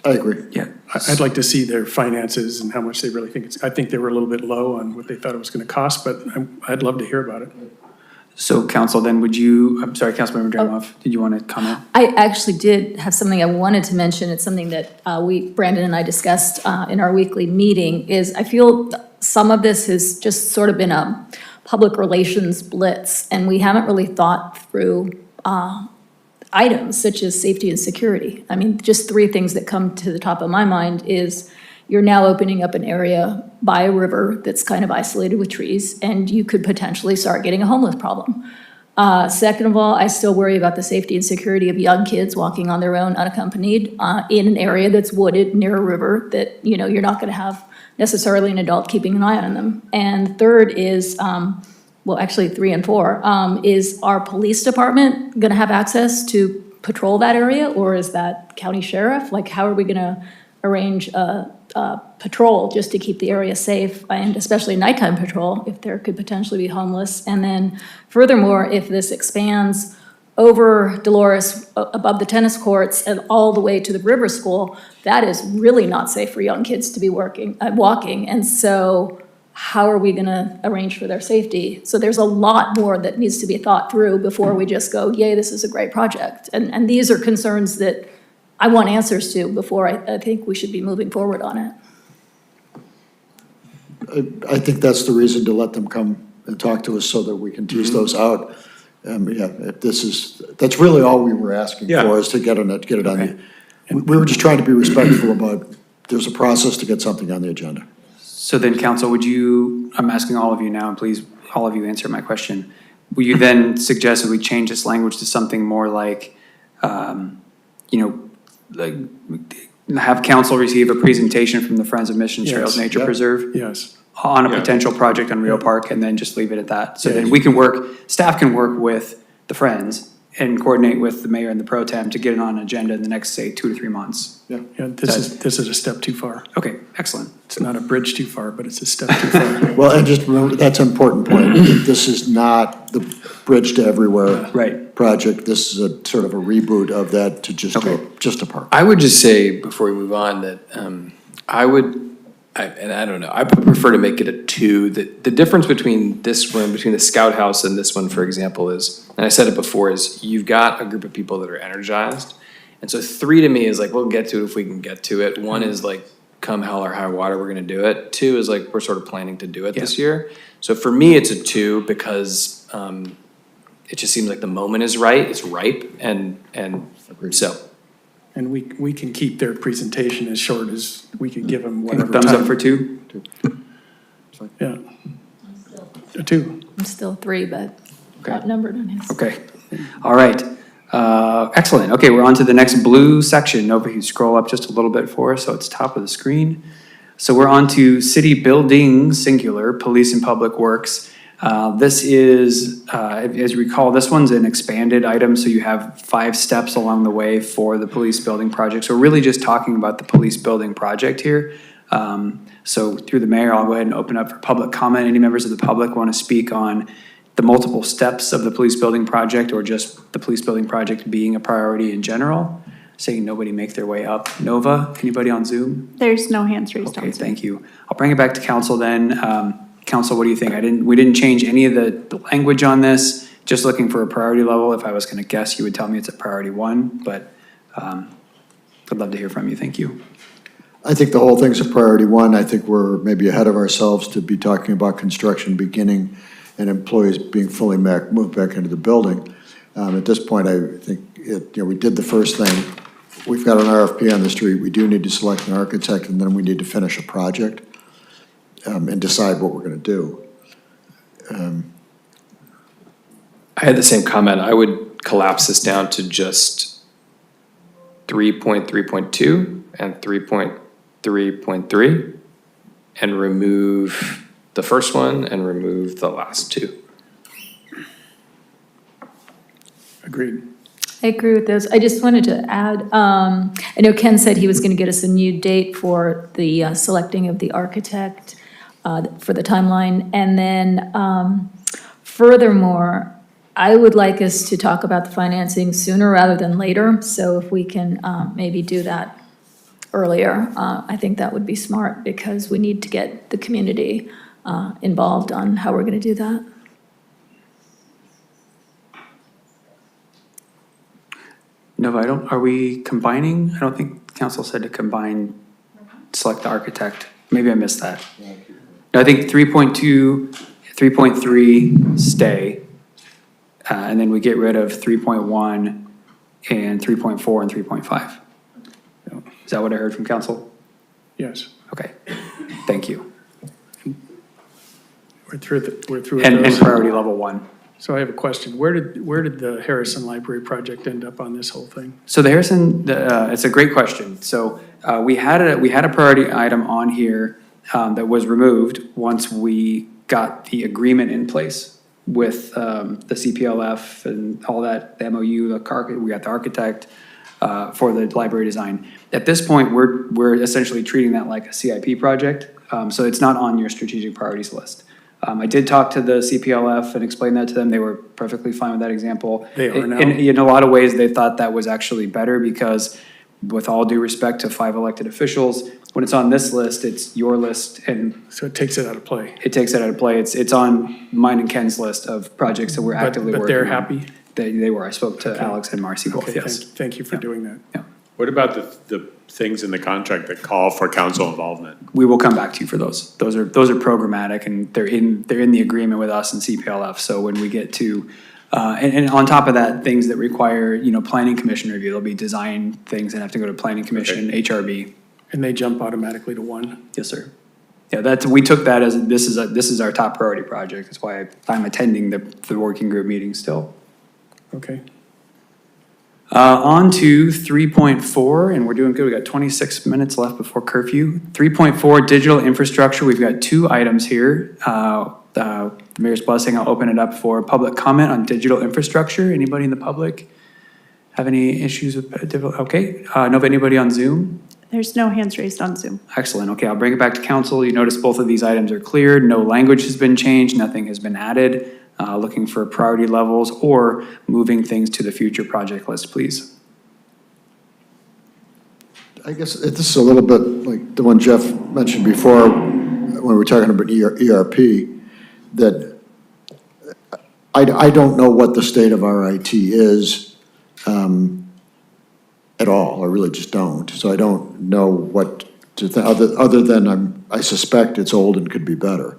I agree. Yeah. I'd like to see their finances and how much they really think it's, I think they were a little bit low on what they thought it was going to cost, but I'd love to hear about it. So council, then would you, I'm sorry, Councilmember Dramoff, did you want to comment? I actually did have something I wanted to mention. It's something that Brandon and I discussed in our weekly meeting, is I feel some of this has just sort of been a public relations blitz, and we haven't really thought through items such as safety and security. I mean, just three things that come to the top of my mind is you're now opening up an area by a river that's kind of isolated with trees, and you could potentially start getting a homeless problem. Second of all, I still worry about the safety and security of young kids walking on their own unaccompanied in an area that's wooded near a river that, you know, you're not gonna have necessarily an adult keeping an eye on them. And third is, well, actually 3 and 4, is our police department gonna have access to patrol that area, or is that county sheriff? Like, how are we gonna arrange a patrol just to keep the area safe, and especially nighttime patrol if there could potentially be homeless? And then furthermore, if this expands over Dolores, above the tennis courts and all the way to the river school, that is really not safe for young kids to be walking. And so how are we gonna arrange for their safety? So there's a lot more that needs to be thought through before we just go, yay, this is a great project. And these are concerns that I want answers to before I think we should be moving forward on it. I think that's the reason to let them come and talk to us so that we can tease those out. If this is, that's really all we were asking for, is to get it on. And we were just trying to be respectful about, there's a process to get something on the agenda. So then, council, would you, I'm asking all of you now, and please, all of you answer my question. Will you then suggest that we change this language to something more like, like, have council receive a presentation from the Friends of Mission Trails Nature Preserve? Yes. On a potential project on Rio Park, and then just leave it at that. So then we can work, staff can work with the Friends and coordinate with the mayor and the pro tem to get it on an agenda in the next, say, 2 to 3 months. Yeah, this is a step too far. Okay, excellent. It's not a bridge too far, but it's a step too far. Well, and just remember, that's an important point. This is not the Bridge to Everywhere project. This is a sort of a reboot of that to just a park. I would just say, before we move on, that I don't know, I prefer to make it a 2. The difference between this one, between the Scout House and this one, for example, is, and I said it before, is you've got a group of people that are energized. And so 3 to me is like, we'll get to it if we can get to it. 1 is like, come hell or high water, we're gonna do it. 2 is like, we're sort of planning to do it this year. So for me, it's a 2 because it just seems like the moment is right, it's ripe, and so. And we can keep their presentation as short as we could give them whatever Thumbs time. up for 2? Yeah. A 2. I'm still 3, but outnumbered on his. Okay, all right. Excellent. Okay, we're on to the next blue section. Nova, you scroll up just a little bit for us, so it's top of the screen. So we're on to city buildings, singular, police and public works. This is, as you recall, this one's an expanded item, so you have 5 steps along the way for the police building project. So we're really just talking about the police building project here. So through the mayor, I'll go ahead and open up for public comment. Any members of the public want to speak on the multiple steps of the police building project, or just the police building project being a priority in general? Saying nobody make their way up. Nova, anybody on Zoom? There's no hands raised on Okay, Zoom. thank you. I'll bring it back to council then. Council, what do you think? We didn't change any of the language on this, just looking for a priority level. If I was gonna guess, you would tell me it's a priority 1, but I'd love to hear from you. Thank you. I think the whole thing's a priority 1. I think we're maybe ahead of ourselves to be talking about construction beginning and employees being fully moved back into the building. At this point, I think we did the first thing. We've got an RFP on the street. We do need to select an architect, and then we need to finish a project and decide what we're going to do. I had the same comment. I would collapse this down to just 3.3.2 and 3.3.3 and remove the first one and remove the last 2. Agreed. I agree with those. I just wanted to add, I know Ken said he was going to get us a new date for the selecting of the architect for the timeline. And then furthermore, I would like us to talk about the financing sooner rather than later. So if we can maybe do that earlier, I think that would be smart because we need to get the community involved on how we're going to do that. Nova, are we combining? I don't think council said to combine, select the architect. Maybe I missed that. No, I think 3.2, 3.3 stay, and then we get rid of 3.1 and 3.4 and 3.5. Is that what I heard from council? Yes. Okay, thank you. We're through And those. priority level 1. So I have a question. Where did the Harrison Library project end up on this whole thing? So the Harrison, it's a great question. So we had a priority item on here that was removed once we got the agreement in place with the CPLF and all that, the MOU, we got the architect for the library design. At this point, we're essentially treating that like a CIP project. So it's not on your strategic priorities list. I did talk to the CPLF and explain that to them. They were perfectly fine with that example. They are now? In a lot of ways, they thought that was actually better because with all due respect to 5 elected officials, when it's on this list, it's your list and. So it takes it out of play. It takes it out of play. It's on mine and Ken's list of projects that we're actively working on. But they're happy? They were. I spoke to Okay. Alex and Marcy both, Okay, yes. thank you for doing that. Yeah. What about the things in the contract that call for council involvement? We will come back to you for those. Those are programmatic and they're in the agreement with us and CPLF. So when we get to, and on top of that, things that require, planning commission review, there'll be design things that have to go to planning commission, HRB. And they jump automatically to 1? Yes, sir. Yeah, we took that as, this is our top priority project. That's why I'm attending the working group meeting still. Okay. On to 3.4, and we're doing good. We got 26 minutes left before curfew. 3.4, digital infrastructure. We've got 2 items here. The mayor's blessing, I'll open it up for public comment on digital infrastructure. Anybody in the public have any issues with digital? Okay, Nova, anybody on Zoom? There's no hands raised on Zoom. Excellent. Okay, I'll bring it back to council. You notice both of these items are cleared. No language has been changed. Nothing has been added. Looking for priority levels or moving things to the future project list, please. I guess this is a little bit like the one Jeff mentioned before when we were talking about ERP, that I don't know what the state of our IT is at all. I really just don't. So I don't know what to think, other than I suspect it's old and could be better.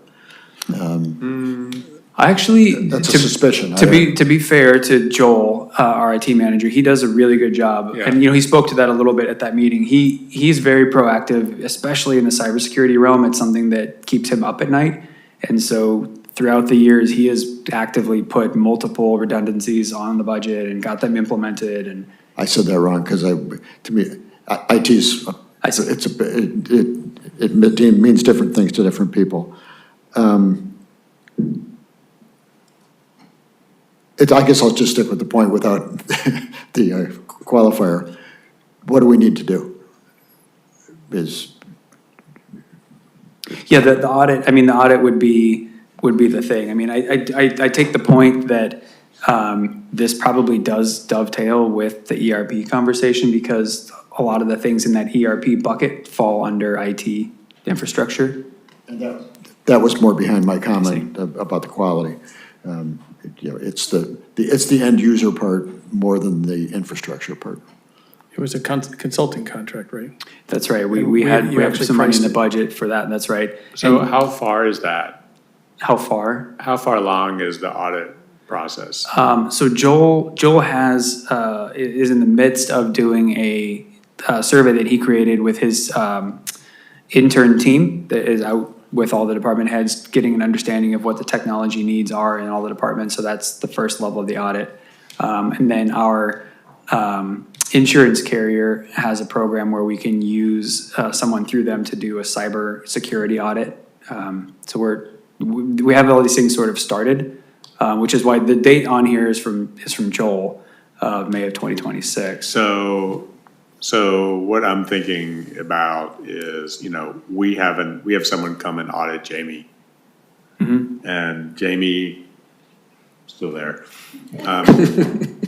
I actually, That's a suspicion. To be fair to Joel, our IT manager, he does a really good job. Yeah. And, he spoke to that a little bit at that meeting. He's very proactive, especially in the cybersecurity realm. It's something that keeps him up at night. And so throughout the years, he has actively put multiple redundancies on the budget and got them implemented. And I said that wrong because to me, IT's, it means different things to different people. I guess I'll just stick with the point without the qualifier. What do we need to do? Yeah, the audit, the audit would be the thing. I take the point that this probably does dovetail with the ERP conversation because a lot of the things in that ERP bucket fall under IT infrastructure. And that was more behind my comment about the quality. It's the end user part more than the infrastructure part. It was a consulting contract, right? That's right. We have some money in the budget for that. That's right. So how far is that? How far? How far along is the audit process? So Joel is in the midst of doing a survey that he created with his intern team that is out with all the department heads, getting an understanding of what the technology needs are in all the departments. So that's the first level of the audit. And then our insurance carrier has a program where we can use someone through them to do a cyber security audit. So we have all these things sort of started, which is why the date on here is from Joel. of May of 2026. So what I'm thinking about is, we have someone come and audit Jamie. And Jamie, still there,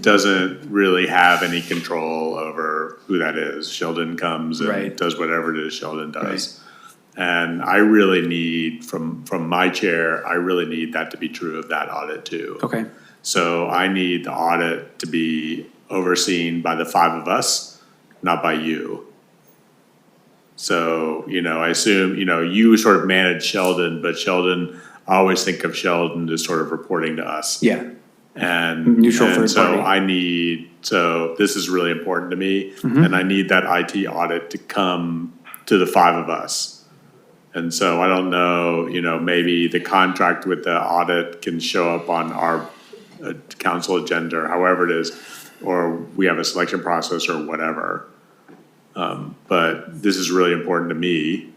doesn't really have any control over who that is. Sheldon comes and does whatever it is Sheldon does. And I really need, from my chair, I really need that to be true of that audit too. Okay. So I need the audit to be overseen by the 5 of us, not by you. So, I assume, you sort of manage Sheldon, but Sheldon, I always think of Sheldon as sort of reporting to us. Yeah. And Neutral and third so party. so this is really important to me, and I need that IT audit to come to the 5 of us. And so I don't know, maybe the contract with the audit can show up on our council agenda, or however it is, or we have a selection process or whatever. But this is really important to me,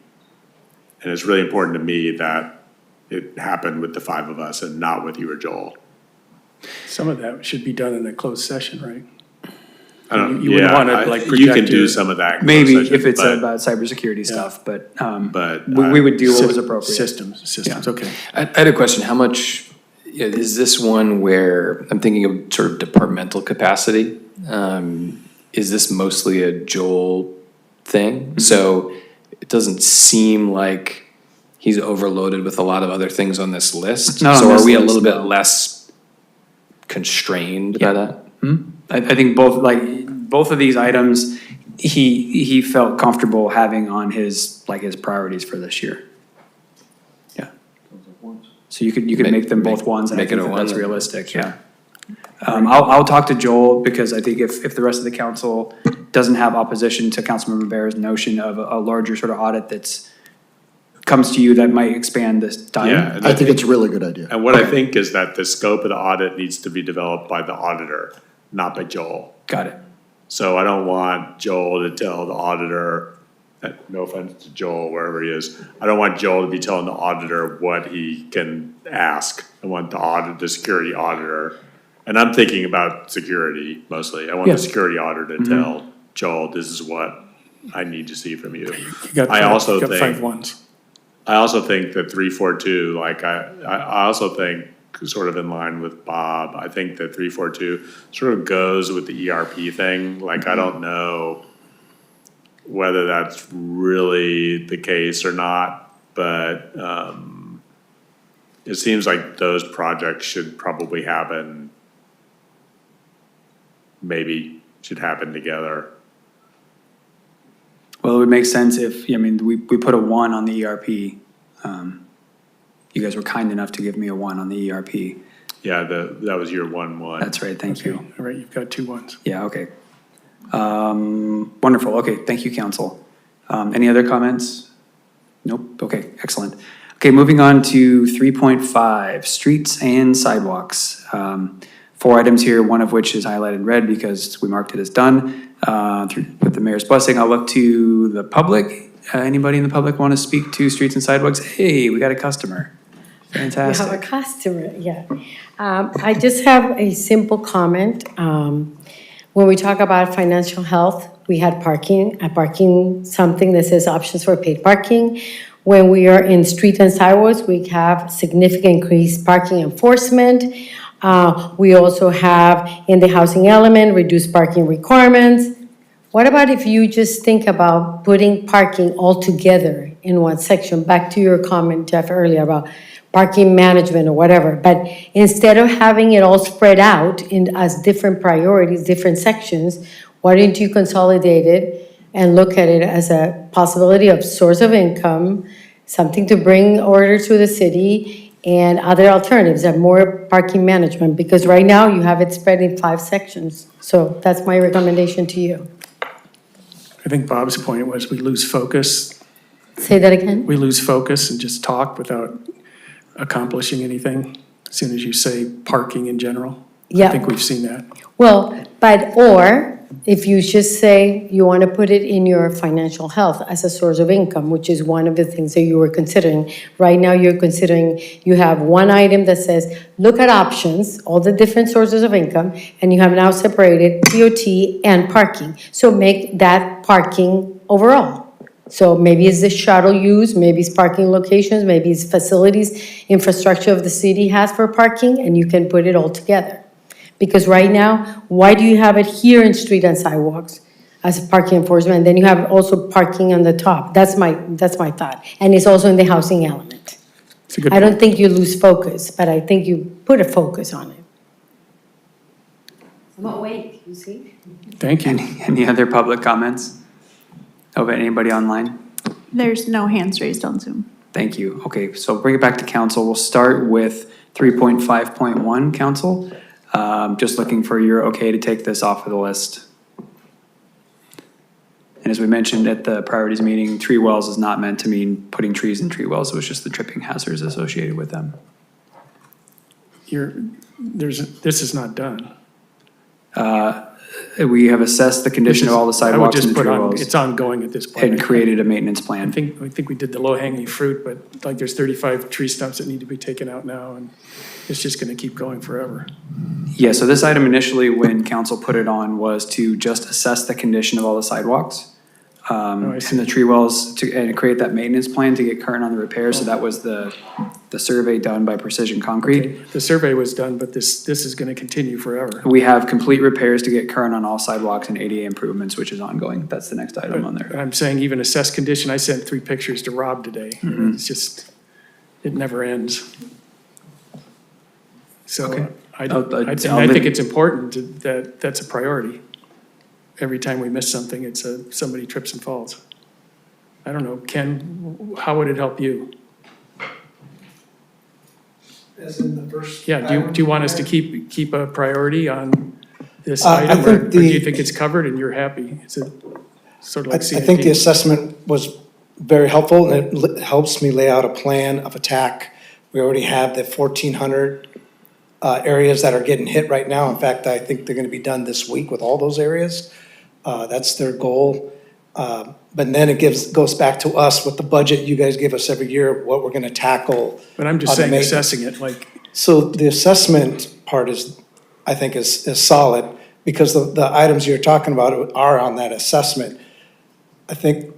and it's really important to me that it happened with the 5 of us and not with you or Joel. Some of that should be done in a closed session, right? I don't, You wouldn't yeah, wanna, I- like, you project can do your- some of that. in Maybe closed if session, it's but- about cybersecurity stuff, but But, we would do what was appropriate. Systems, okay. I had a question. How much, is this one where, I'm thinking of sort of departmental capacity? Is this mostly a Joel thing? So it doesn't seem like he's overloaded with a lot of other things on this list. Not on So this are we a list, little bit no. less constrained by that? I think both of these items, he felt comfortable having on his priorities for this year. Yeah. So you could make them both ones, and I make it think a that's one. realistic, yeah. I'll talk to Joel, because I think if the rest of the council doesn't have opposition to Councilmember Bear's notion of a larger sort of audit comes to you that might expand this time. Yeah, and I think it's a really good idea. And what I think is that the scope of the audit needs to be developed by the auditor, not by Joel. Got it. So I don't want Joel to tell the auditor, no offense to Joel, wherever he is, I don't want Joel to be telling the auditor what he can ask. I want the security auditor, and I'm thinking about security mostly. I want the security auditor to tell Joel, this is what I need to see from you. I also got think 5 ones. I also think that 342, I also think, sort of in line with Bob, I think that 342 sort of goes with the ERP thing. I don't know whether that's really the case or not, but it seems like those projects should probably happen, should happen together. Well, it would make sense if, we put a 1 on the ERP. You guys were kind enough to give me a 1 on the ERP. Yeah, that was your 1-1. That's right, thank you. All right, you've got 2 ones. Yeah, okay. Wonderful, okay, thank you, council. Any other comments? Nope, okay, excellent. Okay, moving on to 3.5, streets and sidewalks. 4 items here, one of which is highlighted in red because we marked it as done. With the mayor's blessing, I'll look to the public. Anybody in the public want to speak to streets and sidewalks? Hey, we got a customer. We have a Fantastic. customer, yeah. I just have a simple comment. When we talk about financial health, we had parking, something that says options for paid parking. When we are in street and sidewalks, we have significant increased parking enforcement. We also have in the housing element, reduced parking requirements. What about if you just think about putting parking all together in one section? Back to your comment, Jeff, earlier about parking management or whatever. But instead of having it all spread out as different priorities, different sections, why don't you consolidate it and look at it as a possibility of source of income, something to bring order to the city, and other alternatives, and more parking management? Because right now you have it spread in 5 sections. So that's my recommendation to you. I think Bob's point was we lose focus. Say that again? We lose focus and just talk without accomplishing anything as soon as you say parking in general. Yeah. I think we've seen that. Well, or if you just say you want to put it in your financial health as a source of income, which is one of the things that you were considering. Right now, you're considering, you have one item that says, look at options, all the different sources of income, and you have now separated TOT and parking. So make that parking overall. So maybe it's the shuttle use, maybe it's parking locations, maybe it's facilities, infrastructure of the city has for parking, and you can put it all together. Because right now, why do you have it here in street and sidewalks as parking enforcement? And then you have also parking on the top. That's my thought. And it's also in the housing element. I don't think you lose focus, but I think you put a focus on it. I'm awake, you see? Thank you. Any other public comments? Oh, anybody online? There's no hands raised on Zoom. Thank you. Okay, so bring it back to council. We'll start with 3.5.1, council. Just looking for your okay to take this off of the list. And as we mentioned at the priorities meeting, tree wells is not meant to mean putting trees in tree wells. It was just the tripping hazards associated with them. This is not done. We have assessed the condition of all the sidewalks and the tree wells. It's ongoing at this point. And created a maintenance I plan. think we did the low-hanging fruit, but like there's 35 tree stumps that need to be taken out now, and it's just gonna keep going forever. Yeah, so this item initially, when council put it on, was to just assess the condition of all the sidewalks. And the tree wells and create that maintenance plan to get current on the repairs. So that was the survey done by Precision Concrete. Okay, the survey was done, but this is gonna continue forever. We have complete repairs to get current on all sidewalks and ADA improvements, which is ongoing. That's the next item on there. I'm saying even assessed condition, I sent 3 pictures to Rob today. It's just, it never ends. So Okay. I think it's important that that's a priority. Every time we miss something, it's somebody trips and falls. I don't know, Ken, how would it help you? As in the first. Yeah, do you want us to keep a priority on this I item? think Or do you think it's covered and you're happy? Is it sort of like CIP? I think the assessment was very helpful, and it helps me lay out a plan of attack. We already have the 1,400 areas that are getting hit right now. In fact, I think they're gonna be done this week with all those areas. That's their goal. But then it goes back to us with the budget you guys give us every year, what we're gonna tackle. But I'm just on the saying, maintenance. assessing it, like, So the assessment part is, I think is solid, because the items you're talking about are on that assessment. I think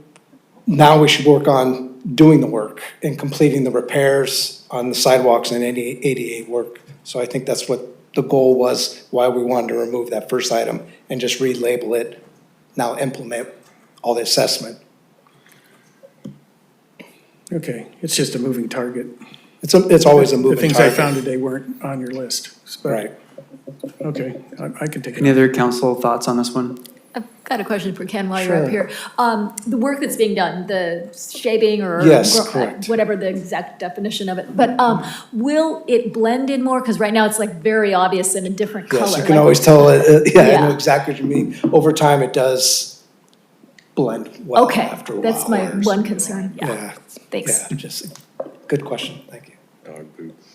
now we should work on doing the work and completing the repairs on the sidewalks and any ADA work. So I think that's what the goal was, why we wanted to remove that first item and just relabel it, now implement all the assessment. okay, it's just a moving target. It's always a moving The things target. I found today weren't on your list. but- Right. Okay, I can take it. Any other council thoughts on this one? I've got a question for Ken while you're up Sure. here. The work that's being done, the shaping or. Yes, correct. Whatever the exact definition of it, but will it blend in more? Because right now it's like very obvious in a different color. Yes, you can like- always tell, yeah, I know Yeah. exactly what you mean. Over time, it does blend well Okay, after a while. that's my whereas- one concern, yeah. Yeah, Thanks. yeah, just, good question, thank you. Dog boots.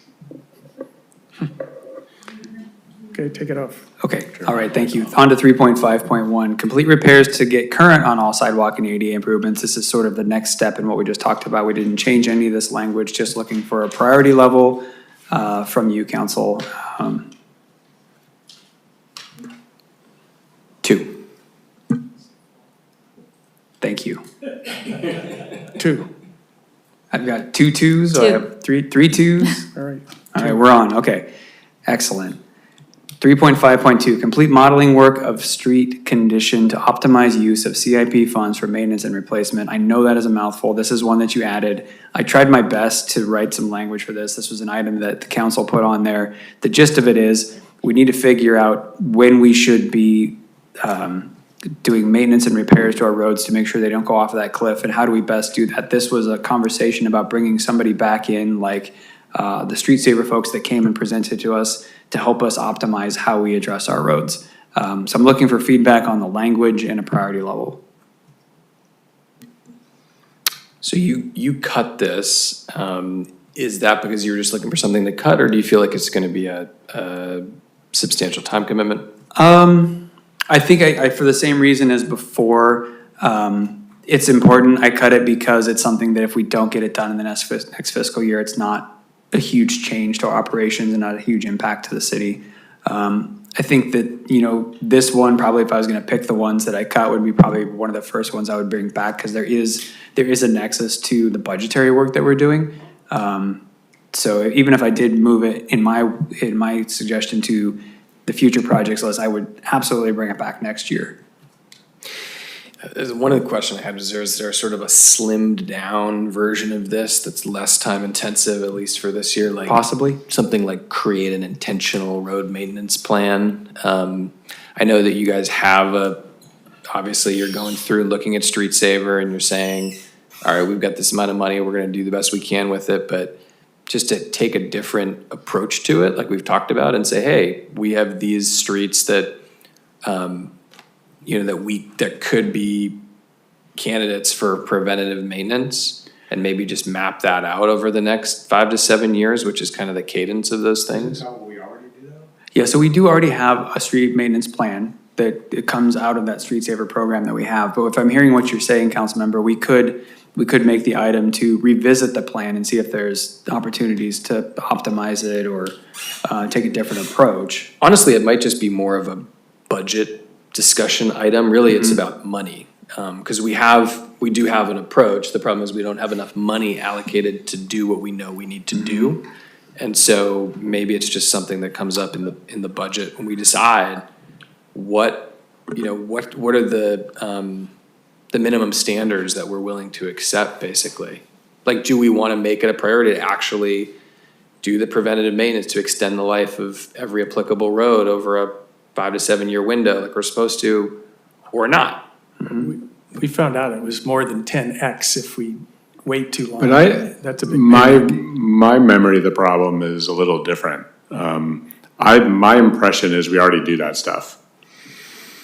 Okay, take it off. Okay, all right, thank you. On to 3.5.1, complete repairs to get current on all sidewalk and ADA improvements. This is sort of the next step in what we just talked about. We didn't change any of this language, just looking for a priority level from you, council. 2. Thank you. 2, I've got 2 2s, so I have three 2s. all right. All right, we're on, okay, excellent. 3.5.2, complete modeling work of street condition to optimize use of CIP funds for maintenance and replacement. I know that is a mouthful. This is one that you added. I tried my best to write some language for this. This was an item that the council put on there. The gist of it is, we need to figure out when we should be doing maintenance and repairs to our roads to make sure they don't go off of that cliff, and how do we best do that? This was a conversation about bringing somebody back in, like the Street Saver folks that came and presented to us to help us optimize how we address our roads. So I'm looking for feedback on the language and a priority level. So you cut this, is that because you're just looking for something to cut, or do you feel like it's gonna be a substantial time commitment? I think for the same reason as before, it's important. I cut it because it's something that if we don't get it done in the next fiscal year, it's not a huge change to our operations and not a huge impact to the city. I think that, this one, probably if I was gonna pick the ones that I cut, would be probably one of the first ones I would bring back, because there is a nexus to the budgetary work that we're doing. So even if I did move it in my suggestion to the future projects list, I would absolutely bring it back next year. One of the questions I had was, is there sort of a slimmed down version of this that's less time intensive, at least for this year? Like Possibly. something like create an intentional road maintenance plan. I know that you guys have obviously you're going through looking at Street Saver and you're saying, all right, we've got this amount of money, we're gonna do the best we can with it, but just to take a different approach to it, like we've talked about, and say, hey, we have these streets that, that could be candidates for preventative maintenance, and maybe just map that out over the next 5 to 7 years, which is kind of the cadence of those things. Yeah, so we do already have a street maintenance plan that it comes out of that Street Saver program that we have. But if I'm hearing what you're saying, Councilmember, we could make the item to revisit the plan and see if there's opportunities to optimize it or take a different approach. Honestly, it might just be more of a budget discussion item. Really, it's about money. Because we do have an approach. The problem is we don't have enough money allocated to do what we know we need to do. And so maybe it's just something that comes up in the budget when we decide what are the minimum standards that we're willing to accept, basically. Like, do we want to make it a priority to actually do the preventative maintenance to extend the life of every applicable road over a 5 to 7 year window like we're supposed to, or not? We found out it was more than 10x if we wait too long. But That's a big my memory of the problem is a little different. My impression is we already do that stuff.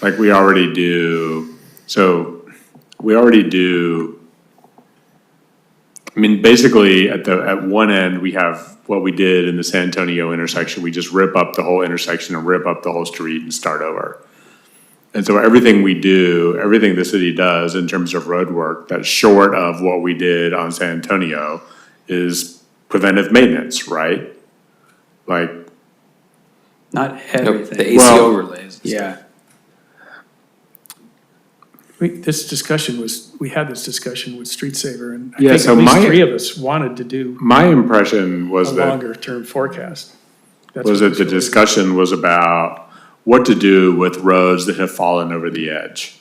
Like we already do. So we already do. I mean, basically at one end we have what we did in the San Antonio intersection. We just rip up the whole intersection and rip up the whole street and start over. And so everything we do, everything the city does in terms of road work that's short of what we did on San Antonio is preventive maintenance, right? Like. Not everything. The AC overlays. Yeah. We had this discussion with Street Saver, and I Yeah, think so at least my- 3 of us wanted to do My impression was a that. longer-term forecast. Was that the discussion was about what to do with roads that have fallen over the edge.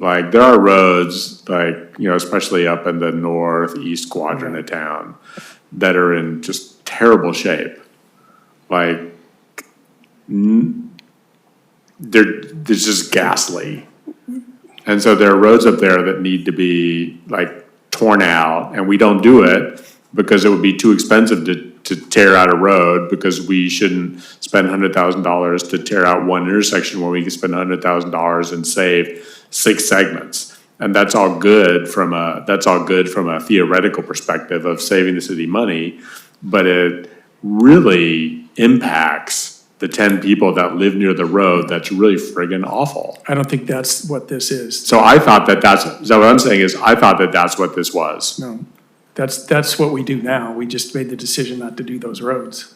Like, there are roads, like, especially up in the northeast quadrant of town, that are in just terrible shape. Like, they're just ghastly. And so there are roads up there that need to be, like, torn out, and we don't do it because it would be too expensive to tear out a road, because we shouldn't spend $100,000 to tear out one intersection when we can spend $100,000 and save 6 segments. And that's all good from a theoretical perspective of saving the city money, but it really impacts the 10 people that live near the road. That's really friggin' awful. I don't think that's what this is. So I thought so what I'm saying is, I thought that that's what this was. No, that's what we do now. We just made the decision not to do those roads.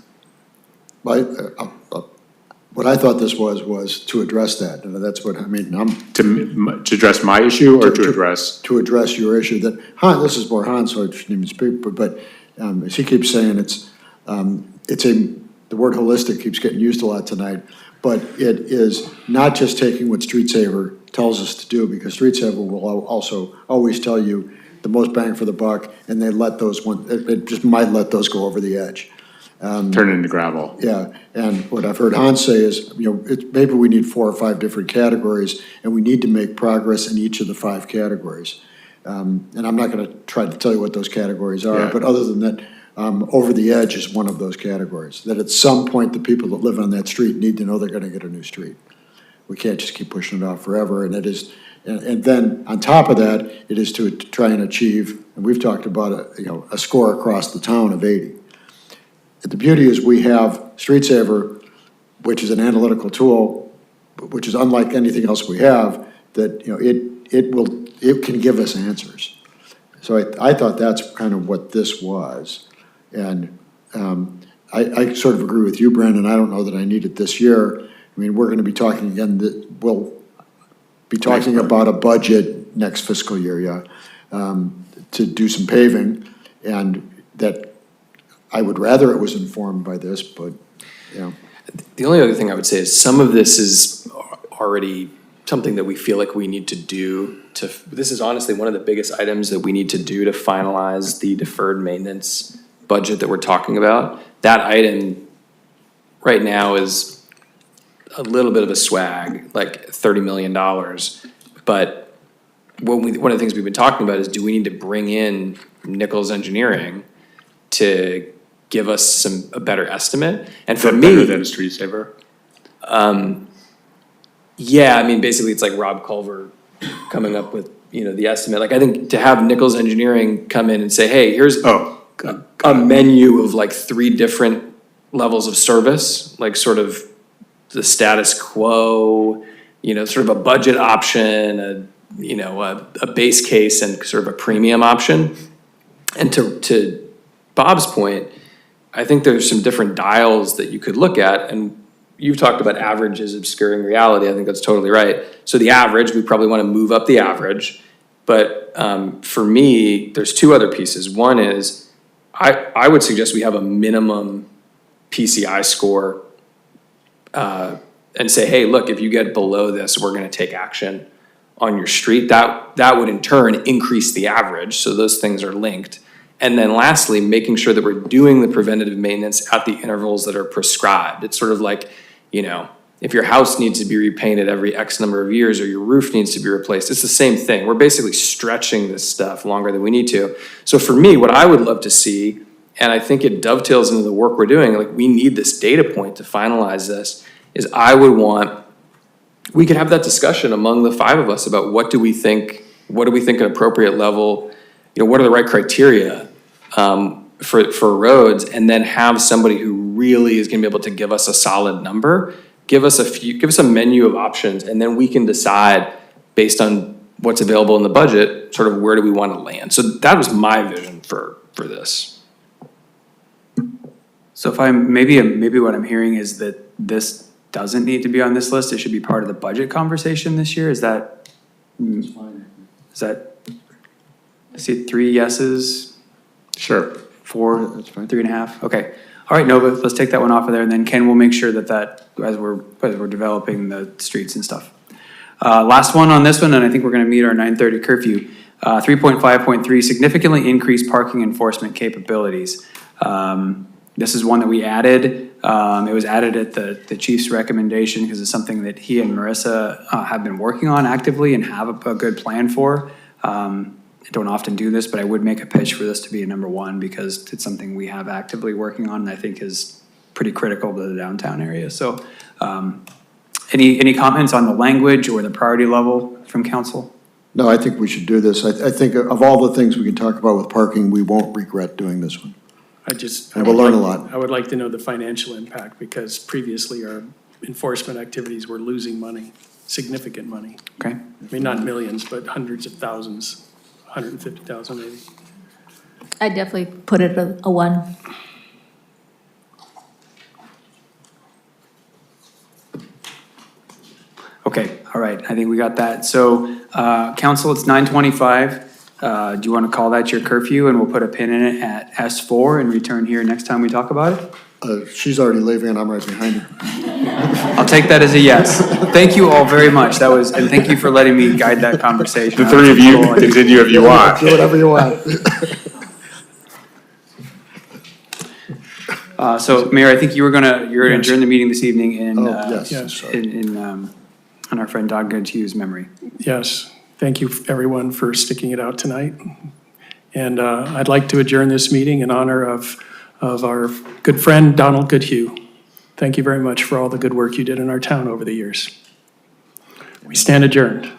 What I thought this was to address that, and that's what I mean. To address my issue, or to address? To address your issue that, this is more Hans, so I shouldn't even speak, but as he keeps saying, the word holistic keeps getting used a lot tonight, but it is not just taking what Street Saver tells us to do, because Street Saver will also always tell you the most bang for the buck, and it just might let those go over the edge. Turn into gravel. Yeah, and what I've heard Hans say is, maybe we need 4 or 5 different categories, and we need to make progress in each of the 5 categories. And I'm not gonna try to tell you what those categories are, but other than that, over the edge is one of those categories. That at some point, the people that live on that street need to know they're gonna get a new street. We can't just keep pushing it off forever, and it is, and then on top of that, it is to try and achieve, and we've talked about a score across the town of 80. The beauty is we have Street Saver, which is an analytical tool which is unlike anything else we have, that, it can give us answers. So I thought that's kind of what this was. And I sort of agree with you, Brandon. I don't know that I need it this year. I mean, we're going to be talking again, we'll be talking about a budget next fiscal year, to do some paving. And that I would rather it was informed by this, but, The only other thing I would say is some of this is already something that we feel like we need to do this is honestly one of the biggest items that we need to do to finalize the deferred maintenance budget that we're talking about. That item right now is a little bit of a swag, like $30 million. But one of the things we've been talking about is, do we need to bring in Nichols Engineering to give us a better estimate? And for me, better than Street Saver. Yeah, I mean, basically it's like Rob Culver coming up with, the estimate. Like, I think to have Nichols Engineering come in and say, hey, here's a menu of like 3 different levels of service, like sort of the status quo, sort of a budget option, a base case and sort of a premium option. And to Bob's point, I think there's some different dials that you could look at, and you've talked about averages obscuring reality. I think that's totally right. So the average, we probably want to move up the average. But for me, there's 2 other pieces. One is I would suggest we have a minimum PCI score and say, hey, look, if you get below this, we're going to take action on your street. That would in turn increase the average. So those things are linked. And then lastly, making sure that we're doing the preventative maintenance at the intervals that are prescribed. It's sort of like, if your house needs to be repainted every X number of years or your roof needs to be replaced, it's the same thing. We're basically stretching this stuff longer than we need to. So for me, what I would love to see, and I think it dovetails into the work we're doing, like we need this data point to finalize this, is we could have that discussion among the 5 of us about what do we think an appropriate level, what are the right criteria for roads, and then have somebody who really is gonna be able to give us a solid number, give us a menu of options, and then we can decide based on what's available in the budget, sort of where do we want to land. So that was my vision for this. So maybe what I'm hearing is that this doesn't need to be on this list. It should be part of the budget conversation this year. Is that, I see 3 yeses? Sure. 4, that's fine. 3.5, okay. All right, Nova, let's take that one off of there, and then Ken will make sure that as we're developing the streets and stuff. Last one on this one, and I think we're gonna meet our 9:30 curfew. 3.5.3, significantly increased parking enforcement capabilities. This is one that we added. It was added at the chief's recommendation because it's something that he and Marissa have been working on actively and have a good plan for. I don't often do this, but I would make a pitch for this to be a number 1 because it's something we have actively working on and I think is pretty critical to the downtown area. So any comments on the language or the priority level from council? No, I think we should do this. I think of all the things we can talk about with parking, we won't regret doing this one. And we'll learn a lot. I would like to know the financial impact because previously our enforcement activities were losing money, significant money. Okay. I mean, not millions, but hundreds of thousands. 150,000 maybe. I'd definitely put it a 1. Okay, all right, I think we got that. So, council, it's 9:25. Do you want to call that your curfew and we'll put a pin in it at S4 and return here next time we talk about it? She's already leaving and I'm right behind her. I'll take that as a yes. Thank you all very much. And thank you for letting me guide that conversation. The 3 of you can continue if you want. Do whatever you want. So Mayor, I think you're gonna adjourn the meeting this evening in our friend Don Goodhue's memory. Yes, thank you everyone for sticking it out tonight. And I'd like to adjourn this meeting in honor of our good friend Donald Goodhue. Thank you very much for all the good work you did in our town over the years. We stand adjourned.